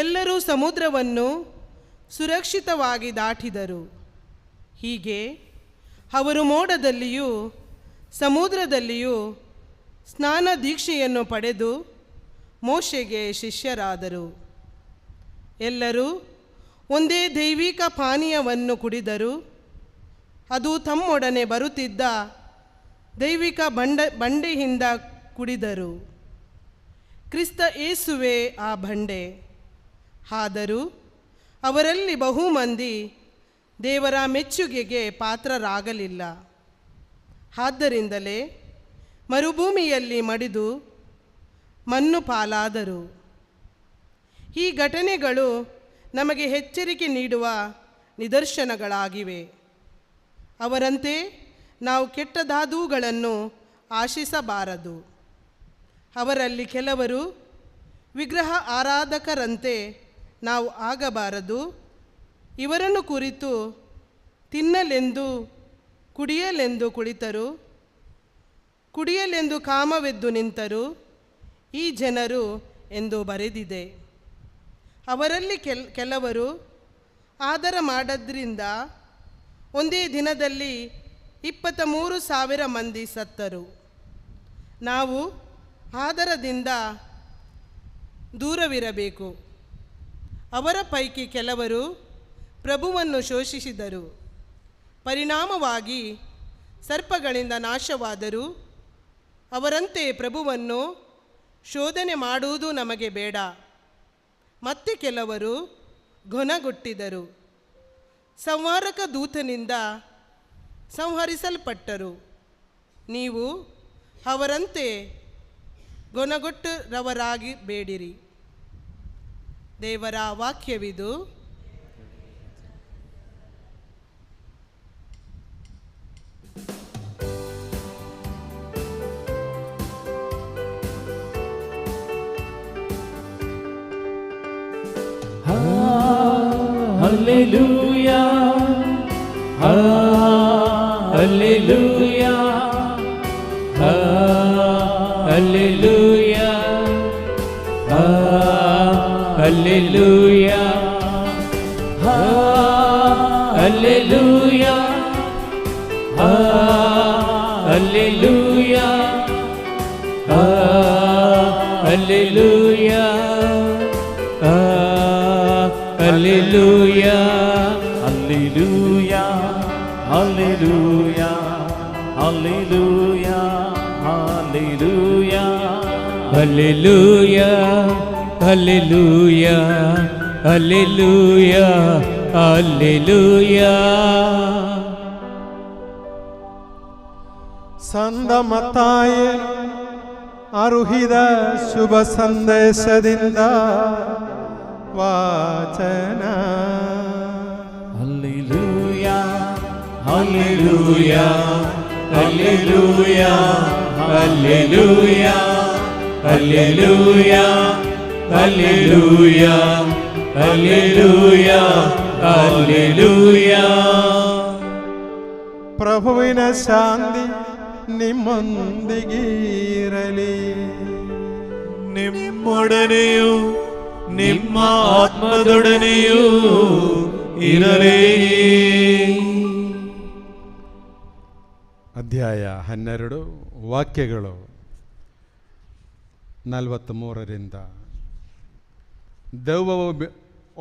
ಎಲ್ಲರೂ ಸಮುದ್ರವನ್ನು ಸುರಕ್ಷಿತವಾಗಿ ದಾಟಿದರು. ಹೀಗೆ ಅವರು ಮೋಡದಲ್ಲಿಯೂ ಸಮುದ್ರದಲ್ಲಿಯೂ ಸ್ನಾನ ದೀಕ್ಷೆಯನ್ನು ಪಡೆದು ಮೋಶೆಗೆ ಶಿಷ್ಯರಾದರು. ಎಲ್ಲರೂ ಒಂದೇ ದೈವಿಕ ಪಾನೀಯವನ್ನು ಕುಡಿದರು. ಅದು ತಮ್ಮೊಡನೆ ಬರುತ್ತಿದ್ದ ದೈವಿಕ ಬಂಡೆಯಿಂದ ಕುಡಿದರು. ಕ್ರಿಸ್ತ ಯೇಸುವೇ ಆ ಬಂಡೆ. ಆದರೂ ಅವರಲ್ಲಿ ಬಹುಮಂದಿ ದೇವರ ಮೆಚ್ಚುಗೆಗೆ ಪಾತ್ರರಾಗಲಿಲ್ಲ. ಆದ್ದರಿಂದಲೇ ಮರುಭೂಮಿಯಲ್ಲಿ ಮಡಿದು ಮಣ್ಣು ಪಾಲಾದರು. ಈ ಘಟನೆಗಳು ನಮಗೆ ಎಚ್ಚರಿಕೆ ನೀಡುವ ನಿದರ್ಶನಗಳಾಗಿವೆ. ಅವರಂತೆ ನಾವು ಕೆಟ್ಟದಾದವುಗಳನ್ನು ಆಶಿಸಬಾರದು. ಅವರಲ್ಲಿ ಕೆಲವರು ವಿಗ್ರಹ ಆರಾಧಕರಂತೆ ನಾವು ಆಗಬಾರದು. ಇವರನ್ನು ಕುರಿತು ತಿನ್ನಲೆಂದು ಕುಡಿಯಲೆಂದು ಕುಳಿತರು, ಕುಡಿಯಲೆಂದು ಕಾಮವೆದ್ದು ನಿಂತರು ಈ ಜನರು ಎಂದು ಬರೆದಿದೆ. ಅವರಲ್ಲಿ ಕೆಲವರು ಆದರ ಮಾಡೋದ್ರಿಂದ ಒಂದೇ ದಿನದಲ್ಲಿ 23,000 ಮಂದಿ ಸತ್ತರು. ನಾವು ಆದರದಿಂದ ದೂರವಿರಬೇಕು. ಅವರ ಪೈಕಿ ಕೆಲವರು ಪ್ರಭುವನ್ನು ಶೋಷಿಸಿದರು. ಪರಿಣಾಮವಾಗಿ ಸರ್ಪಗಳಿಂದ ನಾಶವಾದರು. ಅವರಂತೆ ಪ್ರಭುವನ್ನು ಶೋಧನೆ ಮಾಡುವುದು ನಮಗೆ ಬೇಡ. ಮತ್ತೆ ಕೆಲವರು ಗೊಣಗುಟ್ಟಿದರು. ಸಂಹಾರಕ ದೂತನಿಂದ ಸಂಹರಿಸಲ್ಪಟ್ಟರು. ನೀವು ಅವರಂತೆ ಗೊಣಗುಟ್ಟರವರಾಗಿ ಬೇಡಿರಿ. ದೇವರ ವಾಕ್ಯವಿದು. Hallelujah, hallelujah, hallelujah, hallelujah, hallelujah, hallelujah, hallelujah. Hallelujah, hallelujah, hallelujah, hallelujah, hallelujah, hallelujah, hallelujah, hallelujah, hallelujah. ಸಂದಮತಾಯೇ ಅರುಹಿದ ಶುಭ ಸಂದೇಶದಿಂದ ವಾಚನ. Hallelujah, hallelujah, hallelujah, hallelujah, hallelujah, hallelujah, hallelujah, hallelujah. ಪ್ರಭುವಿನ ಶಾಂತಿ ನಿಮ್ಮೊಂದಿಗಿರಲಿ. ನಿಮ್ಮೊಡನೆಯೂ ನಿಮ್ಮ ಆತ್ಮದೊಡನೆಯೂ ಇರಲಿ. ಅಧ್ಯಾಯ 12 ವಾಕ್ಯಗಳು 43ರಿಂದ. ದೆವ್ವವು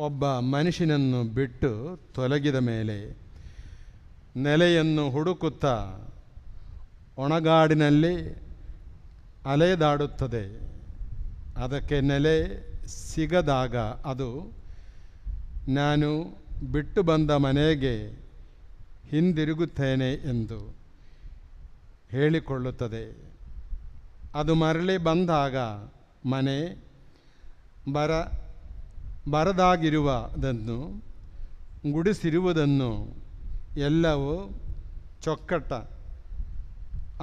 ಒಬ್ಬ ಮನುಷ್ಯನನ್ನು ಬಿಟ್ಟು ತೊಲಗಿದ ಮೇಲೆ ನೆಲೆಯನ್ನು ಹುಡುಕುತ್ತಾ ಒಣಗಾಡಿನಲ್ಲಿ ಅಲೆದಾಡುತ್ತದೆ. ಅದಕ್ಕೆ ನೆಲೆ ಸಿಗದಾಗ ಅದು ನಾನು ಬಿಟ್ಟು ಬಂದ ಮನೆಗೆ ಹಿಂದಿರುಗುತ್ತೇನೆ ಎಂದು ಹೇಳಿಕೊಳ್ಳುತ್ತದೆ. ಅದು ಮರಳಿ ಬಂದಾಗ ಮನೆ ಬರದಾಗಿರುವುದನ್ನು ಗುಡಿಸಿರುವುದನ್ನು ಎಲ್ಲವೂ ಚೊಕ್ಕಟ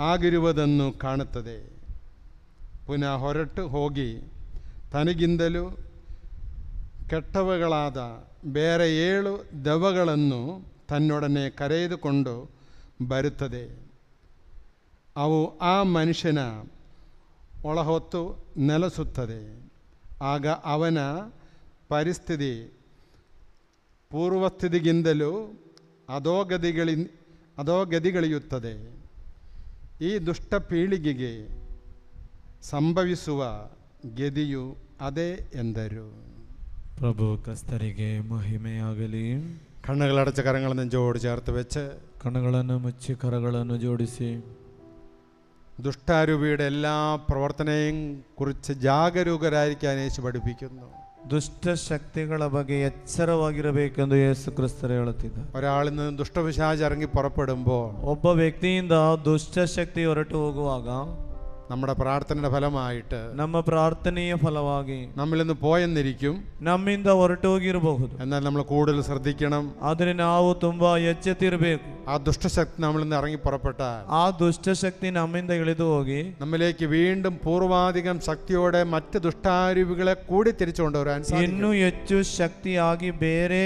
ಆಗಿರುವುದನ್ನು ಕಾಣುತ್ತದೆ. ಪುನಃ ಹೊರಟು ಹೋಗಿ ತನಗಿಂತಲೂ ಕೆಟ್ಟವುಗಳಾದ ಬೇರೆ 7 ದೆವ್ವಗಳನ್ನು ತನ್ನೊಡನೆ ಕರೆದುಕೊಂಡು ಬರುತ್ತದೆ. ಅವು ಆ ಮನುಷ್ಯನ ಒಳಹೊತ್ತು ನೆಲೆಸುತ್ತದೆ. ಆಗ ಅವನ ಪರಿಸ್ಥಿತಿ ಪೂರ್ವಸ್ಥಿತಿಗಿಂತಲೂ ಅಧೋಗತಿಗಿಳಿಯುತ್ತದೆ. ಈ ದುಷ್ಟ ಪೀಳಿಗೆಗೆ ಸಂಭವಿಸುವ ಗತಿಯು ಅದೇ ಎಂದರು. ಪ್ರಭು ಕ್ರಿಸ್ತರಿಗೆ ಮಹಿಮೆಯಾಗಲಿ. കണ്ണുകളടച്ച കരങ്ങൾ നെഞ്ചോട് ചേർത്ത് വെച്ച് കണ്ണുಗಳನ್ನು മുಚ್ಚಿ കരಗಳನ್ನು ജോಡಿಸಿ ദുഷ്ടാരൂപിയുടെ എല്ലാ പ്രവർത്തനയും കുറിച്ച് ജാഗരൂകരായിരിക്കാൻ യേശു പഠിപ്പിക്കുന്നു. ದುಷ್ಟಶಕ್ತಿಗಳ ಬಗ್ಗೆ ಎಚ್ಚರವಾಗಿರಬೇಕೆಂದು ಯೇಸು ಕ್ರಿಸ್ತರು ಹೇಳುತ್ತಿದ್ದಾರೆ. ഒരാളിൽ നിന്ന് ദുഷ്ടപിശാച് ഇറങ്ങി പുറപ്പെടുമ്പോൾ ಒಬ್ಬ ವ್ಯಕ್ತಿಯಿಂದ ದುಷ್ಟಶಕ್ತಿ ಹೊರಟು ಹೋಗುವಾಗ നമ്മുടെ പ്രാർത്ഥനയുടെ ഫലമായിട്ട് ನಮ್ಮ ಪ್ರಾರ್ಥನೆಯ ಫಲವಾಗಿ നമ്മിൽ നിന്ന് പോയെന്നിരിക്കും, ನಮ್ಮಿಂದ ಹೊರಟು ಹೋಗಿರಬಹುದು. എന്നാൽ നമ്മൾ കൂടുതൽ ശ്രദ്ധിക്കണം. ಆದರೆ ನಾವು ತುಂಬಾ ಎಚ್ಚೆತ್ತಿರಬೇಕು. ആ ദുഷ്ടശക്തി നമ്മളിൽ നിന്ന് ഇറങ്ങി പുറപ്പെട്ടാൽ ಆ ದುಷ್ಟಶಕ್ತಿ ನಮ್ಮಿಂದ ಇಳಿದು ಹೋಗಿ നമ്മിലേക്ക് വീണ്ടും പൂർവാധികം ശക്തിയോടെ മറ്റ് ദുഷ്ടാരൂപികളെ കൂടി തിരിച്ചു കൊണ്ടുവരാൻ ಇನ್ನೂ ಹೆಚ್ಚು ಶಕ್ತಿಯಾಗಿ ಬೇರೆ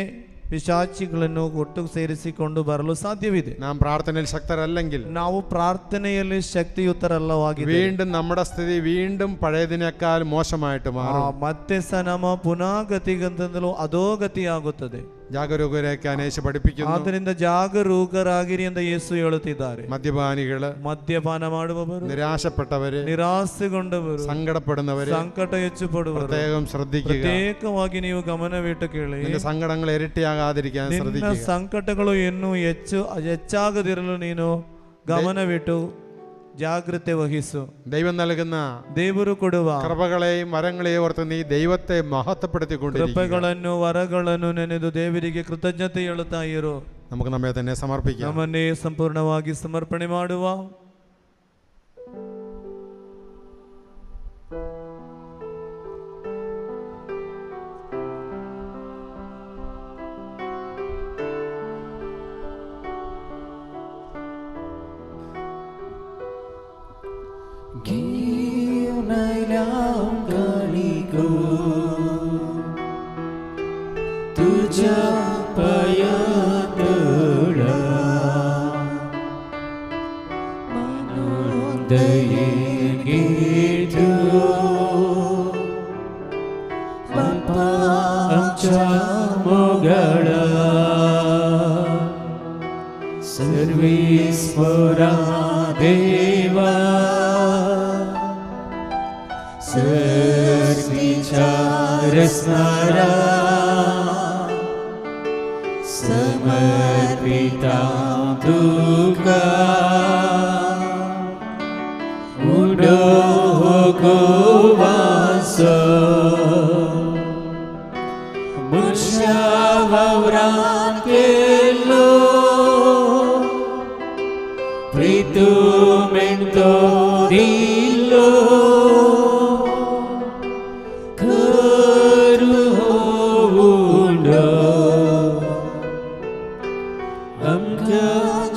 ಪಿಶಾಚಿಗಳನ್ನು ಒಟ್ಟು ಸೇರಿಸಿಕೊಂಡು ಬರಲು ಸಾಧ್ಯವಿದೆ. നാം പ്രാർത്ഥനയിൽ ശക്തരല്ലെങ്കിൽ ನಾವು ಪ್ರಾರ್ಥನೆಯಲ್ಲಿ ಶಕ್ತಿಯುತರಲ್ಲವಾಗಿದೆ വീണ്ടും നമ്മുടെ സ്ഥിതി വീണ്ടും പഴയതിനേക്കാൾ മോശമായിട്ട് മാറും. ಮತ್ತೆ ಸಹ ನಮ್ಮ ಪುನಃ ಗತಿಗಂತಂದಲೂ ಅಧೋಗತಿಯಾಗುತ್ತದೆ. ജാഗരൂകരാക്കാൻ യേശു പഠിപ്പിക്കുന്നു. ಆದ್ದರಿಂದ ಜಾಗರೂಕರಾಗಿರಿ ಎಂದು ಯೇಸು ಹೇಳುತ್ತಿದ್ದಾರೆ. മദ്യപാനികള്, ಮದ್ಯಪಾನ ಮಾಡುವವರು, നിരാശപ്പെട്ടവര്, ನಿರಾಸೆಗೊಂಡವರು, സങ്കടപ്പെടുന്നവര് ಸಂಕಟ ಹೆಚ್ಚು ಪಡುವರು പ്രത്യേകം ശ്രദ്ധിക്കുക. ಪ್ರತ್ಯೇಕವಾಗಿ ನೀವು ಗಮನವಿಟ್ಟು ಕೇಳಿ. നിന്റെ സങ്കടങ്ങൾ ഇരട്ടിയാകാതിരിക്കാൻ ನಿನ್ನ ശ്രദ്ധിക്കുക. ಸಂಕಟಗಳು ಇನ್ನೂ ಹೆಚ್ಚಾಗದಿರಲು ನೀನು ಗಮನವಿಟ್ಟು ಜಾಗೃತೆ ವಹಿಸು. ദൈവം നൽകുന്ന ದೇವರು ಕೊಡುವ കൃപകളെയും വരങ്ങളെയും ഓർത്ത് നീ ദൈവത്തെ മഹത്വപ്പെടുത്തിക്കൊണ്ടിരിക്കുക. ಕೃಪೆಗಳನ್ನು ವರಗಳನ್ನು ನೆನೆದು ದೇವರಿಗೆ ಕೃತಜ್ಞತೆ ಹೇಳುತ್ತಾ ಇರು. നമുക്ക് നമ്മെ തന്നെ സമർപ്പിക്കാം. ನಮ್ಮನ್ನೇ ಸಂಪೂರ್ಣವಾಗಿ ಸಮರ್ಪಣೆ ಮಾಡುವ. ಸರ್ವೇಶ್ವರ ದೇವ ಸರ್ವಿಚಾರಸ್ಮರ ಸಮರ್ಪಿತಾ ತುಕಾ ಉಡೋ ಹೋಗುವಾಸ ಮುಷಾವವ್ರಾಂಕೆಲ್ಲೋ ಪ್ರೀತುಮೆಂತೋ ದಿಲ್ಲೋ ಕರು ಹೋವುಂಡೋ ಅಮ್ಕಾ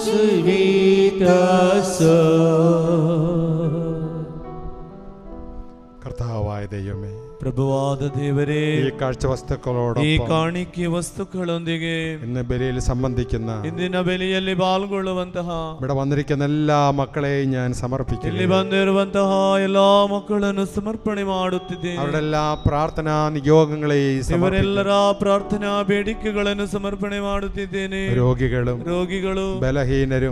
ಸುವಿತಾಸೋ. കർത്താവായ ദൈവമേ, ಪ್ರಭುವಾದ ದೇವರೇ, ഈ കാഴ്ച വസ്തുക്കളോട് ಈ ಕಾಣಿಕೆ ವಸ್ತುಗಳೊಂದಿಗೆ ഇന്ന് ബലിയിൽ സംബന്ധിക്കുന്ന ಇಂದಿನ ಬೆಲೆಯಲ್ಲಿ ಪಾಲ್ಗೊಳ್ಳುವಂತಹ ഇവിടെ വന്നിരിക്കുന്ന എല്ലാ മക്കളെയും ഞാൻ ಇಲ್ಲಿ സമർപ്പിക്കുന്നു. ಬಂದಿರುವಂತಹ ಎಲ್ಲಾ ಮಕ್ಕಳನ್ನು ಸಮರ್ಪಣೆ ಮಾಡುತ್ತಿದ್ದೇನೆ. അവരുടെ എല്ലാ പ്രാർത്ഥനാ നിയോഗങ്ങളെയും ಇವರೆಲ್ಲರ ಪ್ರಾರ್ಥನಾ ಬೇಡಿಕೆಗಳನ್ನು ಸಮರ್ಪಣೆ ಮಾಡುತ್ತಿದ್ದೇನೆ. രോഗികളും ಬಲಹೀನರು,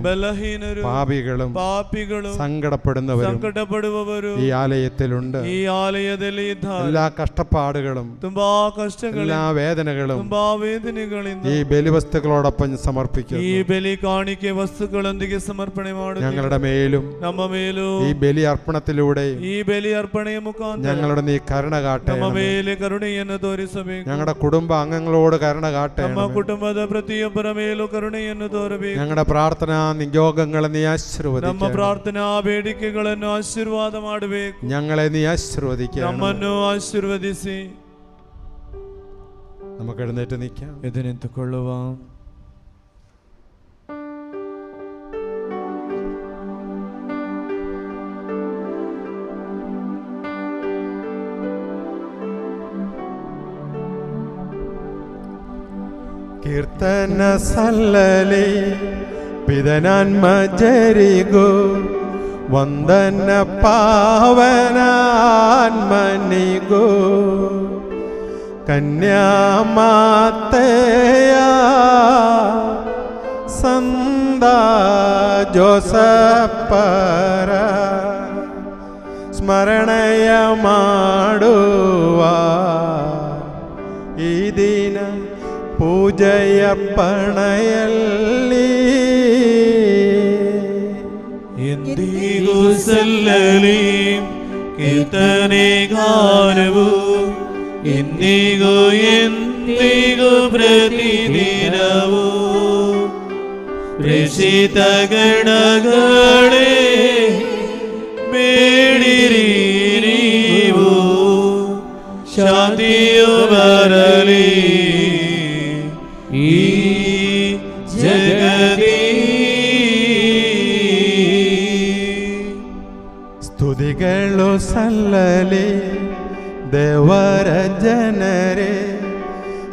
പാപികളും സങ്കടപ്പെടുന്നവരും ಸಂಕಟಪಡುವವರು ഈ ആലയത്തിലുണ്ട്. ಈ ಆಲಯದಲ್ಲಿ ಇದ್ದಾರೆ. എല്ലാ കഷ്ടപ്പാടുകളും ತುಂಬಾ ಕಷ್ಟಗಳು, എല്ലാ വേദനകളും ತುಂಬಾ ವೇದನೆಗಳಿಂದ ഈ ബലിവസ്തുക്കളോടൊപ്പം സമർപ്പിക്കുന്നു. ಈ ಬೆಲಿ ಕಾಣಿಕೆ ವಸ್ತುಗಳೊಂದಿಗೆ ಸಮರ್ಪಣೆ ಮಾಡುತ್ತೇವೆ. ഞങ്ങളുടെ മേലും ನಮ್ಮ ಮೇಲೂ ഈ ബലി അർപ്പണത്തിലൂടെ ಈ ಬೆಲಿ ಅರ್ಪಣೆಯ ಮುಖಾಂತರ ഞങ്ങളുടെ നീ കരുണ കാട്ടേ. ನಮ್ಮ ಮೇಲೆ ಕರುಣೆಯನ್ನು ತೋರಿಸಬೇಕು. ഞങ്ങളുടെ കുടുംബ അംഗങ്ങളോട് കരുണ കാട്ടേ. ನಮ್ಮ ಕುಟುಂಬದ ಪ್ರತಿಯೊಬ್ಬರ ಮೇಲೂ ಕರುಣೆಯನ್ನು ತೋರಬೇಕು. ഞങ്ങളുടെ പ്രാർത്ഥനാ നിയോഗങ്ങളെ നീ ನಮ್ಮ ആശീർവദിക്കണം. ಪ್ರಾರ್ಥನಾ ಬೇಡಿಕೆಗಳನ್ನು ಆಶೀರ್ವಾದ ಮಾಡಬೇಕು. ഞങ്ങളെ നീ ആശീർവദിക്കണം. ನಮ್ಮನ್ನು ಆಶೀರ್ವದಿಸಿ നമുക്ക് എഴുന്നേറ്റ് നിൽക്കാം. ಎದ್ದು ನಿಂತುಕೊಳ್ಳುವ. ಕೀರ್ತನ ಸಲ್ಲಲಿ ಪಿದನಾನ್ಮಜರಿಗೂ ವಂದನ ಪಾವನಾನ್ಮನಿಗೂ ಕನ್ಯಾಮಾತೆಯ ಸಂದ ಜೋಸಪ್ಪರ ಸ್ಮರಣೆಯ ಮಾಡುವ ಈ ದಿನ ಪೂಜೆಯ ಪಣೆಯಲ್ಲಿ ಎಂದಿಗೂ ಸಲ್ಲಲಿ ಕೀರ್ತನೆ ಗಾನವು ಎಂದಿಗೂ ಎಂದಿಗೂ ಪ್ರತಿದಿನವೂ ಪ್ರೇಷಿತ ಗಣಗಳೇ ಬೇಡಿರಿ ನೀವು ಶಾಂತಿಯು ಬರಲಿ ಈ ಜಗದಿ. ಸ್ತುತಿಗಳು ಸಲ್ಲಲಿ ದೇವರ ಜನರೇ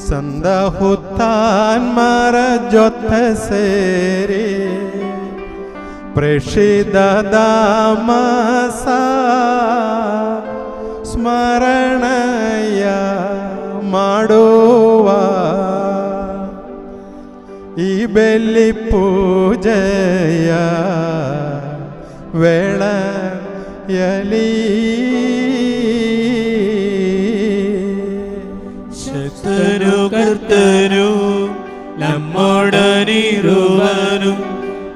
ಸಂದ ಹುತ್ತಾನ್ಮರ ಜೊತೆ ಸೇರಿ ಪ್ರೇಷಿತ ದಾಮಸ ಸ್ಮರಣಯ ಮಾಡುವ ಈ ಬೆಳ್ಳಿ ಪೂಜೆಯ ವೇಳೆಯಲ್ಲಿ ಶಕ್ತನು ಕರ್ತನು ನಮ್ಮೊಡನಿರುವನು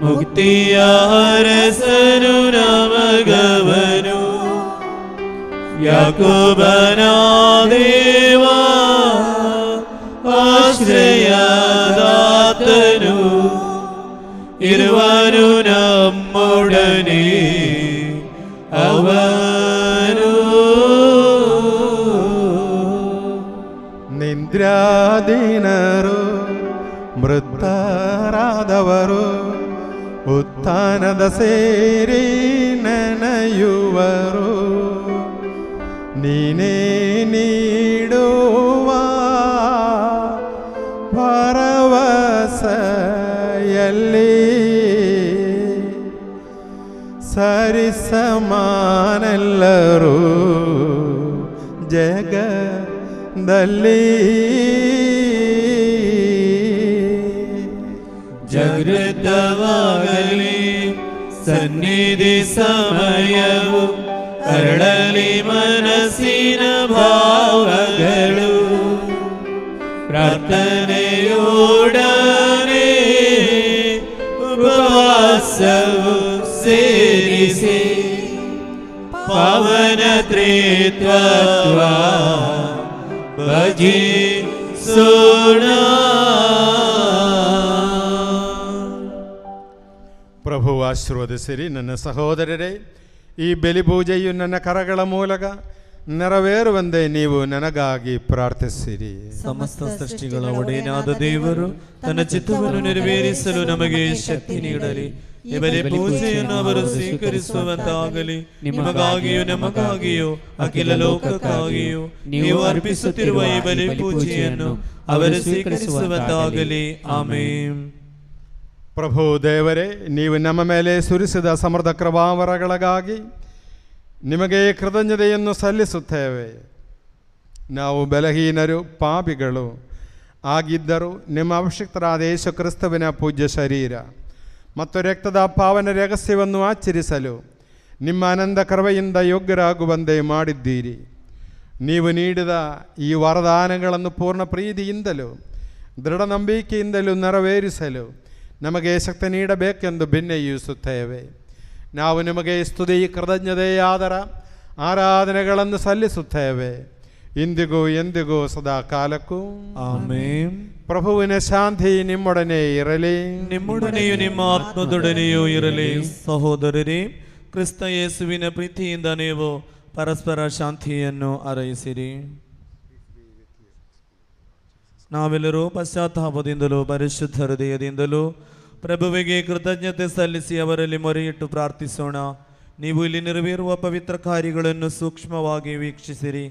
ಮುಕ್ತಿಯ ಅರಸನು ನಮಗವನು ಯಾಕೋಬನ ದೇವ ಆಶ್ರಯದಾತನು ಇರುವನು ನಮ್ಮೊಡನೆ ಅವನು ನಿದ್ರಾದೀನರು ಮೃತರಾದವರು ಉತ್ಥಾನದ ಸೇರಿ ನೆನೆಯುವರು ನೀನೇ ನೀಡುವ ಭರವಸೆಯಲ್ಲಿ ಸರಿಸಮಾನೆಲ್ಲರೂ ಜಗದಲ್ಲಿ ಜಾಗೃತವಾಗಲಿ ಸನ್ನಿಧಿ ಸಮಯವು ಅರಳಲಿ ಮನಸ್ಸಿನ ಭಾವಗಳು ಪ್ರಾರ್ಥನೆಯೋಡನೆ ಉಪವಾಸವು ಸೇರಿಸಿ ಪಾವನ ತ್ರಿತ್ವತ್ವ ಭಜಿಸೋಣ. ಪ್ರಭು ಆಶೀರ್ವದಿಸಿರಿ. ನನ್ನ ಸಹೋದರರೇ, ಈ ಬಲಿಪೂಜೆಯು ನನ್ನ ಕರಗಳ ಮೂಲಕ ನೆರವೇರುವಂತೆ ನೀವು ನನಗಾಗಿ ಪ್ರಾರ್ಥಿಸಿರಿ. ಸಮಸ್ತ ಸೃಷ್ಟಿಗಳ ಒಡೆಯನಾದ ದೇವರು ತನ್ನ ಚಿತ್ತವನ್ನು ನೆರವೇರಿಸಲು ನಮಗೆ ಶಕ್ತಿ ನೀಡಲಿ. ಈ ಬಲಿ ಪೂಜೆಯನ್ನು ಅವರು ಸ್ವೀಕರಿಸುವಂತಾಗಲಿ. ನಿಮಗಾಗಿಯೂ ನಮಗಾಗಿಯೂ ಅಖಿಲ ಲೋಕಕ್ಕಾಗಿಯೂ ನೀವು ಅರ್ಪಿಸುತ್ತಿರುವ ಈ ಬಲಿ ಪೂಜೆಯನ್ನು ಅವರು ಸ್ವೀಕರಿಸುವಂತಾಗಲಿ. ಆಮೆನ್. ಪ್ರಭು ದೇವರೇ, ನೀವು ನಮ್ಮ ಮೇಲೆ ಸುರಿಸಿದ ಸಮೃದ್ಧ ಕೃಪಾವರಗಳಿಗಾಗಿ ನಿಮಗೆ ಕೃತಜ್ಞತೆಯನ್ನು ಸಲ್ಲಿಸುತ್ತೇವೆ. ನಾವು ಬಲಹೀನರು ಪಾಪಿಗಳು ಆಗಿದ್ದರೂ ನಿಮ್ಮ ಅಭಿಷಿಕ್ತರಾದ ಯೇಸು ಕ್ರಿಸ್ತುವಿನ ಪೂಜ್ಯ ಶರೀರ ಮತ್ತು ರಕ್ತದ ಪಾವನ ರಹಸ್ಯವನ್ನು ಆಚರಿಸಲು ನಿಮ್ಮ ಆನಂದ ಕೃಪೆಯಿಂದ ಯೋಗ್ಯರಾಗುವಂತೆ ಮಾಡಿದ್ದೀರಿ. ನೀವು ನೀಡಿದ ಈ ವರದಾನಗಳನ್ನು ಪೂರ್ಣ ಪ್ರೀತಿಯಿಂದಲೂ ದೃಢ ನಂಬಿಕೆಯಿಂದಲೂ ನೆರವೇರಿಸಲು ನಮಗೆ ಶಕ್ತಿ ನೀಡಬೇಕೆಂದು ಭಿನ್ನಯಿಸುತ್ತೇವೆ. ನಾವು ನಿಮಗೆ ಸ್ತುತಿ ಕೃತಜ್ಞತೆಯಾದರ ಆರಾಧನೆಗಳನ್ನು ಸಲ್ಲಿಸುತ್ತೇವೆ, ಇಂದಿಗೂ ಎಂದಿಗೂ ಸದಾ ಕಾಲಕ್ಕೂ. ಆಮೆನ್. ಪ್ರಭುವಿನ ಶಾಂತಿ ನಿಮ್ಮೊಡನೆ ಇರಲಿ. ನಿಮ್ಮೊಡನೆಯೂ ನಿಮ್ಮ ಆತ್ಮದೊಡನೆಯೂ ಇರಲಿ. ಸಹೋದರರೇ, ಕ್ರಿಸ್ತ ಯೇಸುವಿನ ಪ್ರೀತಿಯಿಂದ ನೀವು ಪರಸ್ಪರ ಶಾಂತಿಯನ್ನು ಹಾರೈಸಿರಿ. ನಾವೆಲ್ಲರೂ ಪಶ್ಚಾತ್ತಾಪದಿಂದಲೂ ಪರಿಶುದ್ಧ ಹೃದಯದಿಂದಲೂ ಪ್ರಭುವಿಗೆ ಕೃತಜ್ಞತೆ ಸಲ್ಲಿಸಿ ಅವರಲ್ಲಿ ಮೊರೆಯಿಟ್ಟು ಪ್ರಾರ್ಥಿಸೋಣ. ನೀವು ಇಲ್ಲಿ ನೆರವೇರುವ ಪವಿತ್ರ ಕಾರ್ಯಗಳನ್ನು ಸೂಕ್ಷ್ಮವಾಗಿ ವೀಕ್ಷಿಸಿರಿ.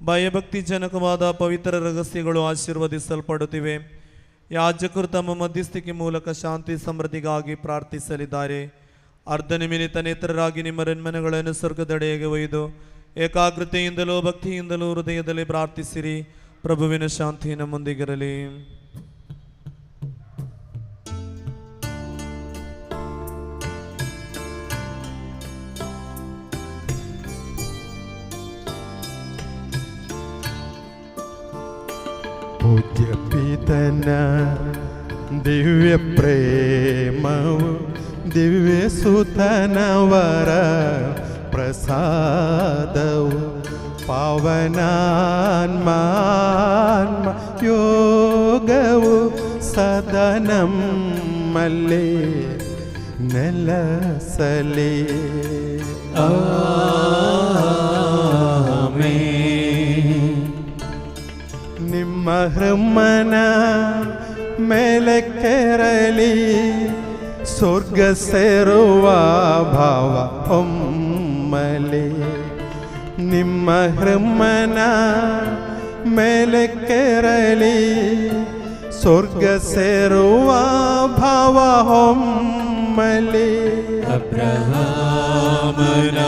ಭಯಭಕ್ತಿ ಜನಕವಾದ ಪವಿತ್ರ ರಹಸ್ಯಗಳು ಆಶೀರ್ವದಿಸಲ್ಪಡುತ್ತಿವೆ. ಯಾಜಕರು ತಮ್ಮ ಮಧ್ಯಸ್ಥಿಕೆ ಮೂಲಕ ಶಾಂತಿ ಸಮೃದ್ಧಿಗಾಗಿ ಪ್ರಾರ್ಥಿಸಲಿದ್ದಾರೆ. ಅರ್ಧನಿಮಿಲಿತ ನೇತ್ರರಾಗಿ ನಿಮ್ಮ ರನ್ಮನಗಳನ್ನು ಸ್ವರ್ಗದೆಡೆಗೆ ಒಯ್ದು ಏಕಾಗ್ರತೆಯಿಂದಲೂ ಭಕ್ತಿಯಿಂದಲೂ ಹೃದಯದಲ್ಲಿ ಪ್ರಾರ್ಥಿಸಿರಿ. ಪ್ರಭುವಿನ ಶಾಂತಿ ನಮ್ಮೊಂದಿಗಿರಲಿ. ಪೂಜ್ಯ ಪಿತನ ದಿವ್ಯ ಪ್ರೇಮವು ದಿವ್ಯ ಸುತನವರ ಪ್ರಸಾದವು ಪಾವನಾನ್ಮ ಯೋಗವು ಸದನಮ್ಮಲ್ಲಿ ನೆಲಸಲಿ. ನಿಮ್ಮ ಹೃಮ್ಮನ ಮೇಲೆ ಕೆರಳಿ ಸ್ವರ್ಗ ಸೇರುವ ಭಾವ ಒಮ್ಮಲಿ. ನಿಮ್ಮ ಹೃಮ್ಮನ ಮೇಲೆ ಕೆರಳಿ ಸ್ವರ್ಗ ಸೇರುವ ಭಾವ ಒಮ್ಮಲಿ. ಅಬ್ರಹಾಮನ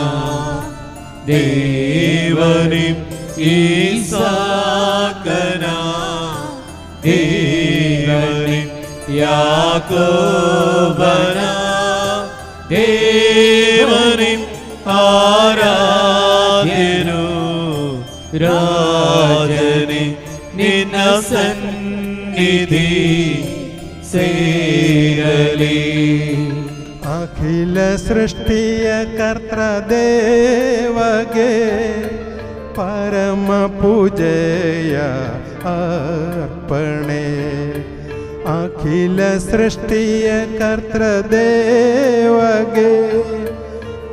ದೇವರೇ, ಈಸಾಕನ ದೇವರೇ, ಯಾಕೋಬನ ದೇವರೇ, ಆರಾಧ್ಯನು ರಾಜನೇ, ನಿನ್ನ ಸನ್ನಿಧಿ ಸೇರಲಿ. ಅಖಿಲ ಸೃಷ್ಟಿಯ ಕರ್ತ ದೇವಗೆ ಪರಮ ಪೂಜೆಯ ಅರ್ಪಣೆ. ಅಖಿಲ ಸೃಷ್ಟಿಯ ಕರ್ತ ದೇವಗೆ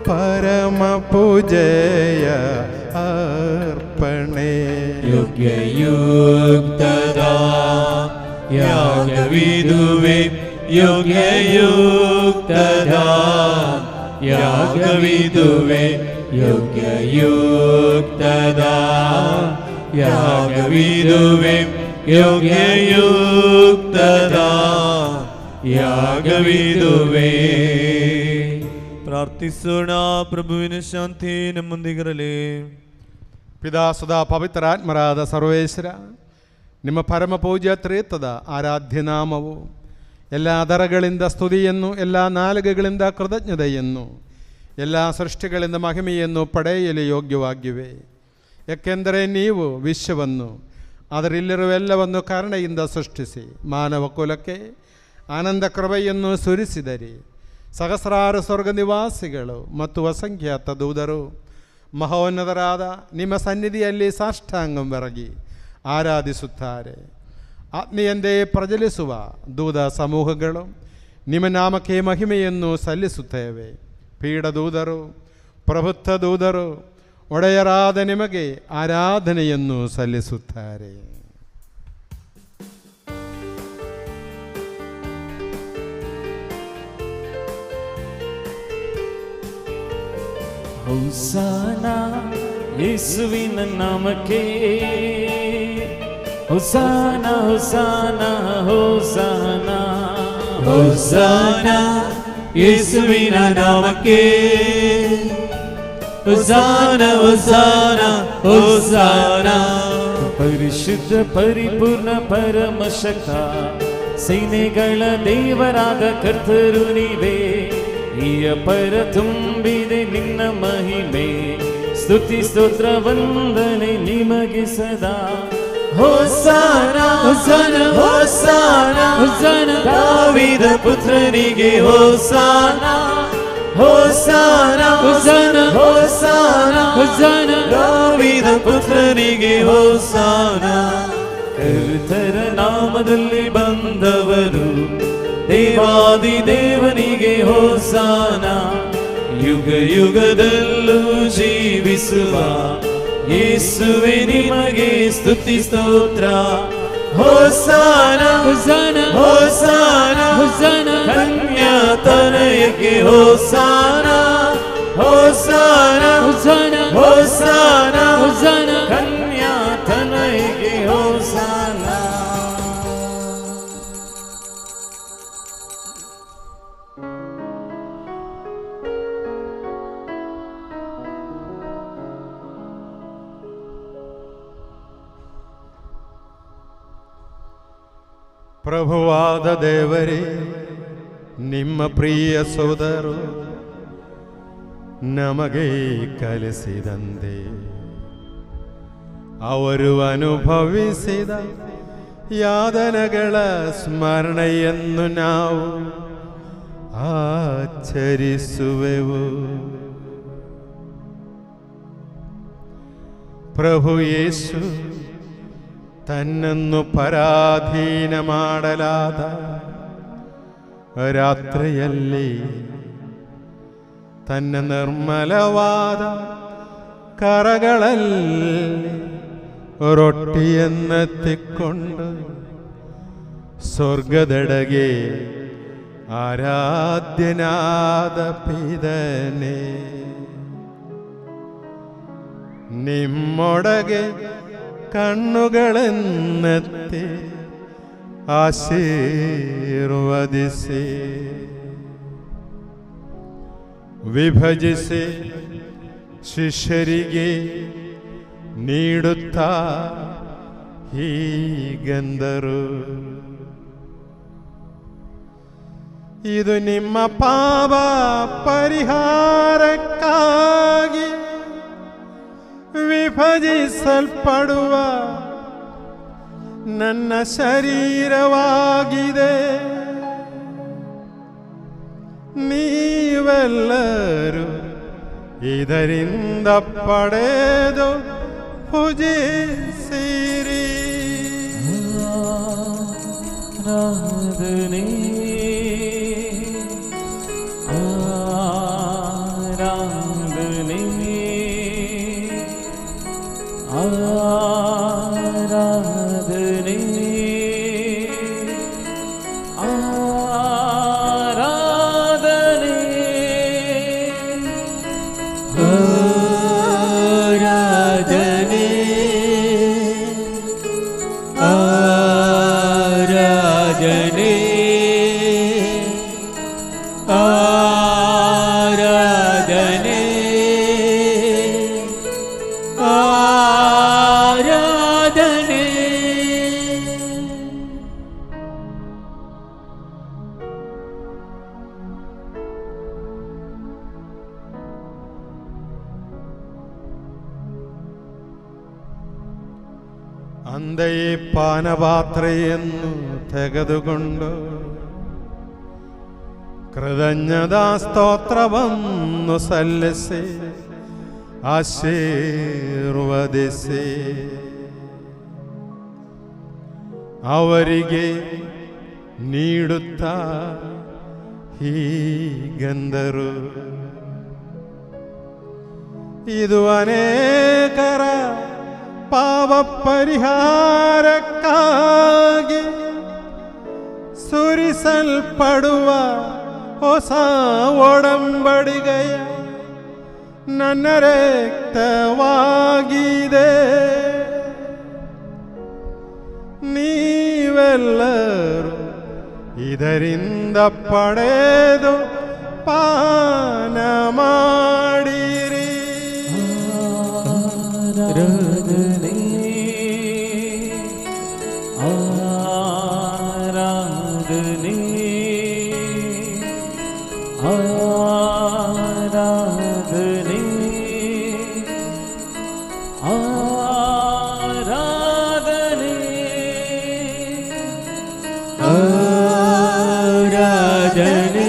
ಪರಮ ಪೂಜೆಯ ಅರ್ಪಣೆ. ಯೋಗ್ಯಯುಕ್ತದ ಯಾಗವಿದುವೆ, ಯೋಗ್ಯಯುಕ್ತದ ಯಾಗವಿದುವೆ, ಯೋಗ್ಯಯುಕ್ತದ ಯಾಗವಿದುವೆ, ಯೋಗ್ಯಯುಕ್ತದ ಯಾಗವಿದುವೆ. ಪ್ರಾರ್ಥಿಸೋಣ. ಪ್ರಭುವಿನ ಶಾಂತಿ ನಮ್ಮೊಂದಿಗಿರಲಿ. ಪಿತಾ ಸುಧಾ ಪವಿತ್ರಾತ್ಮರಾದ ಸರ್ವೇಶ್ವರ, ನಿಮ್ಮ ಪರಮ ಪೂಜ್ಯ ತ್ರೇತದ ಆರಾಧ್ಯ ನಾಮವು ಎಲ್ಲ ದರಗಳಿಂದ ಸ್ತುತಿಯನ್ನು, ಎಲ್ಲ ನಾಲಿಗೆಗಳಿಂದ ಕೃತಜ್ಞತೆಯನ್ನು, ಎಲ್ಲ ಸೃಷ್ಟಿಗಳಿಂದ ಮಹಿಮೆಯನ್ನು ಪಡೆಯಲು ಯೋಗ್ಯವಾಗಿವೆ. ಏಕೆಂದರೆ ನೀವು ವಿಶ್ವವನ್ನು ಅದರಲ್ಲಿರುವೆಲ್ಲವನ್ನು ಕರುಣೆಯಿಂದ ಸೃಷ್ಟಿಸಿ ಮಾನವ ಕುಲಕ್ಕೆ ಆನಂದ ಕೃಪೆಯನ್ನು ಸುರಿಸಿದರಿ. ಸಹಸ್ರಾರು ಸ್ವರ್ಗ ನಿವಾಸಿಗಳು ಮತ್ತು ಅಸಂಖ್ಯಾತ ದೂತರು ಮಹೋನ್ನತರಾದ ನಿಮ್ಮ ಸನ್ನಿಧಿಯಲ್ಲಿ ಸಾಷ್ಟಾಂಗಂ ಬೆರಗಿ ಆರಾಧಿಸುತ್ತಾರೆ. ಆತ್ಮೀಯಂದೇ ಪ್ರಜ್ವಲಿಸುವ ದೂತ ಸಮೂಹಗಳು ನಿಮ್ಮ ನಾಮಕ್ಕೆ ಮಹಿಮೆಯನ್ನು ಸಲ್ಲಿಸುತ್ತೇವೆ. ಪೀಡದೂತರು, ಪ್ರಭುತ್ವ ದೂತರು ಒಡೆಯರಾದ ನಿಮಗೆ ಆರಾಧನೆಯನ್ನು ಸಲ್ಲಿಸುತ್ತಾರೆ. ಹೊಸಾನ ಯೇಸುವಿನ ನಾಮಕ್ಕೆ, ಹೊಸಾನ ಹೊಸಾನ ಹೊಸಾನ, ಹೊಸಾನ ಯೇಸುವಿನ ನಾಮಕ್ಕೆ, ಹೊಸಾನ ಹೊಸಾನ ಹೊಸಾನ. ಪರಿಶುದ್ಧ ಪರಿಪೂರ್ಣ ಪರಮಶಕ್ತ ಸೇನೆಗಳ ದೇವರಾದ ಕರ್ತರು ನೀವೇ. ಈ ಅಪರ ತುಂಬಿದೆ ನಿನ್ನ ಮಹಿಮೆ, ಸ್ತುತಿ ಸ್ತೋತ್ರ ವಂದನೆ ನಿಮಗೆ ಸದಾ. ಹೊಸಾನ ಹೊಸಾನ ಹೊಸಾನ ಹೊಸಾನ, ದಾವೀದ ಪುತ್ರನಿಗೆ hosanna, hosanna hosanna hosanna hosanna, ದಾವೀದ ಪುತ್ರನಿಗೆ ಹೊಸಾನ. ಕರ್ತನ ನಾಮದಲ್ಲಿ ಬಂದವರು ದೇವಾದಿ ದೇವನಿಗೆ ಹೊಸಾನ. ಯುಗ ಯುಗದಲ್ಲೂ ಜೀವಿಸುವ ಯೇಸುವೆ ನಿಮಗೆ ಸ್ತುತಿ ಸ್ತೋತ್ರ. ಹೋಸಾನ ಹೋಸಾನ ಹೋಸಾನ ಹೋಸಾನ ಕನ್ಯಾತನಯಕ್ಕೆ ಹೋಸಾನ ಹೋಸಾನ ಹೋಸಾನ ಹೋಸಾನ ಹೋಸಾನ ಕನ್ಯಾತನಯಕ್ಕೆ ಹೋಸಾನ. ಪ್ರಭುವಾದ ದೇವರೇ, ನಿಮ್ಮ ಪ್ರಿಯ ಸೋದರು ನಮಗೆ ಕಲಿಸಿದಂತೆ ಅವರು ಅನುಭವಿಸಿದ ಯಾತನೆಗಳ ಸ್ಮರಣೆಯನ್ನು ನಾವು ಆಚರಿಸುವೆವು. ಪ್ರಭು ಯೇಸು ತನ್ನನ್ನು ಪರಾಧೀನ ಮಾಡಲಾದ ರಾತ್ರಿಯಲ್ಲಿ ತನ್ನ ನಿರ್ಮಲವಾದ ಕರಗಳಲ್ಲಿ ರೊಟ್ಟಿಯನ್ನೆತ್ತಿಕೊಂಡು ಸ್ವರ್ಗದೆಡೆಗೆ ಆರಾಧ್ಯನಾದ ಪಿದನೇ, ನಿಮ್ಮೊಳಗೆ ಕಣ್ಣುಗಳನ್ನೆತ್ತಿ ಆಶೀರ್ವದಿಸಿ ವಿಭಜಿಸಿ ಶಿಷ್ಯರಿಗೆ ನೀಡುತ್ತಾ ಹೀಗೆಂದರು. ಇದು ನಿಮ್ಮ ಪಾಪ ಪರಿಹಾರಕ್ಕಾಗಿ ವಿಭಜಿಸಲ್ಪಡುವ ನನ್ನ ಶರೀರವಾಗಿದೆ. ನೀವೆಲ್ಲರೂ ಇದರಿಂದ ಪಡೆದು ಭುಜಿಸಿರಿ. ಆರಾಧನೆ ಆರಾಧನೆ ಆರಾಧನೆ ಆರಾಧನೆ ಆರಾಧನೆ ಆರಾಧನೆ ಆರಾಧನೆ ಆರಾಧನೆ. ಅಂದೆಯೇ ಪಾನಪಾತ್ರೆಯನ್ನು ತೆಗೆದುಕೊಂಡು ಕೃತಜ್ಞತಾ ಸ್ತೋತ್ರವನ್ನು ಸಲ್ಲಿಸಿ ಆಶೀರ್ವದಿಸಿ ಅವರಿಗೆ ನೀಡುತ್ತಾ ಹೀಗೆಂದರು. ಇದು ಅನೇಕರ ಪಾಪ ಪರಿಹಾರಕ್ಕಾಗಿ ಸುರಿಸಲ್ಪಡುವ ಹೊಸ ಒಡಂಬಡಿಕೆಯ ನನ್ನ ರಕ್ತವಾಗಿದೆ. ನೀವೆಲ್ಲರೂ ಇದರಿಂದ ಪಡೆದು ಪಾನ ಮಾಡಿರಿ. ಆರಾಧನೆ ಆರಾಧನೆ ಆರಾಧನೆ ಆರಾಧನೆ ಆರಾಧನೆ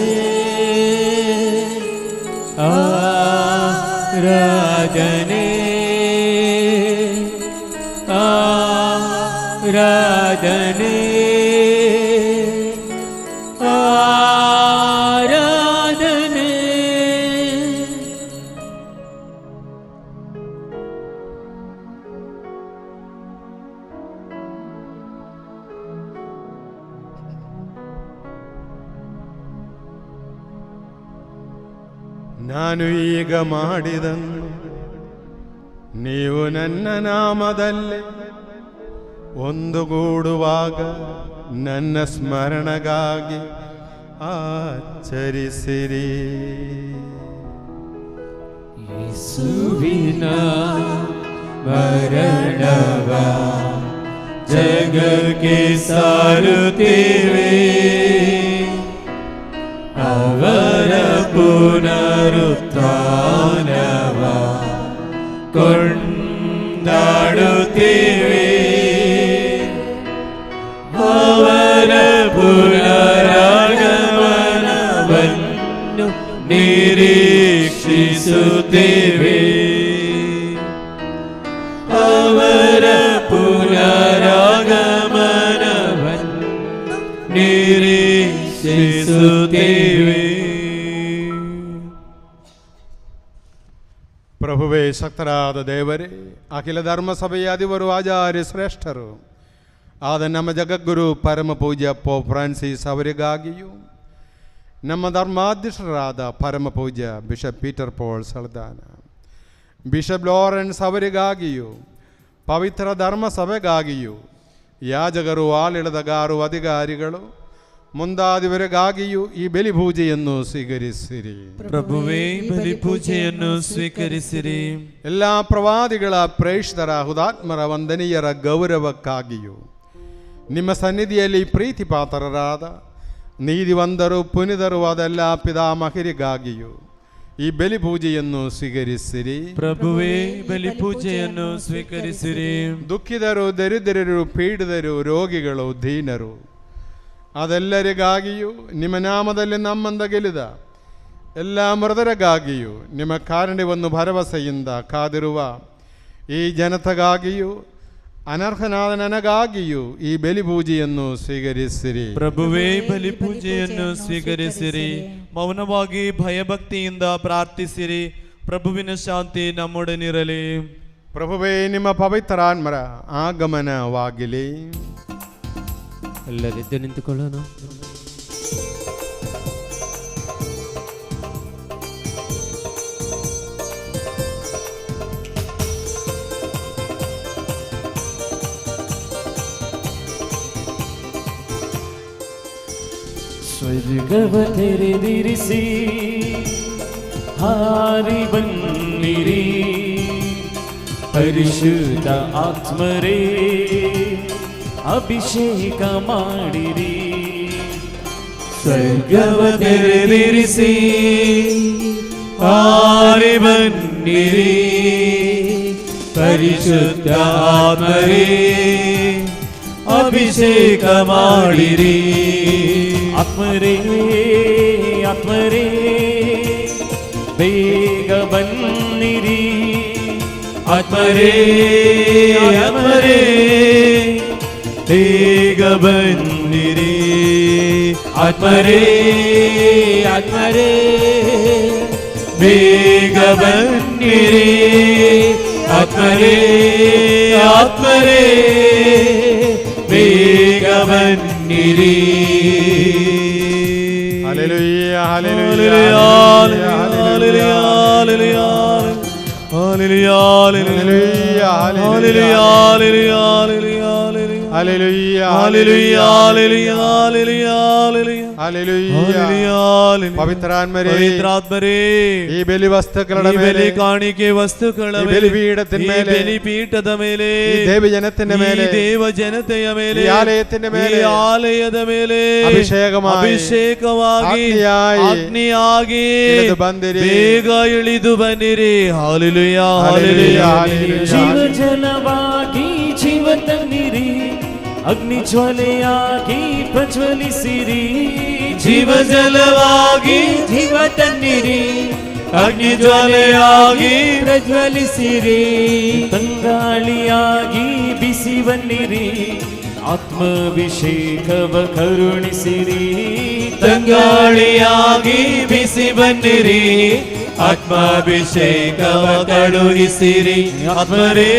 ಆರಾಧನೆ ಆರಾಧನೆ ಆರಾಧನೆ. ನಾನು ಈಗ ಮಾಡಿದನ್ನು ನೀವು ನನ್ನ ನಾಮದಲ್ಲಿ ಒಂದುಗೂಡುವಾಗ ನನ್ನ ಸ್ಮರಣೆಗಾಗಿ ಆಚರಿಸಿರಿ. ಯೇಸುವಿನ ಮರಣವ ಜಗಕ್ಕೆ ಸಾರುತ್ತೇವೆ, ಅವರ ಪುನರುತ್ಥಾನವ ಕೊಂಡಾಡುತ್ತೇವೆ, ಅವರ ಪುನರಾಗಮನವನ್ನು ನಿರೀಕ್ಷಿಸುತ್ತೇವೆ, ಅವರ ಪುನರಾಗಮನವನ್ನು ನಿರೀಕ್ಷಿಸುತ್ತೇವೆ. ಪ್ರಭುವೇ, ಶಕ್ತರಾದ ದೇವರೇ, ಅಖಿಲ ಧರ್ಮಸಭೆಯ ಅಧಿವರು, ಆಚಾರ್ಯ ಶ್ರೇಷ್ಠರು ಆದ ನಮ್ಮ ಜಗದ್ಗುರು ಪರಮ ಪೂಜ್ಯ ಪೋಪ್ ಫ್ರಾನ್ಸಿಸ್ ಅವರಿಗಾಗಿಯೂ, ನಮ್ಮ ಧರ್ಮಾಧ್ಯಕ್ಷರಾದ ಪರಮ ಪೂಜ್ಯ bishop Peter pole ಸಲ್ದಾನ, bishop Lawrence ಅವರಿಗಾಗಿಯೂ, ಪವಿತ್ರ ಧರ್ಮಸಭೆಗಾಗಿಯೂ, ಯಾಜಕರು, ಆಳಿಡದಗಾರು, ಅಧಿಕಾರಿಗಳು ಮುಂದಾದವರಿಗಾಗಿಯೂ ಈ ಬಲಿಪೂಜೆಯನ್ನು ಸ್ವೀಕರಿಸಿರಿ. ಪ್ರಭುವೇ, ಬಲಿಪೂಜೆಯನ್ನು ಸ್ವೀಕರಿಸಿರಿ. ಎಲ್ಲ ಪ್ರವಾದಿಗಳ ಪ್ರೇಷಿತರ ಹುತಾತ್ಮರ ವಂದನೀಯರ ಗೌರವಕ್ಕಾಗಿಯೂ, ನಿಮ್ಮ ಸನ್ನಿಧಿಯಲ್ಲಿ ಪ್ರೀತಿಪಾತ್ರರಾದ ನೀತಿವಂತರು ಪುನಿದರು ಆದ ಪಿತಾಮಹರಿಗಾಗಿಯೂ ಈ ಬಲಿಪೂಜೆಯನ್ನು ಸ್ವೀಕರಿಸಿರಿ. ಪ್ರಭುವೇ, ಬಲಿಪೂಜೆಯನ್ನು ಸ್ವೀಕರಿಸಿರಿ. ದುಃಖಿತರು, ದರಿದ್ರರು, ಪೀಡಿತರು, ರೋಗಿಗಳು, ದೀನರು ಅದೆಲ್ಲರಿಗಾಗಿಯೂ, ನಿಮ್ಮ ನಾಮದಲ್ಲಿ ನಮ್ಮಂದ ಗೆಲಿದ ಎಲ್ಲ ಮೃತರಿಗಾಗಿಯೂ, ನಿಮ್ಮ ಕಾರುಣ್ಯವನ್ನು ಭರವಸೆಯಿಂದ ಕಾದಿರುವ ಈ ಜನತೆಗಾಗಿಯೂ, ಅನರ್ಹನಾದ ನನಗಾಗಿಯೂ ಈ ಬಲಿಪೂಜೆಯನ್ನು ಸ್ವೀಕರಿಸಿರಿ. ಪ್ರಭುವೇ, ಬಲಿಪೂಜೆಯನ್ನು ಸ್ವೀಕರಿಸಿರಿ. ಮೌನವಾಗಿ ಭಯಭಕ್ತಿಯಿಂದ ಪ್ರಾರ್ಥಿಸಿರಿ. ಪ್ರಭುವಿನ ಶಾಂತಿ ನಮ್ಮೊಡನಿರಲಿ. ಪ್ರಭುವೇ, ನಿಮ್ಮ ಪವಿತ್ರಾತ್ಮರ ಆಗಮನವಾಗಲಿ. ಎಲ್ಲರೆದ್ದು ನಿಂತುಕೊಳ್ಳೋಣ. ಸ್ವರ್ಗವ ತೆರೆದಿರಿಸಿ ಹಾರಿ ಬನ್ನಿರಿ, ಪರಿಶುದ್ಧ ಆತ್ಮರೇ ಅಭಿಷೇಕ ಮಾಡಿರಿ. ಸ್ವರ್ಗವ ತೆರೆದಿರಿಸಿ ಹಾರಿ ಬನ್ನಿರಿ, ಪರಿಶುದ್ಧ ಆತ್ಮರೇ ಅಭಿಷೇಕ ಮಾಡಿರಿ. ಆತ್ಮರೇ, ಆತ್ಮರೇ ಬೇಗ ಬನ್ನಿರಿ, ಆತ್ಮರೇ, ಆತ್ಮರೇ ಬೇಗ ಬನ್ನಿರಿ. ಆತ್ಮರೇ, ಆತ್ಮರೇ ಬೇಗ ಬನ್ನಿರಿ. ಆತ್ಮರೇ, ಆತ್ಮರೇ ಬೇಗ ಬನ್ನಿರಿ. Hallelujah, hallelujah, hallelujah, hallelujah, hallelujah, hallelujah, hallelujah, hallelujah, hallelujah, hallelujah, hallelujah. പവിത്രാത്മരേ, ഈ ബലി വസ്തുക്കളുടെ ബലി കാണിക്കെ വസ്തുക്കളുടെ ബലിപീഠത്തിന്മേലെ, ബലിപീഠದ ಮೇಲೆ, ദേവജനത്തിന്റെ മേലെ, ദേവജനತೆಯ ಮೇಲೆ, ആലയത്തിന്റെ മേലെ, ആലയದ ಮೇಲೆ അഭിഷേകമായി ಅಗ್ನಿಯಾಗಿ ಬಂದಿರಿ. ಬೇಗ ಇಳಿದು ಬನ್ನಿರಿ. ಹಲ್ಲೆಲೂಯಾ, ಹಲ್ಲೆಲೂಯಾ, ಜೀವಜಲವಾಗಿ ಜೀವ ತನ್ನಿರಿ, ಅಗ್ನಿ ಜ್ವಾಲೆಯಾಗಿ ಪ್ರಜ್ವಲಿಸಿರಿ. ಜೀವಜಲವಾಗಿ ಜೀವ ತನ್ನಿರಿ, ಅಗ್ನಿ ಜ್ವಾಲೆಯಾಗಿ ಪ್ರಜ್ವಲಿಸಿರಿ. ತಂಗಾಳಿಯಾಗಿ ಬಿಸಿ ಬನ್ನಿರಿ, ಆತ್ಮಾಭಿಷೇಕವ ಕರುಣಿಸಿರಿ. ತಂಗಾಳಿಯಾಗಿ ಬಿಸಿ ಬನ್ನಿರಿ, ಆತ್ಮಾಭಿಷೇಕವ ಕಳುಹಿಸಿರಿ. ಆತ್ಮರೇ,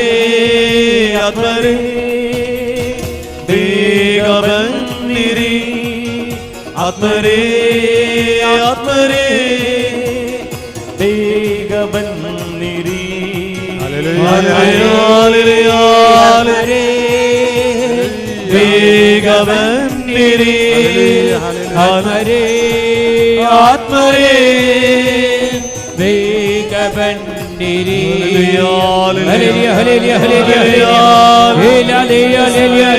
ಆತ್ಮರೇ ಬೇಗ ಬನ್ನಿರಿ. ಆತ್ಮರೇ, ಆತ್ಮರೇ ಬೇಗ ಬನ್ನಿರಿ ಆತ್ಮರೇ ಆತ್ಮರೇ ಬೇಗ ಬನ್ನಿರಿ hallelujah, hallelujah, hallelujah, hallelujah, hallelujah,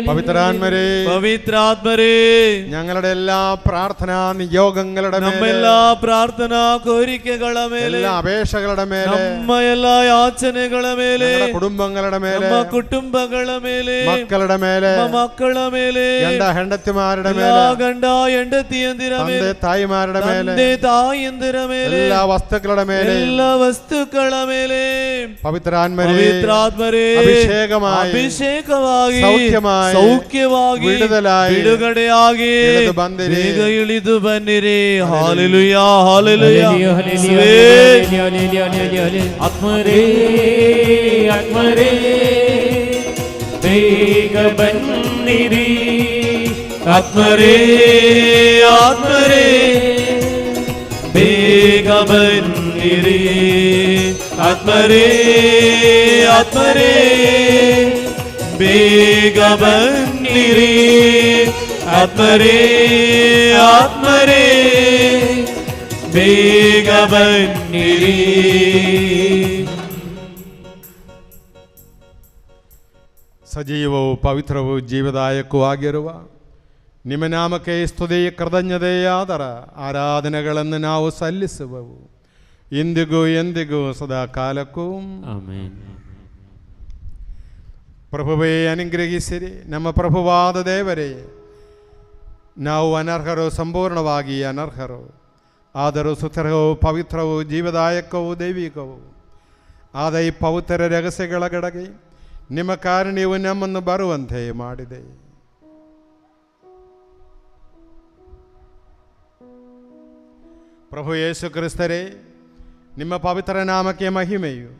പവിത്രാത്മരേ പവിത്രാത്മരേ ഞങ്ങളുടെ എല്ലാ പ്രാർത്ഥനാ നിയോഗങ്ങളുടെ മേലെ, ನಮ್ಮೆಲ್ಲಾ ಪ್ರಾರ್ಥನಾ ಕೋರಿಕೆಗಳ ಮೇಲೆ, എല്ലാ അപേക്ഷകളുടെ മേലെ, ನಮ್ಮ ಎಲ್ಲಾ ಯಾಚನೆಗಳ ಮೇಲೆ, ഞങ്ങളുടെ കുടുംബങ്ങളുടെ മേലെ, ನಮ್ಮ ಕುಟುಂಬಗಳ ಮೇಲೆ, മക്കളുടെ മേലെ, ನಮ್ಮ ಮಕ್ಕಳ ಮೇಲೆ, ഗണ്ട ಹೆಂಡತಿമാരുടെ ಎಲ್ಲ മേലെ, ಗಂಡ ಹೆಂಡತಿಯಂದಿರ ಮೇಲೆ, ತಂದೆ ತಾಯಿമാരുടെ മേലെ, ತಂದೆ ತಾಯಿಯಂದಿರ ಮೇಲೆ, എല്ലാ വസ്തുക്കളുടെ മേലെ, ಎಲ್ಲ ವಸ್ತುಗಳ ಮೇಲೆ പവിത്രാത്മരേ ಪವಿತ್ರಾತ್ಮರೇ ಅಭಿಷೇಕമായി, ಅಭಿಷೇಕವಾಗಿ, ಸೌಖ್ಯമായി, ಸೌಖ್ಯವಾಗಿ, ಬಿಡುದಲಾಗಿ, ಬಿಡುಗಡೆಯಾಗಿ ಇಳಿದು ಬಂದಿರಿ. ಬೇಗ ಇಳಿದು ಬನ್ನಿರಿ. Hallelujah, hallelujah. ಆತ್ಮರೇ ಆತ್ಮರೇ ಬೇಗ ಬನ್ನಿರಿ ಆತ್ಮರೇ ಆತ್ಮರೇ ಬೇಗ ಬನ್ನಿರಿ. ಆತ್ಮರೇ ಆತ್ಮರೇ ಬೇಗ ಬನ್ನಿರಿ. ಆತ್ಮರೇ ಆತ್ಮರೇ ಬೇಗ ಬನ್ನಿರಿ. ಸಜೀವವು ಪವಿತ್ರವೂ ಜೀವದಾಯಕವೂ ಆಗಿರುವ ನಿಮ್ಮ ನಾಮಕ್ಕೆ ಸ್ತುತಿ ಕೃತಜ್ಞತೆಯಾದರ ಆರಾಧನೆಗಳನ್ನು ನಾವು ಸಲ್ಲಿಸುವೆವು ಇಂದಿಗೂ ಎಂದಿಗೂ ಸದಾ ಕಾಲಕ್ಕೂ. ಆಮೆನ್. ಪ್ರಭುವೇ ಅನುಗ್ರಹಿಸಿರಿ. ನಮ್ಮ ಪ್ರಭುವಾದ ದೇವರೇ, ನಾವು ಅನರ್ಹರು, ಸಂಪೂರ್ಣವಾಗಿ ಅನರ್ಹರು. ಆದರೂ ಸುತರವೂ ಪವಿತ್ರವೂ ಜೀವದಾಯಕವೂ ದೈವಿಕವೂ ಆದ ಈ ಪವಿತ್ರ ರಹಸ್ಯಗಳ ಕಡೆಗೆ ನಿಮ್ಮ ಕಾರಣವು ನಮ್ಮನ್ನು ಬರುವಂತೆ ಮಾಡಿದೆ. ಪ್ರಭು ಯೇಸು ಕ್ರಿಸ್ತರೇ, ನಿಮ್ಮ ಪವಿತ್ರ ನಾಮಕ್ಕೆ ಮಹಿಮೆಯು,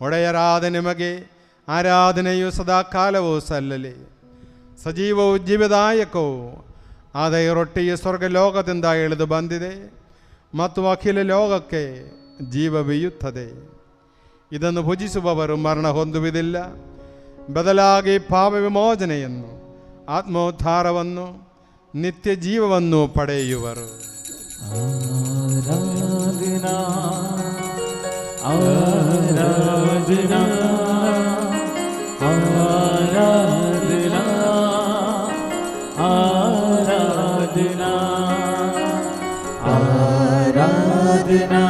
ಒಡೆಯರಾದ ನಿಮಗೆ ಆರಾಧನೆಯು ಸದಾ ಕಾಲವೂ ಸಲ್ಲಲಿ. ಸಜೀವವು ಜೀವದಾಯಕವು ಆದ ಈ ರೊಟ್ಟಿಯು ಸ್ವರ್ಗ ಲೋಕದಿಂದ ಇಳಿದು ಬಂದಿದೆ ಮತ್ತು ಅಖಿಲ ಲೋಕಕ್ಕೆ ಜೀವ ಬೀಯುತ್ತದೆ. ಇದನ್ನು ಭುಜಿಸುವವರು ಮರಣ ಹೊಂದುವುದಿಲ್ಲ, ಬದಲಾಗಿ ಪಾಪ ವಿಮೋಚನೆಯನ್ನು, ಆತ್ಮೋದ್ಧಾರವನ್ನು, ನಿತ್ಯ ಜೀವವನ್ನು ಪಡೆಯುವರು. ಆರಾಧನಾ ಆರಾಧನಾ ಆರಾಧನಾ ಆರಾಧನಾ ಆರಾಧನಾ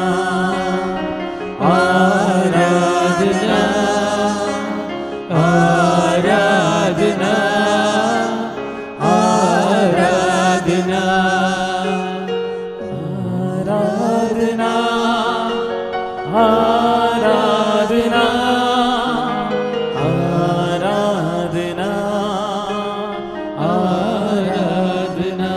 ಆರಾಧನಾ ಆರಾಧನಾ ಆರಾಧನಾ ಆರಾಧನಾ ಆರಾಧನಾ ಆರಾಧನಾ ಆರಾಧನಾ.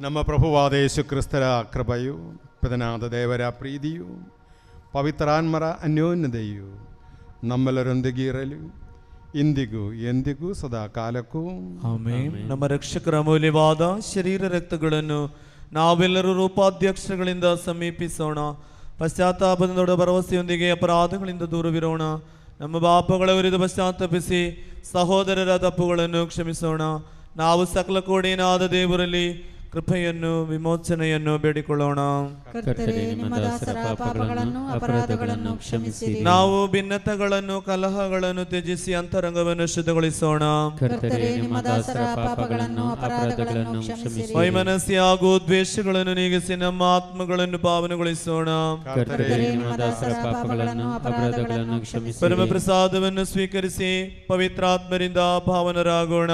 ನಮ್ಮ ಪ್ರಭುವಾದ ಯೇಸು ಕ್ರಿಸ್ತರ ಕೃಪೆಯು, ಪಿತನಾದ ದೇವರ ಪ್ರೀತಿಯು, ಪವಿತ್ರಾತ್ಮರ ಅನ್ಯೋನ್ಯತೆಯು ನಮ್ಮೆಲ್ಲರೊಂದಿಗೆ ಇರಲಿ ಇಂದಿಗೂ ಎಂದಿಗೂ ಸದಾ ಕಾಲಕ್ಕೂ. ಆಮೆನ್. ನಮ್ಮ ರಕ್ಷಕರ ಅಮೂಲ್ಯವಾದ ಶರೀರ ರಕ್ತಗಳನ್ನು ನಾವೆಲ್ಲರೂ ರೂಪಾಧ್ಯಕ್ಷಗಳಿಂದ ಸಮೀಪಿಸೋಣ. ಪಶ್ಚಾತ್ತಾಪದ ದೊಡ್ಡ ಭರವಸೆಯೊಂದಿಗೆ ಅಪರಾಧಗಳಿಂದ ದೂರವಿರೋಣ. ನಮ್ಮ ಪಾಪಗಳ ವಿರುದ್ಧ ಪಶ್ಚಾತ್ತಾಪಿಸಿ ಸಹೋದರರ ತಪ್ಪುಗಳನ್ನು ಕ್ಷಮಿಸೋಣ. ನಾವು ಸಕಲ ಕೋಡಿನಾದ ದೇವರಲ್ಲಿ ಕೃಪೆಯನ್ನು, ವಿಮೋಚನೆಯನ್ನು ಬೇಡಿಕೊಳ್ಳೋಣ. ಕರ್ತರೇ, ನಿಮ್ಮ ದಾಸರ ಪಾಪಗಳನ್ನು ಅಪರಾಧಗಳನ್ನು ಕ್ಷಮಿಸಿರಿ. ನಾವು ಭಿನ್ನತೆಗಳನ್ನು, ಕಲಹಗಳನ್ನು ತ್ಯಜಿಸಿ ಅಂತರಂಗವನ್ನು ಶುದ್ಧಗೊಳಿಸೋಣ. ಕರ್ತರೇ, ನಿಮ್ಮ ದಾಸರ ಪಾಪಗಳನ್ನು ಅಪರಾಧಗಳನ್ನು ಕ್ಷಮಿಸಿರಿ. ವೈಮನಸ್ಯ ಹಾಗೂ ದ್ವೇಷಗಳನ್ನು ನೀಗಿಸಿ ನಮ್ಮ ಆತ್ಮಗಳನ್ನು ಪಾವನಗೊಳಿಸೋಣ. ಕರ್ತರೇ, ನಿಮ್ಮ ದಾಸರ ಪಾಪಗಳನ್ನು ಅಪರಾಧಗಳನ್ನು ಕ್ಷಮಿಸಿರಿ. ಪರಮ ಪ್ರಸಾದವನ್ನು ಸ್ವೀಕರಿಸಿ ಪವಿತ್ರಾತ್ಮರಿಂದ ಪಾವನರಾಗೋಣ.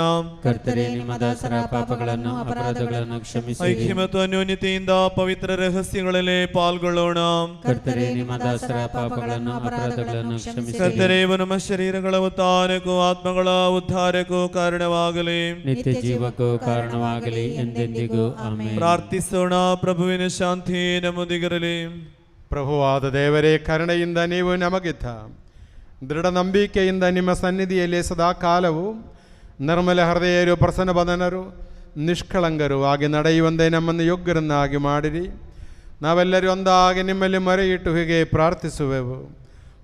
ಕರ್ತರೇ, ನಿಮ್ಮ ದಾಸರ ಪಾಪಗಳನ್ನು ಅಪರಾಧಗಳನ್ನು ಕ್ಷಮಿಸಿರಿ. ಐಕ್ಯ ಮತ್ತು ಅನ್ಯೋನ್ಯತೆಯಿಂದ ಪವಿತ್ರ ರಹಸ್ಯಗಳಲ್ಲಿ ಪಾಲ್ಗೊಳ್ಳೋಣ. ಕರ್ತರೇ, ನಿಮ್ಮ ದಾಸರ ಪಾಪಗಳನ್ನು ಅಪರಾಧಗಳನ್ನು ಕ್ಷಮಿಸಿರಿ. ಕರ್ತರೇ, ನಮ್ಮ ಶರೀರಗಳ ಉತ್ಥಾನಕ್ಕೂ ಆತ್ಮಗಳ ಉದ್ಧಾರಕ್ಕೂ ಕಾರಣವಾಗಲಿ. ನಿತ್ಯ ಜೀವಕ್ಕೂ ಕಾರಣವಾಗಲಿ ಎಂದೆಂದಿಗೂ. ಆಮೆನ್. ಪ್ರಾರ್ಥಿಸೋಣ. ಪ್ರಭುವಿನ ಶಾಂತಿ ನಮ್ಮೊಂದಿಗಿರಲಿ. ಪ್ರಭುವಾದ ದೇವರೇ, ಕರುಣೆಯಿಂದ ನೀವು ನಮಗಿದ್ದ ದೃಢ ನಂಬಿಕೆಯಿಂದ ನಿಮ್ಮ ಸನ್ನಿಧಿಯಲ್ಲಿ ಸದಾ ಕಾಲವು ನಿರ್ಮಲ ಹೃದಯರು, ಪ್ರಸನ್ನ ಬದನರು, ನಿಷ್ಕಳಂಗರು ಆಗಿ ನಡೆಯುವಂತೆ ನಮ್ಮನ್ನು ಯೋಗ್ಯರನ್ನಾಗಿ ಮಾಡಿರಿ. ನಾವೆಲ್ಲರೂ ಒಂದಾಗಿ ನಿಮ್ಮಲ್ಲಿ ಮೊರೆಯಿಟ್ಟು ಹೀಗೆ ಪ್ರಾರ್ಥಿಸುವೆವು.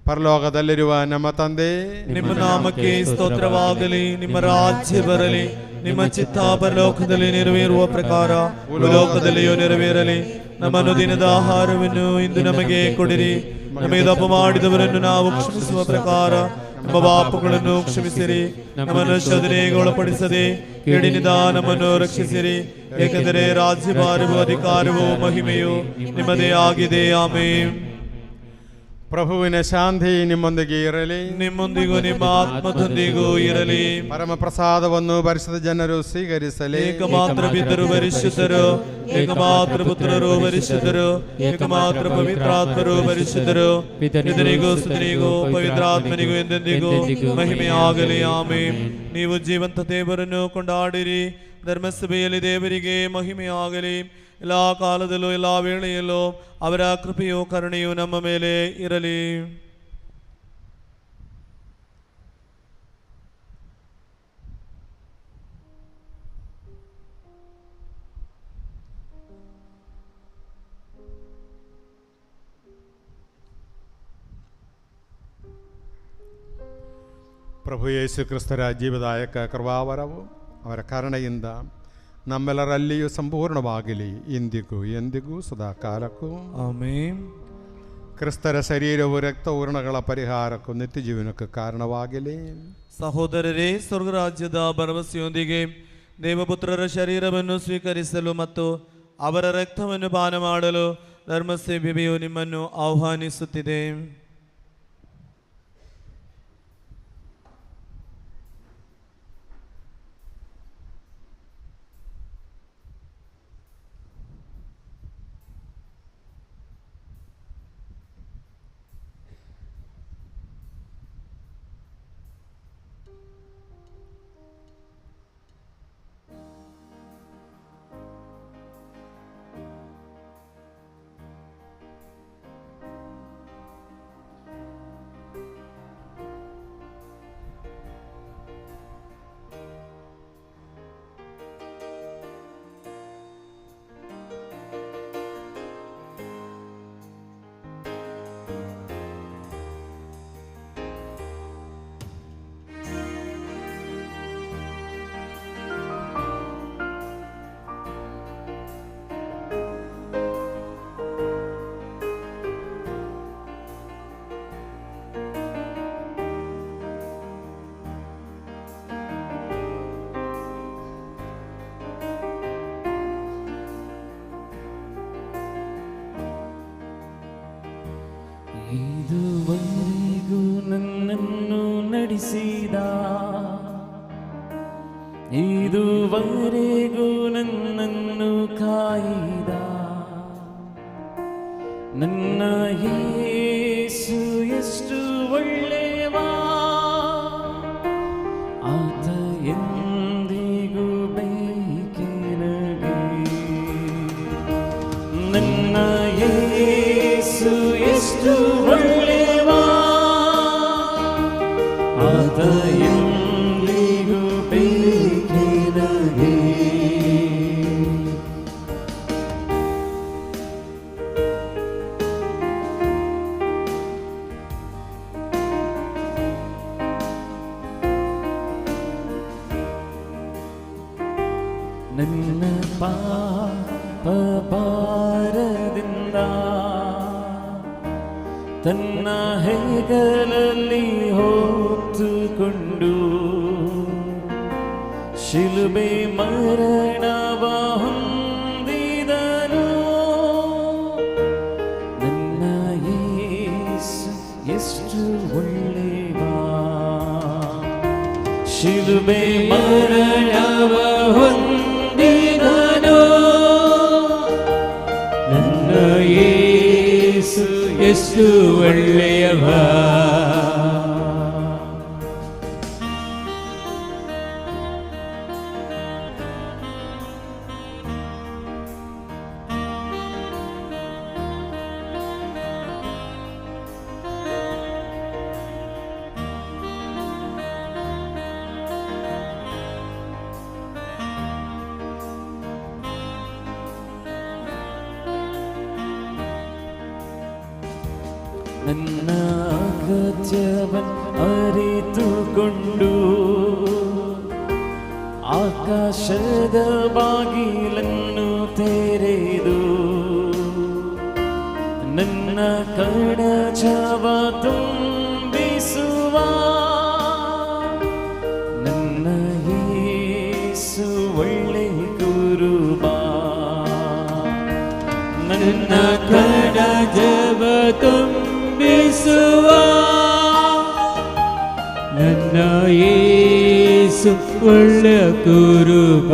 ಪರಲೋಕದಲ್ಲಿರುವ ನಮ್ಮ ತಂದೆ, ನಿಮ್ಮ ನಾಮಕ್ಕೆ ಸ್ತೋತ್ರವಾಗಲಿ. ನಿಮ್ಮ ರಾಜ್ಯ ಬರಲಿ. ನಿಮ್ಮ ಚಿತ್ತ ಪರಲೋಕದಲ್ಲಿ ನೆರವೇರುವ ಪ್ರಕಾರ ಭೂಲೋಕದಲ್ಲಿಯೂ ನೆರವೇರಲಿ. ನಮ್ಮ ಅನುದಿನದ ಆಹಾರವನ್ನು ಇಂದು ನಮಗೆ ಕೊಡಿರಿ. ನಮಗೆ ತಪ್ಪು ಮಾಡಿದವರನ್ನು ನಾವು ಕ್ಷಮಿಸುವ ಪ್ರಕಾರ ನಮ್ಮ ಪಾಪಗಳನ್ನು ಕ್ಷಮಿಸಿರಿ. ನಮ್ಮನ್ನು ಶೋಧನೆಗೆ ಒಳಪಡಿಸದೆ ಕೇಡಿನಿಂದ ನಮ್ಮನ್ನು ರಕ್ಷಿಸಿರಿ. ಏಕೆಂದರೆ ರಾಜ್ಯಭಾರವು, ಅಧಿಕಾರವು, ಮಹಿಮೆಯು ನಿಮ್ಮದೇ ಆಗಿದೆ. ಆಮೆನ್. ಪ್ರಭುವಿನ ಶಾಂತಿ ನಿಮ್ಮೊಂದಿಗೆ ಇರಲಿ. ನಿಮ್ಮೊಂದಿಗೂ ನಿಮ್ಮ ಆತ್ಮದೊಂದಿಗೂ ಇರಲಿ. ಪರಮ ಪ್ರಸಾದವನ್ನು ಭರಿಸಿದ ಜನರು ಸ್ವೀಕರಿಸಲಿ. ಏಕಮಾತ್ರ ಪಿತರು ಪರಿಶುದ್ಧರು, ಏಕಮಾತ್ರ ಪುತ್ರರು ಪರಿಶುದ್ಧರು, ಏಕಮಾತ್ರ ಪವಿತ್ರಾತ್ಮರು ಪರಿಶುದ್ಧರು. ಪಿತನಿಗೂ ಸುತನಿಗೂ ಪವಿತ್ರಾತ್ಮನಿಗೂ ಎಂದೆಂದಿಗೂ ಮಹಿಮೆಯಾಗಲಿ. ಆಮೆನ್. ನೀವು ಜೀವಂತ ದೇವರನ್ನು ಕೊಂಡಾಡಿರಿ. ಧರ್ಮಸಭೆಯಲ್ಲಿ ದೇವರಿಗೆ ಮಹಿಮೆಯಾಗಲಿ. ಎಲ್ಲ ಕಾಲದಲ್ಲೂ ಎಲ್ಲ ವೇಳೆಯಲ್ಲೂ ಅವರ ಕೃಪೆಯು ಕರುಣೆಯು ನಮ್ಮ ಮೇಲೆ ಇರಲಿ. ಪ್ರಭು ಯೇಸು ಕ್ರಿಸ್ತರ ಜೀವದಾಯಕ ಕೃಪಾವರವು ಅವರ ಕರುಣೆಯಿಂದ ನಮ್ಮೆಲ್ಲರಲ್ಲಿಯೂ ಸಂಪೂರ್ಣವಾಗಲಿ, ಇಂದಿಗೂ ಎಂದಿಗೂ ಸದಾ ಕಾಲಕ್ಕೂ. ಆಮೆನ್. ಕ್ರಿಸ್ತರ ಶರೀರವು ರಕ್ತವರ್ಣಗಳ ಪರಿಹಾರಕ್ಕೂ ನಿತ್ಯ ಜೀವನಕ್ಕೂ ಕಾರಣವಾಗಲಿ. ಸಹೋದರರೇ, ಸ್ವರ್ಗರಾಜ್ಯದ ಭರವಸೆಯೊಂದಿಗೆ ದೇವಪುತ್ರರ ಶರೀರವನ್ನು ಸ್ವೀಕರಿಸಲು ಮತ್ತು ಅವರ ರಕ್ತವನ್ನು ಪಾನ ಮಾಡಲು ಧರ್ಮಸೇವೆಯು ನಿಮ್ಮನ್ನು ಆಹ್ವಾನಿಸುತ್ತಿದೆ. ಇದುವರೆಗೂ ನನ್ನನ್ನು ನಡೆಸಿದ, ಇದುವರೆಗೂ ನನ್ನನ್ನು ಕಾಯಿದ ನನ್ನ ಯೇಸು ಎಷ್ಟು ಒಳ್ಳೆಯವ. ಆತ ಎಂದಿಗೂ ಬೇಕೆ ನನಗೆ. ನನ್ನ ಯೇಸು ಎಷ್ಟು ಒಳ್ಳೆಯವ, ಆತ ಎಂದಿಗೂ ಬೇಕೆ ನನಗೆ. ನನ್ನ ಪಾಪ ಭಾರದಿಂದ ತನ್ನ ಹೆಗಲಲ್ಲಿ ಹೊತ್ತುಕೊಂಡು ಶಿಲುಬೆ ಮರಣವ ಹೊಂದಿದನು. ನನ್ನ ಯೇಸು ಎಷ್ಟು ಒಳ್ಳೆಯ, ಶಿಲುಬೆ ಮರಣವ ಹೊಂದಿದನು. ನನ್ನ ಯೇಸು ಎಷ್ಟು ಒಳ್ಳೆಯವ. ನನ್ನ ಅಗತ್ಯವನ್ ಅರಿತುಕೊಂಡು ಆಕಾಶದ ಬಾಗಿಲನ್ನು ತೆರೆದು ನನ್ನ ಕಡಚವ ತುಂಬಿಸುವ ನನ್ನ ಯೇಸು ಒಳ್ಳೆ ಗುರುಬ. ನನ್ನ ಕಡಜವ ತುಂಬಿಸುವ ನನ್ನ ಯೇಸು ಒಳ್ಳೆ ಕುರುಬ.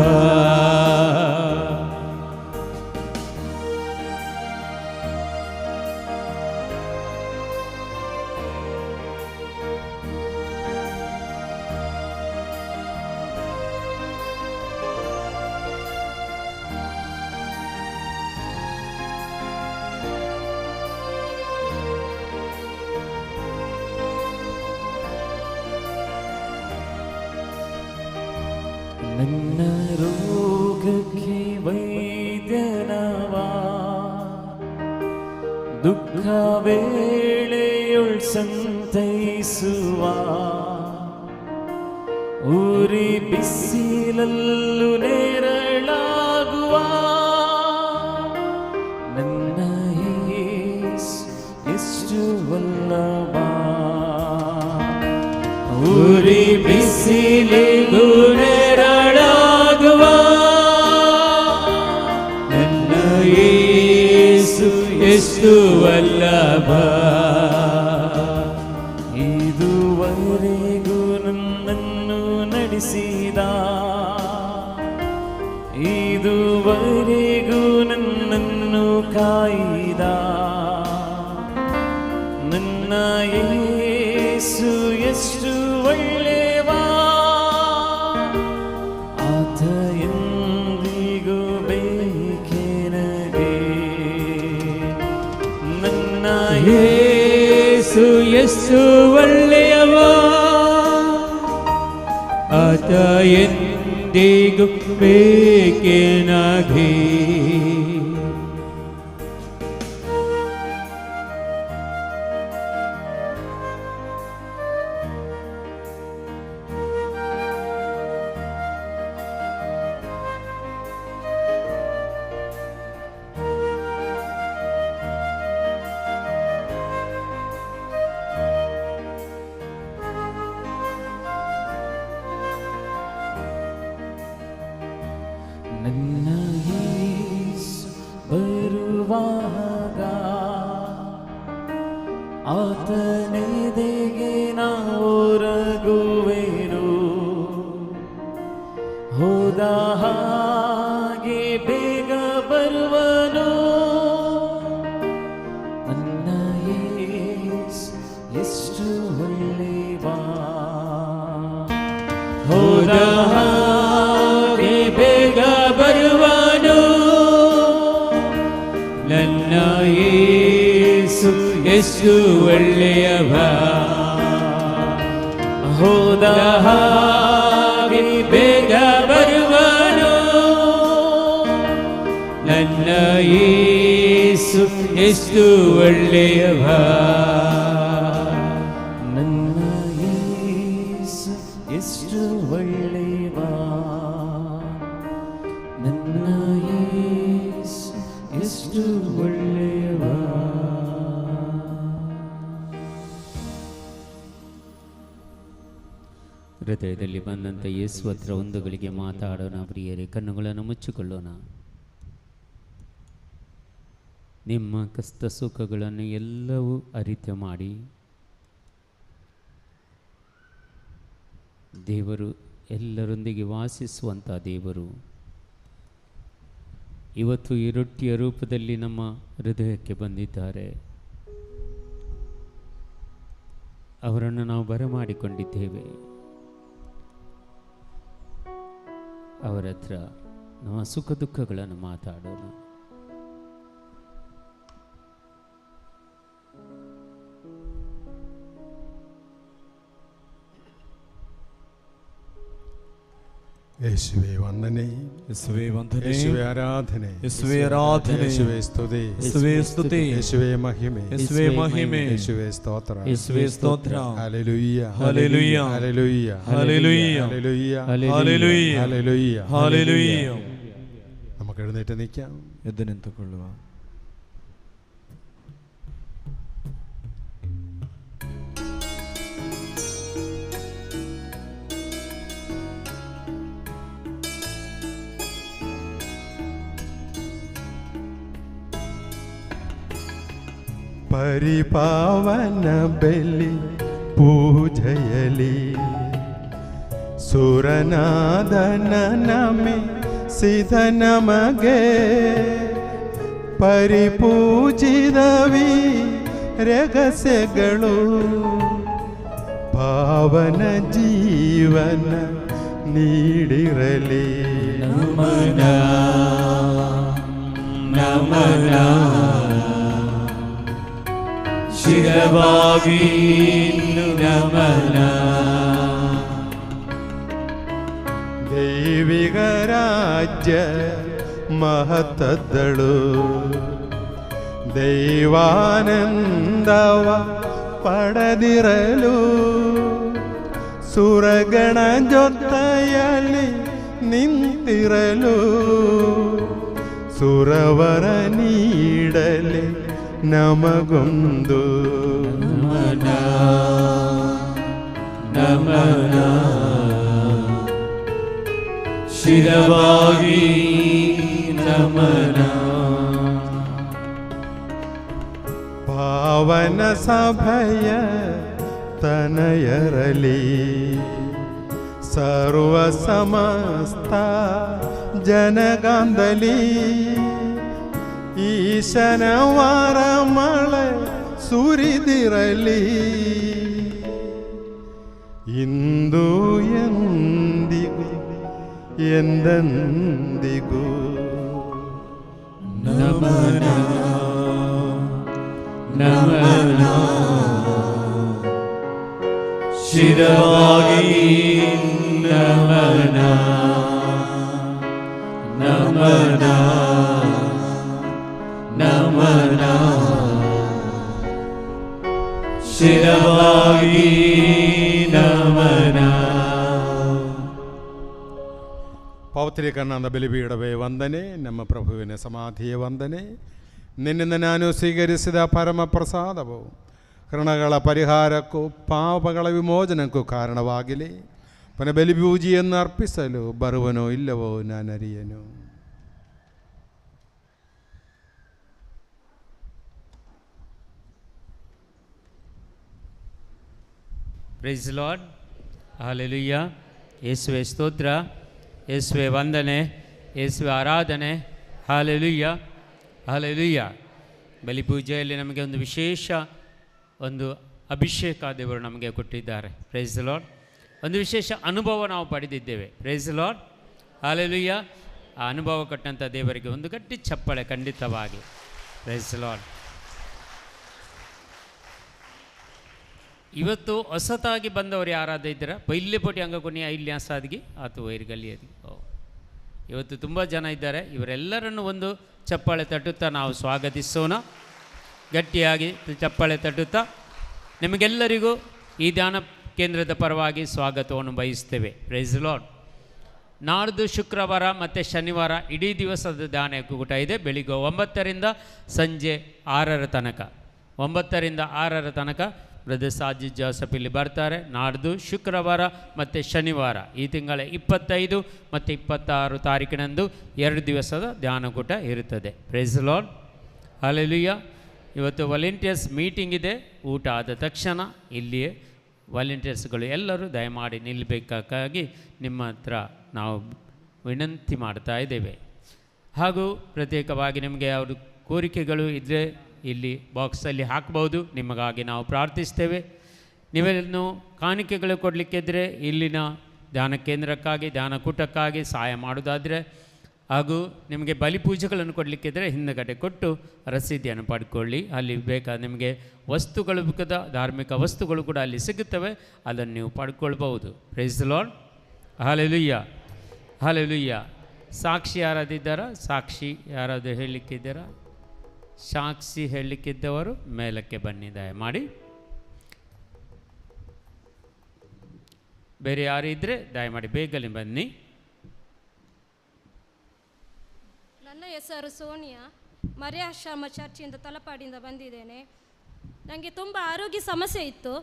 ನನ್ನ ರೋಗಕ್ಕೆ ವೈದ್ಯನವ ದುಃಖ ವೇಳೆಯೊಳ್ ಸಂತೈಸುವ ಉರಿ ಬಿಸಿಲಲ್ಲೂ ನೇರಳಾಗುವ ನನ್ನ ಯೇಸು ಎಷ್ಟು ವಲ್ಲಭ. ಉರಿ ಬಿಸಿಲಿಗೂ ನೆರಳಾಗುವ ನನ್ನ ಯೇಸು ಎಷ್ಟು ವಲ್ಲಭ. ಇದುವರೆಗೂ ನನ್ನನ್ನು ನಡೆಸಿದ, ಇದುವರೆಗೂ ನನ್ನನ್ನು ಕಾಯ್ದ ನನ್ನ ಯೇಸು ಎಷ್ಟು ಒಳ್ಳೆವ. ಆತ ಎಂದಿಗೂ ಬೇಕೆನಗೆ ನನ್ನ ಯೇಸು ಎಷ್ಟು ಒಳ್ಳೆಯವ, ಆತ ಎಂದಿಗೂ ಬೇಕೆನಗೆ. ನನ್ನ ಯೇಸು ಬರುವಾಗ ಆತನೆದೆಗೆ ನಾ ಹೊರಗುವೆನು. ಹೋದ ಹಾಗೆ ಬೇಗ ಬರುವನು ನನ್ನ ಯೇಸು ಎಷ್ಟು ಒಳ್ಳೆವ. ಹೋದ ಹಾಗೆ ಬೇಗ ಬರುವನು ನನ್ನ ಯೇಸು ಎಷ್ಟು ಒಳ್ಳೆಯವ. ಹೋದ ಹಾಗೆ ಬೇಗ ಬರುವನು ನನ್ನ ಯೇಸು ಎಷ್ಟು ಒಳ್ಳೆಯವ. ನನ್ನ ಯೇಸು ಎಷ್ಟು ಒಳ್ಳೆವ. ನನ್ನ ಯೇಸು ಎಷ್ಟು ಒಳ್ಳೆವ. ಹೃದಯದಲ್ಲಿ ಬಂದಂಥ ಯೇಸು ಹತ್ರ ಒಂದು ಗಳಿಗೆ ಮಾತಾಡೋಣ. ಪ್ರಿಯರೇ, ಕಣ್ಣುಗಳನ್ನು ಮುಚ್ಚಿಕೊಳ್ಳೋಣ. ನಿಮ್ಮ ಕಷ್ಟ ಸುಖಗಳನ್ನು ಎಲ್ಲವೂ ಅರಿತು ಮಾಡಿ ದೇವರು ಎಲ್ಲರೊಂದಿಗೆ ವಾಸಿಸುವಂಥ ದೇವರು ಇವತ್ತು ಈ ರೊಟ್ಟಿಯ ರೂಪದಲ್ಲಿ ನಮ್ಮ ಹೃದಯಕ್ಕೆ ಬಂದಿದ್ದಾರೆ. ಅವರನ್ನು ನಾವು ಬರಮಾಡಿಕೊಂಡಿದ್ದೇವೆ. ಅವರ ಹತ್ರ ನಮ್ಮ ಸುಖ ದುಃಖಗಳನ್ನು ಮಾತಾಡೋಣ. ಯೇಸುವೆ ವಂದನೆ, ಯೇಸುವೆ ವಂದನೆ, ಯೇಸುವೆ ಆರಾಧನೆ, ಯೇಸುವೆ ಆರಾಧನೆ, ಯೇಸುವೆ ಸ್ತುತಿ, ಯೇಸುವೆ ಸ್ತುತಿ, ಯೇಸುವೆ ಮಹಿಮೆ, ಯೇಸುವೆ ಮಹಿಮೆ, ಯೇಸುವೆ ಸ್ತೋತ್ರ, ಯೇಸುವೆ ಸ್ತೋತ್ರ. Hallelujah, hallelujah, hallelujah, hallelujah, hallelujah, hallelujah, hallelujah, hallelujah. നമുക്ക് എഴുന്നേറ്റ് നിൽക്കാം. ಎದ್ದು ನಿಂತುಕೊಳ್ಳುವ. ಪರಿಪಾವನ ಬೆಲಿ ಪೂಜೆಯಲಿ ಸುರನಾದನ ನಮಿಸಿದ ನಮಗೆ ಪರಿಪೂಜಿದವಿ ರಹಸ್ಯಗಳು ಪಾವನ ಜೀವನ ನೀಡಿರಲಿ. ನಮನ ನಮನ ಶಿರವಾಗಿ ನಮನ. ದೈವಿಕ ರಾಜ್ಯ ಮಹತ್ತದ್ದಳು ದೈವಾನಂದವ ಪಡೆದಿರಲು ಸುರಗಣ ಜೊತೆಯಲ್ಲಿ ನಿಂತಿರಲು ಸುರವರ ನೀಡಲಿ ನಮಗೊಂದು ನಮನ ನಮನ ಶಿರವಾಗಿ ನಮನ. ಪಾವನ ಸಭೆಯ ತನಯರಲಿ ಸರ್ವ ಸಮಸ್ತ ಜನಗಾಂಧಲಿ ಈಶನ ವಾರ ಮಳೆ ಸುರಿದಿರಲಿ ಇಂದು ಎಂದಿಗೂ ಎಂದೆಂದಿಗೂ. ನಮನ ನಮನ ಶಿರವಾಗಿ ನಮನ ನಮನ ನಮನ ಶಿರವಾಗಿ ನಮನ. ಪವಿತ್ರೀಕರಣದ ಬಲಿಪೀಠವೇ ವಂದನೆ, ನಮ್ಮ ಪ್ರಭುವಿನ ಸಮಾಧಿಯ ವಂದನೆ. ನಿನ್ನಿಂದ ನಾನು ಸ್ವೀಕರಿಸಿದ ಪರಮ ಪ್ರಸಾದವು ಕೃಣಗಳ ಪರಿಹಾರಕ್ಕೂ ಪಾಪಗಳ ವಿಮೋಚನಕ್ಕೂ ಕಾರಣವಾಗಲಿ. ಪುನಃ ಬಲಿಪೂಜೆಯನ್ನು ಅರ್ಪಿಸಲು ಬರುವನೋ ಇಲ್ಲವೋ ನಾನರಿಯನು. Price Lord, hallelujah. ಯೇಸುವೆ ಸ್ತೋತ್ರ, ಯೇಸುವೆ ವಂದನೆ, ಯೇಸುವೆ ಆರಾಧನೆ. Hallelujah, hallelujah. ಬಲಿಪೂಜೆಯಲ್ಲಿ ನಮಗೆ ಒಂದು ವಿಶೇಷ ಒಂದು ಅಭಿಷೇಕ ದೇವರು ನಮಗೆ ಕೊಟ್ಟಿದ್ದಾರೆ. Praise Lord. ಒಂದು ವಿಶೇಷ ಅನುಭವ ನಾವು ಪಡೆದಿದ್ದೇವೆ. Praise Lord, hallelujah. ಆ ಅನುಭವ ಕೊಟ್ಟಂಥ ದೇವರಿಗೆ ಒಂದು ಗಟ್ಟಿ ಚಪ್ಪಳೆ ಖಂಡಿತವಾಗಿ. Praise Lord. ಇವತ್ತು ಹೊಸತಾಗಿ ಬಂದವರು ಯಾರಾದ ಇದ್ದೀರಾ? ಪೈಲ್ಯ ಪೋಟಿ ಅಂಗಕೊನಿ ಇಲ್ಲಿ ಆಸಾದಿಗೆ ಆತು ವೈರ್ಗಲ್ಲಿಯದಿ. ಇವತ್ತು ತುಂಬ ಜನ ಇದ್ದಾರೆ. ಇವರೆಲ್ಲರನ್ನು ಒಂದು ಚಪ್ಪಾಳೆ ತಟ್ಟುತ್ತಾ ನಾವು ಸ್ವಾಗತಿಸೋಣ. ಗಟ್ಟಿಯಾಗಿ ಚಪ್ಪಾಳೆ ತಟ್ಟುತ್ತಾ ನಿಮಗೆಲ್ಲರಿಗೂ ಈ ಧ್ಯಾನ ಕೇಂದ್ರದ ಪರವಾಗಿ ಸ್ವಾಗತವನ್ನು ಬಯಸ್ತೇವೆ. Price lord. ನಾಡ್ದು ಶುಕ್ರವಾರ ಮತ್ತು ಶನಿವಾರ ಇಡೀ ದಿವಸದ ಧ್ಯಾನ ಕೂಟ ಇದೆ. ಬೆಳಿಗ್ಗೆ 9ರಿಂದ ಸಂಜೆ 6ರ ತನಕ, 9ರಿಂದ 6ರ ತನಕ ಬ್ರದರ್ ಸಾಜಿದ್ ಜೋಸಫ್ ಇಲ್ಲಿ ಬರ್ತಾರೆ. ನಾಡ್ದು ಶುಕ್ರವಾರ ಮತ್ತು ಶನಿವಾರ ಈ ತಿಂಗಳ 25 ಮತ್ತು 26 ತಾರೀಕಿನಂದು 2 ದಿವಸದ ಧ್ಯಾನಕೂಟ ಇರುತ್ತದೆ. Praise Lord, hallelujah. ಇವತ್ತು ವಾಲಂಟಿಯರ್ಸ್ ಮೀಟಿಂಗ್ ಇದೆ. ಊಟ ಆದ ತಕ್ಷಣ ಇಲ್ಲಿಯೇ ವಾಲಂಟಿಯರ್ಸ್ಗಳು ಎಲ್ಲರೂ ದಯಮಾಡಿ ನಿಲ್ಲಬೇಕಾಗಿ ನಿಮ್ಮ ಹತ್ರ ನಾವು ವಿನಂತಿ ಮಾಡ್ತಾ ಇದ್ದೇವೆ. ಹಾಗೂ ಪ್ರತ್ಯೇಕವಾಗಿ ನಿಮಗೆ ಯಾವುದು ಕೋರಿಕೆಗಳು ಇದ್ದರೆ ಇಲ್ಲಿ ಬಾಕ್ಸಲ್ಲಿ ಹಾಕ್ಬೋದು. ನಿಮಗಾಗಿ ನಾವು ಪ್ರಾರ್ಥಿಸ್ತೇವೆ. ನೀವೇನು ಕಾಣಿಕೆಗಳು ಕೊಡಲಿಕ್ಕಿದ್ರೆ ಇಲ್ಲಿನ ಧ್ಯಾನ ಕೇಂದ್ರಕ್ಕಾಗಿ, ಧ್ಯಾನಕೂಟಕ್ಕಾಗಿ ಸಹಾಯ ಮಾಡೋದಾದರೆ, ಹಾಗೂ ನಿಮಗೆ ಬಲಿಪೂಜೆಗಳನ್ನು ಕೊಡಲಿಕ್ಕಿದ್ರೆ ಹಿಂದಗಡೆ ಕೊಟ್ಟು ರಸೀದಿಯನ್ನು ಪಡ್ಕೊಳ್ಳಿ. ಅಲ್ಲಿ ಬೇಕಾದ ನಿಮಗೆ ವಸ್ತುಗಳು ಬೇಕಾದ ಧಾರ್ಮಿಕ ವಸ್ತುಗಳು ಕೂಡ ಅಲ್ಲಿ ಸಿಗುತ್ತವೆ, ಅದನ್ನು ನೀವು ಪಡ್ಕೊಳ್ಬೋದು. Praise Lord, hallelujah. ಹಲ್ಲೆಲೂಯಾ. ಸಾಕ್ಷಿ ಯಾರಾದಿದ್ದಾರಾ? ಸಾಕ್ಷಿ ಯಾರಾದರೂ ಹೇಳಲಿಕ್ಕಿದ್ದಾರಾ? ಸಾಕ್ಷಿ ಹೇಳಲಿಕ್ಕಿದ್ದವರು ಮೇಲಕ್ಕೆ ಬನ್ನಿ ದಯಮಾಡಿ. ಬೇರೆ ಯಾರು ಇದ್ದರೆ ದಯಮಾಡಿ ಬೇಗನೆ ಬನ್ನಿ. ನನ್ನ ಹೆಸರು ಸೋನಿಯಾ, ಮರ್ಯಾಶ್ರಮ ಚರ್ಚಿಂದ ತಲಪಾಡಿಯಿಂದ ಬಂದಿದ್ದೇನೆ. ನನಗೆ ತುಂಬ ಆರೋಗ್ಯ ಸಮಸ್ಯೆ ಇತ್ತು.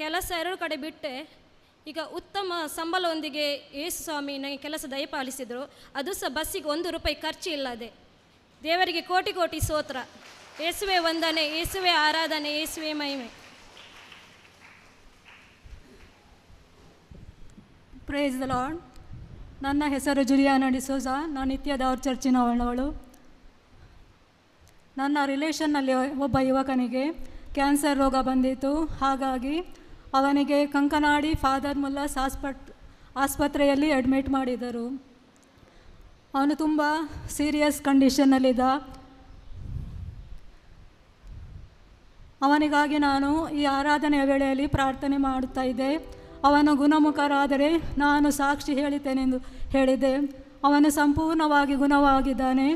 ಕೆಲಸ 2 ಕಡೆ ಬಿಟ್ಟೆ. ಈಗ ಉತ್ತಮ ಸಂಬಳದೊಂದಿಗೆ ಯೇಸು ಸ್ವಾಮಿ ನನಗೆ ಕೆಲಸ ದಯಪಾಲಿಸಿದರು. ಅದು ಸಹ ಬಸ್ಸಿಗೆ 1 ರೂಪಾಯಿ ಖರ್ಚು ಇಲ್ಲದೆ. ದೇವರಿಗೆ ಕೋಟಿ ಕೋಟಿ ಸ್ತೋತ್ರ. ಯೇಸುವೆ ವಂದನೆ, ಯೇಸುವೆ ಆರಾಧನೆ, ಯೇಸುವೆ ಮಹಿಮೆ. Praise the Lord. ನನ್ನ ಹೆಸರು ಜುಲಿಯಾನ ಡಿಸೋಜ. ನಾನು ನಿತ್ಯದವ್ರ ಚರ್ಚಿನವಳವಳು. ನನ್ನ ರಿಲೇಷನ್ನಲ್ಲಿ ಒಬ್ಬ ಯುವಕನಿಗೆ ಕ್ಯಾನ್ಸರ್ ರೋಗ ಬಂದಿತ್ತು. ಹಾಗಾಗಿ ಅವನಿಗೆ ಕಂಕನಾಡಿ ಫಾದರ್ ಮುಲ್ಲಾಸ್ ಆಸ್ಪತ್ರೆಯಲ್ಲಿ ಅಡ್ಮಿಟ್ ಮಾಡಿದರು. ಅವನು ತುಂಬ ಸೀರಿಯಸ್ ಕಂಡೀಷನ್ನಲ್ಲಿದ್ದ. ಅವನಿಗಾಗಿ ನಾನು ಈ ಆರಾಧನೆಯ ವೇಳೆಯಲ್ಲಿ ಪ್ರಾರ್ಥನೆ ಮಾಡುತ್ತಾ ಇದ್ದೆ. ಅವನು ಗುಣಮುಖರಾದರೆ ನಾನು ಸಾಕ್ಷಿ ಹೇಳುತ್ತೇನೆಂದು ಹೇಳಿದ್ದೆ. ಅವನು ಸಂಪೂರ್ಣವಾಗಿ ಗುಣವಾಗಿದ್ದಾನೆ.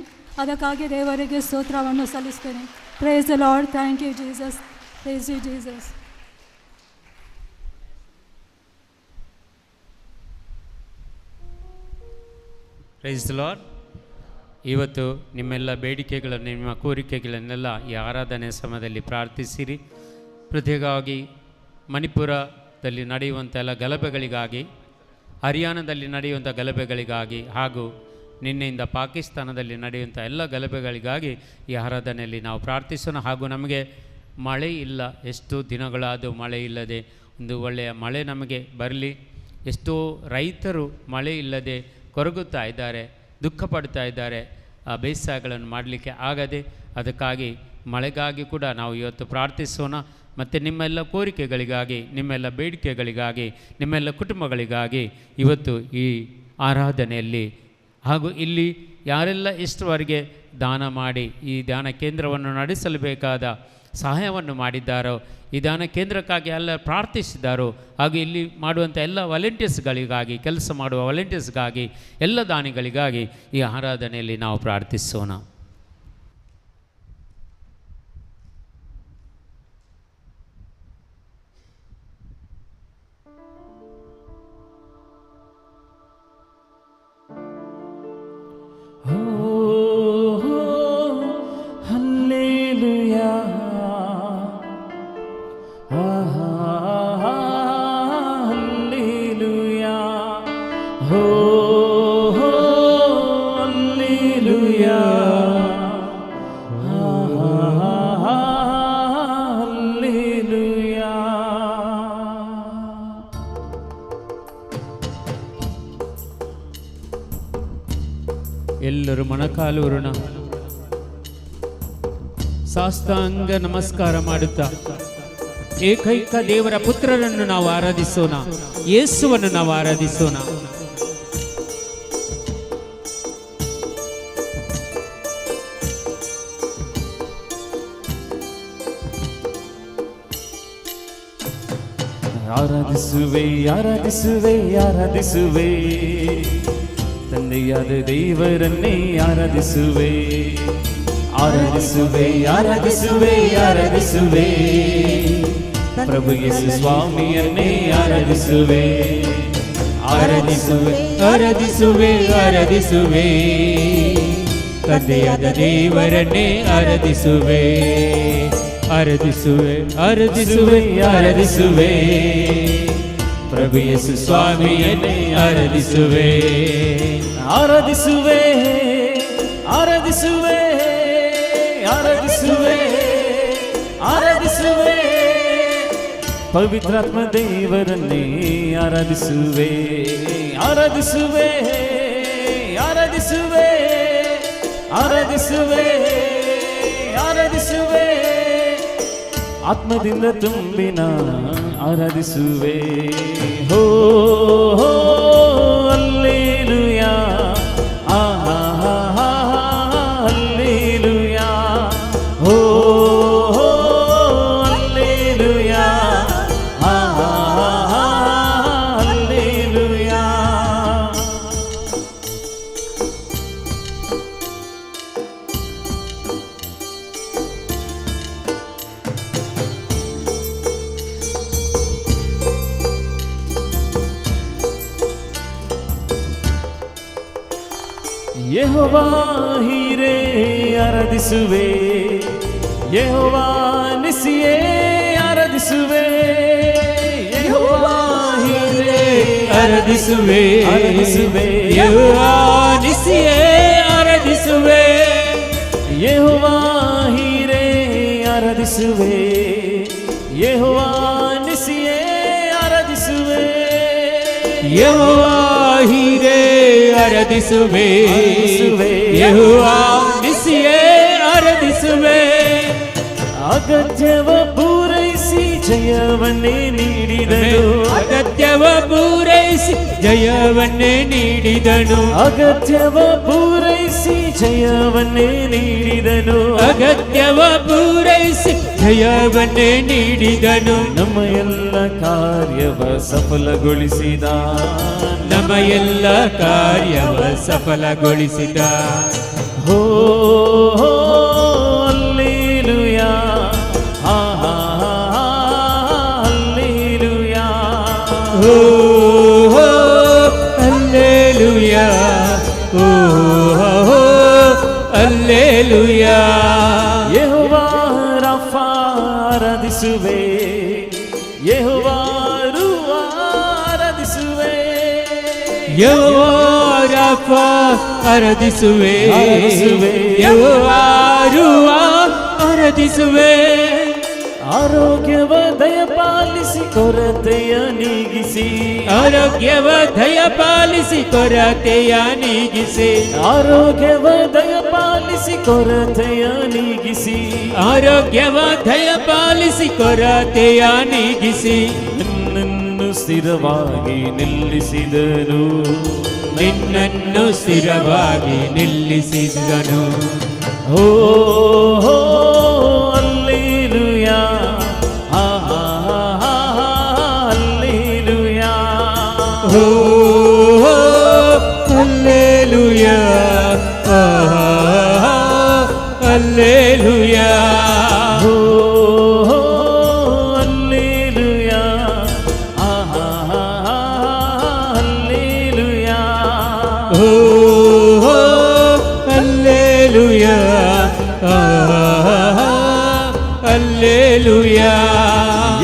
ಅದಕ್ಕಾಗಿ ದೇವರಿಗೆ ಸ್ತೋತ್ರವನ್ನು ಸಲ್ಲಿಸ್ತೇನೆ. Praise the Lord. Thank you Jesus. Praise you Jesus. Praise the Lord. ಇವತ್ತು ನಿಮ್ಮೆಲ್ಲ ಬೇಡಿಕೆಗಳನ್ನು, ನಿಮ್ಮ ಕೋರಿಕೆಗಳನ್ನೆಲ್ಲ ಈ ಆರಾಧನೆ ಸಮಯದಲ್ಲಿ ಪ್ರಾರ್ಥಿಸಿರಿ. ಪ್ರತ್ಯೇಕವಾಗಿ ಮಣಿಪುರದಲ್ಲಿ ನಡೆಯುವಂಥ ಎಲ್ಲ ಗಲಭೆಗಳಿಗಾಗಿ, ಹರಿಯಾಣದಲ್ಲಿ ನಡೆಯುವಂಥ ಗಲಭೆಗಳಿಗಾಗಿ ಹಾಗೂ ನಿನ್ನೆಯಿಂದ ಪಾಕಿಸ್ತಾನದಲ್ಲಿ ನಡೆಯುವಂಥ ಎಲ್ಲ ಗಲಭೆಗಳಿಗಾಗಿ ಈ ಆರಾಧನೆಯಲ್ಲಿ ನಾವು ಪ್ರಾರ್ಥಿಸೋಣ. ಹಾಗೂ ನಮಗೆ ಮಳೆ ಇಲ್ಲ, ಎಷ್ಟು ದಿನಗಳಾದರೂ ಮಳೆ ಇಲ್ಲದೆ, ಒಂದು ಒಳ್ಳೆಯ ಮಳೆ ನಮಗೆ ಬರಲಿ. ಎಷ್ಟೋ ರೈತರು ಮಳೆ ಇಲ್ಲದೆ ಕೊರಗುತ್ತಾ ಇದ್ದಾರೆ, ದುಃಖ ಪಡ್ತಾ ಇದ್ದಾರೆ, ಆ ಬೇಸಾಯಗಳನ್ನು ಮಾಡಲಿಕ್ಕೆ ಆಗದೆ. ಅದಕ್ಕಾಗಿ ಮಳೆಗಾಗಿ ಕೂಡ ನಾವು ಇವತ್ತು ಪ್ರಾರ್ಥಿಸೋಣ. ಮತ್ತು ನಿಮ್ಮೆಲ್ಲ ಕೋರಿಕೆಗಳಿಗಾಗಿ, ನಿಮ್ಮೆಲ್ಲ ಬೇಡಿಕೆಗಳಿಗಾಗಿ, ನಿಮ್ಮೆಲ್ಲ ಕುಟುಂಬಗಳಿಗಾಗಿ ಇವತ್ತು ಈ ಆರಾಧನೆಯಲ್ಲಿ ಹಾಗೂ ಇಲ್ಲಿ ಯಾರೆಲ್ಲ ಇಷ್ಟವರೆಗೆ ದಾನ ಮಾಡಿ ಈ ಧ್ಯಾನ ಕೇಂದ್ರವನ್ನು ನಡೆಸಲು ಬೇಕಾದ ಸಹಾಯವನ್ನು ಮಾಡಿದ್ದಾರೋ, ಈ ಧ್ಯಾನ ಕೇಂದ್ರಕ್ಕಾಗಿ ಎಲ್ಲ ಪ್ರಾರ್ಥಿಸಿದ್ದಾರೋ, ಹಾಗೂ ಇಲ್ಲಿ ಮಾಡುವಂಥ ಎಲ್ಲ ವಾಲಂಟಿಯರ್ಸ್ಗಳಿಗಾಗಿ, ಕೆಲಸ ಮಾಡುವ ವಾಲಂಟಿಯರ್ಸ್ಗಾಗಿ, ಎಲ್ಲ ದಾನಿಗಳಿಗಾಗಿ ಈ ಆರಾಧನೆಯಲ್ಲಿ ನಾವು ಪ್ರಾರ್ಥಿಸೋಣ. ಎಲ್ಲರೂ ಮೊಣಕಾಲೂರೋಣ, ಸಾಷ್ಟಾಂಗ ನಮಸ್ಕಾರ ಮಾಡುತ್ತಾ ಏಕೈಕ ದೇವರ ಪುತ್ರರನ್ನು ನಾವು ಆರಾಧಿಸೋಣ, ಯೇಸುವನ್ನು ನಾವು ಆರಾಧಿಸೋಣ. ಆರಾಧಿಸುವೆ ಆರಾಧಿಸುವೆ ಆರಾಧಿಸುವೆ, ತಂದೆಯಾದ ದೇವರನ್ನೇ ಆರಾಧಿಸುವೆ. ಆರಾಧಿಸುವೆ ಆರಾಧಿಸುವೆ ಆರಾಧಿಸುವೆ, ಪ್ರಭು ಯೇಸು ಸ್ವಾಮಿಯನ್ನೇ ಆರಾಧಿಸುವೆ. ಆರಾಧಿಸುವೆ ಆರಾಧಿಸುವೆ ಆರಾಧಿಸುವೆ, ತಂದೆಯಾದ ದೇವರನ್ನೇ ಆರಾಧಿಸುವೆ. ಆರಾಧಿಸುವೆ ಆರಾಧಿಸುವೆ ಆರಾಧಿಸುವೆ, ಪ್ರಭು ಯೇಸು ಸ್ವಾಮಿಯನ್ನೇ ಆರಾಧಿಸುವೆ. ಆರಾಧಿಸುವೆ ಆರಾಧಿಸುವೆ ಆರಾಧಿಸುವೆ ಆರಾಧಿಸುವೆ, ಪವಿತ್ರಾತ್ಮ ದೇವರನ್ನೇ ಆರಾಧಿಸುವೆ. ಆರಾಧಿಸುವೆ ಆರಾಧಿಸುವೆ ಆರಾಧಿಸುವೆ ಆರಾಧಿಸುವೆ, ಆತ್ಮದಿಂದ ತುಂಬಿನ ಆರಾಧಿಸುವೆ. ಹೋ ಹೋ ಹಲ್ಲೆಲೂಯಾ, ಆಹಾ ಹಲ್ಲೆಲೂಯಾ. ಹೋ ಹೋ ಹಲ್ಲೆಲೂಯಾ, ಆಹಾ ಹಲ್ಲೆಲೂಯಾ. ಯೆಹೋವಾ ಹೀರೆ ಆರಾಧಿಸುವೆ, ಯೆಹೋವಾ ನಿಸಿಯೇ ಆರಾಧಿಸುವೆ, ಯೆಹೋವಾ ಹೀರೆ ಆರಾಧಿಸುವೆ ಆರಾಧಿಸುವೆ, ಯೆಹೋವಾ ನಿಸಿಯೇ ಆರಾಧಿಸುವೆ, ಯೆಹೋವಾ ಹೀರೆ ಆರಾಧಿಸುವೆ, ಯೆಹೋವಾ ನಿಸಿಯೇ ಆರಾಧಿಸುವೆ, ಯೆಹೋವಾ ಹೀರೆ ಆರಾಧಿಸುವೆ, ಆರಾಧಿಸುವೆ, ಯೆಹೋವಾ ನಿಸಿಯೇ ಆರಾಧಿಸುವೆ. ಅಗತ್ಯವ ಪೂರೈಸಿ ಜಯವನ್ನೇ ನೀಡಿದನು, ಅಗತ್ಯವ ಪೂರೈಸಿ ಜಯವನ್ನೇ ನೀಡಿದನು, ಅಗತ್ಯವ ಪೂರೈಸಿ ಜಯವನ್ನೇ ನೀಡಿದನು, ಅಗತ್ಯವ ಪೂರೈಸಿ ಜಯವನ್ನೇ ನೀಡಿದನು. ನಮ್ಮ ಎಲ್ಲ ಕಾರ್ಯವ ಸಫಲಗೊಳಿಸಿದ, ನಮ್ಮ ಎಲ್ಲ ಕಾರ್ಯವ ಸಫಲಗೊಳಿಸಿದ. ಹೋ ಹಲ್ಲೆಲೂಯಾ, ಹಲ್ಲೆಲೂಯಾ, ಓ ಹಲ್ಲೆಲೂಯಾ, ಓ ಹಲ್ಲೆಲೂಯಾ. ಯೆಹೋವಾ ರಾಫಾ ಆರಾಧಿಸುವೆ, ಯೆಹೋವಾ ರೂವಾ ಆರಾಧಿಸುವೆ, ಯೆಹೋವಾ ರಾಫಾ ಆರಾಧಿಸುವೆ, ಆರಾಧಿಸುವೆ, ಯೆಹೋವಾ ರೂವಾ ಆರಾಧಿಸುವೆ. ಆರೋಗ್ಯವ ದಯಪಾಲಿಸಿ ಕೊರತೆಯ ನೀಗಿಸಿ, ಆರೋಗ್ಯವ ದಯಪಾಲಿಸಿ ಕೊರತೆಯ ನೀಗಿಸಿ, ಆರೋಗ್ಯವ ದಯಪಾಲಿಸಿ ಕೊರತೆಯ ನೀಗಿಸಿ, ಆರೋಗ್ಯವ ದಯಪಾಲಿಸಿ ಕೊರತೆಯ ನೀಗಿಸಿ. ನನ್ನನ್ನು ಸ್ಥಿರವಾಗಿ ನಿಲ್ಲಿಸಿದನು, ನಿನ್ನನ್ನು ಸ್ಥಿರವಾಗಿ ನಿಲ್ಲಿಸಿದನು. ಓ ಹಲ್ಲೆಲೂಯಾ, ಹಲ್ಲೆಲೂಯಾ, ಓ ಹಲ್ಲೆಲೂಯಾ, ಹಲ್ಲೆಲೂಯಾ, ಓ ಹಲ್ಲೆಲೂಯಾ, ಹಲ್ಲೆಲೂಯಾ, ಓ ಹಲ್ಲೆಲೂಯಾ, ಹಲ್ಲೆಲೂಯಾ.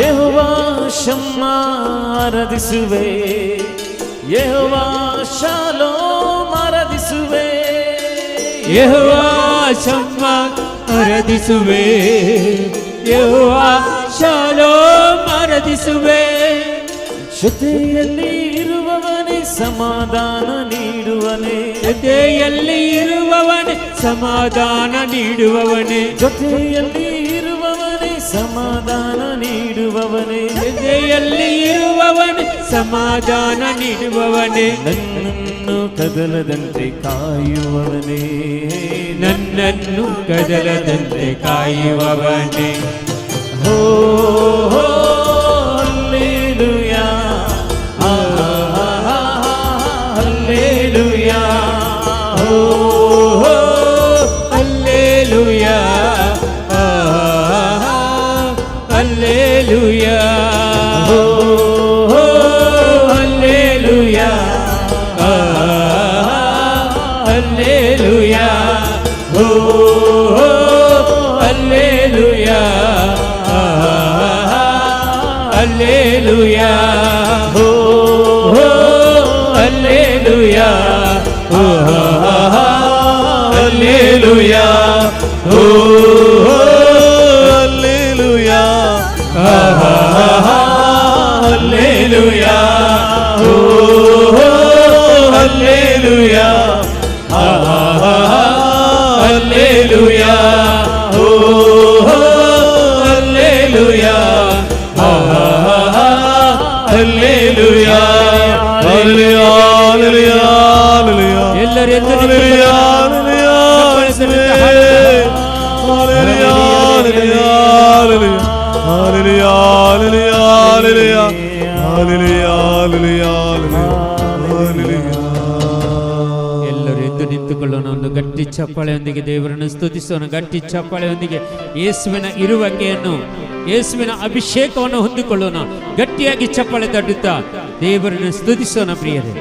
ಯೆಹೋವಾ ಶಮ್ಮಾ ಆರಾಧಿಸುವೆ, ಯೆಹೋವಾ ಶಾಲೋಮ್ ಆರಾಧಿಸುವೆ, ಯೆಹೋವಾ ಶಮ್ಮ ಆರಾಧಿಸುವೆ, ಯೆಹೋವಾ ಶಾಲೋಮ್ ಆರಾಧಿಸುವೆ. ಜೊತೆಯಲ್ಲಿ ಇರುವವನೇ ಸಮಾಧಾನ ನೀಡುವನೇ, ಜೊತೆಯಲ್ಲಿ ಇರುವವನೇ ಸಮಾಧಾನ ನೀಡುವವನೇ, ಜೊತೆಯಲ್ಲಿ ಇರುವವನೇ ಸಮಾಧಾನ ನೀಡುವವನೇ, ಜೊತೆಯಲ್ಲಿ ಇರುವವನೇ ಸಮಾಧಾನ ನೀಡುವವನೇ. ನನ್ನನ್ನು ಕದಲದಂತೆ ಕಾಯುವವನೇ, ನನ್ನನ್ನು ಕದಲದಂತೆ ಕಾಯುವವನೇ. ಹೋ ಹಲ್ಲೆಲೂಯಾ, ಹಲ್ಲೆಲೂಯಾ, ಓ ಹಲ್ಲೆಲೂಯಾ, ಹಲ್ಲೆಲೂಯಾ, ಹೋ ಹಲ್ಲೆಲೂಯಾ, ಹಲ್ಲೆಲೂಯಾ, ಓ ಹಲ್ಲೆಲೂಯಾ, ಹಲ್ಲೆಲೂಯಾ, ಹೋ ಹಲ್ಲೆಲೂಯಾ, ಹಲ್ಲೆಲೂಯಾ, ಹೋ ಹಲ್ಲೆಲೂಯಾ, ಹಲ್ಲೆಲೂಯಾ, ಹೋ ಹಲ್ಲೆಲೂಯಾ, ಹಲ್ಲೆಲೂಯಾ, ಹೋ ಹಲ್ಲೆಲೂಯಾ, ಹಲ್ಲೆಲೂಯಾ, ಎಲ್ಲರೂ ಎದ್ದು ಎಲ್ಲರೂ ಎದ್ದು ನಿಂತುಕೊಳ್ಳೋಣ. ಒಂದು ಗಟ್ಟಿ ಚಪ್ಪಾಳೆಯೊಂದಿಗೆ ದೇವರನ್ನು ಸ್ತುತಿಸೋಣ. ಗಟ್ಟಿ ಚಪ್ಪಾಳೆಯೊಂದಿಗೆ ಯೇಸುವಿನ ಇರುವಿಕೆಯನ್ನು, ಯೇಸುವಿನ ಅಭಿಷೇಕವನ್ನು ಹೊಂದಿಕೊಳ್ಳೋಣ. ಗಟ್ಟಿಯಾಗಿ ಚಪ್ಪಾಳೆ ತಟ್ಟುತ್ತಾ ದೇವರನ್ನು ಸ್ತುತಿಸೋಣ ಪ್ರಿಯರೇ.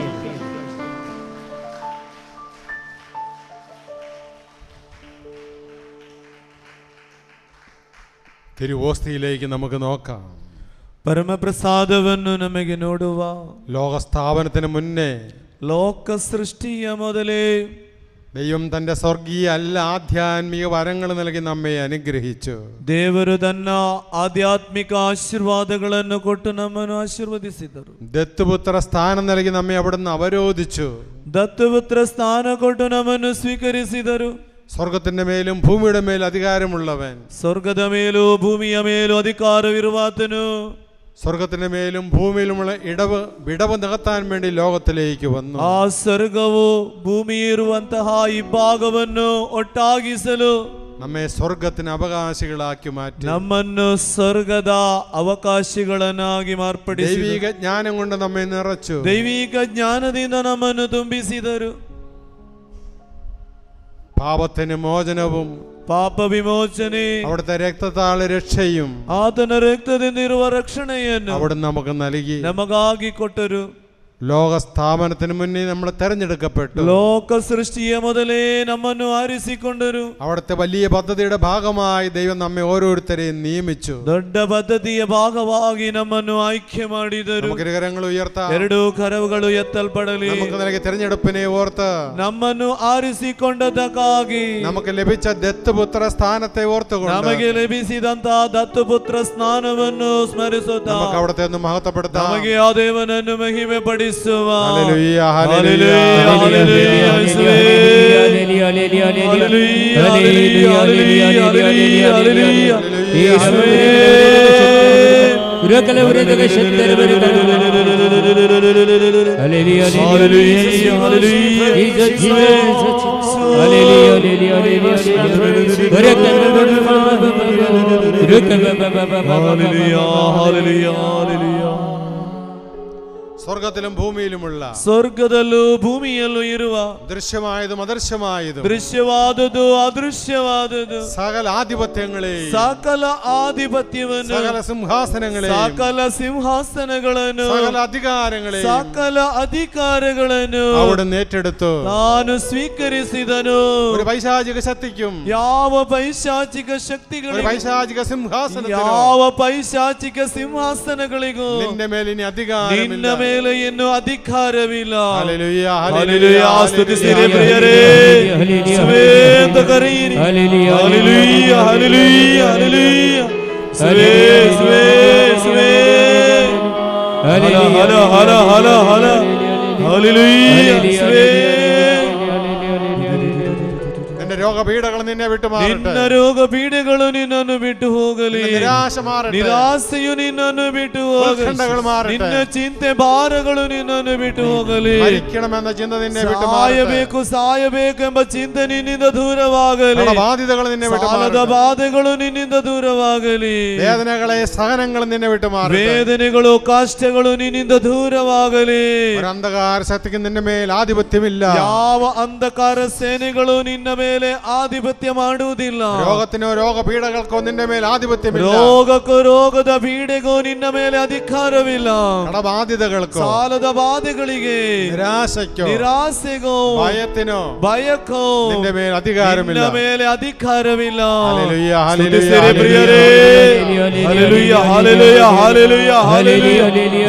തിരുവോസ്തിയിലേക്ക് നമുക്ക് നോക്കാം. ಪರಮಪ್ರಸಾದವನ್ನು ನಮಗೆ ನೋಡುವ. ലോകസ്ഥാപനത്തിന് മുന്നേ ಲೋಕ ಸೃಷ್ಟಿಯ ಮೊದಲೇ ദൈവം തൻ്റെ സ്വർഗീയ അല്ല ആധ്യാത്മിക വരങ്ങൾ നൽകി നമ്മെ അനുഗ്രഹിച്ചു. ದೇವರು ತನ್ನ ಆಧ್ಯಾತ್ಮಿಕ ಆಶೀರ್ವಾದಗಳನ್ನು ಕೊಟ್ಟು ನಮ್ಮನ್ನು ಆಶೀರ್ವದಿಸಿದರು. ദത്തുപുത്ര സ്ഥാനം നൽകി നമ്മെ അവിടുന്ന് അവരോധിച്ചു. ದತ್ತುಪುತ್ರ ಸ್ಥಾನ ಕೊಟ್ಟು ನಮ್ಮನ್ನು ಸ್ವೀಕರಿಸಿದರು. സ്വർഗത്തിന്റെ മേലും ഭൂമിയുടെ മേലും അധികാരമുള്ളവൻ, ಸ್ವರ್ಗದ ಮೇಲೂ ಭೂಮಿಯ ಮೇಲೂ ಅಧಿಕಾರವಿರುವಾತನು, സ്വർഗത്തിന്റെ മേലും ഭൂമിയിലുമുള്ള വിടവ് നികത്താൻ വേണ്ടി ലോകത്തിലേക്ക് വന്നു. ಆ ಸ್ವರ್ಗವು ಭೂಮಿ ಇರುವಂತಹ ಈ ಭಾಗವನ್ನು ಒಟ್ಟಾಗಿಸಲು നമ്മെ സ്വർഗത്തിന് അവകാശികളാക്കി മാറ്റി. ನಮ್ಮನ್ನು ಸ್ವರ್ಗದ ಅವಕಾಶಿಗಳನ್ನಾಗಿ ಮಾರ್ಪಡಿಸಿ ദൈവിക ജ്ഞാനം കൊണ്ട് നമ്മെ നിറച്ചു. ದೈವಿಕ ಜ್ಞಾನದಿಂದ ನಮ್ಮನ್ನು ತುಂಬಿಸಿದರು. പാപത്തിന് മോചനവും ಪಾಪ ವಿಮೋಚನೆ, അവിടുത്തെ രക്തത്താൽ രക്ഷയും ಆತನ ರಕ್ತದಿಂದಿರುವ ರಕ್ಷಣೆಯನ್ನು അവിടുന്ന് നമുക്ക് നൽകി. ನಮಗಾಗಿ ಕೊಟ್ಟರು. ലോക സ്ഥാപനത്തിന് മുന്നേ നമ്മൾ തെരഞ്ഞെടുക്കപ്പെട്ടു. ಲೋಕ ಸೃಷ್ಟಿಯ ಮೊದಲೇ ನಮ್ಮನ್ನು ಆರಿಸಿಕೊಂಡರು. അവിടുത്തെ വലിയ പദ്ധതിയുടെ ഭാഗമായി ദൈവം നമ്മെ ഓരോരുത്തരെയും നിയമിച്ചു. ದೊಡ್ಡ ಪದ್ಧತಿಯ ಭಾಗವಾಗಿ ನಮ್ಮನ್ನು ಆಯ್ಕೆ ಮಾಡಿದರು. നമുക്ക് കരങ്ങൾ ഉയർത്താം. ಎರಡು ಕರವುಗಳು ಎತ್ತಲ್ಪಡಲಿ. നമുക്ക് നൽകിയ തെരഞ്ഞെടുപ്പിനെ ഓർത്ത്, ನಮ್ಮನ್ನು ಆರಿಸಿಕೊಂಡದಕ್ಕಾಗಿ, നമുക്ക് ലഭിച്ച ദത്തുപുത്ര സ്ഥാനത്തെ ഓർത്തുകൊണ്ട് ನಮಗೆ ಲಭಿಸಿದಂತಹ ದತ್ತುಪುತ್ರ ಸ್ನಾನವನ್ನು ಸ್ಮರಿಸುತ್ತಾ നമുക്ക് അവിടുത്തെ ഒന്ന് മഹത്വപ്പെടുത്താം. ನಮಗೆ ಆ ದೇವನನ್ನು ಮಹಿಮೆ ಪಡಿಸುವ. Hallelujah, hallelujah, hallelujah, hallelujah, hallelujah, സ്വർഗത്തിലും ഭൂമിയിലുമുള്ള, ಸ್ವರ್ಗದಲ್ಲೂ ಭೂಮಿಯಲ್ಲೂ ಇರುವ ദൃശ്യമായതും അദൃശ്യമായതും, ದೃಶ್ಯವಾದದ್ದು ಅದೃಶ್ಯವಾದದ್ದು, സകല ആധിപത്യങ്ങളെയും, ಸಕಲ ಆಧಿಪತ್ಯವನ್ನು, സകല സിംഹാസനങ്ങളെയും, ಸಕಲ ಸಿಂಹಾಸನಗಳನ್ನು, സകല അധികാരങ്ങളെയും ಸಕಲ ಅಧಿಕಾರಗಳನ್ನು അവിടുന്ന് ഏറ്റെടുത്തു. ನಾನು ಸ್ವೀಕರಿಸಿದನು. ഒരു പൈശാചിക ശക്തിക്കും, ಯಾವ ಪೈಶಾಚಿಕ ഒരു ಶಕ್ತಿಗಳಿಗೂ, പൈശാചിക സിംഹാസനത്തിനും ಯಾವ ಪೈಶಾಚಿಕ ಸಿಂಹಾಸನಗಳಿಗೂ നിന്റെ മേൽ ഇനി അധികാരമില്ല. ನಿನ್ನ ಮೇಲೆ ಇನ್ನು ಅಧಿಕಾರವಿಲ್ಲ. ഹല്ലേലൂയ, ഹല്ലേലൂയ, ಸ್ತುತಿಸಿರಿ ಪ್ರಿಯರೇ, ಸ್ವೇತ ಕರೀರಿ. ಹಲ್ಲೆಲೂಯ, ಹಲ್ಲೆಲೂಯ, ಹಲ್ಲೆಲೂಯ, ಸ್ವೇ ಸ್ವೇ ಸ್ವೇ, ಹಲ ಹಲ ಹಲ ಹಲ ಹಲ, ಹಲ್ಲೆಲೂಯ, ಸ್ವೇ. നിന്റെ രോഗപീഠകൾ നിന്നെ വിട്ടു മാറട്ടെ. ನಿನ್ನ ರೋಗ ಪೀಡೆಗಳು ನಿನ್ನನ್ನು ಬಿಟ್ಟು ಹೋಗಲಿ. നിരാശ മാറട്ടെ. ನಿರಾಸೆಯು ನಿನ್ನನ್ನು ಬಿಟ್ಟು ಹೋಗಲಿ. ഉത്കണ്ഠകൾ മാറട്ടെ. ನಿನ್ನ ಚಿಂತೆ ಭಾರಗಳು ನಿನ್ನನ್ನು ಬಿಟ್ಟು ಹೋಗಲಿ. മരിക്കണമെന്ന ചിന്ത നിന്നെ വിട്ടു മാറട്ടെ. ಸಾಯಬೇಕು ಸಾಯಬೇಕೆಂಬ ಚಿಂತೆ ನಿನ್ನಿಂದ ದೂರವಾಗಲಿ. ബാധ്യതകൾ നിന്നെ വിട്ടു ಸಾಲದ മാറട്ടെ. ಬಾಧೆಗಳು ನಿನ್ನಿಂದ ದೂರವಾಗಲಿ. വേദനകളെ സഹനങ്ങളും നിന്നെ വിട്ടു മാറട്ടെ. ವೇದನೆಗಳು ಕಷ್ಟಗಳು ನಿನ್ನಿಂದ ದೂರವಾಗಲಿ. ഒരു അന്ധകാര ശക്തിക്ക് നിന്റെ മേൽ ആധിപത്യമില്ല. ಯಾವ ಅಂಧಕಾರ ಸೇನೆಗಳು ನಿನ್ನ ಮೇಲೆ ಆಧಿಪತ್ಯ ಮಾಡುವುದಿಲ್ಲ. രോഗത്തിനോ രോഗപീഠകൾക്കോ നിന്റെ മേൽ ആധിപത്യമില്ല. ರೋಗಕ್ಕೂ ರೋಗದ ಪೀಡೆಗೂ ನಿನ್ನ ಮೇಲೆ ಅಧಿಕಾರವಿಲ್ಲ. കടബാധ്യതകൾക്കോ, ಸಾಲದ ಬಾಧೆಗಳಿಗೆ, നിരാശയ്ക്കോ, ನಿರಾಸೆಗೋ, ഭയത്തിനോ ಭಯಕ್ಕೋ നിന്റെ മേൽ അധികാരമില്ല. ನಿನ್ನ ಮೇಲೆ ಅಧಿಕಾರವಿಲ್ಲ. ഹല്ലേലൂയ, ಸ್ತುತಿಸಿರಿ ഹല്ലേലൂയ, ಪ್ರಿಯರೇ. Hallelujah, hallelujah, hallelujah, hallelujah. Hallelujah,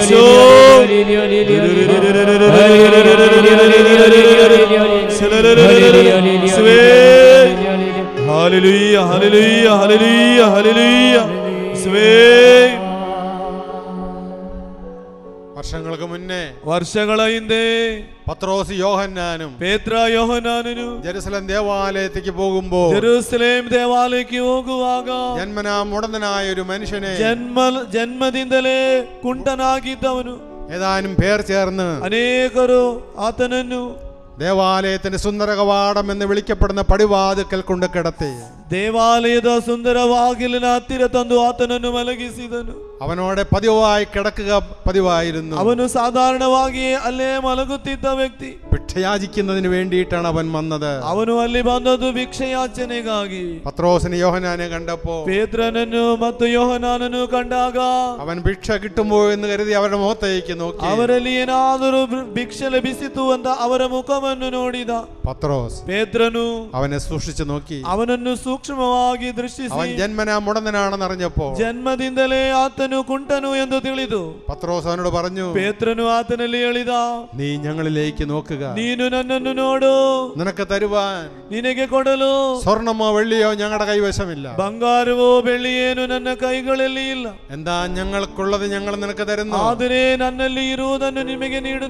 hallelujah, hallelujah, hallelujah, സ്വേ. വർഷങ്ങൾക്ക് മുന്നേ, ವರ್ಷಗಳ ಹಿಂದೆ പത്രോസ് യോഹന്നാനും ಪೇತ್ರ ಯೋಹನಾನನು ജെറുസലേം ദേവാലയത്തേക്ക് പോകുമ്പോൾ ಜೆರುಸಲೇಮ್ ದೇವಾಲಯಕ್ಕೆ ಹೋಗುವಾಗ ജന്മനാ മുടന്തനായ ഒരു മനുഷ്യനെ ಜನ್ಮದಿಂದಲೇ ಕುಂಟನಾಗಿದ್ದವನು ഏതാനും പേർ ചേർന്ന് ಅನೇಕರು ಆತನನ್ನು ദേവാലയത്തിന്റെ സുന്ദര കവാടം എന്ന് വിളിക്കപ്പെടുന്ന പടിവാതിക്കൽ കൊണ്ട് കിടത്തി. ದೇವಾಲಯದ ಸುಂದರ ಬಾಗಿಲಿನ ಹತ್ತಿರ ತಂದು ಆತನನ್ನು ಮಲಗಿಸಿದನು. അവനോട് പതിവായി കിടക്കുക പതിവായിരുന്നു. ಅವನು ಸಾಧಾರಣವಾಗಿ ಅಲ್ಲೇ ಮಲಗುತ್ತಿದ್ದ ವ್ಯಕ್ತಿ. ഭിക്ഷയാചിക്കുന്നതിന് വേണ്ടിയിട്ടാണ് അവൻ വന്നത്. ಅವನು ಅಲ್ಲಿ ಬಂದದ್ದು ಭಿಕ್ಷಯಾಚನೆಗಾಗಿ. പത്രോസിനെ യോഹന്നാനെ കണ്ടപ്പോൾ, ಪೇತ್ರನನ್ನು ಮತ್ತು ಯೋಹನಾನನ್ನು ಕಂಡಾಗ അവൻ ഭിക്ഷ കിട്ടുമോ എന്ന് കരുതി അവരുടെ മുഖത്തേക്ക് നോക്കി. ಅವರಲ್ಲಿ ಏನಾದರೂ ಭಿಕ್ಷೆ ಲಭಿಸಿತು ಅಂತ ಅವರ ಮುಖವನ್ನು ನೋಡಿದ. പത്രോസ് ಪೇತ್ರನು അവനെ സൂക്ഷിച്ചു നോക്കി. ಅವನನ್ನು ಸೂಕ್ಷ್ಮವಾಗಿ ದೃಷ್ಟಿಸಿ അവൻ ജന്മന മുടന്തനാണെന്ന് അറിഞ്ഞപ്പോൾ ಜನ್ಮದಿಂದಲೇ ಆತನು ಕುಂಟನು ಎಂದು ತಿಳಿದು പത്രോസ് അവനോട് പറഞ്ഞു, ಪೇತ್ರನು ಆತನಲ್ಲಿ ಹೇಳಿದ, നീ ഞങ്ങളിലേക്ക് നോക്കുക. ನೀನು ನನ್ನನ್ನು ನೋಡು, നിനക്ക് തരുവാൻ ನಿನಗೆ ಕೊಡಲು സ്വർണമോ വെള്ളിയോ ഞങ്ങളുടെ കൈവശമില്ല. ಬಂಗಾರವೋ ಬೆಳ್ಳಿಯೇನು ನನ್ನ ಕೈಗಳಲ್ಲಿ ಇಲ್ಲ. എന്താ ഞങ്ങൾക്കുള്ളത് ഞങ്ങൾ നിനക്ക് തരുന്നു. ಆದರೆ ನನ್ನಲ್ಲಿ ಇರುವುದನ್ನು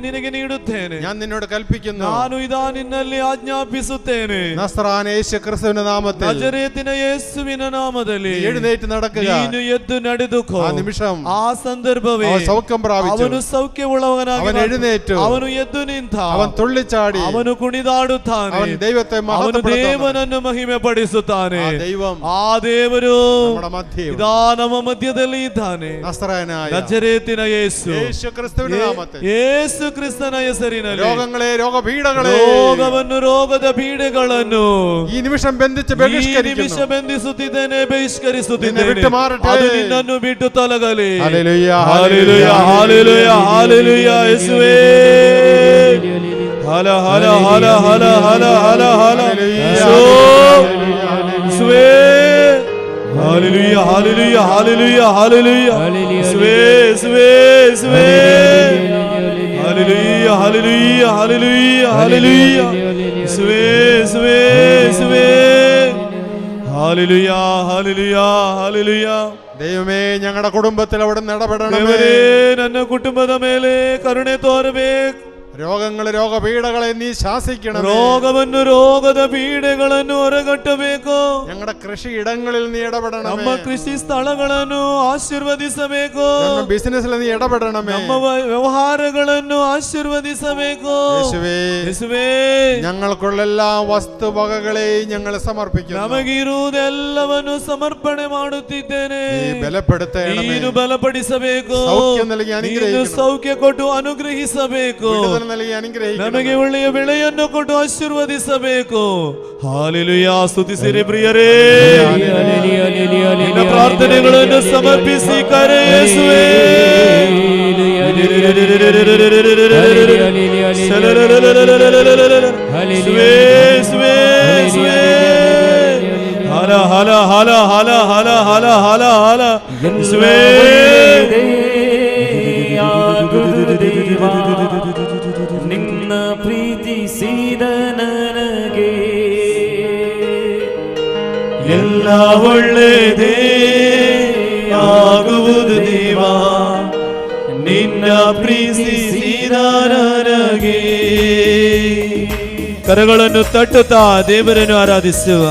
ನಿನಗೆ ನೀಡುತ್ತೇನೆ. ഞാൻ നിന്നോട് കൽപ്പിക്കുന്നു, ನಾನು ಇದಾ ನಿನ್ನಲ್ಲಿ ಆಜ್ಞಾಪಿಸುತ್ತೇನೆ. നസ്രായനായ യേശു ക്രിസ്തുവിന്റെ നാമത്തിൽ, ನಜರೇತಿನ ಯೇಸುವಿನ ನಾಮದಲ್ಲಿ എഴുന്നേറ്റ് നടക്കുക. ನೀನು ಎದ್ದು ನಡೆದುಕೋ. ആ നിമിഷം ಆ ಸಂದರ್ಭವೇ അവൻ സൗഖ്യം പ്രാപിച്ചു. ಅವನು ಸೌಖ್ಯವುಳ್ಳವನಾಗಿ അവൻ എഴുന്നേറ്റു. ಅವನು ಎದ್ದು ನಿಂತ. അവൻ തുള്ളിച്ചാടി. ಅವನು ಕುಣಿದಾಡುತ್ತಾನೆ. അവൻ ദൈവത്തെ ಅವನು മഹത്വപ്പെടുത്തുന്നു. ದೇವನನ್ನು ಮಹಿಮೆ ಪಡಿಸುತ್ತಾನೆ. ആ ദൈവം, ಆ ದೇವರು നമ്മുടെ മധ്യേ ಇದಾ ನಮ್ಮ ಮಧ್ಯದಲ್ಲಿ ಇದ್ದಾನೆ. നസ്രായനായ ನಜರೇತಿನ ಯೇಸು, യേശു ക്രിസ്തുവിന്റെ നാമത്തിൽ, ಯೇಸು ಕ್ರಿಸ್ತನ ಹೆಸರಿನಲ್ಲಿ രോഗങ്ങളെ രോഗപീഠകളെ, ರೋಗವನ್ನು ರೋಗದ ಪೀಡೆಗಳನ್ನು ഈ നിമിഷം ബന്ധിച്ച് ಈ ನಿಮಿಷ ബഹിഷ്കരിക്കുന്നു. ಬಂಧಿಸುತ್ತಿದ್ದೇನೆ, ಬಹಿಷ್ಕರಿಸುತ್ತಿದ್ದೇನೆ. ನಿನ್ನ ಬಿಟ್ಟು ಮಾರಟೆ. ಅದು ನಿನ್ನನ್ನು ಬಿಟ್ಟು ತೊಲಗಲಿ. Hallelujah, hallelujah, hallelujah, hallelujah. ಯೇಸುವೇ, ಹಲ ಹಲ ಹಲ ಹಲ ಹಲ ಹಲ ಹಲ ಯೇಸುವೇ, ಹಾಲೆಲೂಯ, ಹಾಲೆಲೂಯ, ಹಾಲೆಲೂಯ, ಹಾಲೆಲೂಯ. ಯೇಸುವೇ, ಯೇಸುವೇ, ಯೇಸುವೇ, ಹಾಲೆಲೂಯ, ಹಾಲೆಲೂಯ, ಹಾಲೆಲೂಯ, ಹಾಲೆಲೂಯ. ಯೇಸುವೇ, ಯೇಸುವೇ, ಯೇಸುವೇ, ಹಾಲೆಲೂಯ, ಹಾಲೆಲೂಯ, ಹಾಲೆಲೂಯ. ദൈവമേ, ഞങ്ങളുടെ കുടുംബത്തിൽ അവിടുന്ന് ഇടപെടണമേ. ದೇವರೇ, ನನ್ನ ಕುಟುಂಬದ ಮೇಲೆ ಕರುಣೆ ತೋರಬೇಕು. രോഗങ്ങൾ രോഗപീഠകളെ നീ ശാസിക്കണം. ರೋಗವನ್ನು ರೋಗದ ಪೀಡೆಗಳನ್ನು ಹೊರಗಟ್ಟಬೇಕು. ഞങ്ങളുടെ കൃഷിയിടങ്ങളിൽ നീ ഇടപെടണമേ. ನಮ್ಮ ಕೃಷಿ ಸ್ಥಳಗಳನ್ನು ಆಶೀರ್ವದಿಸಬೇಕು. നമ്മുടെ ബിസിനസ്സിൽ നീ ഇടപെടണമേ. ನಮ್ಮ ವ್ಯವಹಾರಗಳನ್ನು ಆಶೀರ್ವದಿಸಬೇಕು. യേശുവേ, ಯೇಸುವೇ, ഞങ്ങൾക്കുള്ള എല്ലാ വസ്തുവകകളെയും ഞങ്ങൾ സമർപ്പിക്കുന്നു. ನಮಗಿರುವುದೆಲ್ಲವನ್ನು ಸಮರ್ಪಣೆ ಮಾಡುತ್ತಿದ್ದೇನೆ. നീ ബലപ്പെടുത്തണമേ. ನೀನು ಬಲಪಡಿಸಬೇಕು. സൗഖ്യം നൽകി ನೀನು അനുഗ്രഹിക്കണം. ಸೌಖ್ಯ ಕೊಟ್ಟು ಅನುಗ್ರಹಿಸಬೇಕು. വിടുതൽ നൽകി അനുഗ്രഹിക്കണം. ನಮಗೆ ಒಳ್ಳೆಯ ಬೆಳೆಯನ್ನು ಕೊಟ್ಟು ಆಶೀರ್ವದಿಸಬೇಕು. ಹಾಲೆಲೂಯ. ಸ್ತುತಿಸಿರಿ ಪ್ರಿಯರೇ. ನಿನ್ನ ಪ್ರಾರ್ಥನೆಗಳನ್ನು ಸಮರ್ಪಿಸಿ ಕರೆ ಯೇಸುವೇ. ಹಲ ಹಲ ಹಲ ಹಲ ಹಲ ಹಲ ಹಲ ಹಲ ಯೇಸುವೇ. ನಿನ್ನ ಪ್ರೀತಿಸಿದ ನನಗೆ ಎಲ್ಲ ಒಳ್ಳೆಯದೇ ಆಗುವುದು ದೇವಾ, ನಿನ್ನ ಪ್ರೀತಿಸಿದ ನನಗೆ. ಕರಗಳನ್ನು ತಟ್ಟುತ್ತಾ ದೇವರನ್ನು ಆರಾಧಿಸುವ.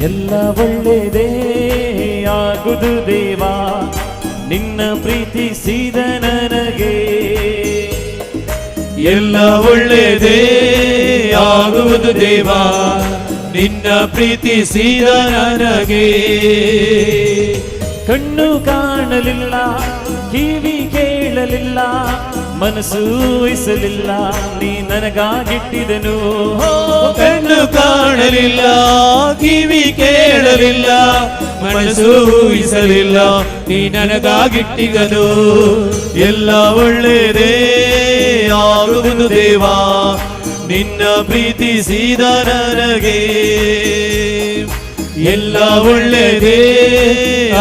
ಎಲ್ಲ ಒಳ್ಳೆಯದೇ ಆಗುವುದು ದೇವಾ, ನಿನ್ನ ಪ್ರೀತಿಸಿದ ನನಗೆ. ಎಲ್ಲ ಒಳ್ಳೆಯದೇ ಆಗುವುದು ದೇವಾ, ನಿನ್ನ ಪ್ರೀತಿಸಿದ ನನಗೆ. ಕಣ್ಣು ಕಾಣಲಿಲ್ಲ, ಕಿವಿ ಕೇಳಲಿಲ್ಲ, ಮನಸ್ಸು ಊಹಿಸಲಿಲ್ಲ, ನೀ ನನಗಾಗಿಟ್ಟಿದನು. ಕಣ್ಣು ಕಾಣಲಿಲ್ಲ, ಕಿವಿ ಕೇಳಲಿಲ್ಲ, ಮನಸ್ಸು ಊಹಿಸಲಿಲ್ಲ, ನೀ ನನಗಾಗಿಟ್ಟಿಗನು. ಎಲ್ಲ ಒಳ್ಳೆಯದೇ ಆಗುವುದು ದೇವಾ, ನಿನ್ನ ಪ್ರೀತಿಸಿದ ನನಗೆ. ಎಲ್ಲ ಒಳ್ಳೆಯದೇ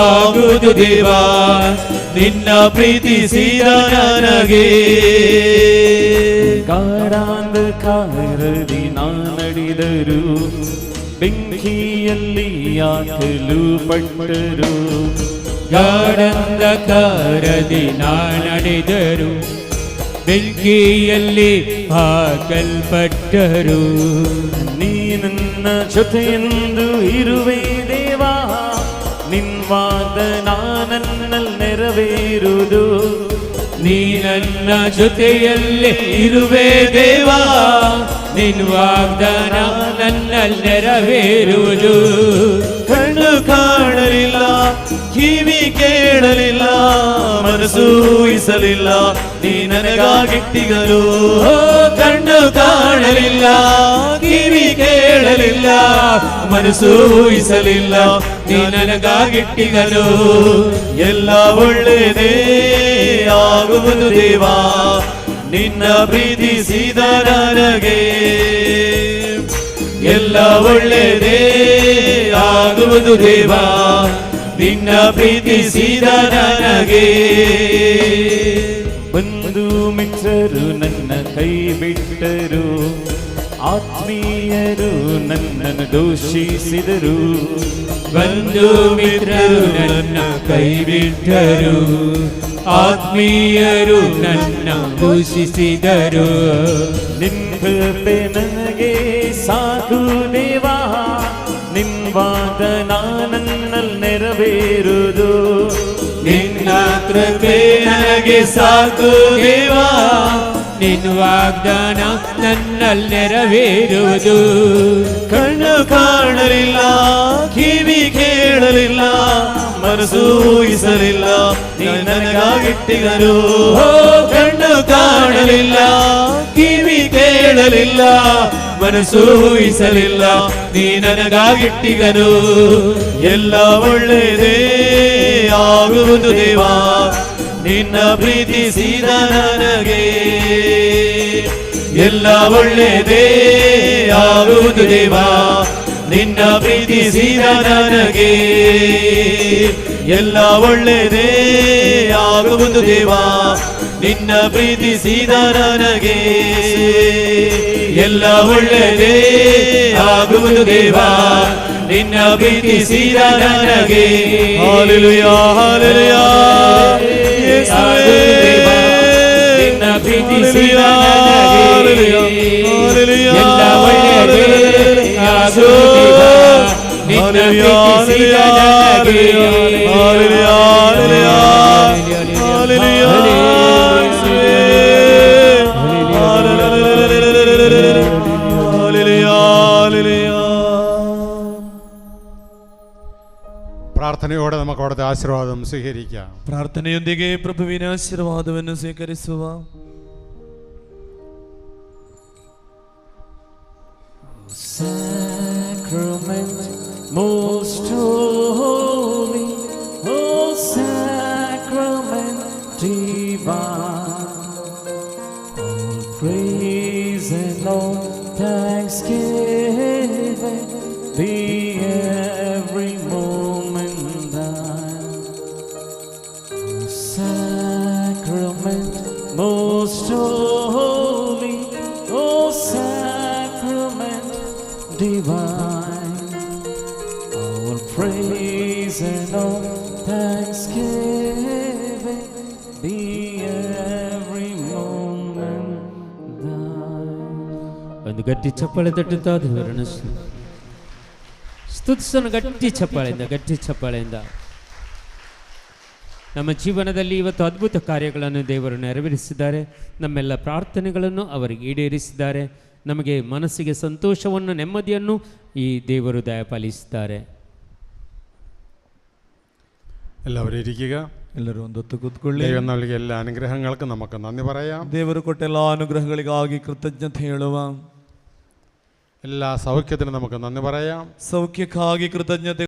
ಆಗುವುದು ದೇವಾ, ನಿನ್ನ ಪ್ರೀತಿಸಿದ ನನಗೆ. ಕಾಡಾಂಧಕಾರದಿ ನಾನಡಿದರು, ಬೆಂಕಿಯಲ್ಲಿ ಹಾಕಲು ಪಟ್ಟರು. ಗಾಢಂಧಕಾರದಿ ನಾನಡೆದರು, ಬೆಂಕಿಯಲ್ಲಿ ಹಾಕಲ್ಪಟ್ಟರು. ನೀ ನನ್ನ ಜೊತೆಯೆಂದು ಇರುವೆ ದೇವಾ, ನಿನ್ ವಾಗ್ದಾನ ನನ್ನಲ್ಲಿ ನೆರವೇರುವುದು. ನೀ ನನ್ನ ಜೊತೆಯಲ್ಲಿ ಇರುವೆ ದೇವಾ, ನಿನ್ನ ವಾಗ್ದಾನ ನನ್ನಲ್ಲಿ ನೆರವೇರುವುದು. ಕಣ್ಣು ಕಾಣಲಿಲ್ಲ, ಕಿವಿ ಕೇಳಲಿಲ್ಲ, ಮನಸ್ಸು ಊಹಿಸಲಿಲ್ಲ, ನೀ ನನಗಾಗಿಟ್ಟಿಗಲು. ಕಣ್ಣು ಕಾಣಲಿಲ್ಲ, ಕಿವಿ ಮನಸ್ಸು ಊಹಿಸಲಿಲ್ಲ, ನೀ ನನಗಾಗಿಟ್ಟಿಗನು. ಎಲ್ಲ ಒಳ್ಳೆಯದೇ ಆಗುವುದು ದೇವಾ, ನಿನ್ನ ಪ್ರೀತಿಸಿದ ನನಗೆ. ಎಲ್ಲ ಒಳ್ಳೆಯದೇ ಆಗುವುದು ದೇವಾ, ನಿನ್ನ ಪ್ರೀತಿಸಿದ ನನಗೆ. ಬಂಧು ಮಿತ್ರರು ನನ್ನ ಕೈ ಬಿಟ್ಟರು, ಆತ್ಮೀಯರು ನನ್ನನ್ನು ದೂಷಿಸಿದರು. ಬಂಧು ಮಿತ್ರರು ನನ್ನ ಕೈ ಬಿಟ್ಟರು, ಆತ್ಮೀಯರು ನನ್ನ ದೂಷಿಸಿದರು. ನಿನ್ನ ಕೃಪೆ ನನಗೆ ಸಾಕು ದೇವಾ, ನಿನ್ನ ವಾಗ್ದಾನ ನನ್ನಲ್ಲಿ ನೆರವೇರುವುದು. ನಿನ್ನ ಕೃಪೆ ನನಗೆ ಸಾಕು ದೇವಾ, ನಿನ್ನ ವಾಗ್ದಾನ ನನ್ನಲ್ಲಿ ನೆರವೇರುವುದು. ಕಣ್ಣು ಕಾಣಲಿಲ್ಲ, ಕಿವಿ ಕೇಳಲಿಲ್ಲ, ಮನಸ್ಸು ಊಹಿಸಲಿಲ್ಲ, ನೀ ನನಗಾಗಿಟ್ಟಿಗನು. ಕಣ್ಣು ಕಾಣಲಿಲ್ಲ, ಕಿವಿ ಕೇಳಲಿಲ್ಲ, ಮನಸ್ಸು ಊಹಿಸಲಿಲ್ಲ, ನೀ ನನಗಾಗಿಟ್ಟಿಗನು. ಎಲ್ಲ ಒಳ್ಳೆಯದೇ ಆಗುವುದು ದೇವಾ, ನಿನ್ನ ಪ್ರೀತಿಸಿದ ನನಗೆ. ಎಲ್ಲ ಒಳ್ಳೆಯದೇ ಆಗುವುದು ದೇವಾ, ನಿನ್ನ ಪ್ರೀತಿಸಿದ ನನಗೆ. ಎಲ್ಲ ಒಳ್ಳೆಯದೇ ಆಗುವುದು ದೇವಾ, ನಿನ್ನ ಪ್ರೀತಿಸಿದ ನನಗೆ. ಎಲ್ಲ ಒಳ್ಳೆಯದೇ ಆಗುವುದು ದೇವಾ, ನಿನ್ನ ಪ್ರೀತಿಸಿದ ನನಗೆ. ಹಲ್ಲೆಲೂಯಾ ಹಲ್ಲೆಲೂಯಾ ಯೇಸುವೇ, ನಿನ್ನ ಪ್ರೀತಿಸಿದ ನನಗೆ. ಎಲ್ಲ ಒಳ್ಳೆಯದೇ ಆಗುವುದು ದೇವಾ, ನಿನ್ನ ಪ್ರೀತಿಸಿದ ನನಗೆ. ಹಲ್ಲೆಲೂಯಾ ಹಲ್ಲೆಲೂಯಾ ಹಲ್ಲೆಲೂಯಾ പ്രാർത്ഥനയോടെ നമുക്ക് അവിടുത്തെ ആശീർവാദം സ്വീകരിക്കാം. ಪ್ರಾರ್ಥನೆಯೊಂದಿಗೆ ಪ್ರಭುವಿನ ಆಶೀರ್ವಾದವನ್ನು ಸ್ವೀಕರಿಸುವ. Sacrament most holy, oh sacrament divine, all praise and all thanksgiving be every moment thine. Oh sacrament most holy, oh sacrament divine, all praise and all thanksgiving be every moment thine. ಒಂದು ಗಟ್ಟಿ ಚಪ್ಪಾಳೆ ತಟ್ಟುತ್ತಾ ದೇವರನ್ನು ಸ್ತುತಿಸೋಣ. ಗಟ್ಟಿ ಚಪ್ಪಾಳೆಯಿಂದ ನಮ್ಮ ಜೀವನದಲ್ಲಿ ಇವತ್ತು ಅದ್ಭುತ ಕಾರ್ಯಗಳನ್ನು ದೇವರು ನೆರವೇರಿಸಿದ್ದಾರೆ. ನಮ್ಮೆಲ್ಲ ಪ್ರಾರ್ಥನೆಗಳನ್ನು ಅವರಿಗೆ ಈಡೇರಿಸಿದ್ದಾರೆ. ನಮಗೆ ಮನಸ್ಸಿಗೆ ಸಂತೋಷವನ್ನು, ನೆಮ್ಮದಿಯನ್ನು ಈ ದೇವರು ದಯಪಾಲಿಸಿದ್ದಾರೆ. എല്ലാവരും ഇരിക്കുക. ಎಲ್ಲರೂ ಒಂದೊತ್ತು ಕೂತ್ಕೊಳ್ಳಿ. ദൈവം നൽകിയ എല്ലാ അനുഗ്രഹങ്ങൾക്കും നമുക്ക് നന്ദി പറയാം. ದೇವರು ಕೊಟ್ಟ ಎಲ್ಲ ಅನುಗ್ರಹಗಳಿಗಾಗಿ ಕೃತಜ್ಞತೆ ಹೇಳುವ. എല്ലാ സൗഖ്യത്തിനും നമുക്ക് നന്ദി പറയാം. ಸೌಖ್ಯಕ್ಕಾಗಿ ಕೃತಜ್ಞತೆ